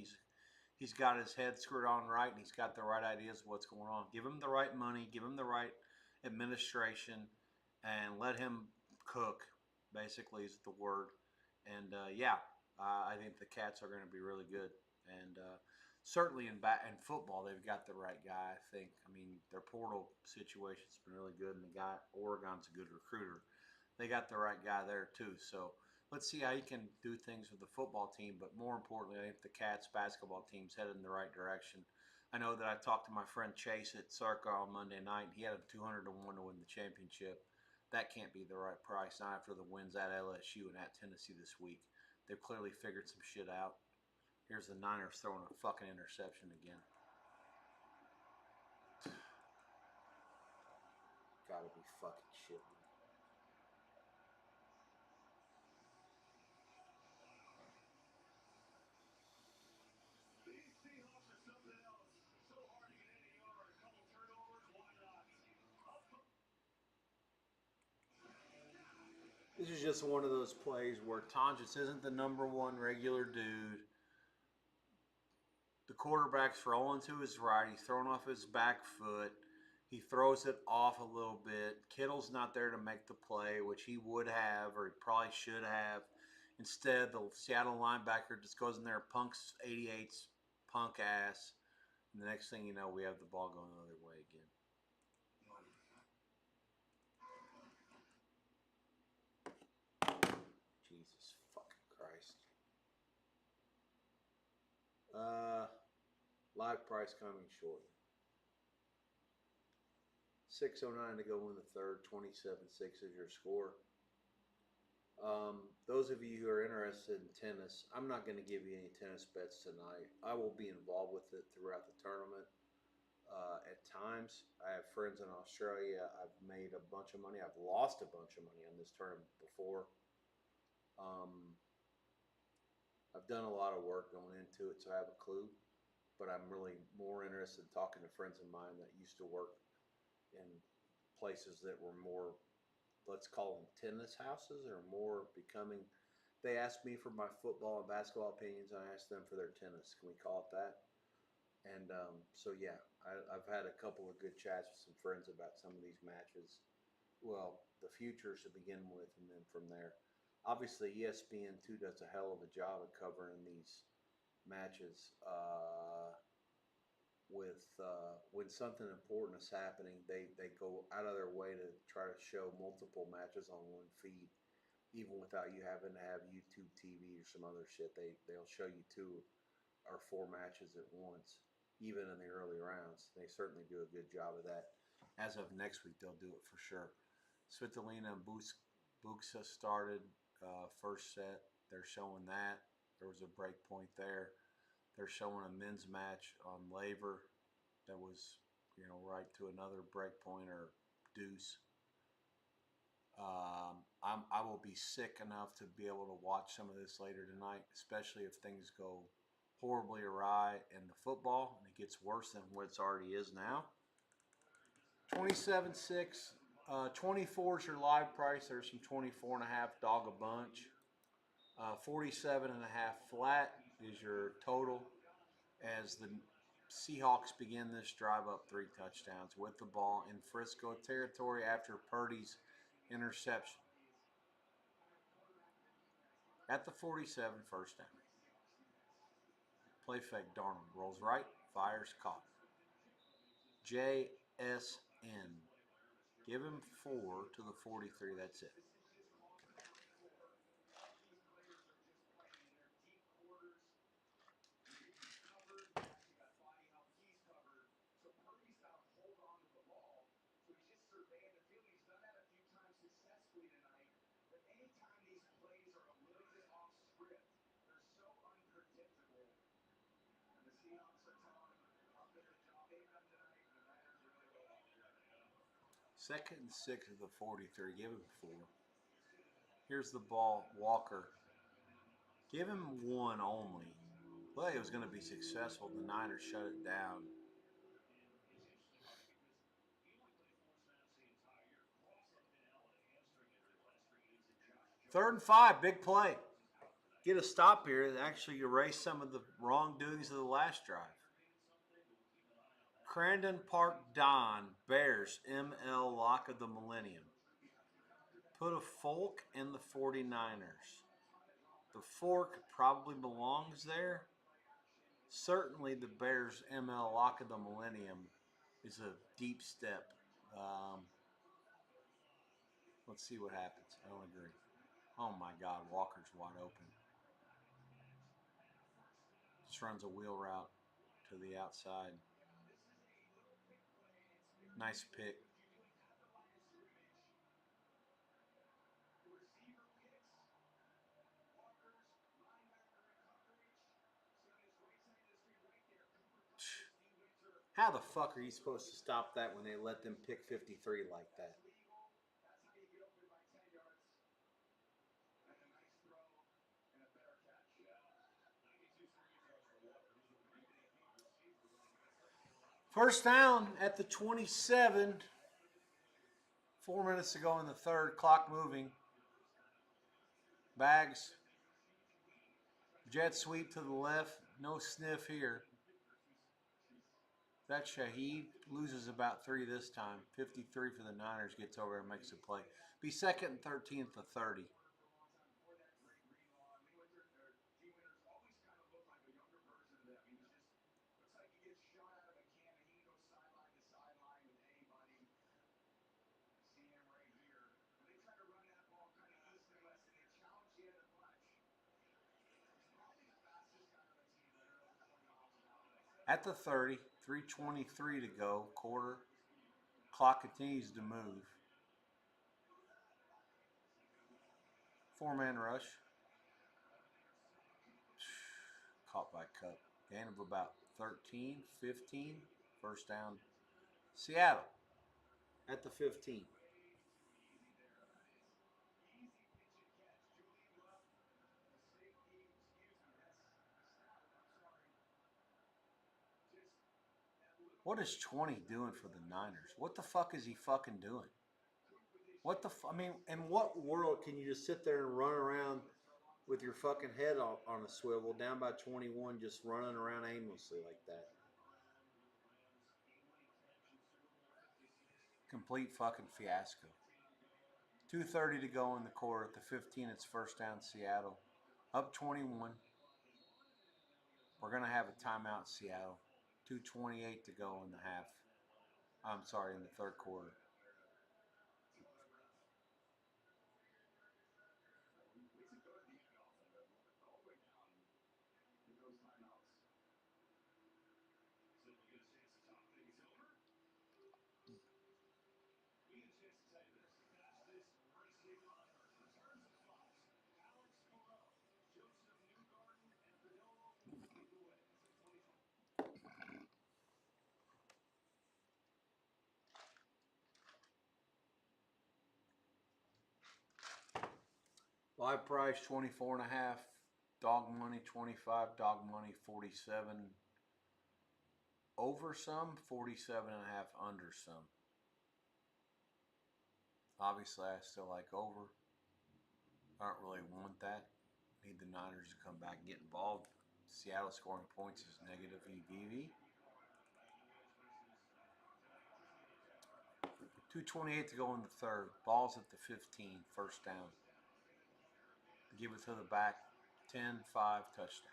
He's got his head screwed on right, and he's got the right ideas of what's going on. Give him the right money, give him the right administration, and let him cook, basically is the word. And I think the Cats are going to be really good. And certainly in football, they've got the right guy, I think. I mean, their portal situation's been really good, and the guy, Oregon's a good recruiter. They got the right guy there, too. So let's see how he can do things with the football team, but more importantly, I think the Cats basketball team's headed in the right direction. I know that I talked to my friend Chase at Sarka on Monday night. He had a 200 to 1 to win the championship. That can't be the right price, not after the wins at LSU and at Tennessee this week. They've clearly figured some shit out. Here's the Niners throwing a fucking interception again. Gotta be fucking shitting me. This is just one of those plays where Tonjes isn't the number one regular dude. The quarterback's rolling to his right. He's throwing off his back foot. He throws it off a little bit. Kittle's not there to make the play, which he would have, or he probably should have. Instead, the Seattle linebacker just goes in there, punks 88's punk ass. And the next thing you know, we have the ball going the other way again. Jesus fucking Christ. Live price coming shortly. 6:09 to go in the third. 27-6 is your score. Those of you who are interested in tennis, I'm not going to give you any tennis bets tonight. I will be involved with it throughout the tournament. At times, I have friends in Australia. I've made a bunch of money. I've lost a bunch of money on this tournament before. Um, I've done a lot of work going into it, so I have a clue. But I'm really more interested in talking to friends of mine that used to work in places that were more, let's call them tennis houses, or more becoming. They asked me for my football and basketball opinions, and I asked them for their tennis. Can we call it that? And so, yeah, I've had a couple of good chats with some friends about some of these matches. Well, the futures to begin with, and then from there. Obviously, ESPN too does a hell of a job of covering these matches. With when something important is happening, they go out of their way to try to show multiple matches on one feed, even without you having to have YouTube TV or some other shit. They'll show you two or four matches at once, even in the early rounds. They certainly do a good job of that. As of next week, they'll do it for sure. Svitolina and Buksa started first set. They're showing that. There was a break point there. They're showing a men's match on Laver that was, right to another break point or deuce. I will be sick enough to be able to watch some of this later tonight, especially if things go horribly awry in the football and it gets worse than what it already is now. 27-6. 24 is your live price. There's some 24.5 dog a bunch. 47.5 flat is your total as the Seahawks begin this drive up 3 touchdowns with the ball in Frisco territory after Purdy's interception. At the 47, first down. Play fake Darnold rolls right, fires caught. JSN. Give him 4 to the 43. That's it. Second and 6 of the 43. Give him 4. Here's the ball. Walker. Give him 1 only. Play was going to be successful. The Niners shut it down. Third and 5. Big play. Get a stop here and actually erase some of the wrongdoings of the last drive. Crandon Park Don, Bears, ML Lock of the Millennium. Put a Folk in the 49ers. The fork probably belongs there. Certainly the Bears ML Lock of the Millennium is a deep step. Um, let's see what happens. I don't agree. Oh my God, Walker's wide open. Just runs a wheel route to the outside. Nice pick. How the fuck are you supposed to stop that when they let them pick 53 like that? First down at the 27. 4 minutes to go in the third. Clock moving. Bags. Jet sweep to the left. No sniff here. That Shaheed loses about 3 this time. 53 for the Niners. Gets over and makes a play. Be second and 13 at the 30. At the 30, 3:23 to go, quarter. Clock continues to move. 4-man rush. Caught by Cup. Gain of about 13, 15. First down. Seattle at the 15. What is 20 doing for the Niners? What the fuck is he fucking doing? What the I mean, in what world can you just sit there and run around with your fucking head on a swivel down by 21 just running around aimlessly like that? Complete fucking fiasco. 2:30 to go in the quarter. At the 15, it's first down Seattle. Up 21. We're going to have a timeout Seattle. 2:28 to go in the half. I'm sorry, in the third quarter. Live price 24 and a half. Dog money 25. Dog money 47. Over some, 47 and a half under some. Obviously, I still like over. I don't really want that. Need the Niners to come back and get involved. Seattle scoring points is negative EVV. 2:28 to go in the third. Ball's at the 15, first down. Give it to the back. 10-5 touchdown.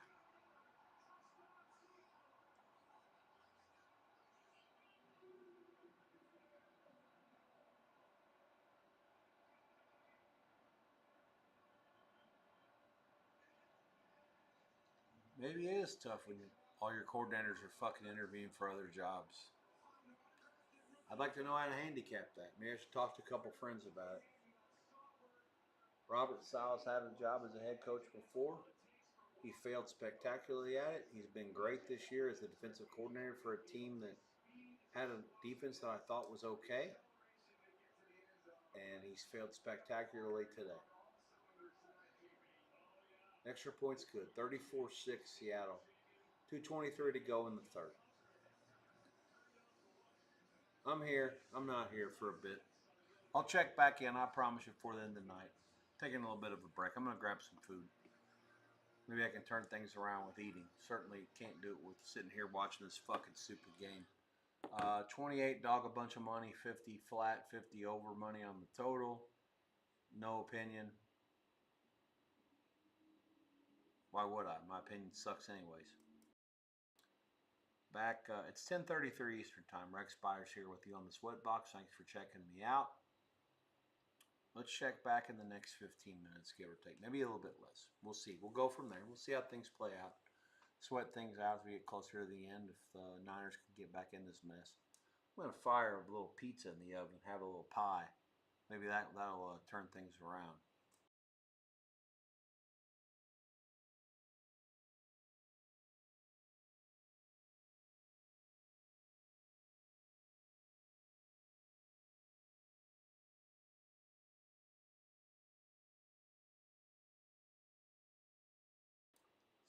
Maybe it is tough when all your coordinators are fucking interviewing for other jobs. I'd like to know how to handicap that. Maybe I should talk to a couple friends about it. Robert Saleh's had a job as a head coach before. He failed spectacularly at it. He's been great this year as the defensive coordinator for a team that had a defense that I thought was okay. And he's failed spectacularly today. Extra points good. 34-6 Seattle. 2:23 to go in the third. I'm here. I'm not here for a bit. I'll check back in, I promise you, before the end of the night. Taking a little bit of a break. I'm going to grab some food. Maybe I can turn things around with eating. Certainly can't do it with sitting here watching this fucking stupid game. 28 dog a bunch of money, 50 flat, 50 over money on the total. No opinion. Why would I? My opinion sucks anyways. Back, it's 10:33 Eastern Time. Rex Byers here with you on the SweatBox. Thanks for checking me out. Let's check back in the next 15 minutes, give or take. Maybe a little bit less. We'll see. We'll go from there. We'll see how things play out. Sweat things out as we get closer to the end if the Niners can get back in this mess. I'm going to fire a little pizza in the oven, have a little pie. Maybe that'll turn things around.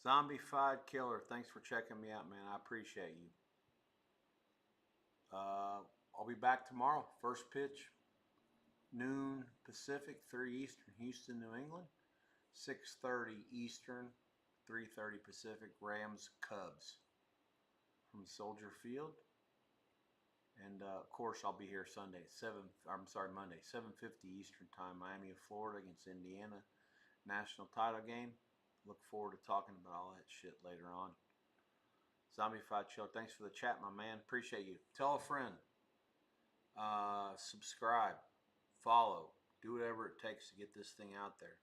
Zombified Killer, thanks for checking me out, man. I appreciate you. I'll be back tomorrow. First pitch, noon Pacific, 3 Eastern, Houston, New England. 6:30 Eastern, 3:30 Pacific, Rams, Cubs from Soldier Field. And of course, I'll be here Monday, 7:50 Eastern Time, Miami of Florida against Indiana. National title game. Look forward to talking about all that shit later on. Zombified Chill, thanks for the chat, my man. Appreciate you. Tell a friend. Subscribe. Follow. Do whatever it takes to get this thing out there.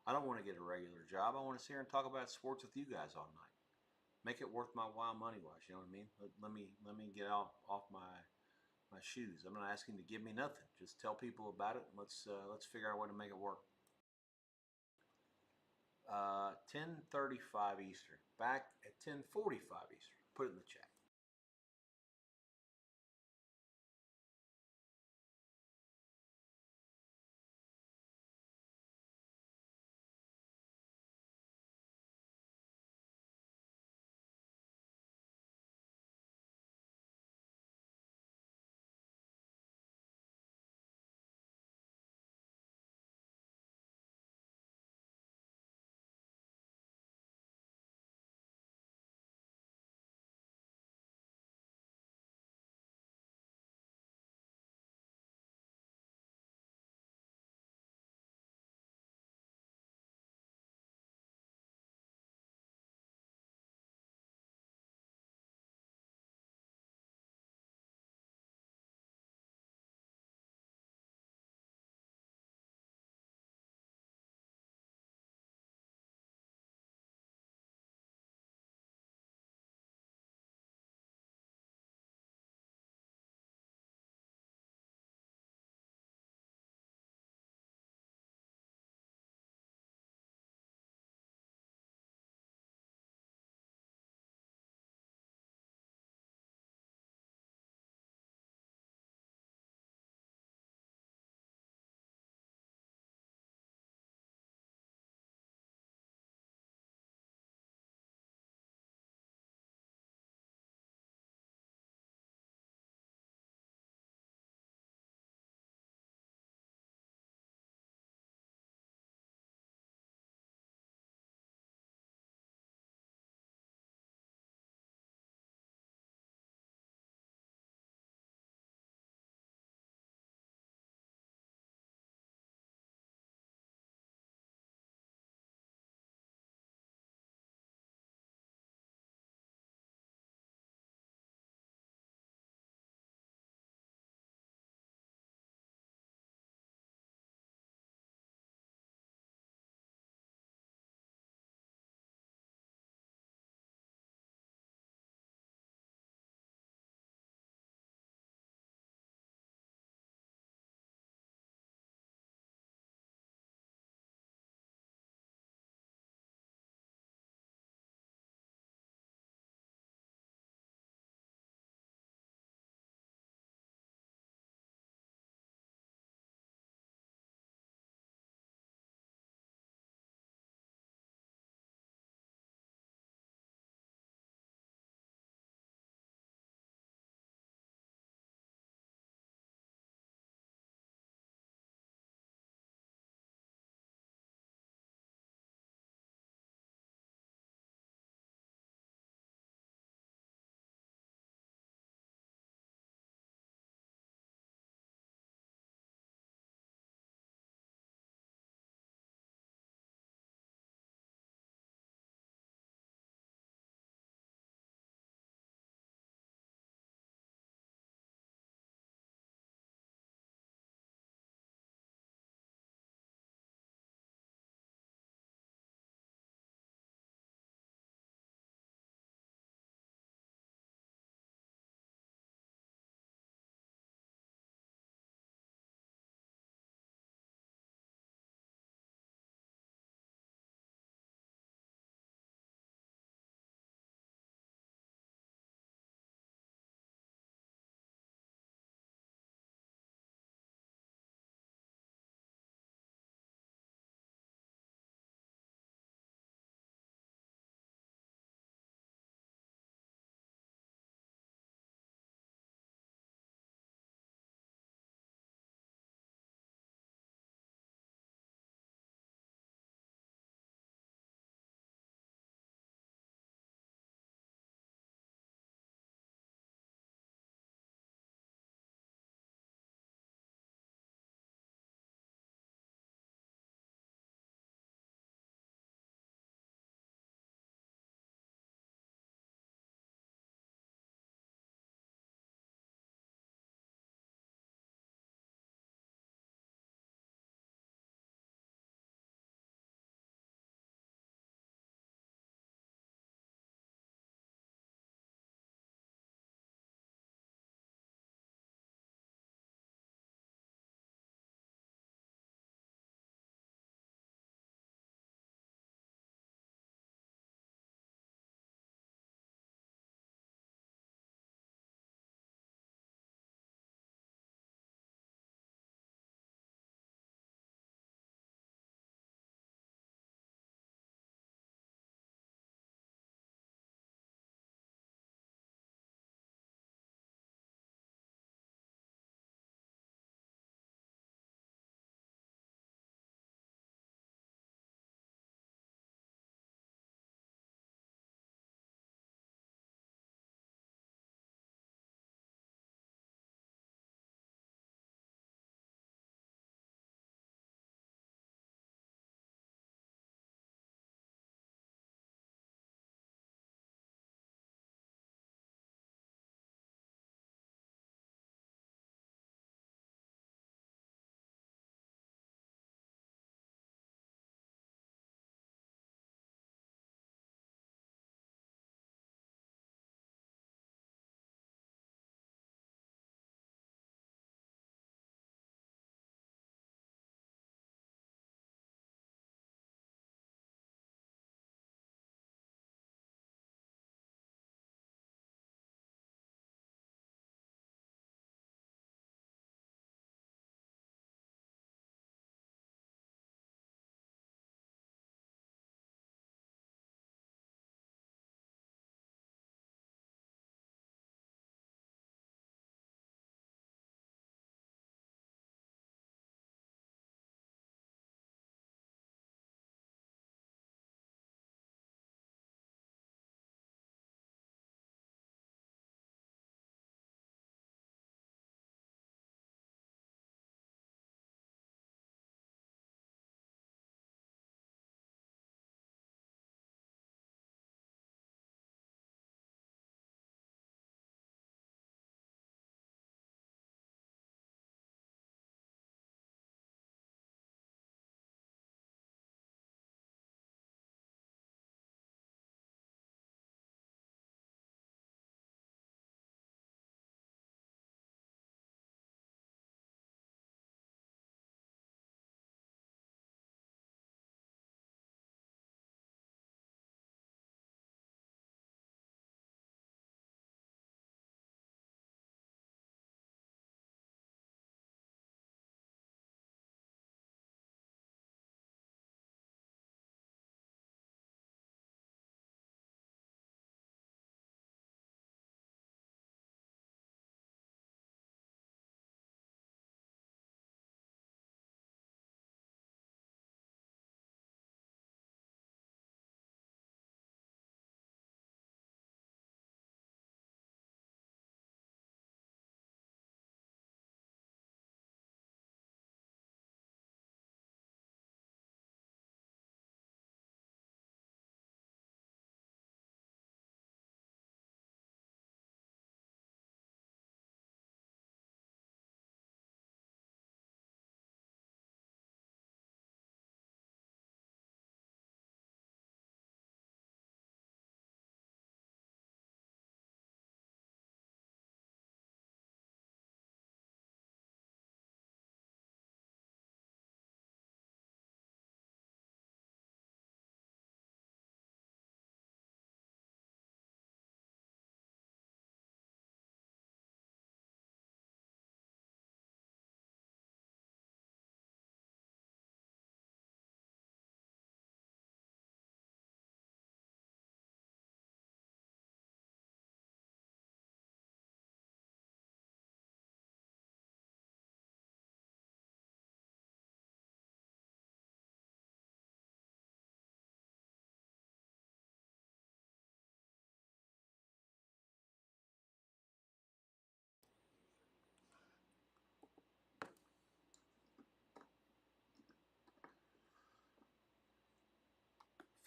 I don't want to get a regular job. I want to sit here and talk about sports with you guys all night. Make it worth my while money-wise, you know what I mean? Let me get off my shoes. I'm not asking to give me nothing. Just tell people about it and let's figure out a way to make it work. 10:35 Eastern. Back at 10:45 Eastern. Put it in the chat.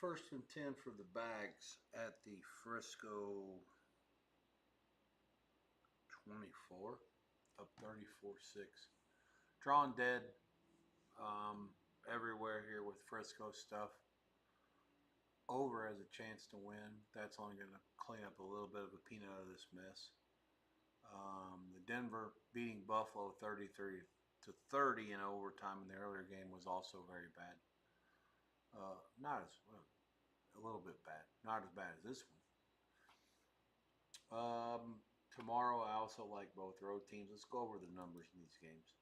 First and 10 for the Bags at the Frisco 24, up 34-6. Drawn dead everywhere here with Frisco stuff. Over has a chance to win. That's only going to clean up a little bit of a peanut out of this mess. The Denver beating Buffalo 33-30 in overtime in the earlier game was also very bad. Not as well, a little bit bad. Not as bad as this one. Tomorrow I also like both road teams. Let's go over the numbers in these games.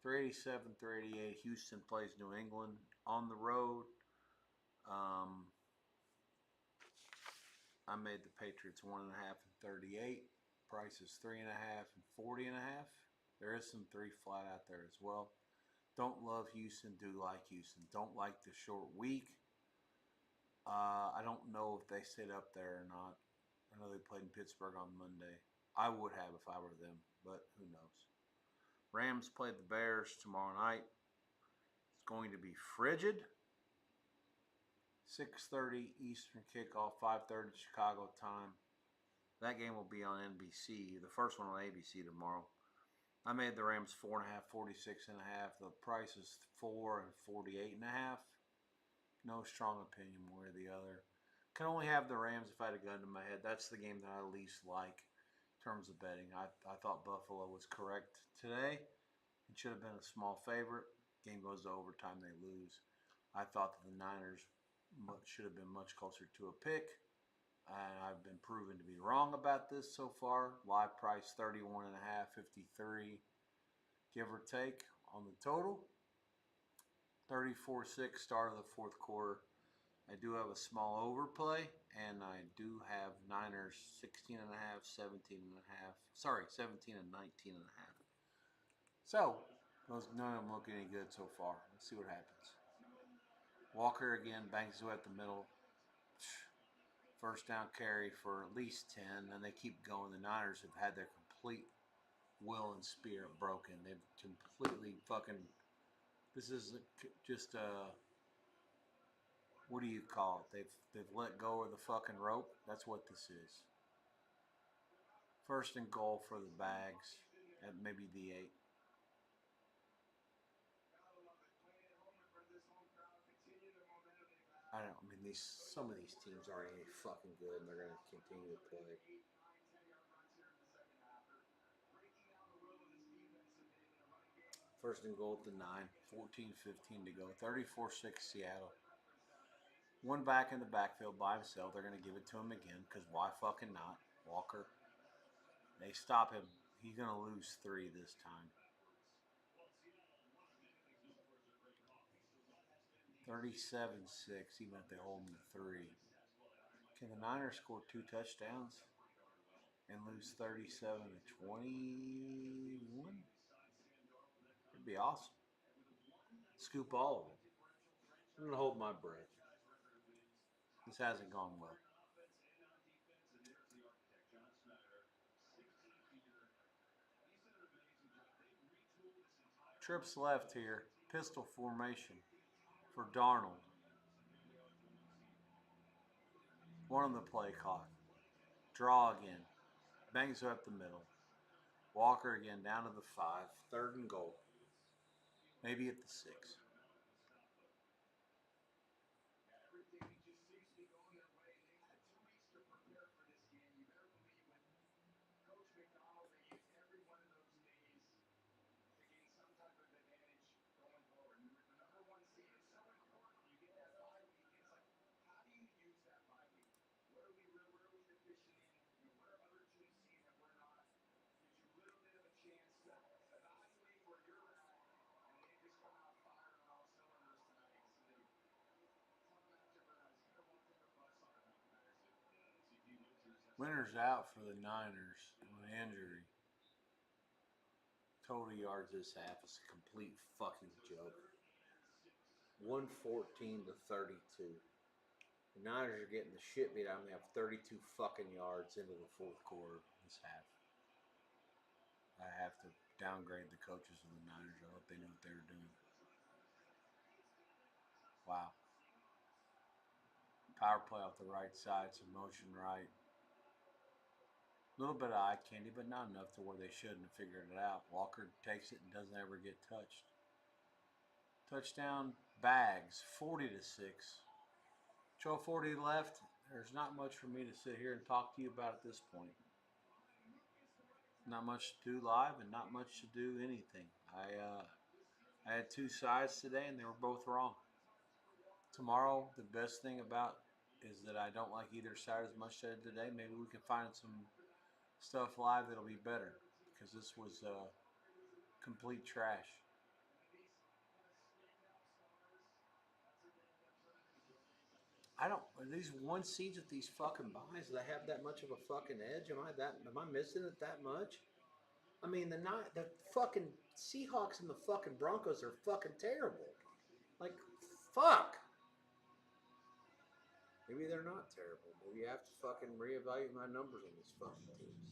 387, 388. Houston plays New England on the road. I made the Patriots 1.5 and 38. Price is 3.5 and 40.5. There is some 3 flat out there as well. Don't love Houston. Do like Houston. Don't like the short week. I don't know if they sit up there or not. I know they played in Pittsburgh on Monday. I would have if I were them, but who knows. Rams play the Bears tomorrow night. It's going to be frigid. 6:30 Eastern kickoff, 5:30 Chicago time. That game will be on NBC. The first one on ABC tomorrow. I made the Rams 4.5, 46.5. The price is 4 and 48.5. No strong opinion one way or the other. Can only have the Rams if I had a gun to my head. That's the game that I least like in terms of betting. I thought Buffalo was correct today. It should have been a small favorite. Game goes to overtime, they lose. I thought that the Niners should have been much closer to a pick. And I've been proven to be wrong about this so far. Live price 31.5, 53, give or take on the total. 34-6 start of the fourth quarter. I do have a small overplay, and I do have Niners 16.5, 17.5. Sorry, 17 and 19.5. So, none of them look any good so far. Let's see what happens. Walker again bangs it at the middle. First down carry for at least 10, and they keep going. The Niners have had their complete will and spirit broken. They've completely fucking. This is just what do you call it? They've let go of the fucking rope. That's what this is. First and goal for the Bags at maybe the 8. I mean, some of these teams aren't any fucking good, and they're going to continue to play. First and goal at the 9, 14-15 to go, 34-6 Seattle. One back in the backfield by himself. They're going to give it to him again, because why fucking not? Walker. They stop him. He's going to lose 3 this time. 37-6, even if they hold him to 3. Can the Niners score 2 touchdowns and lose 37-21? It'd be awesome. Scoop all of it. I'm going to hold my breath. This hasn't gone well. Trips left here. Pistol formation for Darnold. One on the play clock. Draw again. Bangs up the middle. Walker again down to the 5. Third and goal. Maybe at the 6. Winner's out for the Niners with an injury. Total yards this half is a complete fucking joke. 114-32. The Niners are getting the shit beat out of them. They have 32 fucking yards into the fourth quarter this half. I have to downgrade the coaches of the Niners. I hope they knew what they were doing. Wow. Power play off the right side, some motion right. A little bit of eye candy, but not enough to where they shouldn't have figured it out. Walker takes it and doesn't ever get touched. Touchdown Bags, 40-6. 12:40 left. There's not much for me to sit here and talk to you about at this point. Not much to do live and not much to do anything. I had two sides today and they were both wrong. Tomorrow, the best thing about is that I don't like either side as much as today. Maybe we can find some stuff live that'll be better because this was complete trash. I don't. Are these one seeds at these fucking buys? Do they have that much of a fucking edge? Am I missing it that much? I mean, the fucking Seahawks and the fucking Broncos are fucking terrible. Like, fuck. Maybe they're not terrible. Maybe I have to fucking reevaluate my numbers on these fucking teams.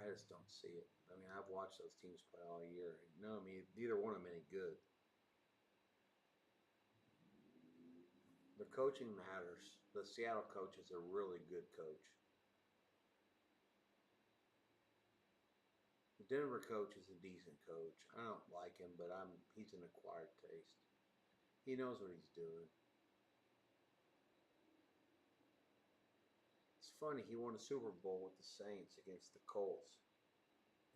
I just don't see it. I mean, I've watched those teams play all year. No, I mean, neither one of them any good. The coaching matters. The Seattle coach is a really good coach. The Denver coach is a decent coach. I don't like him, but he's an acquired taste. He knows what he's doing. It's funny, he won a Super Bowl with the Saints against the Colts.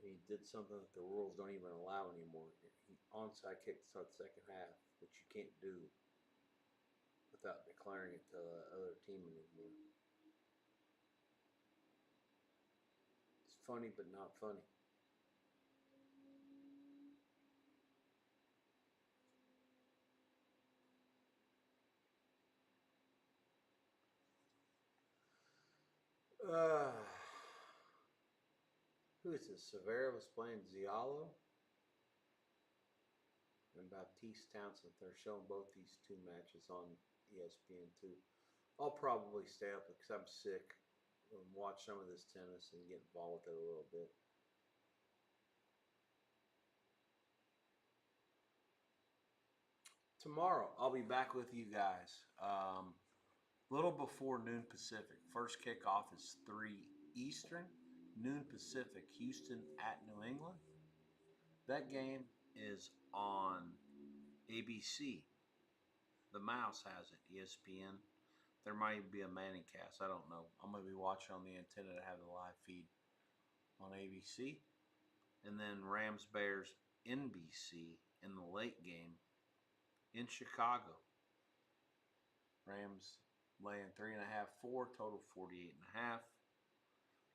And he did something that the rules don't even allow anymore. He onside kicked to start the second half, which you can't do without declaring it to the other team anymore. It's funny, but not funny. Who is this? Severa was playing Zialo and Baptiste Townsend. They're showing both these two matches on ESPN2. I'll probably stay up because I'm sick and watch some of this tennis and get involved with it a little bit. Tomorrow, I'll be back with you guys. Little before noon Pacific. First kickoff is 3 Eastern, noon Pacific. Houston at New England. That game is on ABC. The Mouse has it. ESPN. There might be a Manning cast. I don't know. I'm going to be watching on the antenna to have the live feed on ABC. And then Rams Bears NBC in the late game in Chicago. Rams laying 3.5, 4, total 48.5.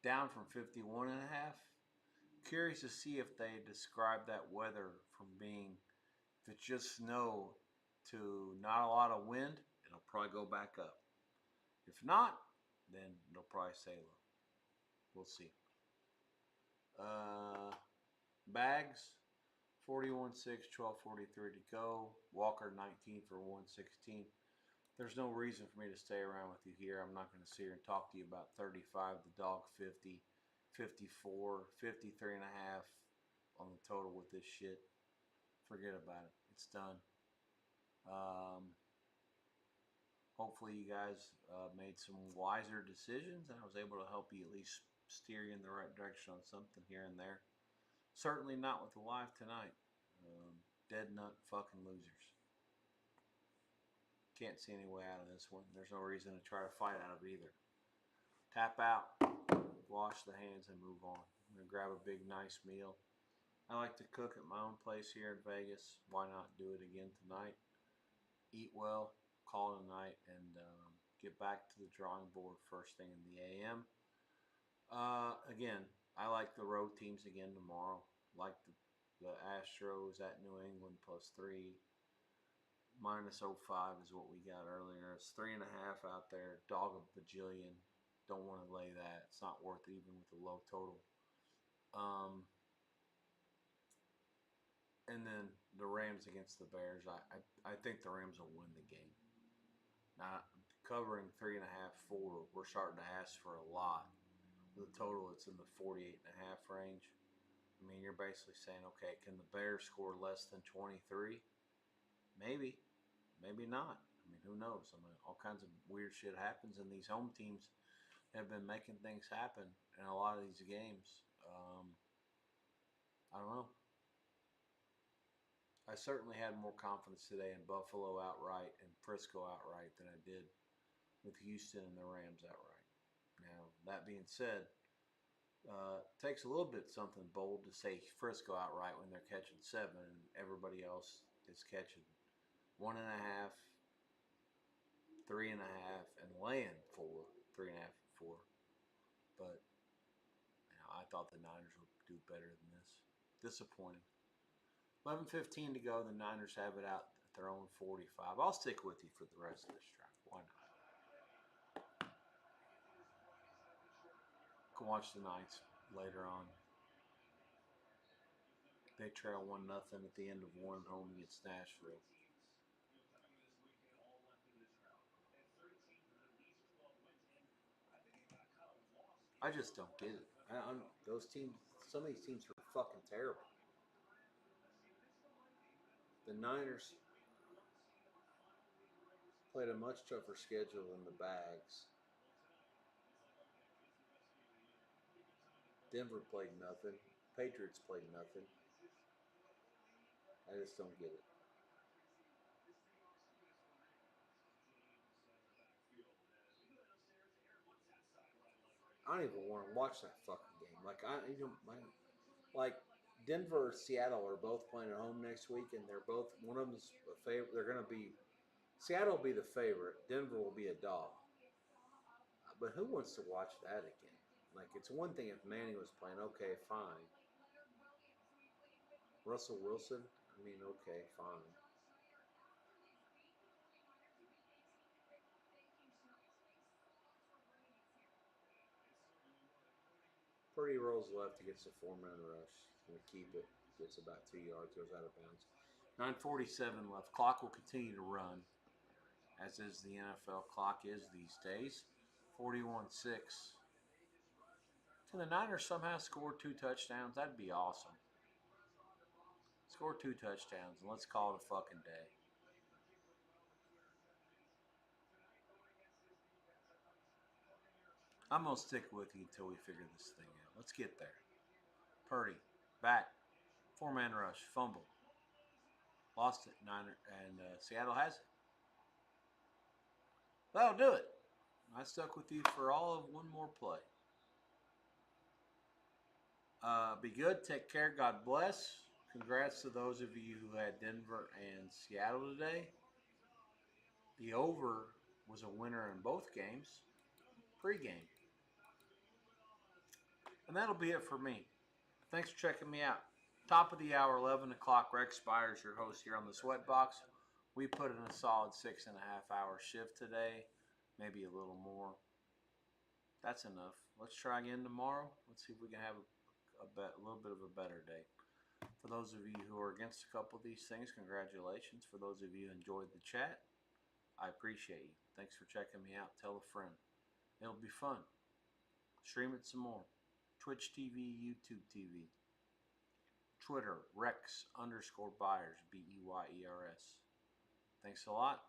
Down from 51.5. Curious to see if they describe that weather from being, if it's just snow to not a lot of wind, it'll probably go back up. If not, then it'll probably stay low. We'll see. Bags, 41-6, 12:43 to go. Walker 19 for 116. There's no reason for me to stay around with you here. I'm not going to sit here and talk to you about 35, the dog 50, 54, 53.5 on the total with this shit. Forget about it. It's done. Hopefully you guys made some wiser decisions and I was able to help you at least steer you in the right direction on something here and there. Certainly not with the live tonight. Dead nut fucking losers. Can't see any way out of this one. There's no reason to try to fight out of it either. Tap out, wash the hands, and move on. I'm going to grab a big, nice meal. I like to cook at my own place here in Vegas. Why not do it again tonight? Eat well, call it a night, and get back to the drawing board first thing in the AM. Again, I like the road teams again tomorrow. Like the Astros at New England +3. -05 is what we got earlier. It's 3.5 out there. Dog a bajillion. Don't want to lay that. It's not worth it even with a low total. And then the Rams against the Bears. I think the Rams will win the game. Now, covering 3.5, 4, we're starting to ask for a lot. With a total, it's in the 48.5 range. I mean, you're basically saying, okay, can the Bears score less than 23? Maybe, maybe not. I mean, who knows? I mean, all kinds of weird shit happens, and these home teams have been making things happen in a lot of these games. I don't know. I certainly had more confidence today in Buffalo outright and Frisco outright than I did with Houston and the Rams outright. Now, that being said, takes a little bit something bold to say Frisco outright when they're catching 7 and everybody else is catching 1.5, 3.5, and laying 4, 3.5 and 4. But I thought the Niners would do better than this. Disappointing. 11:15 to go. The Niners have it out at their own 45. I'll stick with you for the rest of this drive. Why not? Can watch the Knights later on. They trail 1-0 at the end of one home against Nashville. I just don't get it. Those teams, some of these teams are fucking terrible. The Niners played a much tougher schedule than the Bags. Denver played nothing. Patriots played nothing. I just don't get it. I don't even want to watch that fucking game. Like Denver or Seattle are both playing at home next week, and they're both one of them's a favorite. They're going to be Seattle will be the favorite. Denver will be a dog. But who wants to watch that again? Like it's one thing if Manning was playing. Okay, fine. Russell Wilson. I mean, okay, fine. Purdy rolls left, he gets a 4-man rush. He's going to keep it. Gets about 2 yards, goes out of bounds. 9:47 left. Clock will continue to run, as is the NFL clock is these days. 41-6. Can the Niners somehow score 2 touchdowns? That'd be awesome. Score 2 touchdowns and let's call it a fucking day. I'm going to stick with you until we figure this thing out. Let's get there. Purdy, back. 4-man rush, fumble. Lost it, Niner, and Seattle has it. That'll do it. I stuck with you for all of one more play. Be good. Take care. God bless. Congrats to those of you who had Denver and Seattle today. The over was a winner in both games. Pre-game. And that'll be it for me. Thanks for checking me out. Top of the hour, 11 o'clock. Rex Spires, your host here on the SweatBox. We put in a solid 6.5 hour shift today. Maybe a little more. That's enough. Let's try again tomorrow. Let's see if we can have a little bit of a better day. For those of you who are against a couple of these things, congratulations. For those of you who enjoyed the chat, I appreciate you. Thanks for checking me out. Tell a friend. It'll be fun. Stream it some more. Twitch TV, YouTube TV. Twitter, Rex_Buyers, BEYERS. Thanks a lot.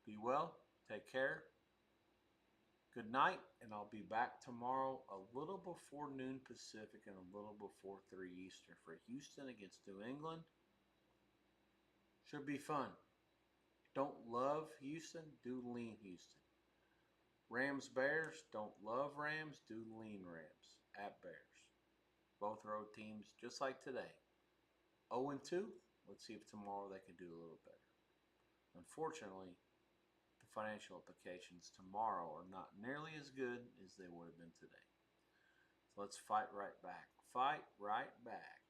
Be well. Take care. Good night, and I'll be back tomorrow a little before noon Pacific and a little before 3 Eastern for Houston against New England. Should be fun. Don't love Houston, do lean Houston. Rams Bears, don't love Rams, do lean Rams at Bears. Both road teams, just like today. 0-2. Let's see if tomorrow they can do a little better. Unfortunately, the financial implications tomorrow are not nearly as good as they would have been today. So let's fight right back. Fight right back.